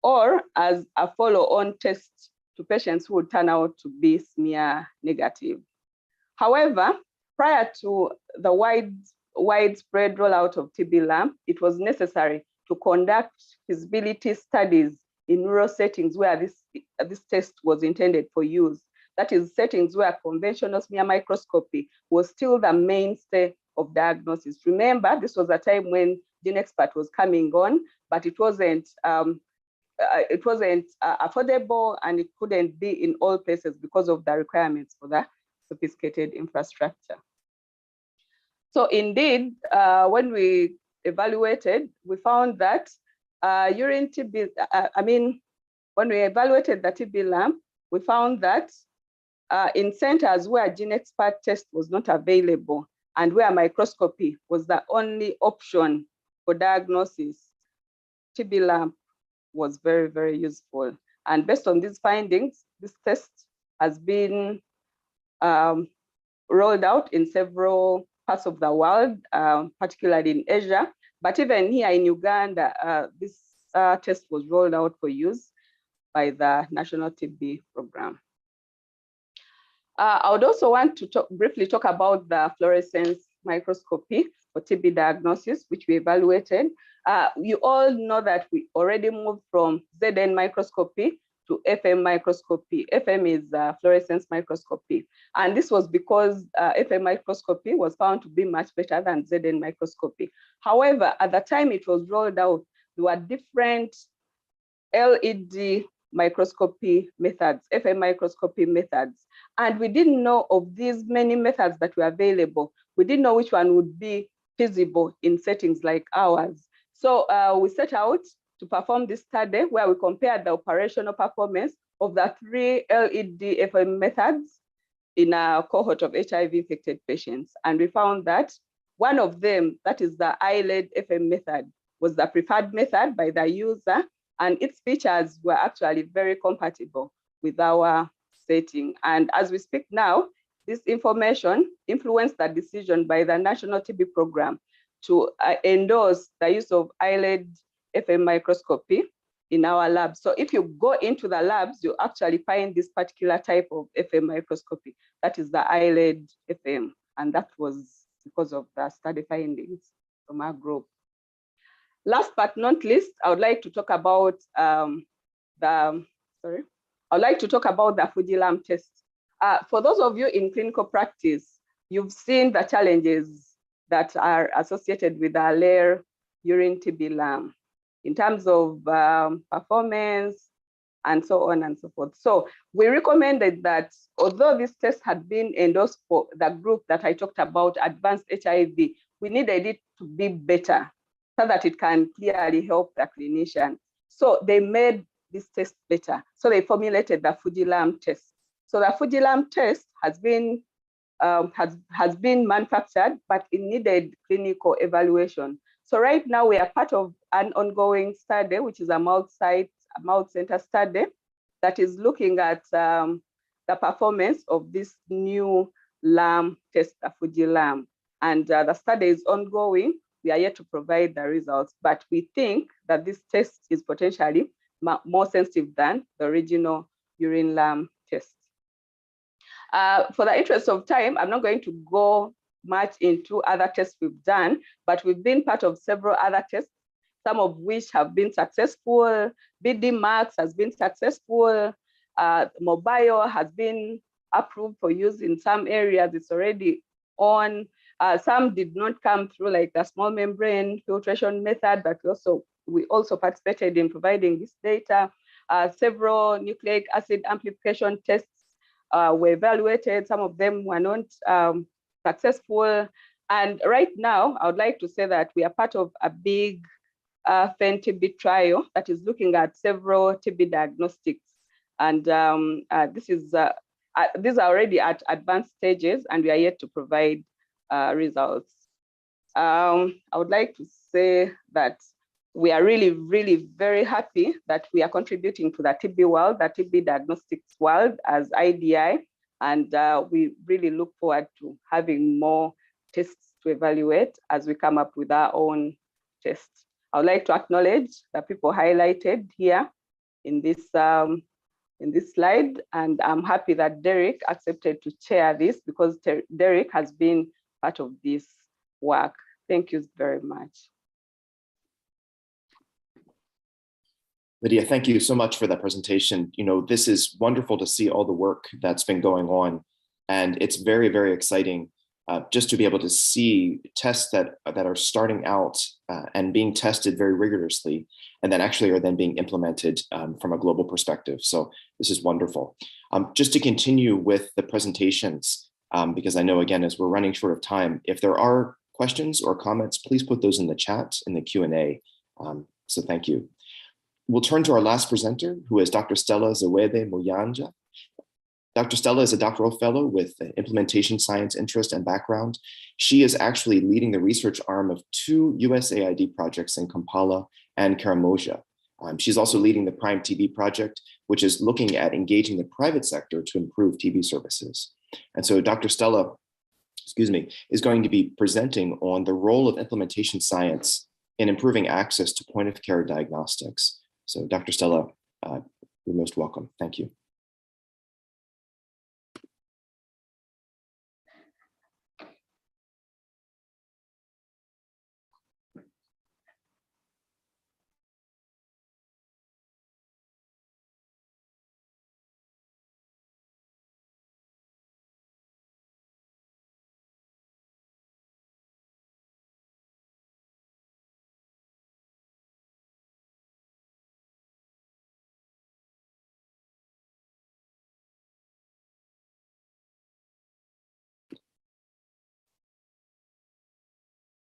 Speaker 10: or as a follow-on test to patients who would turn out to be smear negative. However, prior to the widespread rollout of TB lamp, it was necessary to conduct feasibility studies in rural settings where this test was intended for use. That is, settings where conventional smear microscopy was still the mainstay of diagnosis. Remember, this was a time when GeneXpert was coming on, but it wasn't affordable, and it couldn't be in all places because of the requirements for the sophisticated infrastructure. So indeed, when we evaluated, we found that when we evaluated the TB lamp, we found that in centers where GeneXpert test was not available and where microscopy was the only option for diagnosis, TB lamp was very, very useful. And based on these findings, this test has been rolled out in several parts of the world, particularly in Asia. But even here in Uganda, this test was rolled out for use by the National TB Program. I would also want to briefly talk about the fluorescence microscopy for TB diagnosis, which we evaluated. You all know that we already moved from ZN microscopy to FM microscopy. FM is fluorescence microscopy. And this was because FM microscopy was found to be much better than ZN microscopy. However, at the time it was rolled out, there were different LED microscopy methods, FM microscopy methods. And we didn't know of these many methods that were available. We didn't know which one would be feasible in settings like ours. So we set out to perform this study where we compared the operational performance of the 3 LED FM methods in a cohort of HIV-infected patients. And we found that one of them, that is the eyelid FM method, was the preferred method by the user, and its features were actually very compatible with our setting. And as we speak now, this information influenced the decision by the National TB Program to endorse the use of eyelid FM microscopy in our labs. So if you go into the labs, you actually find this particular type of FM microscopy. That is the eyelid FM. And that was because of the study findings from our group. Last but not least, I would like to talk about the Fujilam test. For those of you in clinical practice, you've seen the challenges that are associated with our layer urine TB lamb in terms of performance and so on and so forth. So we recommended that although this test had been endorsed for the group that I talked about, advanced HIV, we needed it to be better so that it can clearly help the clinician. So they made this test better. So they formulated the Fujilam test. So the Fujilam test has been manufactured, but it needed clinical evaluation. So right now we are part of an ongoing study, which is a multi-center study that is looking at the performance of this new lamb test, the Fujilam. And the study is ongoing. We are yet to provide the results, but we think that this test is potentially more sensitive than the original urine lamb test. For the interest of time, I'm not going to go much into other tests we've done, but we've been part of several other tests, some of which have been successful. BD Max has been successful. Mobile has been approved for use in some areas. It's already on. Some did not come through, like the small membrane filtration method, but we also participated in providing this data. Several nucleic acid amplification tests were evaluated. Some of them were not successful. And right now, I would like to say that we are part of a big FEN-TB trial that is looking at several TB diagnostics. And these are already at advanced stages, and we are yet to provide results. I would like to say that we are really, really very happy that we are contributing to the TB world, the TB diagnostics world as IDI, and we really look forward to having more tests to evaluate as we come up with our own tests. I would like to acknowledge the people highlighted here in this slide, and I'm happy that Derek accepted to chair this because Derek has been part of this work. Thank you very much.
Speaker 2: Lydia, thank you so much for that presentation. You know, this is wonderful to see all the work that's been going on, and it's very, very exciting just to be able to see tests that are starting out and being tested very rigorously, and then actually are then being implemented from a global perspective. So this is wonderful. Just to continue with the presentations, because I know, again, as we're running short of time, if there are questions or comments, please put those in the chat in the Q&A. So thank you. We'll turn to our last presenter, who is Dr. Stella Zawede Muyanja. Dr. Stella is a doctoral fellow with implementation science interest and background. She is actually leading the research arm of 2 USAID projects in Kampala and Karamoja. She's also leading the Prime TB project, which is looking at engaging the private sector to improve TB services. And so Dr. Stella, is going to be presenting on the role of implementation science in improving access to point-of-care diagnostics. So Dr. Stella, you're most welcome. Thank you.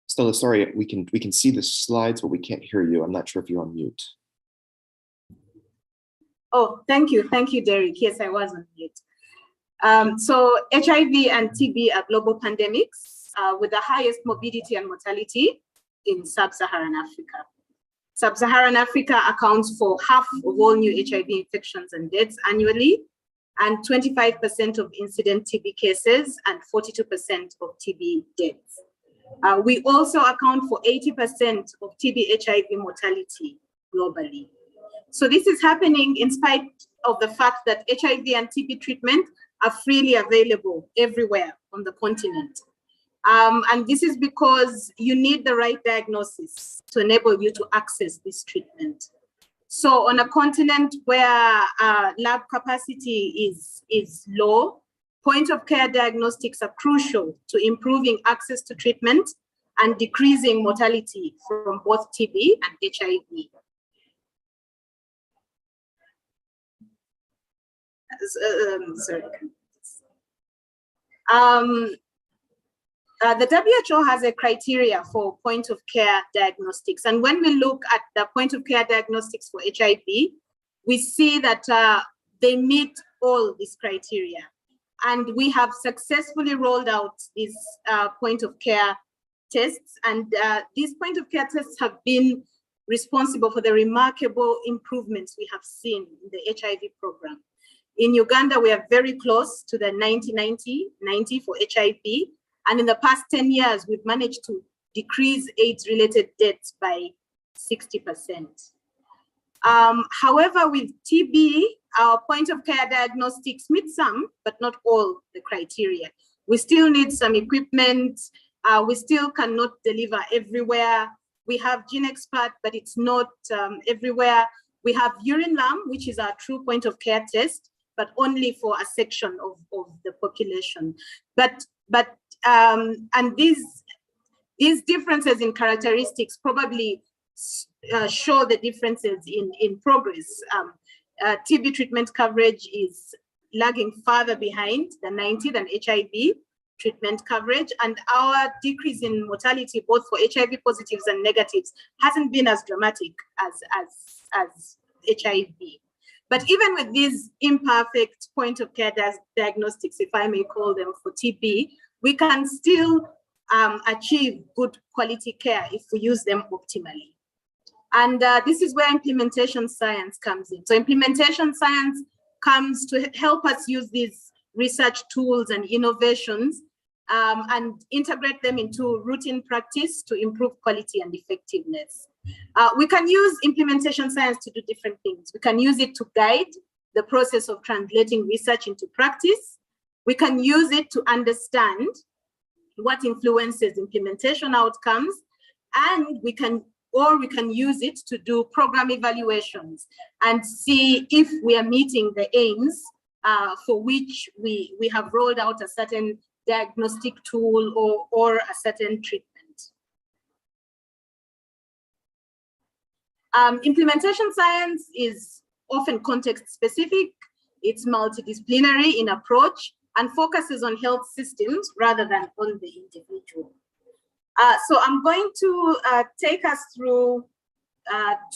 Speaker 2: Stella, sorry, we can see the slides, but we can't hear you. I'm not sure if you're on mute.
Speaker 14: Oh, thank you, Derek. Yes, I was on mute. So HIV and TB are global pandemics with the highest morbidity and mortality in sub-Saharan Africa. Sub-Saharan Africa accounts for half of all new HIV infections and deaths annually, and 25% of incident TB cases and 42% of TB deaths. We also account for 80% of TB HIV mortality globally. So this is happening in spite of the fact that HIV and TB treatment are freely available everywhere on the continent. And this is because you need the right diagnosis to enable you to access this treatment. So on a continent where lab capacity is low, point of care diagnostics are crucial to improving access to treatment and decreasing mortality from both TB and HIV. The WHO has a criteria for point of care diagnostics. And when we look at the point of care diagnostics for HIV, we see that they meet all these criteria. And we have successfully rolled out these point of care tests. And these point of care tests have been responsible for the remarkable improvements we have seen in the HIV program. In Uganda, we are very close to the 90 for HIV. And in the past 10 years, we've managed to decrease AIDS-related deaths by 60%. However, with TB, our point of care diagnostics meet some, but not all the criteria. We still need some equipment. We still cannot deliver everywhere. We have GeneXpert, but it's not everywhere. We have urine lung, which is our true point of care test, but only for a section of the population. And these differences in characteristics probably show the differences in progress. TB treatment coverage is lagging farther behind the 90 than HIV treatment coverage, and our decrease in mortality, both for HIV positives and negatives, hasn't been as dramatic as HIV. But even with these imperfect point of care diagnostics, if I may call them, for TB, we can still achieve good quality care if we use them optimally. And this is where implementation science comes in. So implementation science comes to help us use these research tools and innovations and integrate them into routine practice to improve quality and effectiveness. We can use implementation science to do different things. We can use it to guide the process of translating research into practice. We can use it to understand what influences implementation outcomes, and we can use it to do program evaluations and see if we are meeting the aims for which we have rolled out a certain diagnostic tool or a certain treatment. Implementation science is often context specific, it's multidisciplinary in approach, and focuses on health systems rather than on the individual. So I'm going to take us through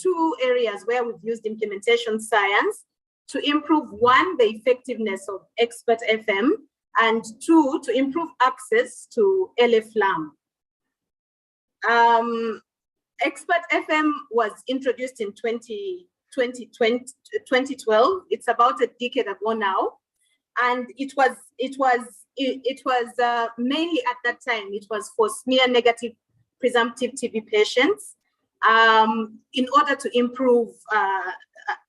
Speaker 14: two areas where we've used implementation science to improve, one, the effectiveness of Expert FM, and two, to improve access to LFLAM. Expert FM was introduced in 2012. It's about a decade ago now. And it was mainly at that time, it was for smear negative presumptive TB patients in order to improve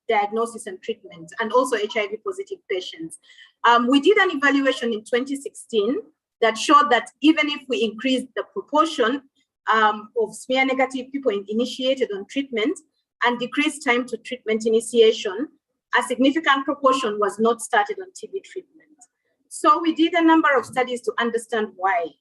Speaker 14: diagnosis and treatment, and also HIV positive patients. We did an evaluation in 2016 that showed that even if we increased the proportion of smear negative people initiated on treatment and decreased time to treatment initiation, a significant proportion was not started on TB treatment. So we did a number of studies to understand why.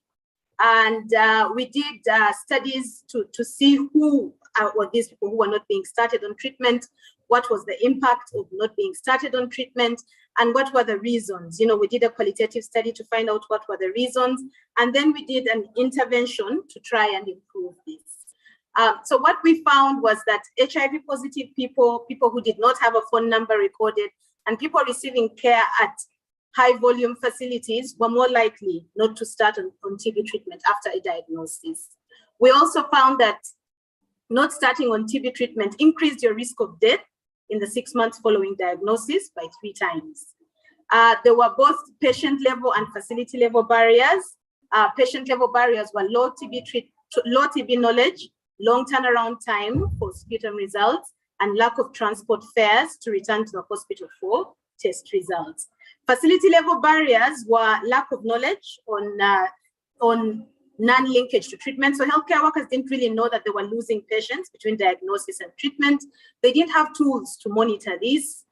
Speaker 14: And we did studies to see who were these people who were not being started on treatment, what was the impact of not being started on treatment, and what were the reasons. You know, we did a qualitative study to find out what were the reasons, and then we did an intervention to try and improve this. So what we found was that HIV positive people who did not have a phone number recorded, and people receiving care at high volume facilities were more likely not to start on TB treatment after a diagnosis. We also found that not starting on TB treatment increased your risk of death in the 6 months following diagnosis by 3 times. There were both patient level and facility level barriers. Patient level barriers were low TB knowledge, long turnaround time for sputum results, and lack of transport fares to return to the hospital for test results. Facility level barriers were lack of knowledge on non-linkage to treatment. So healthcare workers didn't really know that they were losing patients between diagnosis and treatment. They didn't have tools to monitor this.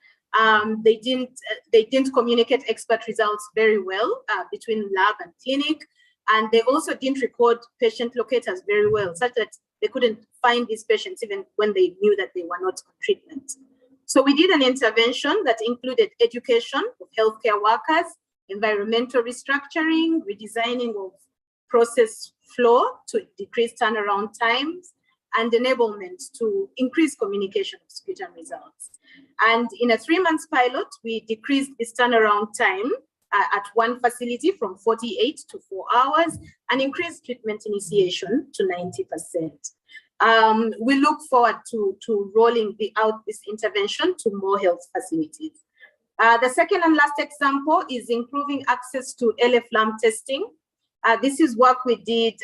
Speaker 14: They didn't communicate expert results very well between lab and clinic. And they also didn't record patient locators very well, such that they couldn't find these patients even when they knew that they were not on treatment. So we did an intervention that included education of healthcare workers, environmental restructuring, redesigning of process flow to decrease turnaround times, and enablement to increase communication of sputum results. And in a 3-month pilot, we decreased this turnaround time at one facility from 48 to 4 hours and increased treatment initiation to 90%. We look forward to rolling out this intervention to more health facilities. The second and last example is improving access to LF-LAM testing. This is work we did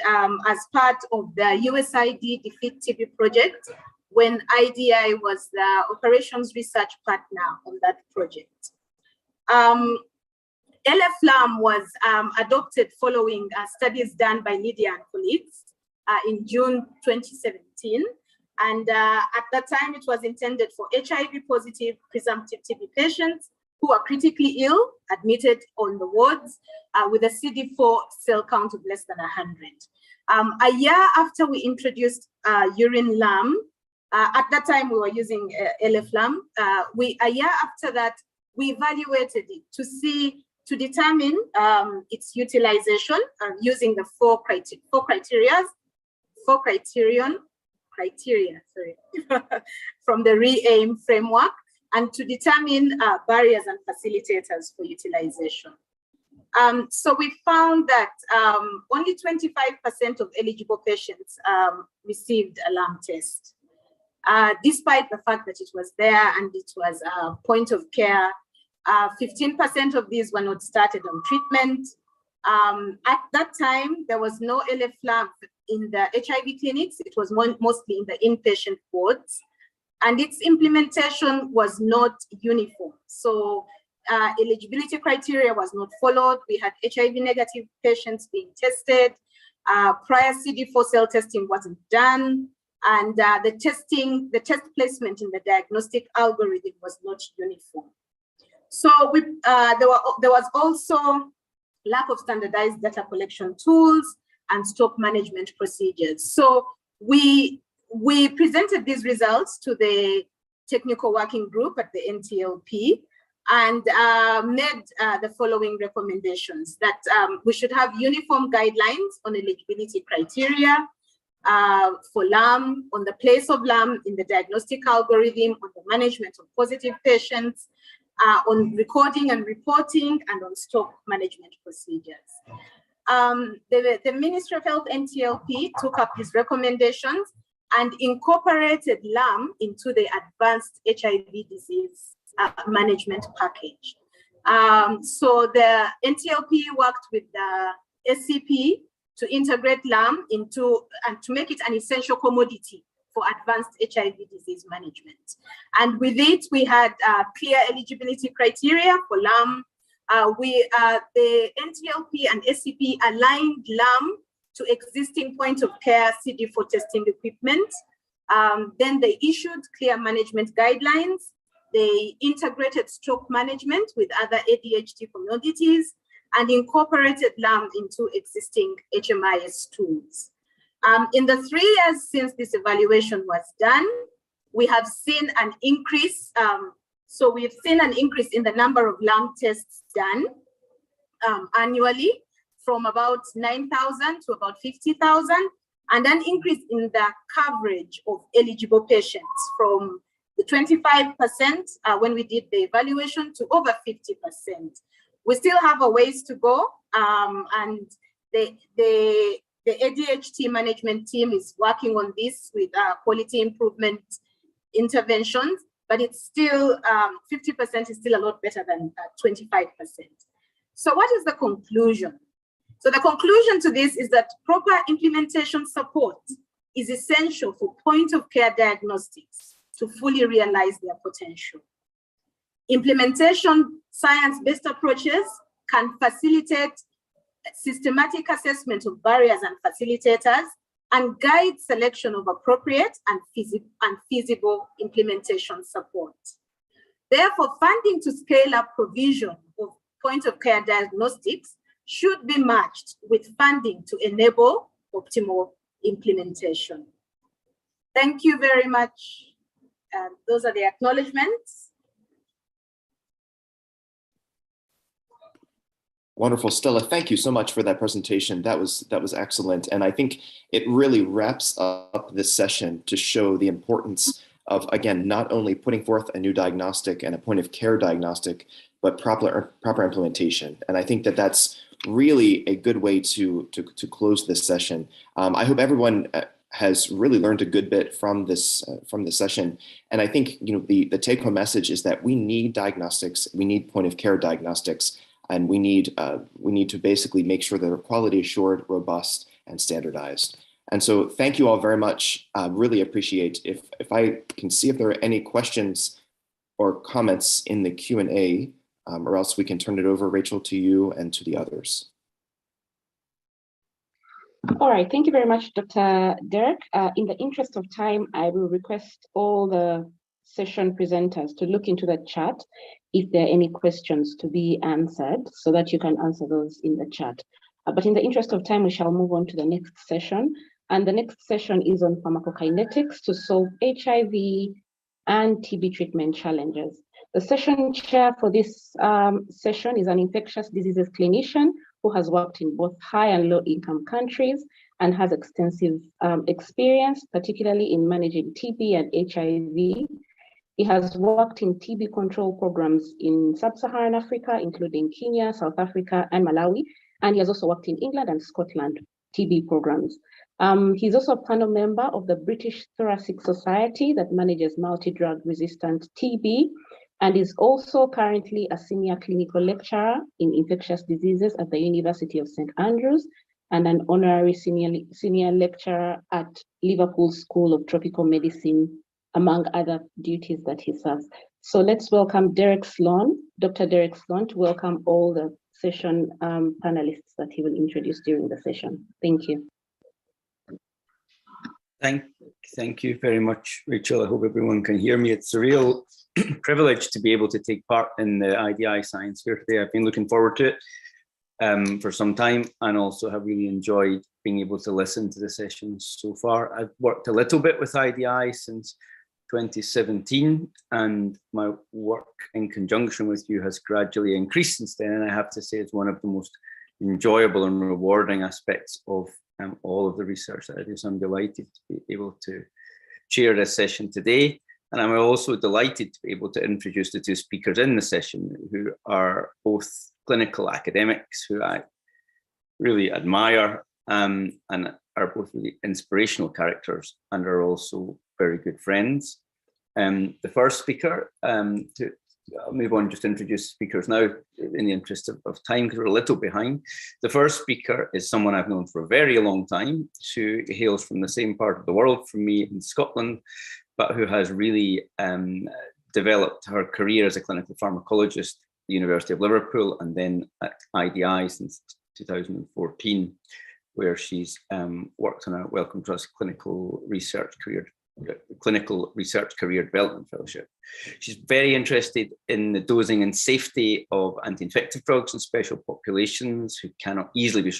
Speaker 14: as part of the USAID Defeat TB project when IDI was the operations research partner on that project. LF-LAM was adopted following studies done by Lydia and colleagues in June 2017. And at that time, it was intended for HIV positive presumptive TB patients who are critically ill, admitted on the wards with a CD4 cell count of less than 100. A year after we introduced urine LAM, at that time we were using LF-LAM, a year after that, we evaluated it to determine its utilization using the four criteria from the RE-AIM framework, and to determine barriers and facilitators for utilization. So we found that only 25% of eligible patients received a LAM test, despite the fact that it was there and it was a point of care. 15% of these were not started on treatment. At that time, there was no LF-LAM in the HIV clinics. It was mostly in the inpatient wards, and its implementation was not uniform. So eligibility criteria was not followed. We had HIV negative patients being tested. Prior CD4 cell testing wasn't done. And the test placement in the diagnostic algorithm was not uniform. So there was also lack of standardized data collection tools and stock management procedures. So we presented these results to the technical working group at the NTLP and made the following recommendations: that we should have uniform guidelines on eligibility criteria for LAM, on the place of LAM in the diagnostic algorithm, on the management of positive patients, on recording and reporting, and on stock management procedures. The Ministry of Health NTLP took up these recommendations and incorporated LAM into the advanced HIV disease management package. So the NTLP worked with the SCP to integrate LAM into and to make it an essential commodity for advanced HIV disease management. And with it, we had clear eligibility criteria for LAM. The NTLP and SCP aligned LAM to existing point of care CD4 testing equipment. Then they issued clear management guidelines. They integrated stroke management with other ADHD commodities and incorporated LAM into existing HMIS tools. In the 3 years since this evaluation was done, we have seen an increase. So we've seen an increase in the number of LAM tests done annually, from about 9,000 to about 50,000, and an increase in the coverage of eligible patients from the 25% when we did the evaluation to over 50%. We still have a ways to go, and the ADHD management team is working on this with quality improvement interventions, but it's still 50% is still a lot better than 25%. So what is the conclusion? So the conclusion to this is that proper implementation support is essential for point of care diagnostics to fully realize their potential. Implementation science-based approaches can facilitate systematic assessment of barriers and facilitators and guide selection of appropriate and feasible implementation support. Therefore, funding to scale up provision of point of care diagnostics should be matched with funding to enable optimal implementation. Thank you very much. Those are the acknowledgements.
Speaker 2: Wonderful, Stella. Thank you so much for that presentation. That was excellent, and I think it really wraps up this session to show the importance of, again, not only putting forth a new diagnostic and a point of care diagnostic, but proper implementation. And I think that that's really a good way to close this session. I hope everyone has really learned a good bit from this session. And I think, you know, the take-home message is that we need diagnostics, we need point of care diagnostics, and we need to basically make sure that they're quality assured, robust, and standardized. And so thank you all very much. Really appreciate if I can see if there are any questions or comments in the Q&A, or else we can turn it over, Rachel, to you and to the others.
Speaker 10: All right, thank you very much, Dr. Derek. In the interest of time, I will request all the session presenters to look into the chat if there are any questions to be answered, so that you can answer those in the chat. But in the interest of time, we shall move on to the next session. And the next session is on pharmacokinetics to solve HIV and TB treatment challenges. The session chair for this session is an infectious diseases clinician who has worked in both high and low income countries and has extensive experience, particularly in managing TB and HIV. He has worked in TB control programs in sub-Saharan Africa, including Kenya, South Africa, and Malawi. And he has also worked in England and Scotland TB programs. He's also a panel member of the British Thoracic Society that manages multi-drug resistant TB, and is also currently a senior clinical lecturer in infectious diseases at the University of St. Andrews, and an honorary senior lecturer at Liverpool School of Tropical Medicine, among other duties that he serves. So let's welcome Derek Sloan, Dr. Derek Sloan, to welcome all the session panelists that he will introduce during the session. Thank you.
Speaker 15: Thank you very much, Rachel. I hope everyone can hear me. It's a real privilege to be able to take part in the IDI Science Fair today. I've been looking forward to it for some time, and also have really enjoyed being able to listen to the sessions so far. I've worked a little bit with IDI since 2017, and my work in conjunction with you has gradually increased since then. And I have to say it's one of the most enjoyable and rewarding aspects of all of the research that I do. So I'm delighted to be able to chair this session today. And I'm also delighted to be able to introduce the two speakers in the session, who are both clinical academics who I really admire, and are both really inspirational characters and are also very good friends. The first speaker, I'll move on, just introduce speakers now in the interest of time, because we're a little behind. The first speaker is someone I've known for a very long time, who hails from the same part of the world from me in Scotland, but who has really developed her career as a clinical pharmacologist at the University of Liverpool, and then at IDI since 2014, where she's worked on a Wellcome Trust clinical research career development fellowship. She's very interested in the dosing and safety of anti-infective drugs in special populations who cannot easily be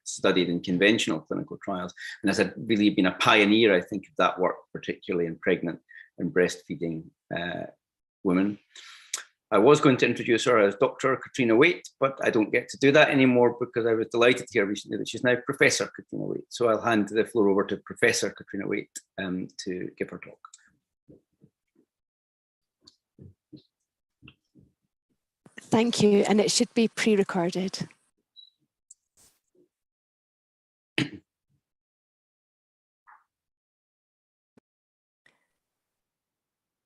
Speaker 15: studied in conventional clinical trials, and has really been a pioneer, I think, of that work, particularly in pregnant and breastfeeding women. I was going to introduce her as Dr. Katrina Waite, but I don't get to do that anymore, because I was delighted to hear recently that she's now Professor Katrina Waite. So I'll hand the floor over to Professor Katrina Waite to give her talk.
Speaker 16: Thank you, and it should be pre-recorded.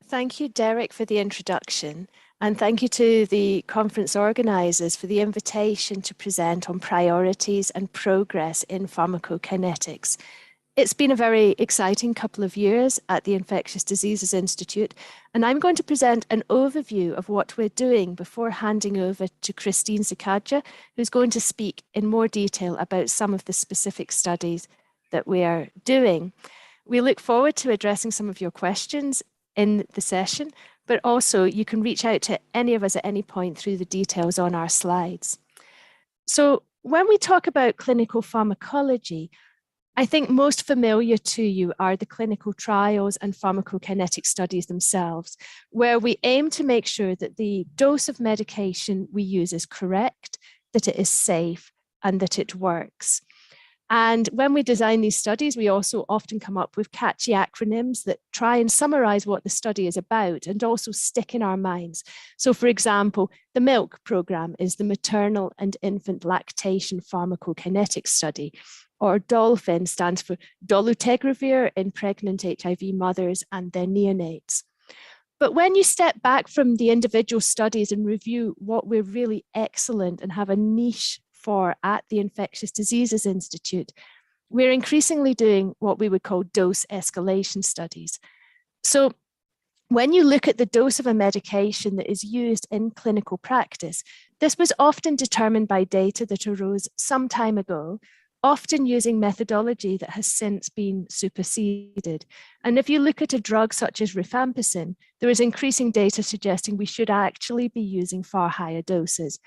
Speaker 16: Thank you, Derek, for the introduction. And thank you to the conference organisers for the invitation to present on priorities and progress in pharmacokinetics. It's been a very exciting couple of years at the Infectious Diseases Institute, and I'm going to present an overview of what we're doing before handing over to Christine Zakaja, who's going to speak in more detail about some of the specific studies that we are doing. We look forward to addressing some of your questions in the session, but also you can reach out to any of us at any point through the details on our slides. So when we talk about clinical pharmacology, I think most familiar to you are the clinical trials and pharmacokinetic studies themselves, where we aim to make sure that the dose of medication we use is correct, that it is safe, and that it works. And when we design these studies, we also often come up with catchy acronyms that try and summarize what the study is about and also stick in our minds. So for example, the MILK program is the Maternal and Infant Lactation Pharmacokinetic Study, or DOLPHIN stands for dolutegravir in pregnant HIV mothers and their neonates. But when you step back from the individual studies and review what we're really excellent and have a niche for at the Infectious Diseases Institute, we're increasingly doing what we would call dose escalation studies. So when you look at the dose of a medication that is used in clinical practice, this was often determined by data that arose some time ago, often using methodology that has since been superseded. And if you look at a drug such as rifampicin, there is increasing data suggesting we should actually be using far higher doses.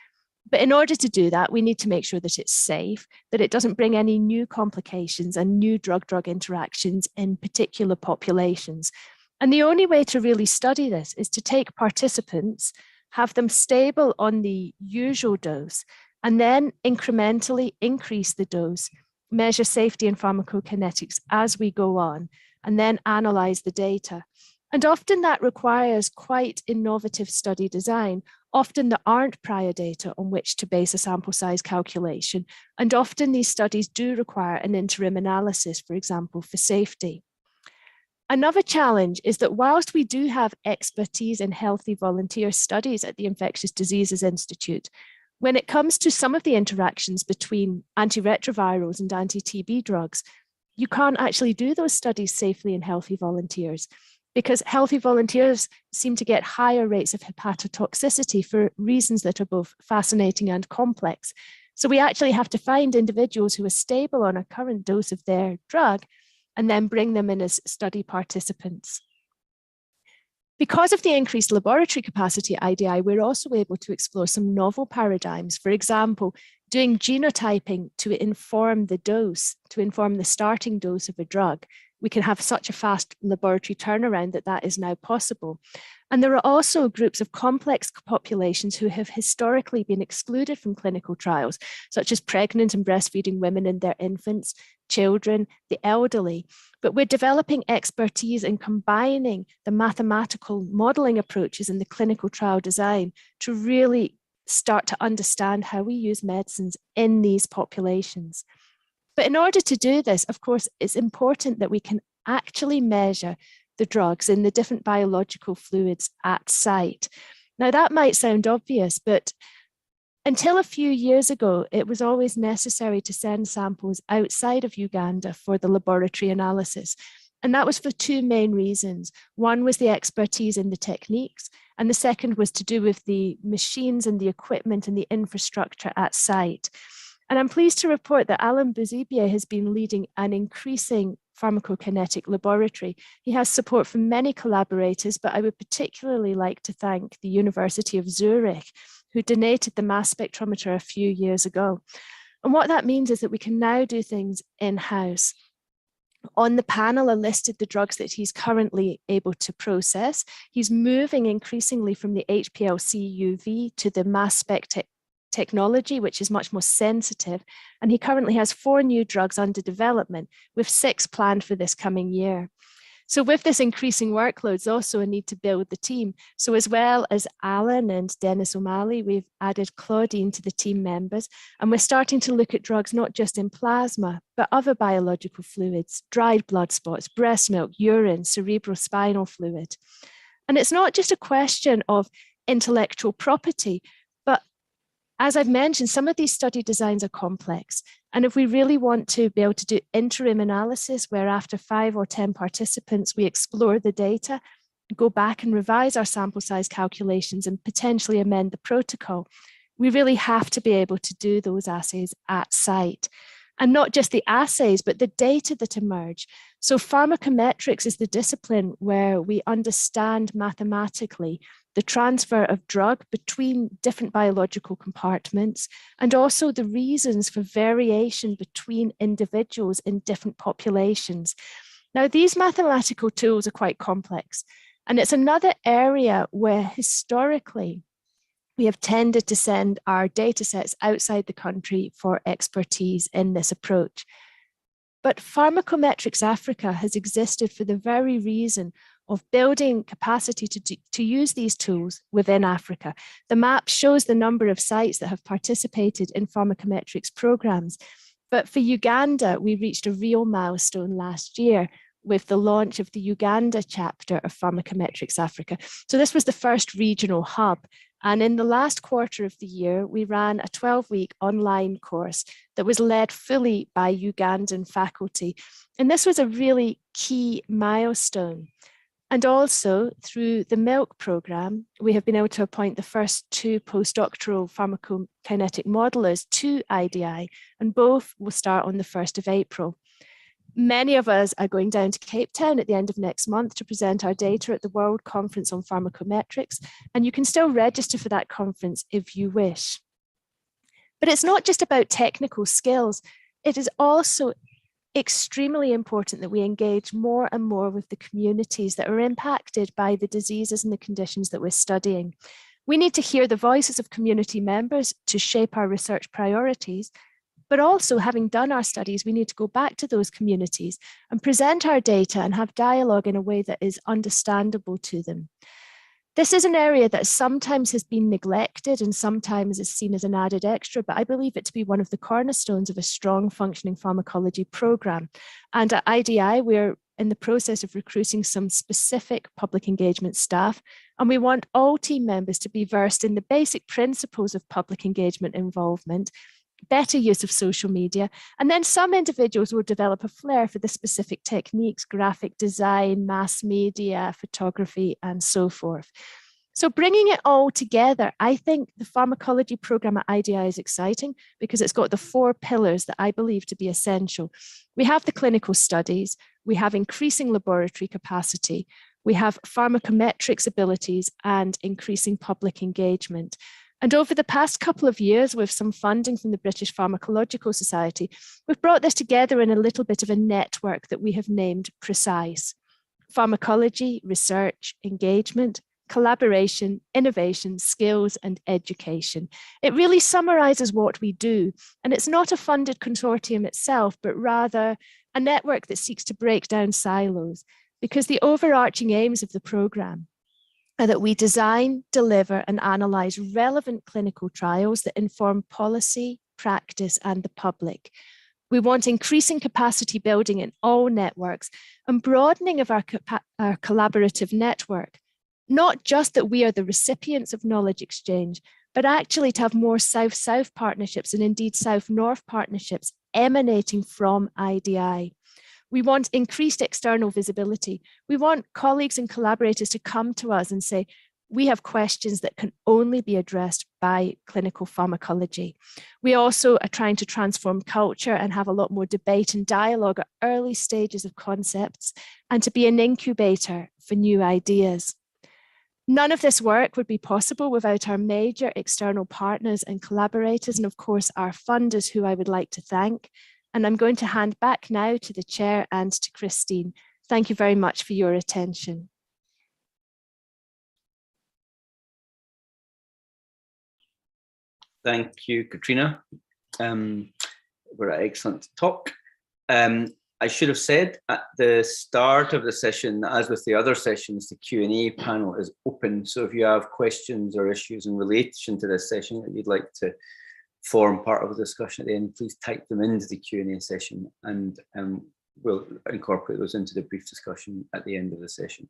Speaker 16: But in order to do that, we need to make sure that it's safe, that it doesn't bring any new complications and new drug-drug interactions in particular populations. And the only way to really study this is to take participants, have them stable on the usual dose, and then incrementally increase the dose, measure safety and pharmacokinetics as we go on, and then analyze the data. And often that requires quite innovative study design. Often there aren't prior data on which to base a sample size calculation. And often these studies do require an interim analysis, for example, for safety. Another challenge is that whilst we do have expertise in healthy volunteer studies at the Infectious Diseases Institute, when it comes to some of the interactions between antiretrovirals and anti-TB drugs, you can't actually do those studies safely in healthy volunteers, because healthy volunteers seem to get higher rates of hepatotoxicity for reasons that are both fascinating and complex. So we actually have to find individuals who are stable on a current dose of their drug and then bring them in as study participants. Because of the increased laboratory capacity at IDI, we're also able to explore some novel paradigms. For example, doing genotyping to inform the dose, to inform the starting dose of a drug. We can have such a fast laboratory turnaround that is now possible. And there are also groups of complex populations who have historically been excluded from clinical trials, such as pregnant and breastfeeding women and their infants, children, the elderly. But we're developing expertise in combining the mathematical modeling approaches in the clinical trial design to really start to understand how we use medicines in these populations. But in order to do this, of course, it's important that we can actually measure the drugs in the different biological fluids at site. Now, that might sound obvious, but until a few years ago, it was always necessary to send samples outside of Uganda for the laboratory analysis. And that was for two main reasons. One was the expertise in the techniques, and the second was to do with the machines and the equipment and the infrastructure at site. And I'm pleased to report that Alan Bouzibia has been leading an increasing pharmacokinetic laboratory. He has support from many collaborators, but I would particularly like to thank the University of Zurich, who donated the mass spectrometer a few years ago. And what that means is that we can now do things in-house. On the panel are listed the drugs that he's currently able to process. He's moving increasingly from the HPLC UV to the mass spec technology, which is much more sensitive. And he currently has 4 new drugs under development, with 6 planned for this coming year. So with this increasing workload, there's also a need to build the team. So as well as Alan and Dennis O'Malley, we've added Claudine to the team members, and we're starting to look at drugs not just in plasma, but other biological fluids, dried blood spots, breast milk, urine, cerebrospinal fluid. And it's not just a question of intellectual property, but as I've mentioned, some of these study designs are complex. And if we really want to be able to do interim analysis, where after 5 or 10 participants, we explore the data, go back and revise our sample size calculations and potentially amend the protocol, we really have to be able to do those assays at site. and not just the assays, but the data that emerge. So pharmacometrics is the discipline where we understand mathematically the transfer of drug between different biological compartments, and also the reasons for variation between individuals in different populations. Now, these mathematical tools are quite complex, and it's another area where historically we have tended to send our data sets outside the country for expertise in this approach. But Pharmacometrics Africa has existed for the very reason of building capacity to use these tools within Africa. The map shows the number of sites that have participated in pharmacometrics programs. But for Uganda, we reached a real milestone last year with the launch of the Uganda chapter of Pharmacometrics Africa. So this was the first regional hub. And in the last quarter of the year, we ran a 12-week online course that was led fully by Ugandan faculty. And this was a really key milestone. And also through the MILK program, we have been able to appoint the first 2 postdoctoral pharmacokinetic modelers to IDI, and both will start on the 1st of April. Many of us are going down to Cape Town at the end of next month to present our data at the World Conference on Pharmacometrics, and you can still register for that conference if you wish. But it's not just about technical skills, it is also extremely important that we engage more and more with the communities that are impacted by the diseases and the conditions that we're studying. We need to hear the voices of community members to shape our research priorities, but also, having done our studies, we need to go back to those communities and present our data and have dialogue in a way that is understandable to them. This is an area that sometimes has been neglected and sometimes is seen as an added extra, but I believe it to be one of the cornerstones of a strong functioning pharmacology program. And at IDI, we're in the process of recruiting some specific public engagement staff, and we want all team members to be versed in the basic principles of public engagement involvement, better use of social media, and then some individuals will develop a flair for the specific techniques, graphic design, mass media, photography, and so forth. So bringing it all together, I think the pharmacology program at IDI is exciting because it's got the 4 pillars that I believe to be essential. We have the clinical studies, we have increasing laboratory capacity, we have pharmacometrics abilities, and increasing public engagement. And over the past couple of years, with some funding from the British Pharmacological Society, we've brought this together in a little bit of a network that we have named PRECISE: pharmacology, research, engagement, collaboration, innovation, skills, and education. It really summarizes what we do. And it's not a funded consortium itself, but rather a network that seeks to break down silos, because the overarching aims of the program are that we design, deliver, and analyze relevant clinical trials that inform policy, practice, and the public. We want increasing capacity building in all networks and broadening of our collaborative network. Not just that we are the recipients of knowledge exchange, but actually to have more South-South partnerships and indeed South-North partnerships emanating from IDI. We want increased external visibility. We want colleagues and collaborators to come to us and say, we have questions that can only be addressed by clinical pharmacology. We also are trying to transform culture and have a lot more debate and dialogue at early stages of concepts, and to be an incubator for new ideas. None of this work would be possible without our major external partners and collaborators, and of course our funders, who I would like to thank. And I'm going to hand back now to the chair and to Christine. Thank you very much for your attention.
Speaker 15: Thank you, Katrina. What an excellent talk. I should have said at the start of the session, as with the other sessions, the Q&A panel is open. So if you have questions or issues in relation to this session that you'd like to form part of the discussion at the end, please type them into the Q&A session, and we'll incorporate those into the brief discussion at the end of the session.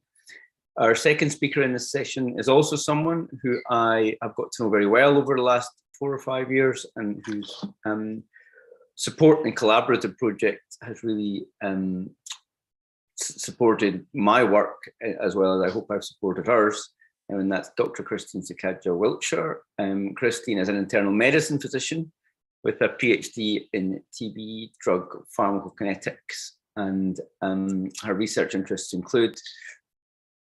Speaker 15: Our second speaker in this session is also someone who I have got to know very well over the last 4 or 5 years, and whose support and collaborative project has really supported my work, as well as I hope I've supported hers. And that's Dr. Christine Sakaja Wiltshire. Christine is an internal medicine physician with a PhD in TB drug pharmacokinetics, and her research interests include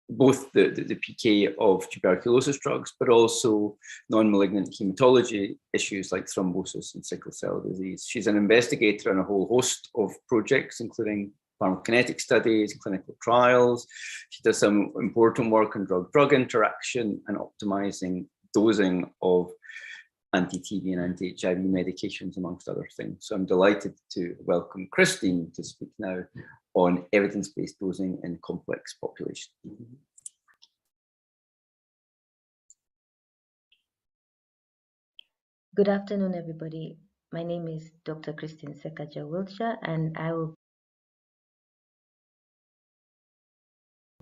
Speaker 15: both the PK of tuberculosis drugs, but also non-malignant hematology issues like thrombosis and sickle cell disease. She's an investigator on a whole host of projects, including pharmacokinetic studies, clinical trials. She does some important work on drug-drug interaction and optimizing dosing of anti-TB and anti-HIV medications, amongst other things. So I'm delighted to welcome Christine to speak now on evidence-based dosing in complex populations.
Speaker 1: Good afternoon, everybody. My name is Dr. Christine Sekaja-Wiltshire, and I will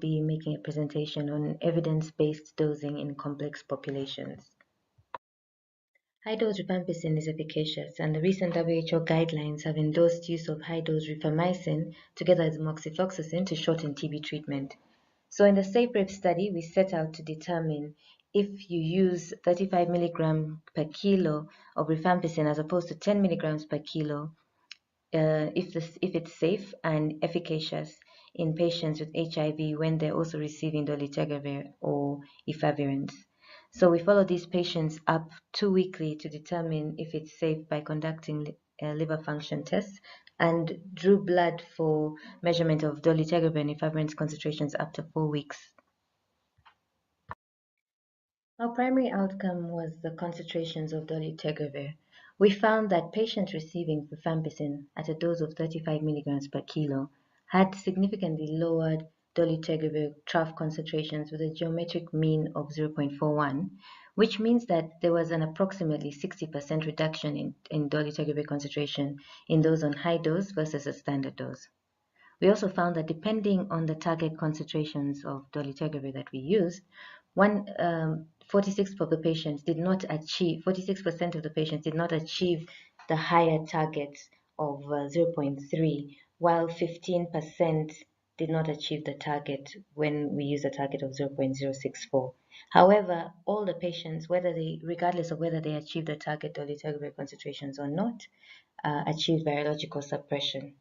Speaker 1: be making a presentation on evidence-based dosing in complex populations. High-dose rifampicin is efficacious, and the recent WHO guidelines have endorsed use of high-dose rifamycin together with moxifloxacin to shorten TB treatment. So in the SAFERAVE study, we set out to determine if you use 35 milligrams per kilo of rifampicin as opposed to 10 milligrams per kilo, if it's safe and efficacious in patients with HIV when they're also receiving dolutegravir or efavirenz. So we follow these patients up 2 weekly to determine if it's safe by conducting liver function tests, and drew blood for measurement of dolutegravir and efavirenz concentrations up to 4 weeks. Our primary outcome was the concentrations of dolutegravir. We found that patients receiving rifampicin at a dose of 35 milligrams per kilo had significantly lowered dolutegravir trough concentrations with a geometric mean of 0.41, which means that there was an approximately 60% reduction in dolutegravir concentration in those on high dose versus a standard dose. We also found that depending on the target concentrations of dolutegravir that we used, 46% of the patients did not achieve the higher target of 0.3, while 15% did not achieve the target when we use a target of 0.064. However, all the patients, regardless of whether they achieved the target dolutegravir concentrations or not, achieved virological suppression.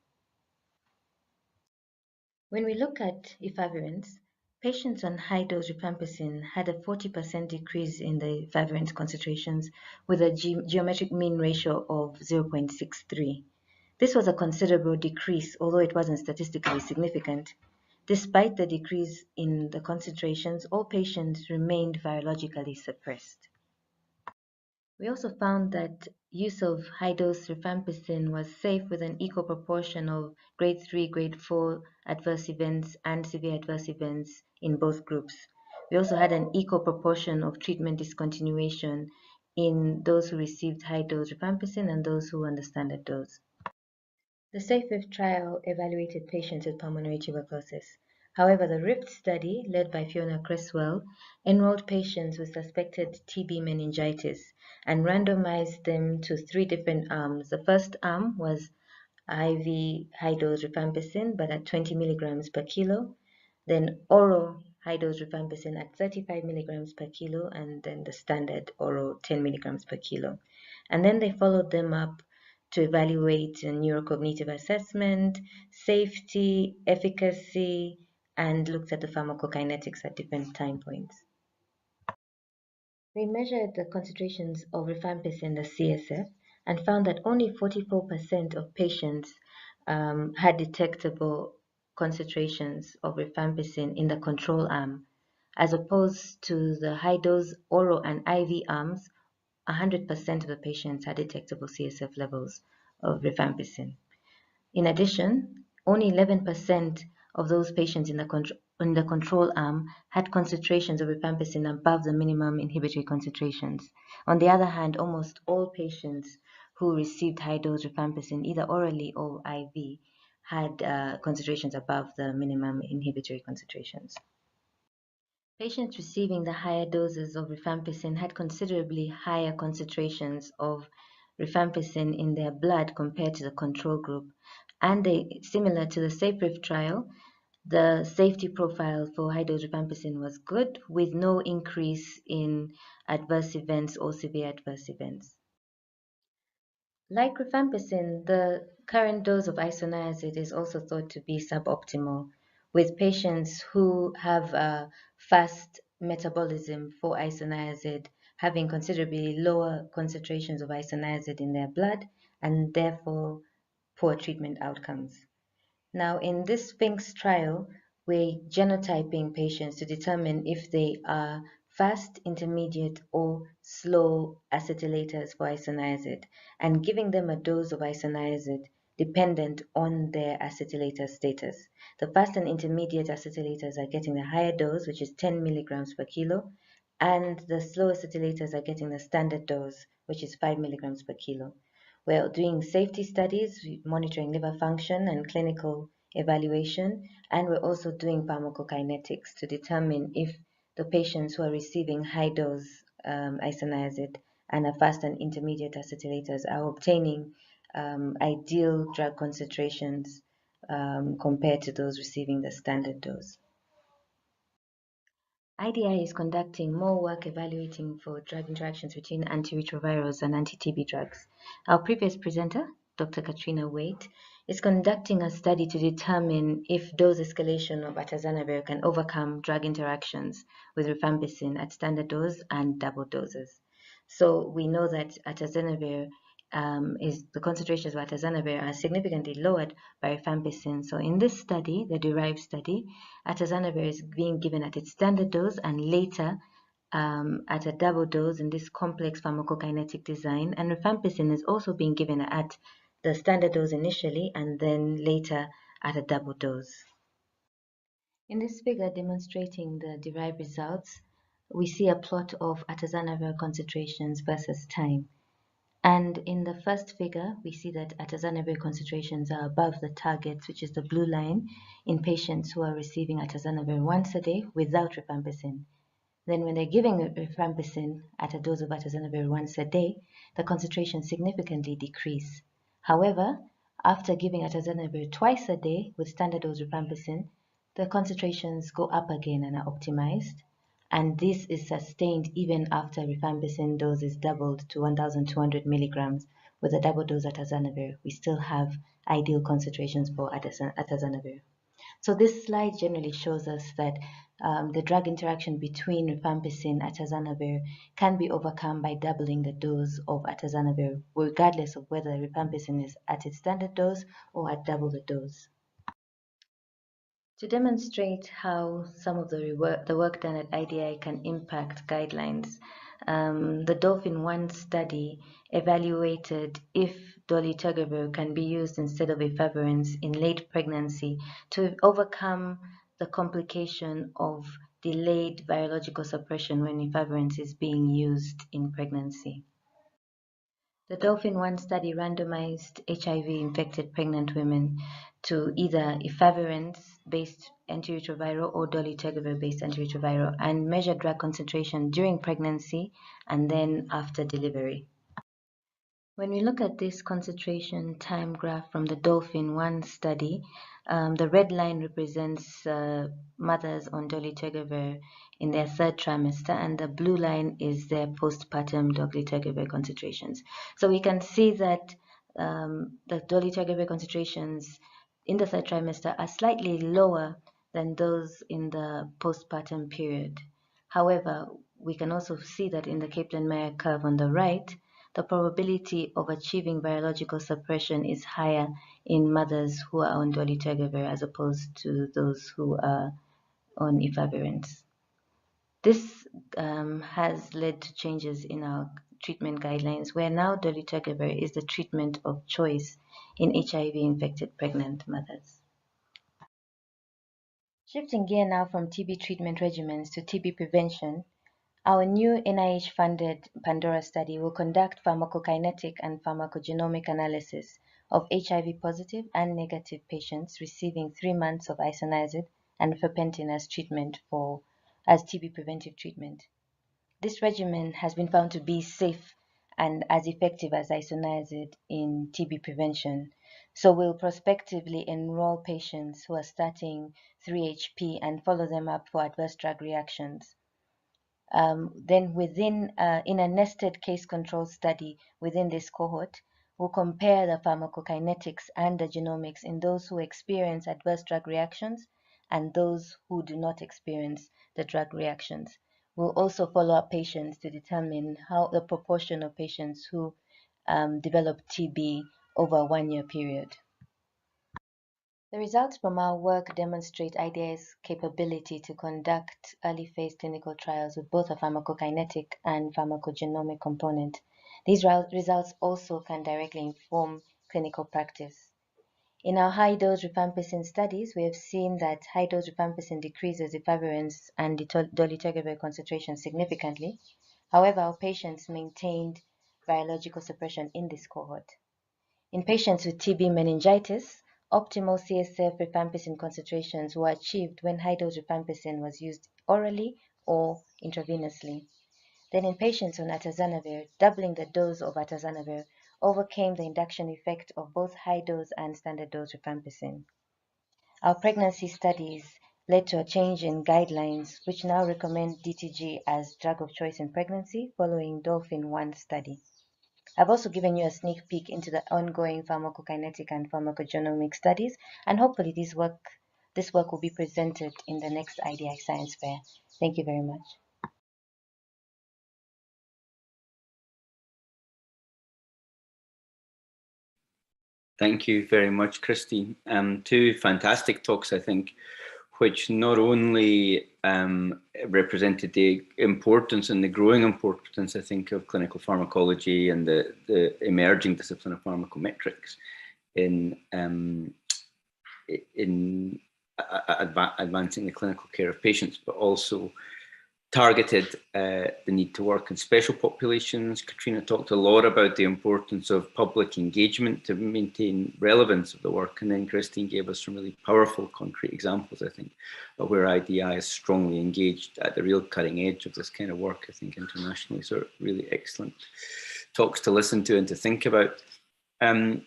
Speaker 1: When we look at efavirenz, patients on high-dose rifampicin had a 40% decrease in the efavirenz concentrations with a geometric mean ratio of 0.63. This was a considerable decrease, although it wasn't statistically significant. Despite the decrease in the concentrations, all patients remained virologically suppressed. We also found that use of high-dose rifampicin was safe with an equal proportion of grade 3, grade 4 adverse events and severe adverse events in both groups. We also had an equal proportion of treatment discontinuation in those who received high-dose rifampicin and those who were on the standard dose. The SAFERAVE trial evaluated patients with pulmonary tuberculosis. However, the RIFT study, led by Fiona Cresswell, enrolled patients with suspected TB meningitis and randomized them to 3 different arms. The first arm was IV high-dose rifampicin, but at 20 milligrams per kilo, then oral high-dose rifampicin at 35 milligrams per kilo, and then the standard oral 10 milligrams per kilo. And then they followed them up to evaluate a neurocognitive assessment, safety, efficacy, and looked at the pharmacokinetics at different time points. We measured the concentrations of rifampicin in the CSF and found that only 44% of patients had detectable concentrations of rifampicin in the control arm, as opposed to the high-dose oral and IV arms. 100% of the patients had detectable CSF levels of rifampicin. In addition, only 11% of those patients in the control arm had concentrations of rifampicin above the minimum inhibitory concentrations. On the other hand, almost all patients who received high-dose rifampicin, either orally or IV, had concentrations above the minimum inhibitory concentrations. Patients receiving the higher doses of rifampicin had considerably higher concentrations of rifampicin in their blood compared to the control group, and similar to the SAFERAVE trial, the safety profile for high-dose rifampicin was good, with no increase in adverse events or severe adverse events. Like rifampicin, the current dose of isoniazid is also thought to be suboptimal, with patients who have a fast metabolism for isoniazid having considerably lower concentrations of isoniazid in their blood and therefore poor treatment outcomes. Now, in this Sphinx trial, we're genotyping patients to determine if they are fast, intermediate, or slow acetylators for isoniazid and giving them a dose of isoniazid dependent on their acetylator status. The fast and intermediate acetylators are getting the higher dose, which is 10 milligrams per kilo, and the slow acetylators are getting the standard dose, which is 5 milligrams per kilo. We're doing safety studies, monitoring liver function and clinical evaluation, and we're also doing pharmacokinetics to determine if the patients who are receiving high dose isoniazid and a fast and intermediate acetylators are obtaining ideal drug concentrations compared to those receiving the standard dose. IDI is conducting more work evaluating for drug interactions between antiretrovirals and anti-TB drugs. Our previous presenter, Dr. Katrina Waite, is conducting a study to determine if dose escalation of atazanavir can overcome drug interactions with rifampicin at standard dose and double doses. So we know that atazanavir the concentrations of atazanavir are significantly lowered by rifampicin. So in this study, the derived study, atazanavir is being given at its standard dose and later at a double dose in this complex pharmacokinetic design. And rifampicin is also being given at the standard dose initially and then later at a double dose. In this figure demonstrating the derived results, we see a plot of atazanavir concentrations versus time. And in the first figure, we see that atazanavir concentrations are above the targets, which is the blue line, in patients who are receiving atazanavir once a day without rifampicin. Then when they're giving rifampicin at a dose of atazanavir once a day, the concentrations significantly decrease. However, after giving atazanavir twice a day with standard dose rifampicin, the concentrations go up again and are optimized. And this is sustained even after rifampicin dose is doubled to 1,200 milligrams with a double dose atazanavir. We still have ideal concentrations for atazanavir. So this slide generally shows us that the drug interaction between rifampicin and atazanavir can be overcome by doubling the dose of atazanavir, regardless of whether rifampicin is at its standard dose or at double the dose. To demonstrate how some of the work done at IDI can impact guidelines, the Dolphin-1 study evaluated if dolutegravir can be used instead of efavirenz in late pregnancy to overcome the complication of delayed virological suppression when efavirenz is being used in pregnancy. The Dolphin-1 study randomized HIV-infected pregnant women to either efavirenz-based antiretroviral or dolutegravir-based antiretroviral and measured drug concentration during pregnancy and then after delivery. When we look at this concentration time graph from the Dolphin-1 study, the red line represents mothers on dolutegravir in their third trimester, and the blue line is their postpartum dolutegravir concentrations. So we can see that the dolutegravir concentrations in the third trimester are slightly lower than those in the postpartum period. However, we can also see that in the Kaplan-Meier curve on the right, the probability of achieving virological suppression is higher in mothers who are on dolutegravir as opposed to those who are on efavirenz. This has led to changes in our treatment guidelines, where now dolutegravir is the treatment of choice in HIV-infected pregnant mothers. Shifting gear now from TB treatment regimens to TB prevention, our new NIH-funded Pandora study will conduct pharmacokinetic and pharmacogenomic analysis of HIV-positive and negative patients receiving 3 months of isoniazid and ferpentin as TB preventive treatment. This regimen has been found to be safe and as effective as isoniazid in TB prevention. So we'll prospectively enroll patients who are starting 3-HP and follow them up for adverse drug reactions. Then in a nested case control study within this cohort, will compare the pharmacokinetics and the genomics in those who experience adverse drug reactions and those who do not experience the drug reactions. We'll also follow up patients to determine how the proportion of patients who develop TB over a 1-year period. The results from our work demonstrate IDI's capability to conduct early phase clinical trials with both a pharmacokinetic and pharmacogenomic component. These results also can directly inform clinical practice. In our high-dose rifampicin studies, we have seen that high-dose rifampicin decreases efavirenz and dolutegravir concentrations significantly. However, our patients maintained virological suppression in this cohort. In patients with TB meningitis, optimal CSF rifampicin concentrations were achieved when high-dose rifampicin was used orally or intravenously. Then in patients on atazanavir, doubling the dose of atazanavir overcame the induction effect of both high-dose and standard-dose rifampicin. Our pregnancy studies led to a change in guidelines, which now recommend DTG as drug of choice in pregnancy following DOLPHIN-1 study. I've also given you a sneak peek into the ongoing pharmacokinetic and pharmacogenomic studies, and hopefully this work will be presented in the next IDI Science Fair. Thank you very much.
Speaker 15: Thank you very much, Christine. Two fantastic talks, I think, which not only represented the importance and the growing importance, I think, of clinical pharmacology and the emerging discipline of pharmacometrics in advancing the clinical care of patients, but also targeted the need to work in special populations. Katrina talked a lot about the importance of public engagement to maintain relevance of the work, and then Christine gave us some really powerful concrete examples, I think, of where IDI is strongly engaged at the real cutting edge of this kind of work, I think, internationally. So really excellent talks to listen to and to think about. In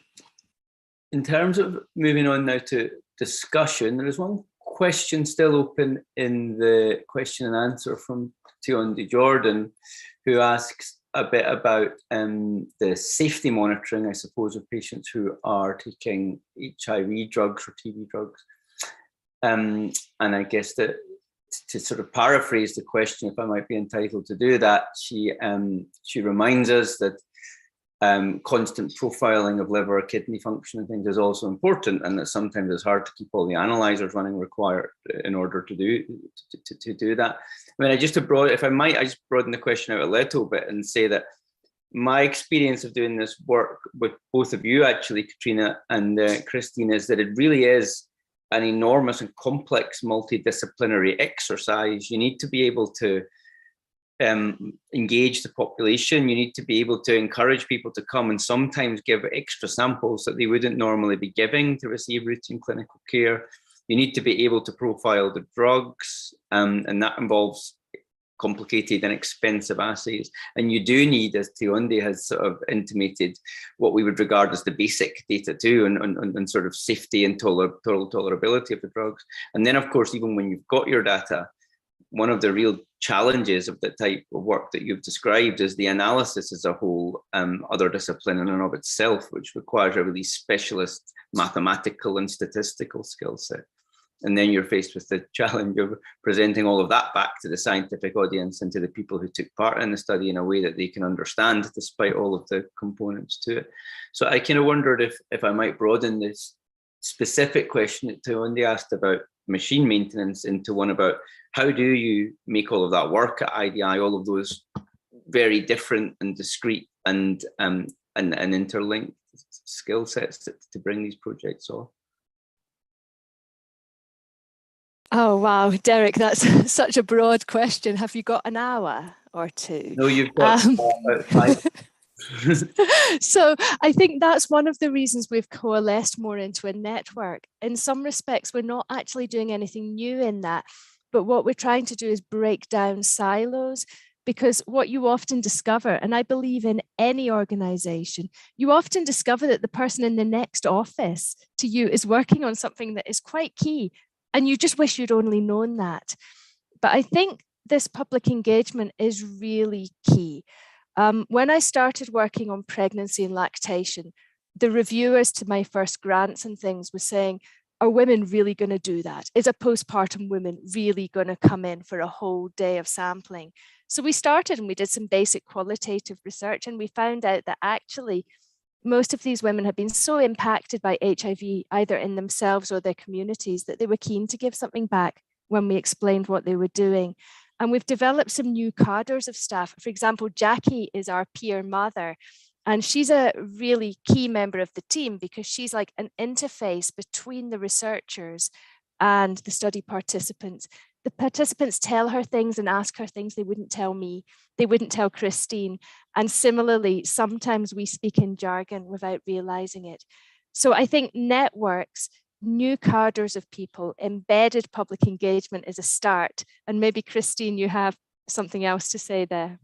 Speaker 15: terms of moving on now to discussion, there is one question still open in the question and answer from Tiondi Jordan, who asks a bit about the safety monitoring, I suppose, of patients who are taking HIV drugs or TB drugs. And I guess that to sort of paraphrase the question, if I might be entitled to do that, she reminds us that constant profiling of liver or kidney function and things is also important, and that sometimes it's hard to keep all the analyzers running required in order to do that. I mean, I just broaden the question out a little bit and say that my experience of doing this work with both of you, actually, Katrina and Christine, is that it really is an enormous and complex multidisciplinary exercise. You need to be able to engage the population. You need to be able to encourage people to come and sometimes give extra samples that they wouldn't normally be giving to receive routine clinical care. You need to be able to profile the drugs, and that involves complicated and expensive assays. And you do need, as Tiondi has sort of intimated, what we would regard as the basic data too, and sort of safety and total tolerability of the drugs. And then, of course, even when you've got your data, one of the real challenges of the type of work that you've described is the analysis as a whole other discipline in and of itself, which requires a really specialist mathematical and statistical skill set. And then you're faced with the challenge of presenting all of that back to the scientific audience and to the people who took part in the study in a way that they can understand, despite all of the components to it. So I kind of wondered if I might broaden this specific question that Tiondi asked about machine maintenance into one about how do you make all of that work at IDI, all of those very different and discrete and interlinked skill sets to bring these projects off?
Speaker 16: Oh, wow, Derek, that's such a broad question. Have you got an hour or two?
Speaker 15: No, you've got about 5.
Speaker 16: So I think that's one of the reasons we've coalesced more into a network. In some respects, we're not actually doing anything new in that, but what we're trying to do is break down silos, because what you often discover, and I believe in any organization, you often discover that the person in the next office to you is working on something that is quite key, and you just wish you'd only known that. But I think this public engagement is really key. When I started working on pregnancy and lactation, the reviewers to my first grants and things were saying, are women really going to do that? Is a postpartum woman really going to come in for a whole day of sampling? So we started and we did some basic qualitative research, and we found out that actually most of these women had been so impacted by HIV, either in themselves or their communities, that they were keen to give something back when we explained what they were doing. And we've developed some new cadres of staff. For example, Jackie is our peer mother, and she's a really key member of the team because she's like an interface between the researchers and the study participants. The participants tell her things and ask her things they wouldn't tell me, they wouldn't tell Christine. And similarly, sometimes we speak in jargon without realizing it. So I think networks, new cadres of people, embedded public engagement is a start. And maybe Christine, you have something else to say there.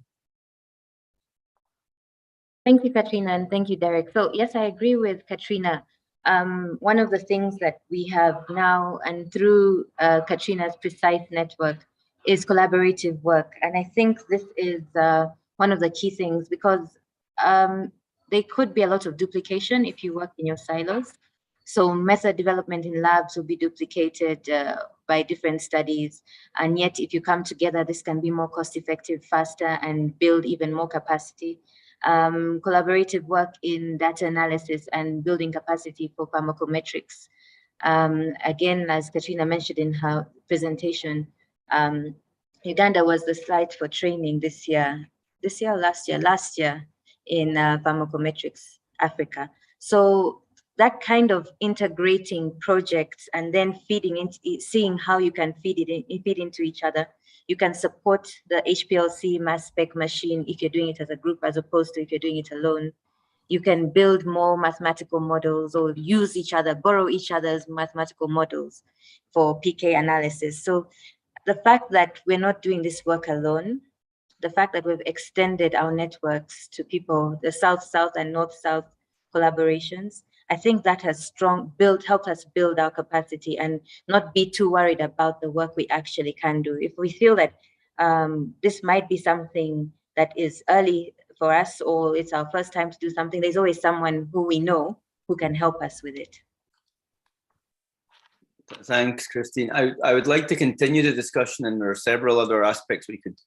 Speaker 1: Thank you, Katrina, and thank you, Derek. So yes, I agree with Katrina. One of the things that we have now and through Katrina's Precise network is collaborative work. And I think this is one of the key things, because there could be a lot of duplication if you work in your silos. So method development in labs will be duplicated by different studies. And yet if you come together, this can be more cost effective, faster, and build even more capacity. Collaborative work in data analysis and building capacity for pharmacometrics. Again, as Katrina mentioned in her presentation, Uganda was the site for training this year or last year in pharmacometrics Africa. So that kind of integrating projects and then feeding into, seeing how you can feed into each other. You can support the HPLC mass spec machine if you're doing it as a group, as opposed to if you're doing it alone. You can build more mathematical models or use each other, borrow each other's mathematical models for PK analysis. So the fact that we're not doing this work alone, the fact that we've extended our networks to people, the South-South and North-South collaborations, I think that has helped us build our capacity and not be too worried about the work we actually can do. If we feel that this might be something that is early for us, or it's our first time to do something, there's always someone who we know who can help us with it.
Speaker 15: Thanks, Christine. I would like to continue the discussion, and there are several other aspects we could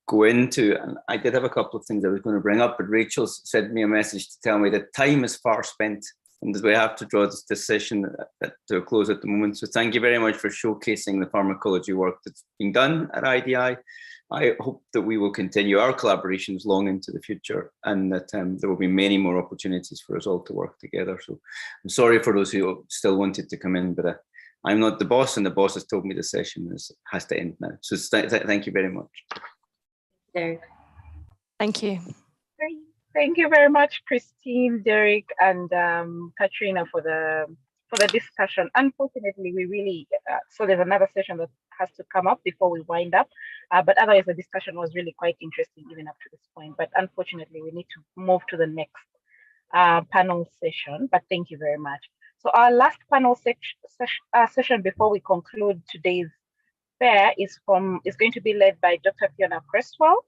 Speaker 15: go into. And I did have a couple of things I was going to bring up, but Rachel sent me a message to tell me that time is far spent and that we have to draw this session to a close at the moment. So thank you very much for showcasing the pharmacology work that's being done at IDI. I hope that we will continue our collaborations long into the future, and that there will be many more opportunities for us all to work together. So I'm sorry for those who still wanted to come in, but I'm not the boss, and the boss has told me the session has to end now. So thank you very much.
Speaker 16: Thank you.
Speaker 5: Thank you very much, Christine, Derek, and Katrina for the discussion. Unfortunately, we really so there's another session that has to come up before we wind up. But otherwise, the discussion was really quite interesting even up to this point. But unfortunately, we need to move to the next panel session. But thank you very much. So our last panel session before we conclude today's fair is going to be led by Dr. Fiona Cresswell.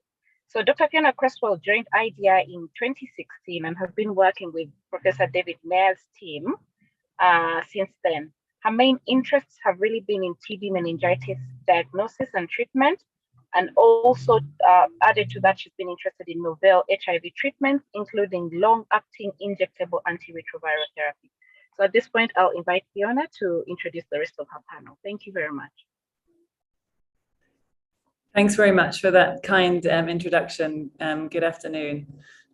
Speaker 5: So Dr. Fiona Cresswell joined IDI in 2016 and has been working with Professor David Mayer's team since then. Her main interests have really been in TB meningitis diagnosis and treatment, and also added to that, she's been interested in novel HIV treatments, including long-acting injectable antiretroviral therapy. So at this point, I'll invite Fiona to introduce the rest of her panel. Thank you very much.
Speaker 17: Thanks very much for that kind introduction. Good afternoon.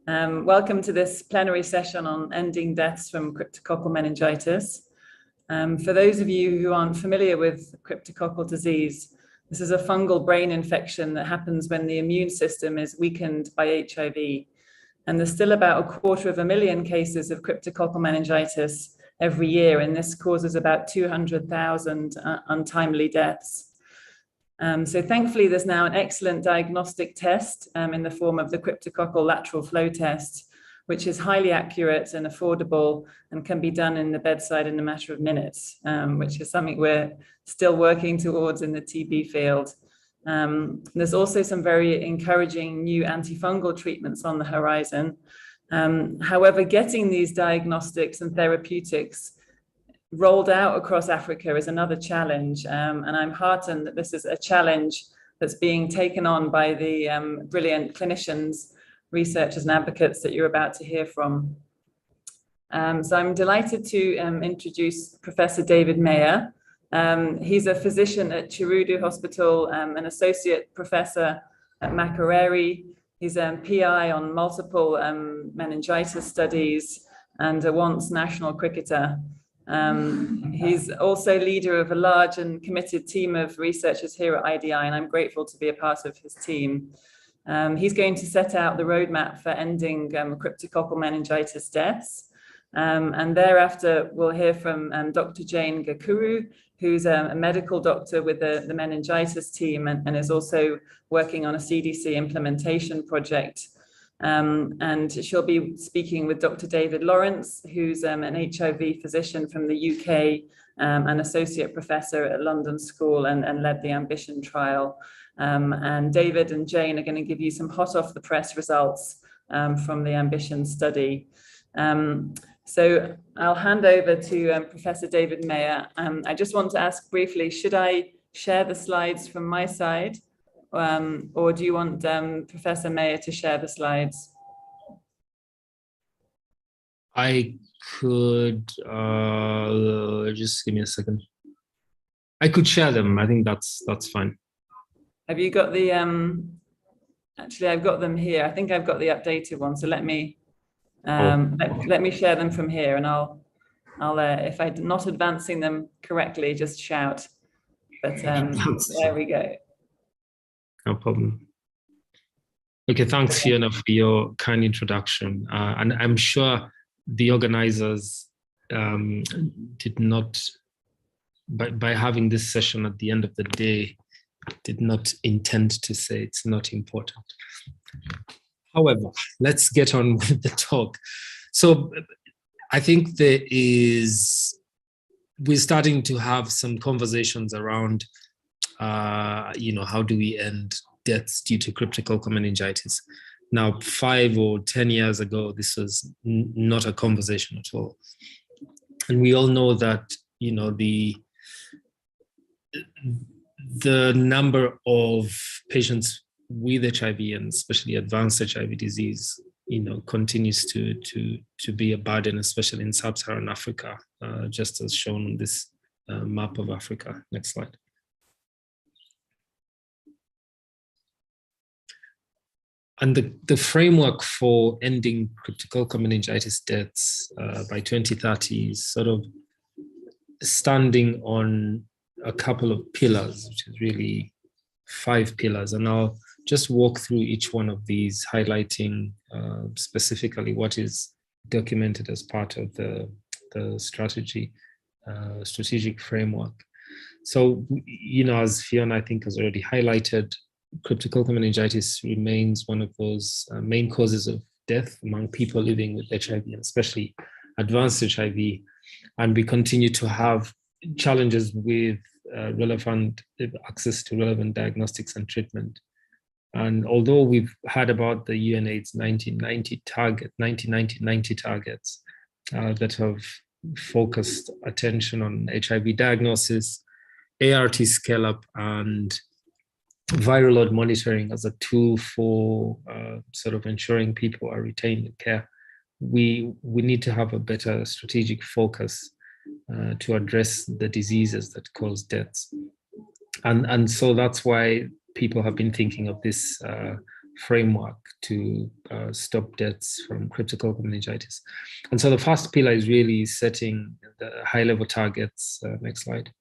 Speaker 17: Welcome to this plenary session on ending deaths from cryptococcal meningitis. For those of you who aren't familiar with cryptococcal disease, this is a fungal brain infection that happens when the immune system is weakened by HIV. And there's still about 250,000 cases of cryptococcal meningitis every year, and this causes about 200,000 untimely deaths. So thankfully, there's now an excellent diagnostic test in the form of the cryptococcal lateral flow test, which is highly accurate and affordable and can be done in the bedside in a matter of minutes, which is something we're still working towards in the TB field. There's also some very encouraging new antifungal treatments on the horizon. However, getting these diagnostics and therapeutics rolled out across Africa is another challenge. And I'm heartened that this is a challenge that's being taken on by the brilliant clinicians, researchers and advocates that you're about to hear from. So I'm delighted to introduce Professor David Meyer. He's a physician at Chirudu Hospital, an associate professor at Makerere. He's a PI on multiple meningitis studies and a once national cricketer. He's also leader of a large and committed team of researchers here at IDI, and I'm grateful to be a part of his team. He's going to set out the roadmap for ending cryptococcal meningitis deaths. And thereafter, we'll hear from Dr. Jane Gakuru, who's a medical doctor with the meningitis team and is also working on a CDC implementation project. And she'll be speaking with Dr. David Lawrence, who's an HIV physician from the UK, an associate professor at London School and led the Ambition trial. And David and Jane are going to give you some hot off the press results from the Ambition study. So I'll hand over to Professor David Meyer. I just want to ask briefly, should I share the slides from my side? Or do you want Professor Meyer to share the slides?
Speaker 18: I could, just give me a second. I could share them. I think that's fine.
Speaker 17: Have you got the, actually I've got them here. I think I've got the updated one. So let me share them from here and I'll if I'm not advancing them correctly, just shout. But there we go.
Speaker 18: No problem. Okay, thanks, Fiona, for your kind introduction. And I'm sure the organizers did not, by having this session at the end of the day, did not intend to say it's not important. However, let's get on with the talk. So I think we're starting to have some conversations around how do we end deaths due to cryptococcal meningitis? Now, 5 or 10 years ago, this was not a conversation at all. And we all know that, the number of patients with HIV and especially advanced HIV disease, continues to be a burden, especially in sub-Saharan Africa, just as shown on this map of Africa. Next slide. And the framework for ending cryptococcal meningitis deaths by 2030 is sort of standing on a couple of pillars, which is really 5 pillars. And I'll just walk through each one of these, highlighting specifically what is documented as part of the strategic framework. So, as Fiona, I think, has already highlighted, cryptococcal meningitis remains one of those main causes of death among people living with HIV, and especially advanced HIV. And we continue to have challenges with relevant access to relevant diagnostics and treatment. And although we've heard about the UNAIDS 1990 targets that have focused attention on HIV diagnosis, ART scale-up, and viral load monitoring as a tool for sort of ensuring people are retained in care, we need to have a better strategic focus to address the diseases that cause deaths. And so that's why people have been thinking of this framework to stop deaths from cryptococcal meningitis. And so the first pillar is really setting the high-level targets. Next slide.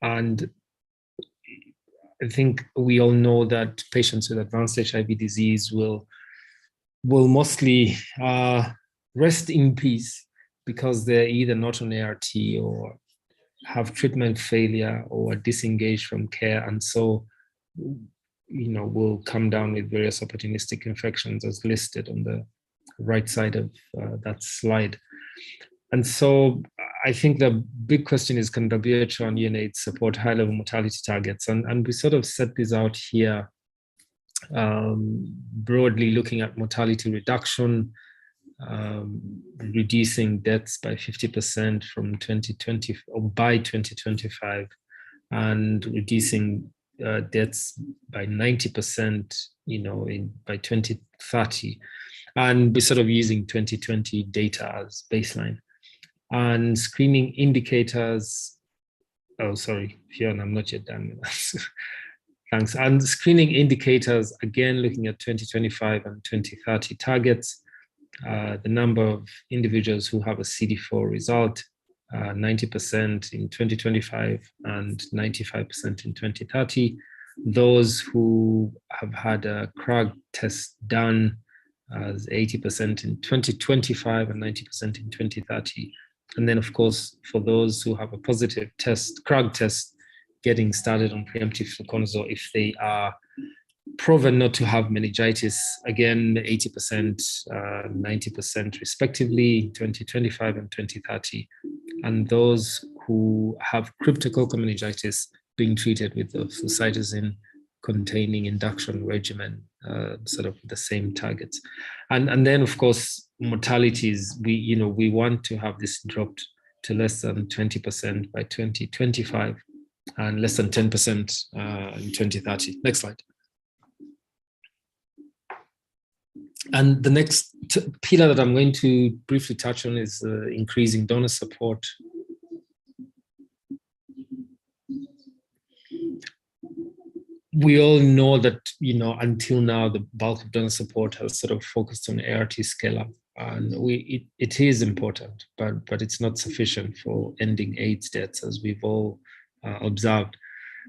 Speaker 18: And I think we all know that patients with advanced HIV disease will mostly rest in peace because they're either not on ART or have treatment failure or disengaged from care, and so will come down with various opportunistic infections as listed on the right side of that slide. And so I think the big question is, can WHO and UNAIDS support high-level mortality targets? And we sort of set this out here, broadly looking at mortality reduction, reducing deaths by 50% from 2020 or by 2025, and reducing deaths by 90%, by 2030. And we're sort of using 2020 data as baseline. And screening indicators, oh, sorry, Fiona, I'm not yet done. Thanks. And screening indicators, again, looking at 2025 and 2030 targets, the number of individuals who have a CD4 result, 90% in 2025 and 95% in 2030. Those who have had a CRAG test done, 80% in 2025 and 90% in 2030. And then, of course, for those who have a positive test, CRAG test, getting started on preemptive fluconazole if they are proven not to have meningitis, again, 80%, 90% respectively, 2025 and 2030. And those who have cryptococcal meningitis being treated with the flucytosine containing induction regimen, sort of the same targets. And then, of course, mortalities, we want to have this dropped to less than 20% by 2025 and less than 10% in 2030. Next slide. And the next pillar that I'm going to briefly touch on is increasing donor support. We all know that, until now, the bulk of donor support has sort of focused on ART scale-up. And it is important, but it's not sufficient for ending AIDS deaths, as we've all observed.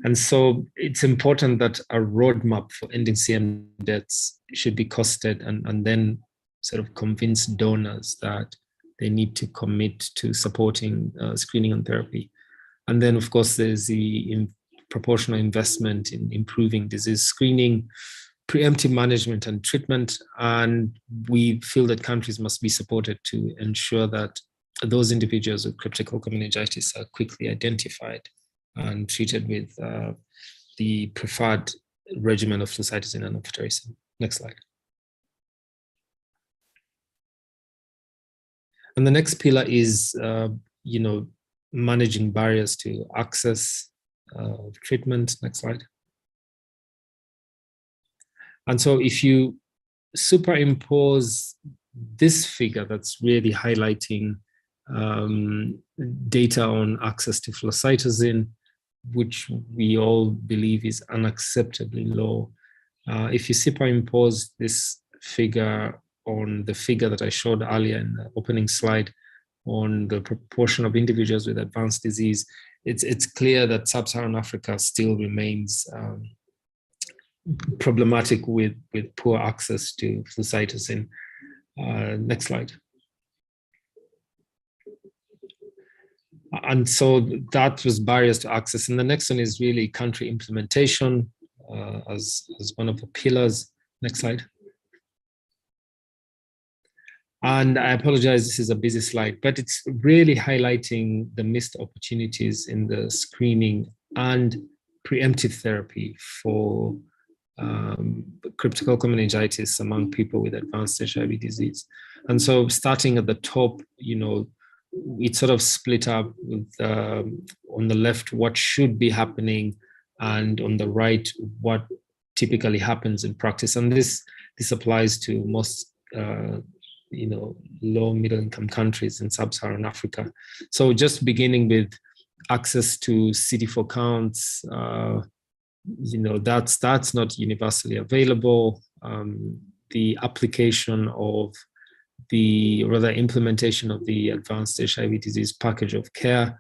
Speaker 18: And so it's important that a roadmap for ending CM deaths should be costed and then sort of convince donors that they need to commit to supporting screening and therapy. And then, of course, there's the proportional investment in improving disease screening, preemptive management and treatment. And we feel that countries must be supported to ensure that those individuals with cryptococcal meningitis are quickly identified and treated with the preferred regimen of flucytosine and amphotericin. Next slide. And the next pillar is, managing barriers to access treatment. Next slide. And so if you superimpose this figure that's really highlighting data on access to flucytosine, which we all believe is unacceptably low. If you superimpose this figure on the figure that I showed earlier in the opening slide on the proportion of individuals with advanced disease, it's clear that sub-Saharan Africa still remains problematic with poor access to flucytosine. Next slide. And so that was barriers to access. And the next one is really country implementation as one of the pillars. Next slide. And I apologize, this is a busy slide, but it's really highlighting the missed opportunities in the screening and preemptive therapy for cryptococcal meningitis among people with advanced HIV disease. And so starting at the top, it's sort of split up with on the left what should be happening, and on the right what typically happens in practice. And this applies to most low middle income countries in sub-Saharan Africa. So just beginning with access to CD4 counts, that's not universally available. The application of implementation of the advanced HIV disease package of care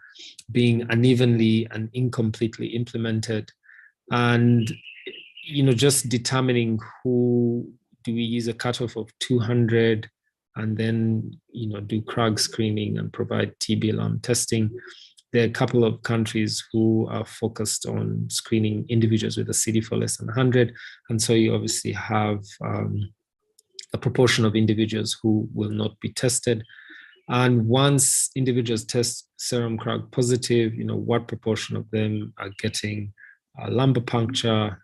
Speaker 18: being unevenly and incompletely implemented, and just determining who do we use a cutoff of 200 and then do CRAG screening and provide TB alarm testing. There are a couple of countries who are focused on screening individuals with a CD4 less than 100, and so you obviously have a proportion of individuals who will not be tested. And once individuals test serum CRAG positive, what proportion of them are getting a lumbar puncture,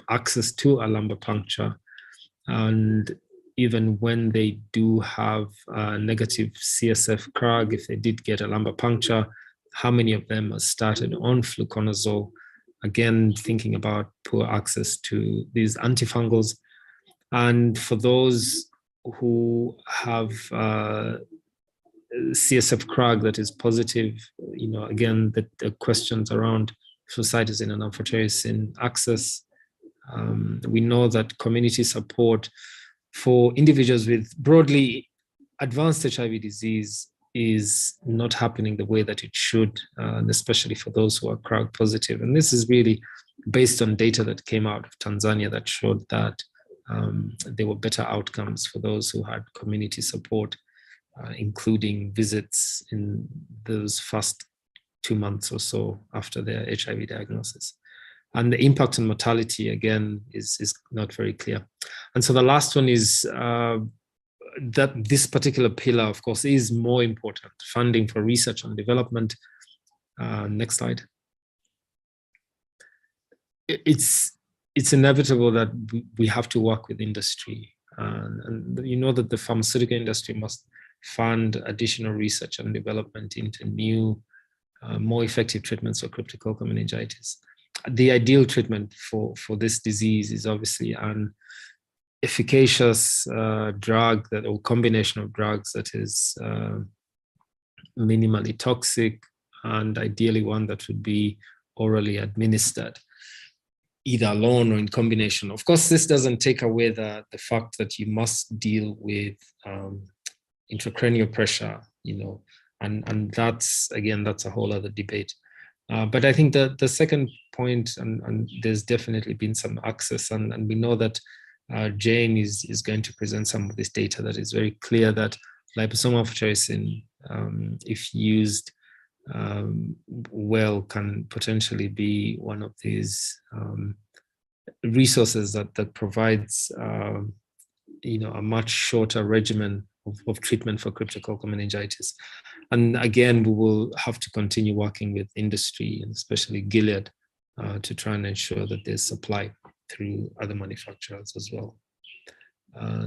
Speaker 18: access to a lumbar puncture, and even when they do have a negative CSF CRAG, if they did get a lumbar puncture, how many of them are started on fluconazole? Again, thinking about poor access to these antifungals. And for those who have CSF CRAG that is positive, again, the questions around flucytosine and amphotericin access. We know that community support for individuals with broadly advanced HIV disease is not happening the way that it should, and especially for those who are CRAG positive. And this is really based on data that came out of Tanzania that showed that there were better outcomes for those who had community support, including visits in those first 2 months or so after their HIV diagnosis. And the impact on mortality, again, is not very clear. And so the last one is that this particular pillar, of course, is more important, funding for research and development. Next slide. It's inevitable that we have to work with industry. And that the pharmaceutical industry must fund additional research and development into new, more effective treatments for cryptococcal meningitis. The ideal treatment for this disease is obviously an efficacious drug or combination of drugs that is minimally toxic, and ideally one that would be orally administered, either alone or in combination. Of course, this doesn't take away the fact that you must deal with intracranial pressure, and that's a whole other debate. But I think the second point, and there's definitely been some access, and we know that Jane is going to present some of this data that is very clear that liposomal amphotericin, if used well, can potentially be one of these resources that provides a much shorter regimen of treatment for cryptococcal meningitis. And again, we will have to continue working with industry, and especially Gilead, to try and ensure that there's supply through other manufacturers as well.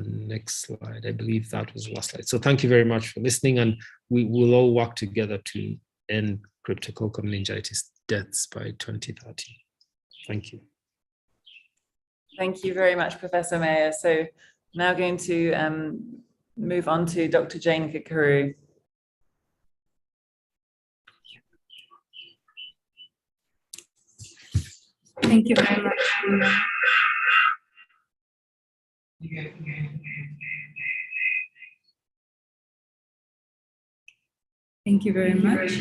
Speaker 18: Next slide. I believe that was the last slide. So thank you very much for listening, and we will all work together to end cryptococcal meningitis deaths by 2030. Thank you.
Speaker 17: Thank you very much, Professor Mayer. So now going to move on to Dr. Jane Kikaru.
Speaker 19: Thank you very much. Thank you very much.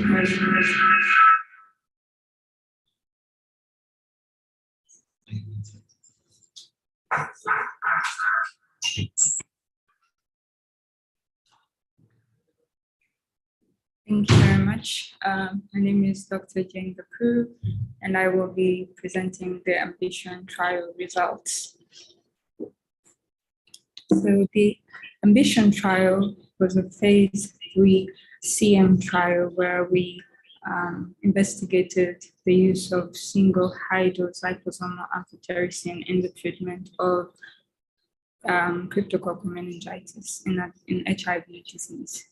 Speaker 19: Thank you very much. My name is Dr. Jane Kikaru, and I will be presenting the AMBITION trial results. So the AMBITION trial was a phase 3 CM trial where we investigated the use of single high-dose liposomal amphotericin in the treatment of cryptococcal meningitis in HIV disease.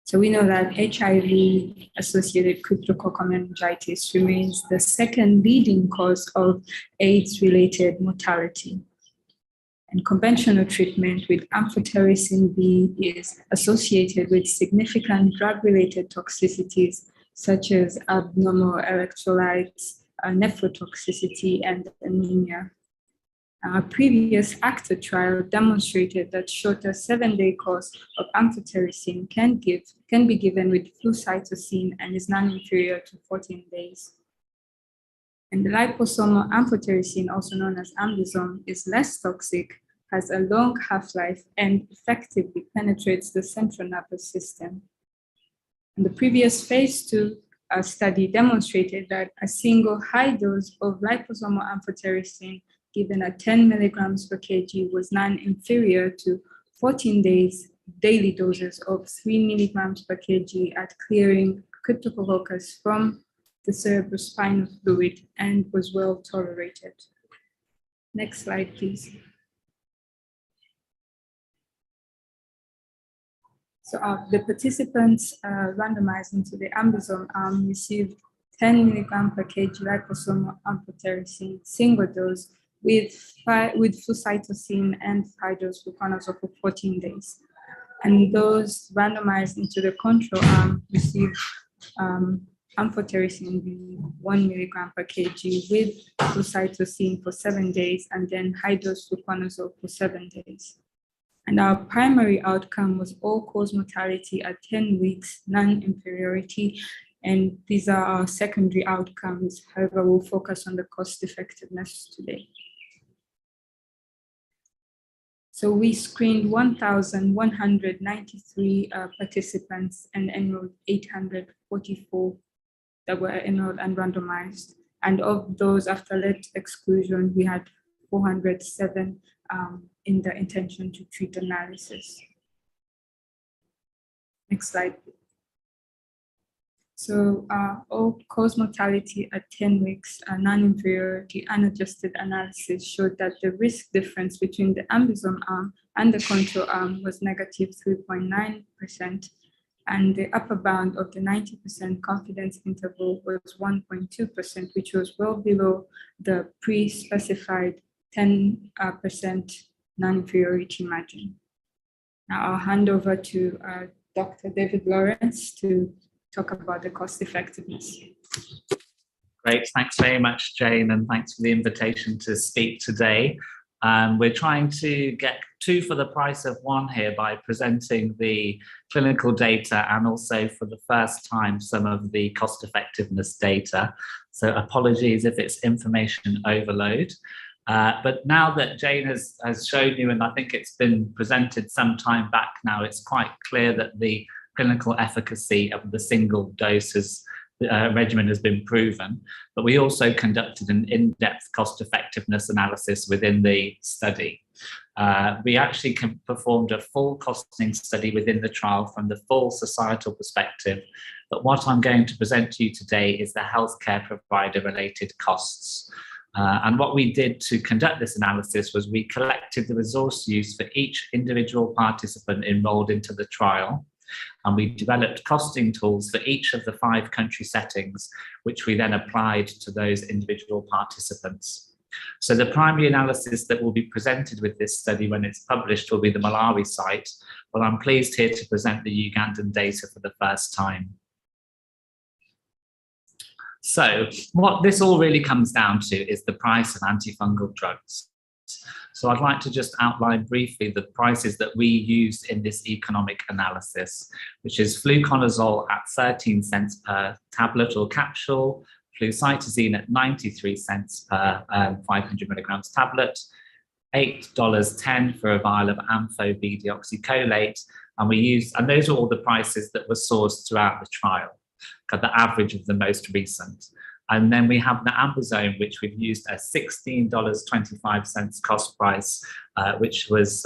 Speaker 19: So we know that HIV-associated cryptococcal meningitis remains the second leading cause of AIDS-related mortality. And conventional treatment with amphotericin B is associated with significant drug-related toxicities such as abnormal electrolytes, nephrotoxicity, and anemia. Our previous ACTA trial demonstrated that shorter 7-day course of amphotericin can be given with flucytosine and is non-inferior to 14 days. And the liposomal amphotericin, also known as Ambisome, is less toxic, has a long half-life, and effectively penetrates the central nervous system. And the previous phase 2 study demonstrated that a single high dose of liposomal amphotericin given at 10 milligrams per kg was non-inferior to 14 days daily doses of 3 milligrams per kg at clearing Cryptococcus from the cerebrospinal fluid and was well tolerated. Next slide, please. So the participants randomized into the AmBisome arm received 10 milligram per kg liposomal amphotericin single dose with flucytosine and high-dose fluconazole for 14 days. And those randomized into the control arm received amphotericin B 1 milligram per kg with flucytosine for 7 days and then high-dose fluconazole for 7 days. And our primary outcome was all-cause mortality at 10 weeks, non-inferiority, and these are our secondary outcomes. However, we'll focus on the cost effectiveness today. So we screened 1,193 participants and enrolled 844 that were enrolled and randomized. And of those after lead exclusion, we had 407 in the intention to treat analysis. Next slide. So all-cause mortality at 10 weeks, non-inferiority unadjusted analysis showed that the risk difference between the AmBisome arm and the control arm was negative 3.9%, and the upper bound of the 90% confidence interval was 1.2%, which was well below the pre-specified 10% non-inferiority margin. Now I'll hand over to Dr. David Lawrence to talk about the cost effectiveness.
Speaker 20: Great, thanks very much, Jane, and thanks for the invitation to speak today. We're trying to get 2 for the price of 1 here by presenting the clinical data and also for the first time some of the cost effectiveness data. So apologies if it's information overload. But now that Jane has shown you, and I think it's been presented some time back now, it's quite clear that the clinical efficacy of the single doses regimen has been proven, but we also conducted an in-depth cost effectiveness analysis within the study. We actually performed a full costing study within the trial from the full societal perspective, but what I'm going to present to you today is the healthcare provider related costs. And what we did to conduct this analysis was we collected the resource use for each individual participant enrolled into the trial. And we developed costing tools for each of the 5 country settings, which we then applied to those individual participants. So the primary analysis that will be presented with this study when it's published will be the Malawi site, but I'm pleased here to present the Ugandan data for the first time. So what this all really comes down to is the price of antifungal drugs. So I'd like to just outline briefly the prices that we used in this economic analysis, which is fluconazole at 13 cents per tablet or capsule, flucytosine at 93 cents per 500 milligrams tablet, $8.10 for a vial of ampho-B-deoxycholate, and those are all the prices that were sourced throughout the trial, the average of the most recent. And then we have the AmBisome, which we've used a $16.25 cost price, which was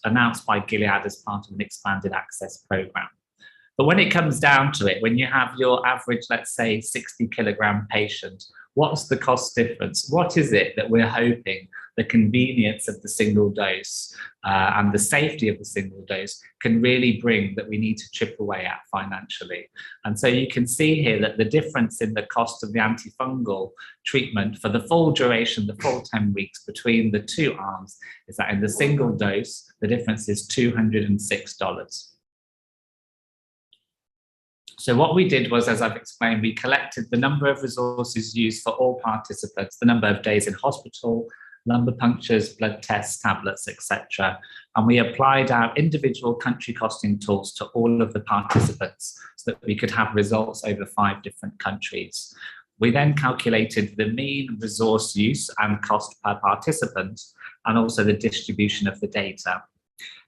Speaker 20: announced by Gilead as part of an expanded access program. But when it comes down to it, when you have your average, let's say 60 kilogram patient, what's the cost difference? What is it that we're hoping the convenience of the single dose and the safety of the single dose can really bring that we need to chip away at financially? And so you can see here that the difference in the cost of the antifungal treatment for the full duration, the full 10 weeks between the 2 arms, is that in the single dose, the difference is $206. So what we did was, as I've explained, we collected the number of resources used for all participants, the number of days in hospital, lumbar punctures, blood tests, tablets, etc. And we applied our individual country costing tools to all of the participants so that we could have results over 5 different countries. We then calculated the mean resource use and cost per participant, and also the distribution of the data.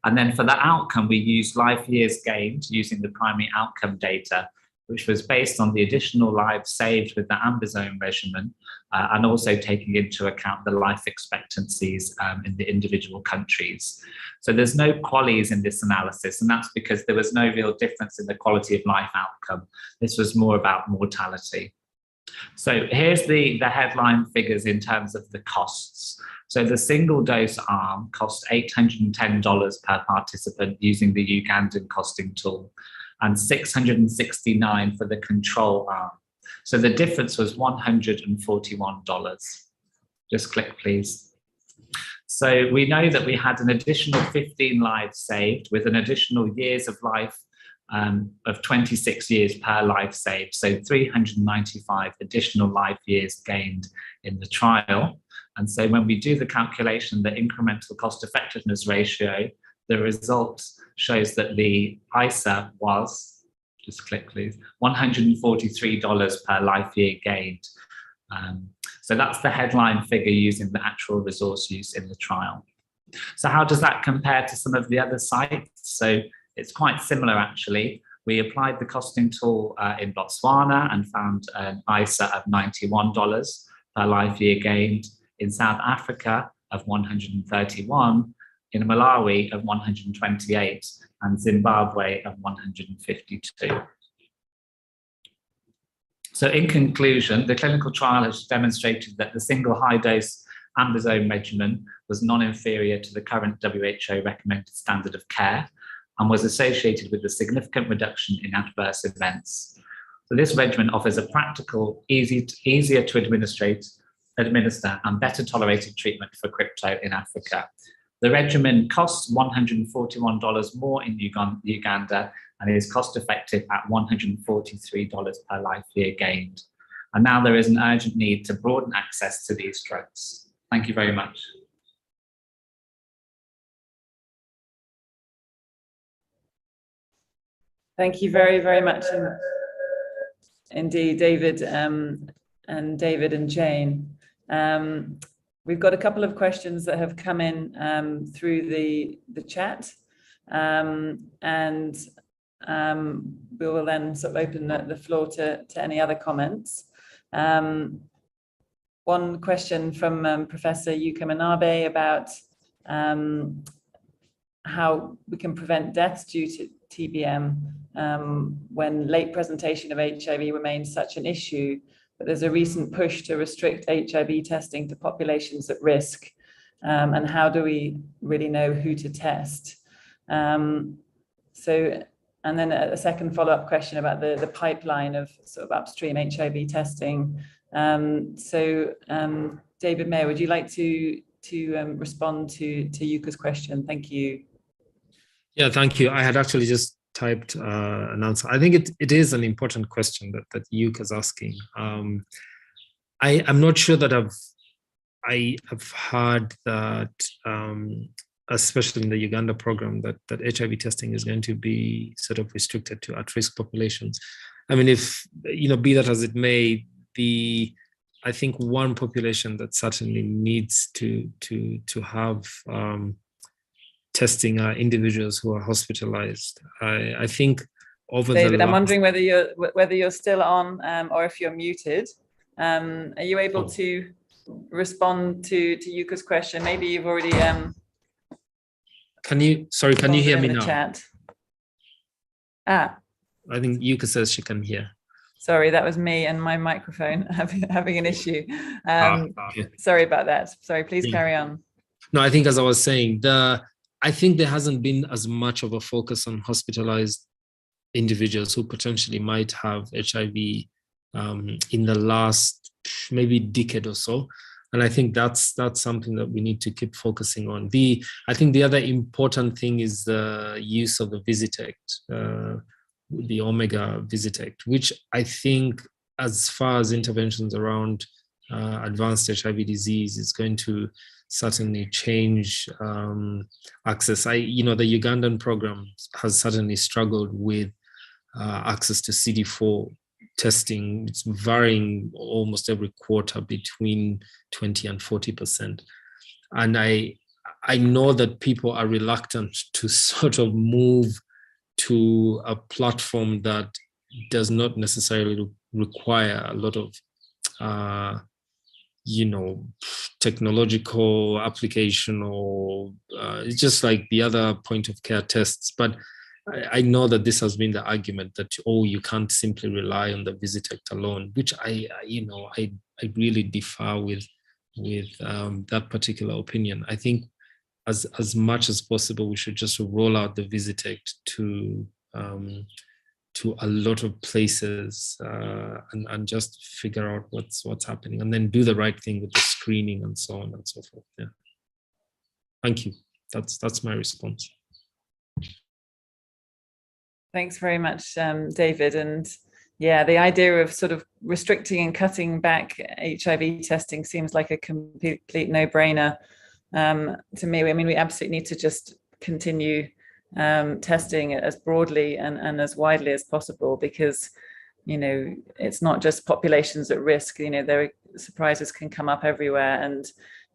Speaker 20: And then for the outcome, we used life years gained using the primary outcome data which was based on the additional lives saved with the AmBisome regimen, and also taking into account the life expectancies in the individual countries. So there's no QALYs in this analysis, and that's because there was no real difference in the quality of life outcome. This was more about mortality. So here's the headline figures in terms of the costs. So the single dose arm cost $810 per participant using the Ugandan costing tool, and $669 for the control arm. So the difference was $141. Just click, please. So we know that we had an additional 15 lives saved with an additional years of life of 26 years per life saved. So 395 additional life years gained in the trial. And so when we do the calculation, the incremental cost effectiveness ratio, the result shows that the ISA was, just click please, $143 per life year gained. So that's the headline figure using the actual resource use in the trial. So how does that compare to some of the other sites? So it's quite similar actually. We applied the costing tool in Botswana and found an ISA of $91 per life year gained, in South Africa of 131, in Malawi of 128, and Zimbabwe of 152. So in conclusion, the clinical trial has demonstrated that the single high-dose AmBisome regimen was non-inferior to the current WHO recommended standard of care and was associated with a significant reduction in adverse events. So this regimen offers a practical, easier to administer and better tolerated treatment for crypto in Africa. The regimen costs $141 more in Uganda and is cost effective at $143 per life year gained. And now there is an urgent need to broaden access to these drugs. Thank you very much.
Speaker 17: Thank you very, very much indeed, David and David and Jane. We've got a couple of questions that have come in through the chat, and we will then sort of open the floor to any other comments. One question from Professor Yuka Manabe about how we can prevent deaths due to TBM when late presentation of HIV remains such an issue, but there's a recent push to restrict HIV testing to populations at risk. And how do we really know who to test? And then a second follow-up question about the pipeline of sort of upstream HIV testing. David Mayer, would you like to respond to Yuka's question? Thank you.
Speaker 18: Yeah, thank you. I had actually just typed an answer. I think it is an important question that Yuka's asking. I'm not sure that I have heard that, especially in the Uganda program, that HIV testing is going to be sort of restricted to at-risk populations. I mean, if, be that as it may, I think one population that certainly needs to have testing are individuals who are hospitalized. I think over
Speaker 17: David,
Speaker 18: the
Speaker 17: I'm wondering whether you're still on or if you're muted. Are you able to respond to Yuka's question? Maybe you've already
Speaker 18: can you hear me now?
Speaker 17: Chat. I
Speaker 18: think Yuka says she can hear.
Speaker 17: Sorry, that was me and my microphone having an issue.
Speaker 18: Okay.
Speaker 17: Sorry about that. Sorry, please carry on.
Speaker 18: No, I think as I was saying, I think there hasn't been as much of a focus on hospitalized individuals who potentially might have HIV in the last maybe decade or so. And I think that's something that we need to keep focusing on. I think the other important thing is the use of the Visitect, the Omega Visitect, which I think as far as interventions around advanced HIV disease is going to certainly change access. The Ugandan program has certainly struggled with access to CD4 testing. It's varying almost every quarter between 20 and 40%. And I know that people are reluctant to sort of move to a platform that does not necessarily require a lot of technological application, or it's just like the other point of care tests. But I know that this has been the argument that, oh, you can't simply rely on the Visitect alone, which I really differ with that particular opinion. I think as much as possible, we should just roll out the Visitect to a lot of places and just figure out what's happening, and then do the right thing with the screening and so on and so forth. Yeah. Thank you. That's my response.
Speaker 17: Thanks very much, David. And yeah, the idea of sort of restricting and cutting back HIV testing seems like a complete no-brainer to me. I mean, we absolutely need to just continue testing as broadly and as widely as possible, because, it's not just populations at risk. There are surprises can come up everywhere, and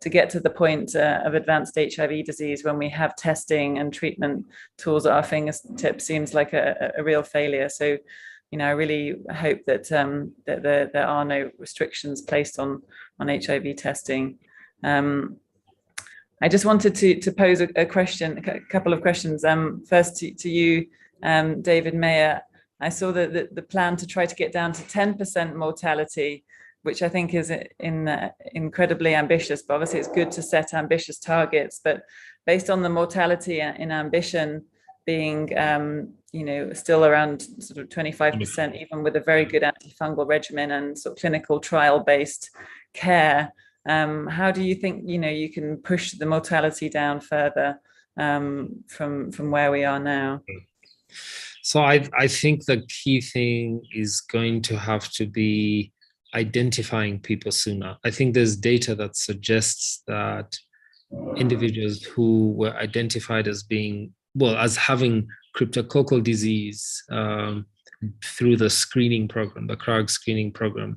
Speaker 17: to get to the point of advanced HIV disease when we have testing and treatment tools at our fingertips seems like a real failure. So, I really hope that that there are no restrictions placed on HIV testing. I just wanted to pose a question, a couple of questions. First to you, David Mayer. I saw the plan to try to get down to 10% mortality, which I think is incredibly ambitious, but obviously it's good to set ambitious targets. But based on the mortality in ambition being, still around sort of 25%, even with a very good antifungal regimen and sort of clinical trial-based care, how do you think, you can push the mortality down further from where we are now?
Speaker 18: So I think the key thing is going to have to be identifying people sooner. I think there's data that suggests that individuals who were identified as having cryptococcal disease through the screening program, the CRAG screening program,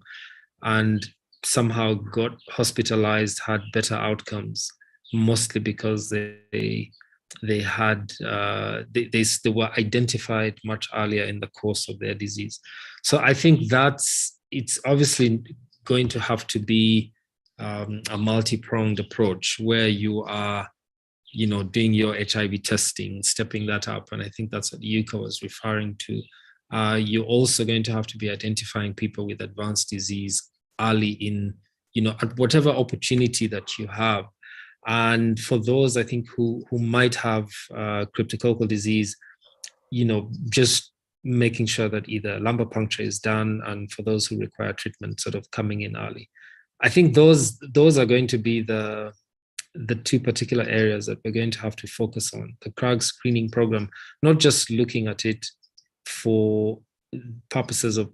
Speaker 18: and somehow got hospitalized, had better outcomes, mostly because they were identified much earlier in the course of their disease. So I think it's obviously going to have to be a multi-pronged approach where you are, doing your HIV testing, stepping that up. And I think that's what Yuka was referring to. You're also going to have to be identifying people with advanced disease early in, at whatever opportunity that you have. And for those, I think, who might have cryptococcal disease, just making sure that either lumbar puncture is done, and for those who require treatment, sort of coming in early. I think those are going to be the two particular areas that we're going to have to focus on. The CRAG screening program, not just looking at it for purposes of,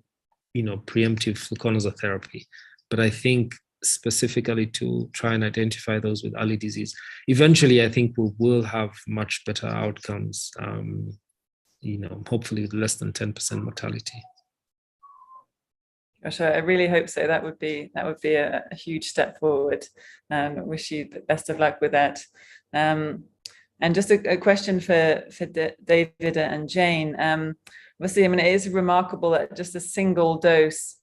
Speaker 18: preemptive fluconazole therapy, but I think specifically to try and identify those with early disease. Eventually, I think we will have much better outcomes, hopefully with less than 10% mortality.
Speaker 17: Gosh, I really hope so. That would be a huge step forward. I wish you the best of luck with that. And just a question for David and Jane. Obviously, I mean, it is remarkable that just a single dose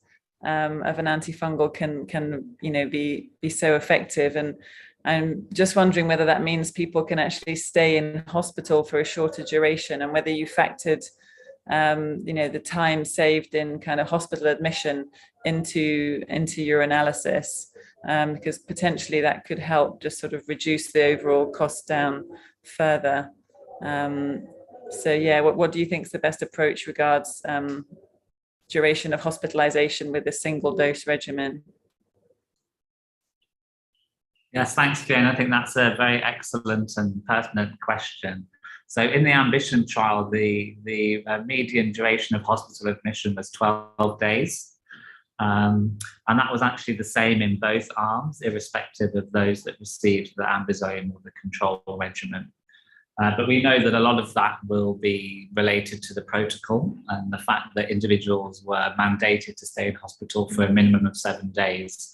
Speaker 17: of an antifungal can be so effective, and I'm just wondering whether that means people can actually stay in hospital for a shorter duration, and whether you factored the time saved in kind of hospital admission into your analysis, because potentially that could help just sort of reduce the overall cost down further. So yeah, what do you think is the best approach regards duration of hospitalization with a single dose regimen?
Speaker 20: Yes, thanks, Jane. I think that's a very excellent and pertinent question. So in the AMBITION trial, the median duration of hospital admission was 12 days. And that was actually the same in both arms, irrespective of those that received the AmBisome or the control regimen. But we know that a lot of that will be related to the protocol and the fact that individuals were mandated to stay in hospital for a minimum of 7 days.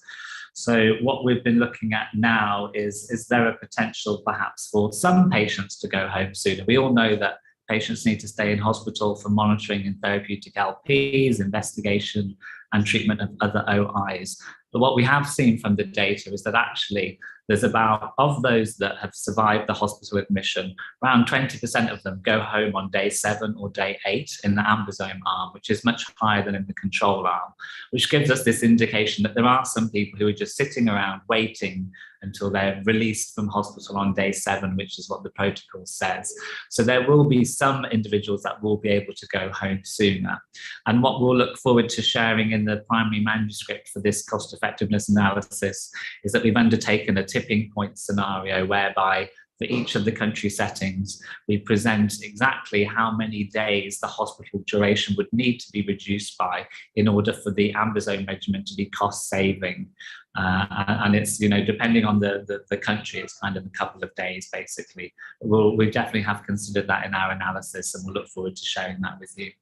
Speaker 20: So what we've been looking at now is there a potential perhaps for some patients to go home sooner? We all know that patients need to stay in hospital for monitoring and therapeutic LPs, investigation, and treatment of other OIs. But what we have seen from the data is that actually there's about, of those that have survived the hospital admission, around 20% of them go home on day 7 or day 8 in the ambisome arm, which is much higher than in the control arm, which gives us this indication that there are some people who are just sitting around waiting until they're released from hospital on day 7, which is what the protocol says. So there will be some individuals that will be able to go home sooner. And what we'll look forward to sharing in the primary manuscript for this cost effectiveness analysis is that we've undertaken a tipping point scenario whereby for each of the country settings, we present exactly how many days the hospital duration would need to be reduced by in order for the ambisome regimen to be cost saving. And it's, you know, depending on the country, it's kind of a couple of days, basically. We definitely have considered that in our analysis, and we'll look forward to sharing that with you.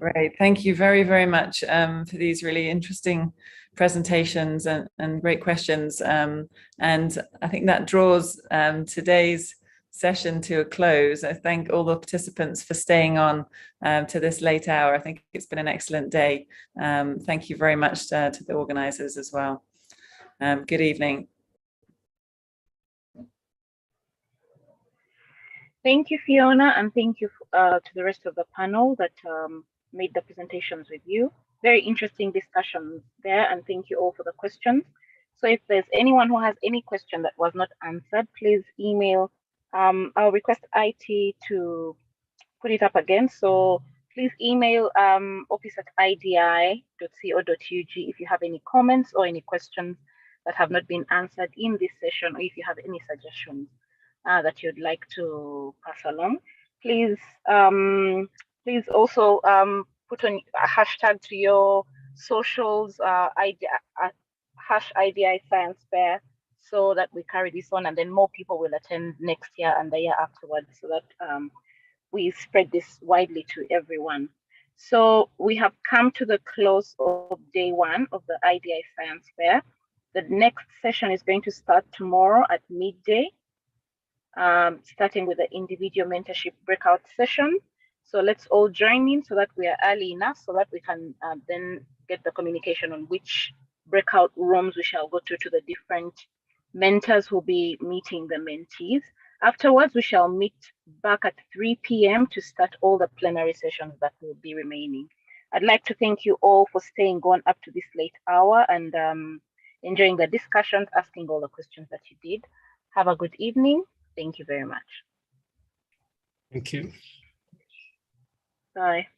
Speaker 17: Great, thank you very, very much for these really interesting presentations and great questions. And I think that draws today's session to a close. I thank all the participants for staying on to this late hour. I think it's been an excellent day. Thank you very much to the organisers as well. Good evening.
Speaker 5: Thank you, Fiona, and thank you to the rest of the panel that made the presentations with you. Very interesting discussions there, and thank you all for the questions. So if there's anyone who has any question that was not answered, please email. I'll request IT to put it up again. So please email office@idi.co.ug if you have any comments or any questions that have not been answered in this session, or if you have any suggestions that you'd like to pass along. Please, please also put on a hashtag to your socials, hash IDI Science Fair, so that we carry this on, and then more people will attend next year and the year afterwards, so that we spread this widely to everyone. So we have come to the close of day 1 of the IDI Science Fair. The next session is going to start tomorrow at midday, starting with the individual mentorship breakout session. So let's all join in so that we are early enough so that we can then get the communication on which breakout rooms we shall go to the different mentors who will be meeting the mentees. Afterwards, we shall meet back at 3 p.m. to start all the plenary sessions that will be remaining. I'd like to thank you all for staying on up to this late hour and enjoying the discussions, asking all the questions that you did. Have a good evening. Thank you very much.
Speaker 18: Thank you.
Speaker 5: Bye.